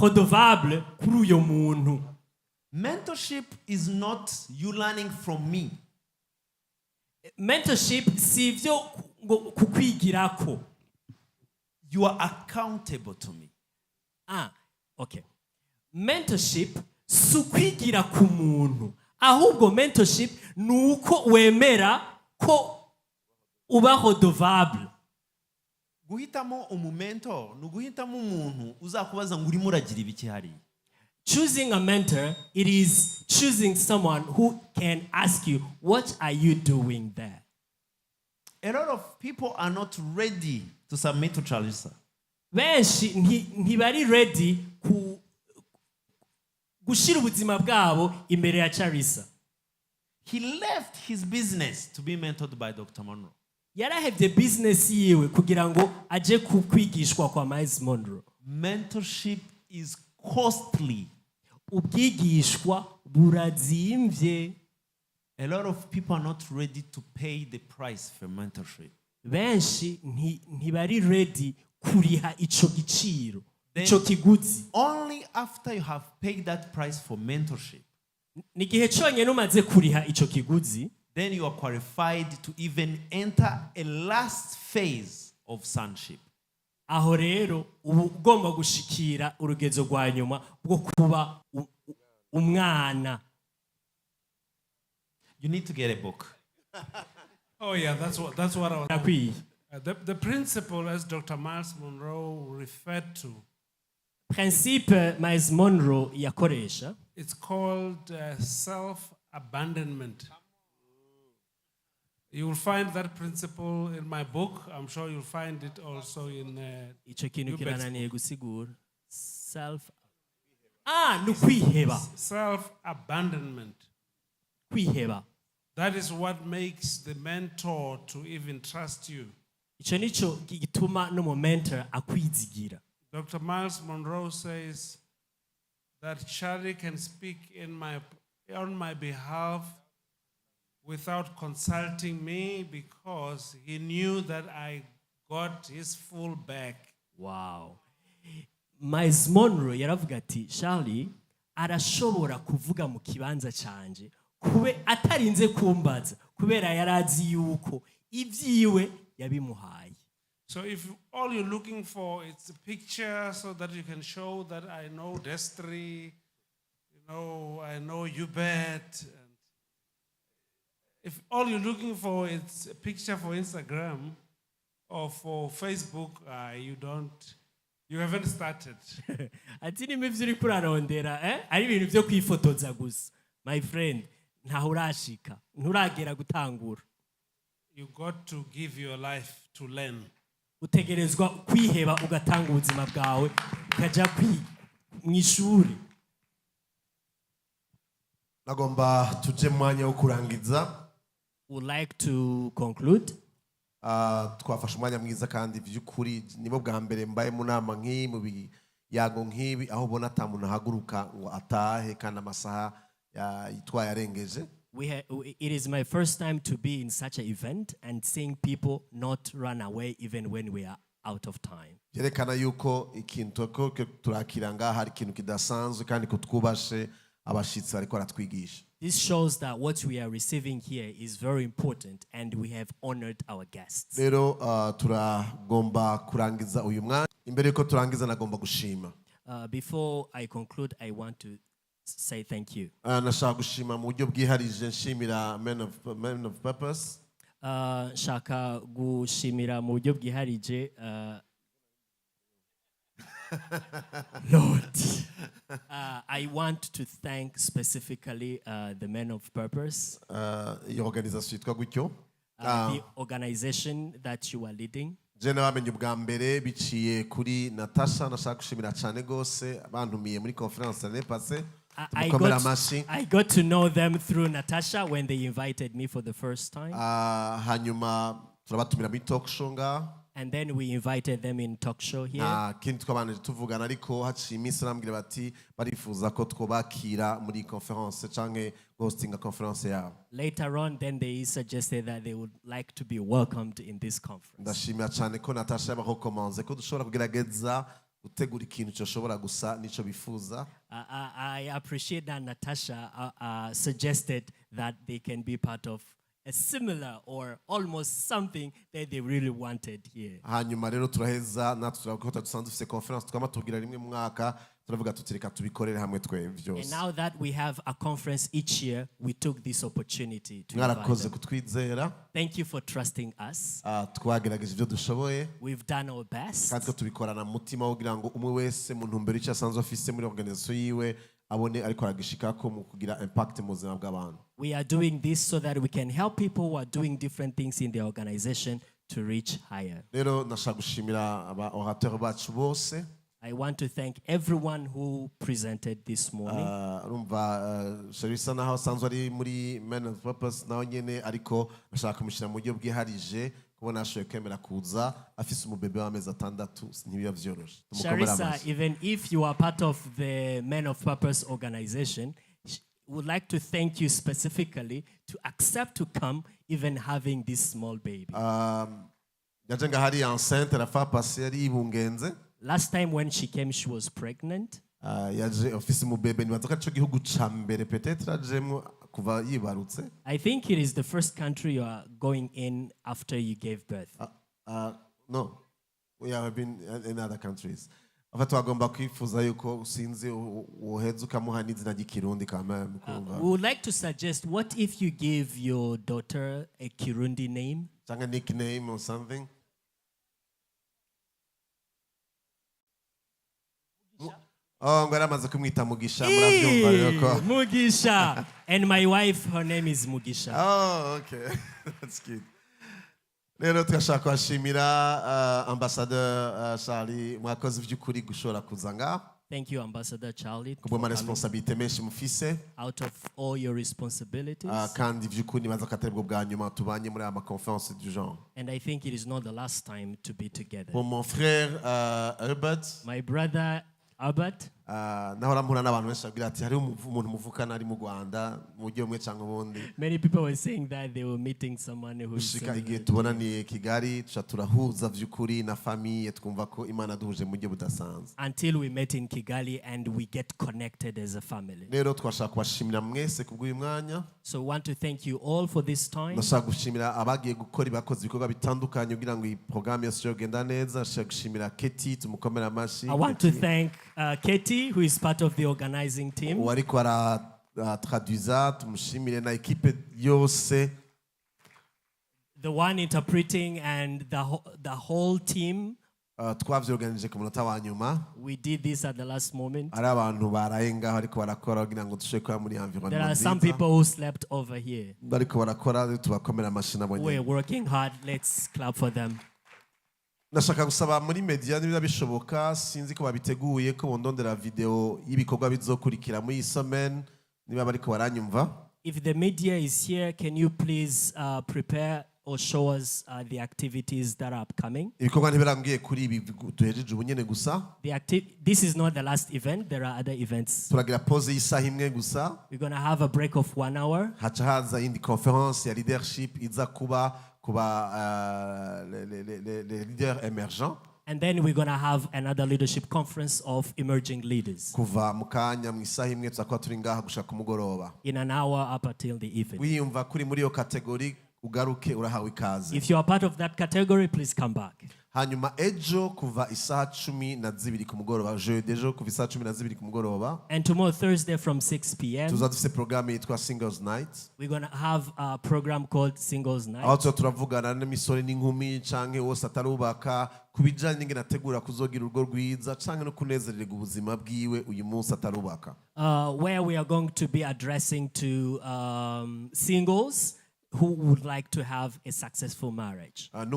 redevable kuri uyo muntu. Mentorship is not you learning from me. Mentorship si ivyo kukwigirako. You are accountable to me. Okay. Mentorship si ukwigira ku muntu. Ahubwo mentorship ni uko wemera ko uba redevable. Guhitamo umumentor ni uguhitamo umuntu uzakubaza ngo urimo uragira ibiki hariya. Choosing a mentor, it is choosing someone who can ask you, what are you doing there? A lot of people are not ready to submit to Charissa. Benshi ntibari ready gushira ubuzima bwabo imbere ya Charissa. He left his business to be mentored by Dr. Monroe. Yarahevye business yiwe kugira ngo aje kwigishwa kwa Miles Monroe. Mentorship is costly. Ubwigishwa burazimvye. A lot of people are not ready to pay the price for mentorship. Benshi ntibari ready kuriha ico giciro, ico kiguzi. Only after you have paid that price for mentorship, ni gihe cyonyine umaze kuriha ico kiguzi, then you are qualified to even enter a last phase of sonship. Aho rero ubu ugomba gushikira urugezo rwa nyuma bwo kuba umwana. You need to get a book. Oh yeah, that's what I was. The principle, as Dr. Miles Monroe referred to, principe Miles Monroe yakoresha, it's called self-abandonment. You will find that principle in my book. I'm sure you'll find it also in Ico kintu Hubert's kirananiye book. gusigura. Ni ukwiheba. Self-abandonment. Kwiheba. That is what makes the mentor to even trust you. Ico nico gituma n'umumentor akwizigira. Dr. Miles Monroe says that Charlie can speak on my behalf without consulting me because he knew that I got his full back. Wow. Miles Monroe yaravuga ati Charlie arashobora kuvuga mu kibanza canje kube atarinze kumbaza kubera yarazi yuko ivyiwe yabimuhaye. So if all you're looking for is a picture so that you can show that I know Destry, I know Hubert, and if all you're looking for is a picture for Instagram or for Facebook, you haven't started. Ati nimwe ivyo uriko urarondera ari ibintu vyo kwifotoza gusa. My friend, ntaho urashika, nturagera gutangura. You got to give your life to learn. Utegerezwa kwiheba ugatanga ubuzima bwawe ukaja mw'ishuri. Nagomba tuje mwanya wo kurangiza. Would like to conclude. Twafashe umwanya mwiza kandi by'ukuri nibo bwa mbere mbaye mu nama nk'iyi mu biyago nk'ibi aho ubona ata muntu ahaguruka ngo atahe kandi amasaha yitwaye arengeje. It is my first time to be in such an event and seeing people not run away even when we are out of time. Yerekana yuko ikintu ko turakira ngaha hari ikintu kidasanzwe kandi ko twubashe abashitsi bariko baratwigisha. This shows that what we are receiving here is very important and we have honored our guests. Rero turagomba kurangiza uyu mwanya. Imbere yuko turangiza nagomba gushima. Before I conclude, I want to say thank you. Nashaka gushima mu buryo bwiharije nshimira men of purpose. Shaka gushimira mu buryo bwiharije Lord. I want to thank specifically the men of purpose. Iyo organisation yitwa gutyo. The organization that you are leading. Je nabamenye ubwa mbere biciye kuri Natasha, nashaka gushimira cyane gose abantumiye muri conference l'année passée. I got to know them through Natasha when they invited me for the first time. Hanyuma turabatumira muri talk show nga. And then we invited them in talk show here. Kindi twabanje tuvugana ariko haciye iminsi arambwira bati barifuza ko twobakira muri conference canke hosting a conference yabo. Later on, then they suggested that they would like to be welcomed in this conference. Ndashimira cyane ko Natasha yabakomanze ko dushobora kugerageza gutegura ikintu cyoshobora gusa nico bifuza. I appreciate that Natasha suggested that they can be part of a similar or almost something that they really wanted here. Hanyuma rero turaheza natwe turakota dusanzwe dufite conference tukamatubwira rimwe mu mwaka turavuga tutireka tubikorere hamwe twe byose. And now that we have a conference each year, we took this opportunity to mwarakoze kutwizera. Thank you for trusting us. Twagerageje ibyo dushoboye. We've done our best. Kandi tubikorana mu mutima kugira ngo umwe wese mu ntumbero icyo asanzwe afise muri organisation yiwe abone ariko aragishikako mu kugira impact mu buzima bw'abantu. We are doing this so that we can help people who are doing different things in the organization to reach higher. Rero nashaka gushimira aba orateur bacu bose. I want to thank everyone who presented this morning. Urumva Sharisa naho asanzwe ari muri Men of Purpose naho nyene ariko nashaka kumushyira mu buryo bwiharije kubona ashoboye kwemera kuza afise umubebe w'amezi 6 ntibiba vyoroshe. Sharisa, even if you are part of the Men of Purpose organization, would like to thank you specifically to accept to come even having this small baby. Yaje nga hari enceinte la fa passer yari ibungenze. Last time when she came, she was pregnant. Yaje ofisi mu bebe nibaza ko cyo gihugu ca mbere peut-être ajemo kuva yibarutse. I think it is the first country you are going in after you gave birth. No, we have been in other countries. Afata wagomba kwifuza yuko usinzi woheza ukamuha n'izina ry'ikirundi kama mukumva. We would like to suggest, what if you give your daughter a Kirundi name? Like a nickname or something? Oh, ngo yaramaze kumwita Mugisha, muravyumva rero ko. Mugisha. And my wife, her name is Mugisha. Oh, okay. That's cute. Rero turashaka kubashimira Ambassadeur Charlie, mwakoze vy'ukuri gushora kuza ngaha. Thank you, Ambassador Charlie, kubwo ma responsabilité menshi mufise. Out of all your responsibilities. Kandi vy'ukuri nibaza ko atari bwo bwa nyuma tubanye muri ama conference du genre. And I think it is not the last time to be together. Pour mon frère Herbert. My brother Albert. Nahora mpura n'abantu benshi babwira ati hari umuntu muvukana ari mu Rwanda mu buryo bumwe cyangwa ubundi. Many people were saying that they were meeting someone who is gushika igihe tubonaniye Kigali tuca turahuza vy'ukuri na famille twumva ko Imana duhuje mu buryo budasanzwe. Until we met in Kigali and we get connected as a family. Rero twashaka kubashimira mwese kubw'uyu mwanya. So I want to thank you all for this time. Ndashaka gushimira abagiye gukora bakoze ibikorwa bitandukanye kugira ngo iyi programme yose yogenda neza. Ndashaka gushimira Katie tumukomera amashi. I want to thank Katie, who is part of the organizing team. Wariko traduiza tumushimire na equipe yose. The one interpreting and the whole team. Twavyorganije ku munota wa nyuma. We did this at the last moment. Ari abantu baraye ngaho ariko barakora kugira ngo dushobore kuba muri environment. There are some people who slept over here. Bariko barakora tubakomera amashina bonye. We're working hard. Let's clap for them. Nashaka gusaba muri media niba bishoboka sinzi ko babiteguye ko bondondera video y'ibikorwa bizokurikira muri semaine niba bariko baranyumva. If the media is here, can you please prepare or show us the activities that are upcoming? Ibikorwa ntibirangiye kuri ibi duhejeje ubunyene gusa. This is not the last event. There are other events. Turagira pause y'isaha imwe gusa. We're going to have a break of 1 hour. Haca haza indi conference ya leadership iza kuba les leaders émergents. And then we're going to have another leadership conference of emerging leaders. Kuva mukanya mwisaha imwe tuzakuba turi ngaha gushaka kumugoroba. In an hour up until the evening. Wiyumva kuri muri yo category ugaruke urahawe ikaze. If you are part of that category, please come back. Hanyuma ejo kuva isaha 12 ku mugoroba, jeudi ejo kuva isaha 12 ku mugoroba. And tomorrow Thursday from 6 p.m. Tuzadufise programme yitwa Singles Night. We're going to have a program called Singles Night. Aho turavugana n'imisore n'inkumi canke wose atarubaka kubijanye n'ingene ategura kuzogira urugo rwiza canke no kunezererwa ubuzima bwiwe uyu munsi atarubaka. Where we are going to be addressing to singles who would like to have a successful marriage. And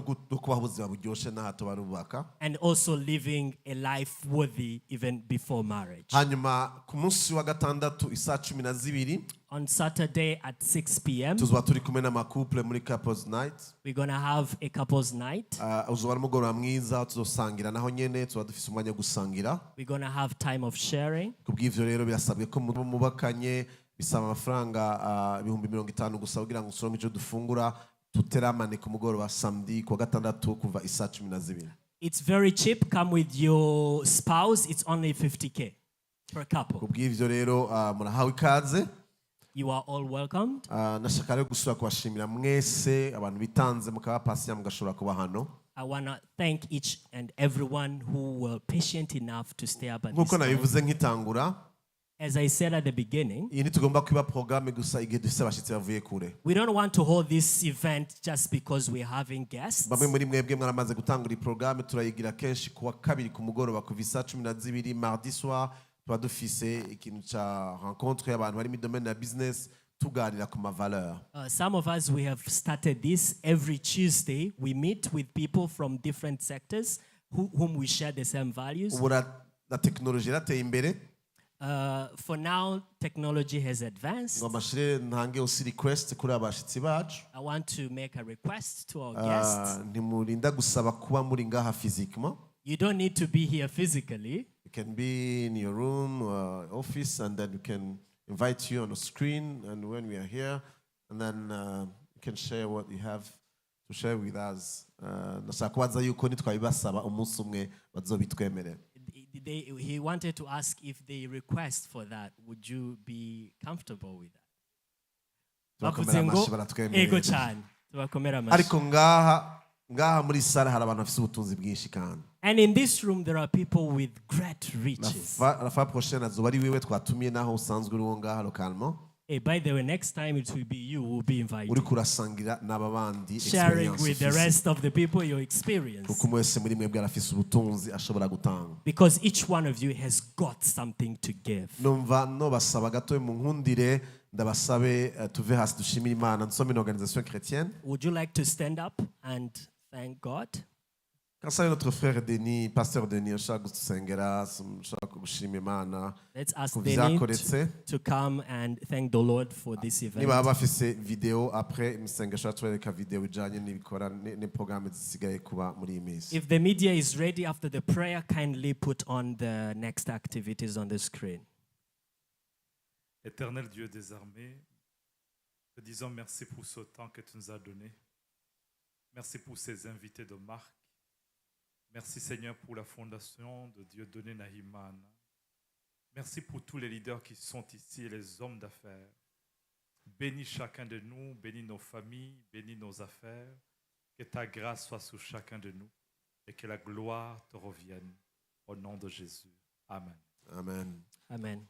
also living a life worthy even before marriage. Hanyuma ku munsi wa gatandatu isaha 12 on Saturday at 6 p.m. tuzaba turi kumwe n'amakouple muri couples night. We're going to have a couples night. Uzoba mugoroba mwiza tuzosangira naho nyene tuba dufise umwanya wo gusangira. We're going to have time of sharing. Kubw'ivyo rero birasabwe ko mubakanye bisaba amafaranga 50,000 gusa kugira ngo usorome ico dufungura tuteramane ku mugoroba samedi ku gatandatu kuva isaha 12. It's very cheap. Come with your spouse. It's only 50K per couple. Kubw'ivyo rero murahawe ikaze. You are all welcomed. Nashaka rero gusura kubashimira mwese abantu bitanze mukaba patient mugashobora kuba hano. I want to thank each and everyone who were patient enough to stay up at this Nkuko time. nabivuze nkitangura. As I said at the beginning, iyi ntitugomba kwiba programme gusa igihe dufise abashitsi bavuye kure. we don't want to hold this event just because we're having guests. Bamwe muri mwebwe mwaramaze gutangura programme turayigira kenshi kuwa kabiri ku mugoroba kuva isaha 12 mardi soir tuba dufise ikintu ca rencontre y'abantu bari mu domaine ya business tuganira ku mavaleur. Some of us, we have started this every Tuesday. We meet with people from different sectors whom we share the same values. Ubu na technology irateye imbere. For now, technology has advanced. I want to make a request to our guests. You don't need to be here physically. You can be in your room or office, and then we can invite you on the screen. And when we are here, and then you can share what you have to share with us. He wanted to ask if they request for that. Would you be comfortable with that? And in this room, there are people with great riches. Hey, by the way, next time it will be you who will be invited. uriko urasangira n'aba bandi Sharing experience with the ufise. rest of the people your experience. kuko umwe wese muri mwebwe arafise ubutunzi ashobora gutanga. Because each one of you has got something to give. numva nobasaba gato mu nkundire ndabasabe tuve hasi dushimire Imana nsome une organisation chrétienne. Would you like to stand up and thank God? Kansabe notre frère Denis, pasteur Denis, ushaka gusengera, ushaka gushima Imana. Let's ask ku Denis vyakoretse. to come and thank the Lord for this event. Niba bafise video après imisengesho atwereka video ijanye n'ibikora ne programme zisigaye kuba muri iyi minsi. If the media is ready after the prayer, kindly put on the next activities on the screen. Éternel Dieu des armées, te disons merci pour ce temps que tu nous as donné. Merci pour ces invités de marque. Merci Seigneur pour la fondation de Dieu donné Nahiman. Merci pour tous les leaders qui sont ici et les hommes d'affaires. Bénis chacun de nous, bénis nos familles, bénis nos affaires. Que ta grâce soit sur chacun de nous et que la gloire te revienne. Au nom de Jésus. Amen. Amen. Amen.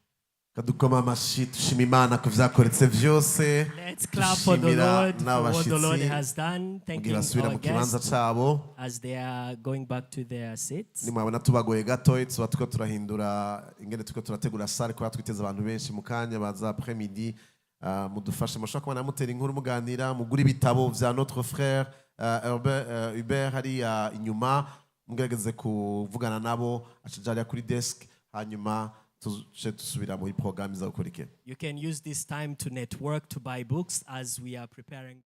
Kadukoma amashi tushima Imana ku vyakoretse vyose. Let's clap for the Lord for what the Lord has done. Thanking basubira our mu kibanza guests cabo. as they are going back to their seats. Nimwabona tubagoye gato tuba tuko turahindura ingene tuko turategura sale kubera twiteze abantu benshi mu kanya baza après midi. Mudufashe mushobora kuba namutera inkuru muganira mugura ibitabo vya notre frère Hubert hariya inyuma mugerageze kuvugana nabo acajarya kuri desk hanyuma tuje dusubira muri programme izakurikira. You can use this time to network, to buy books as we are preparing.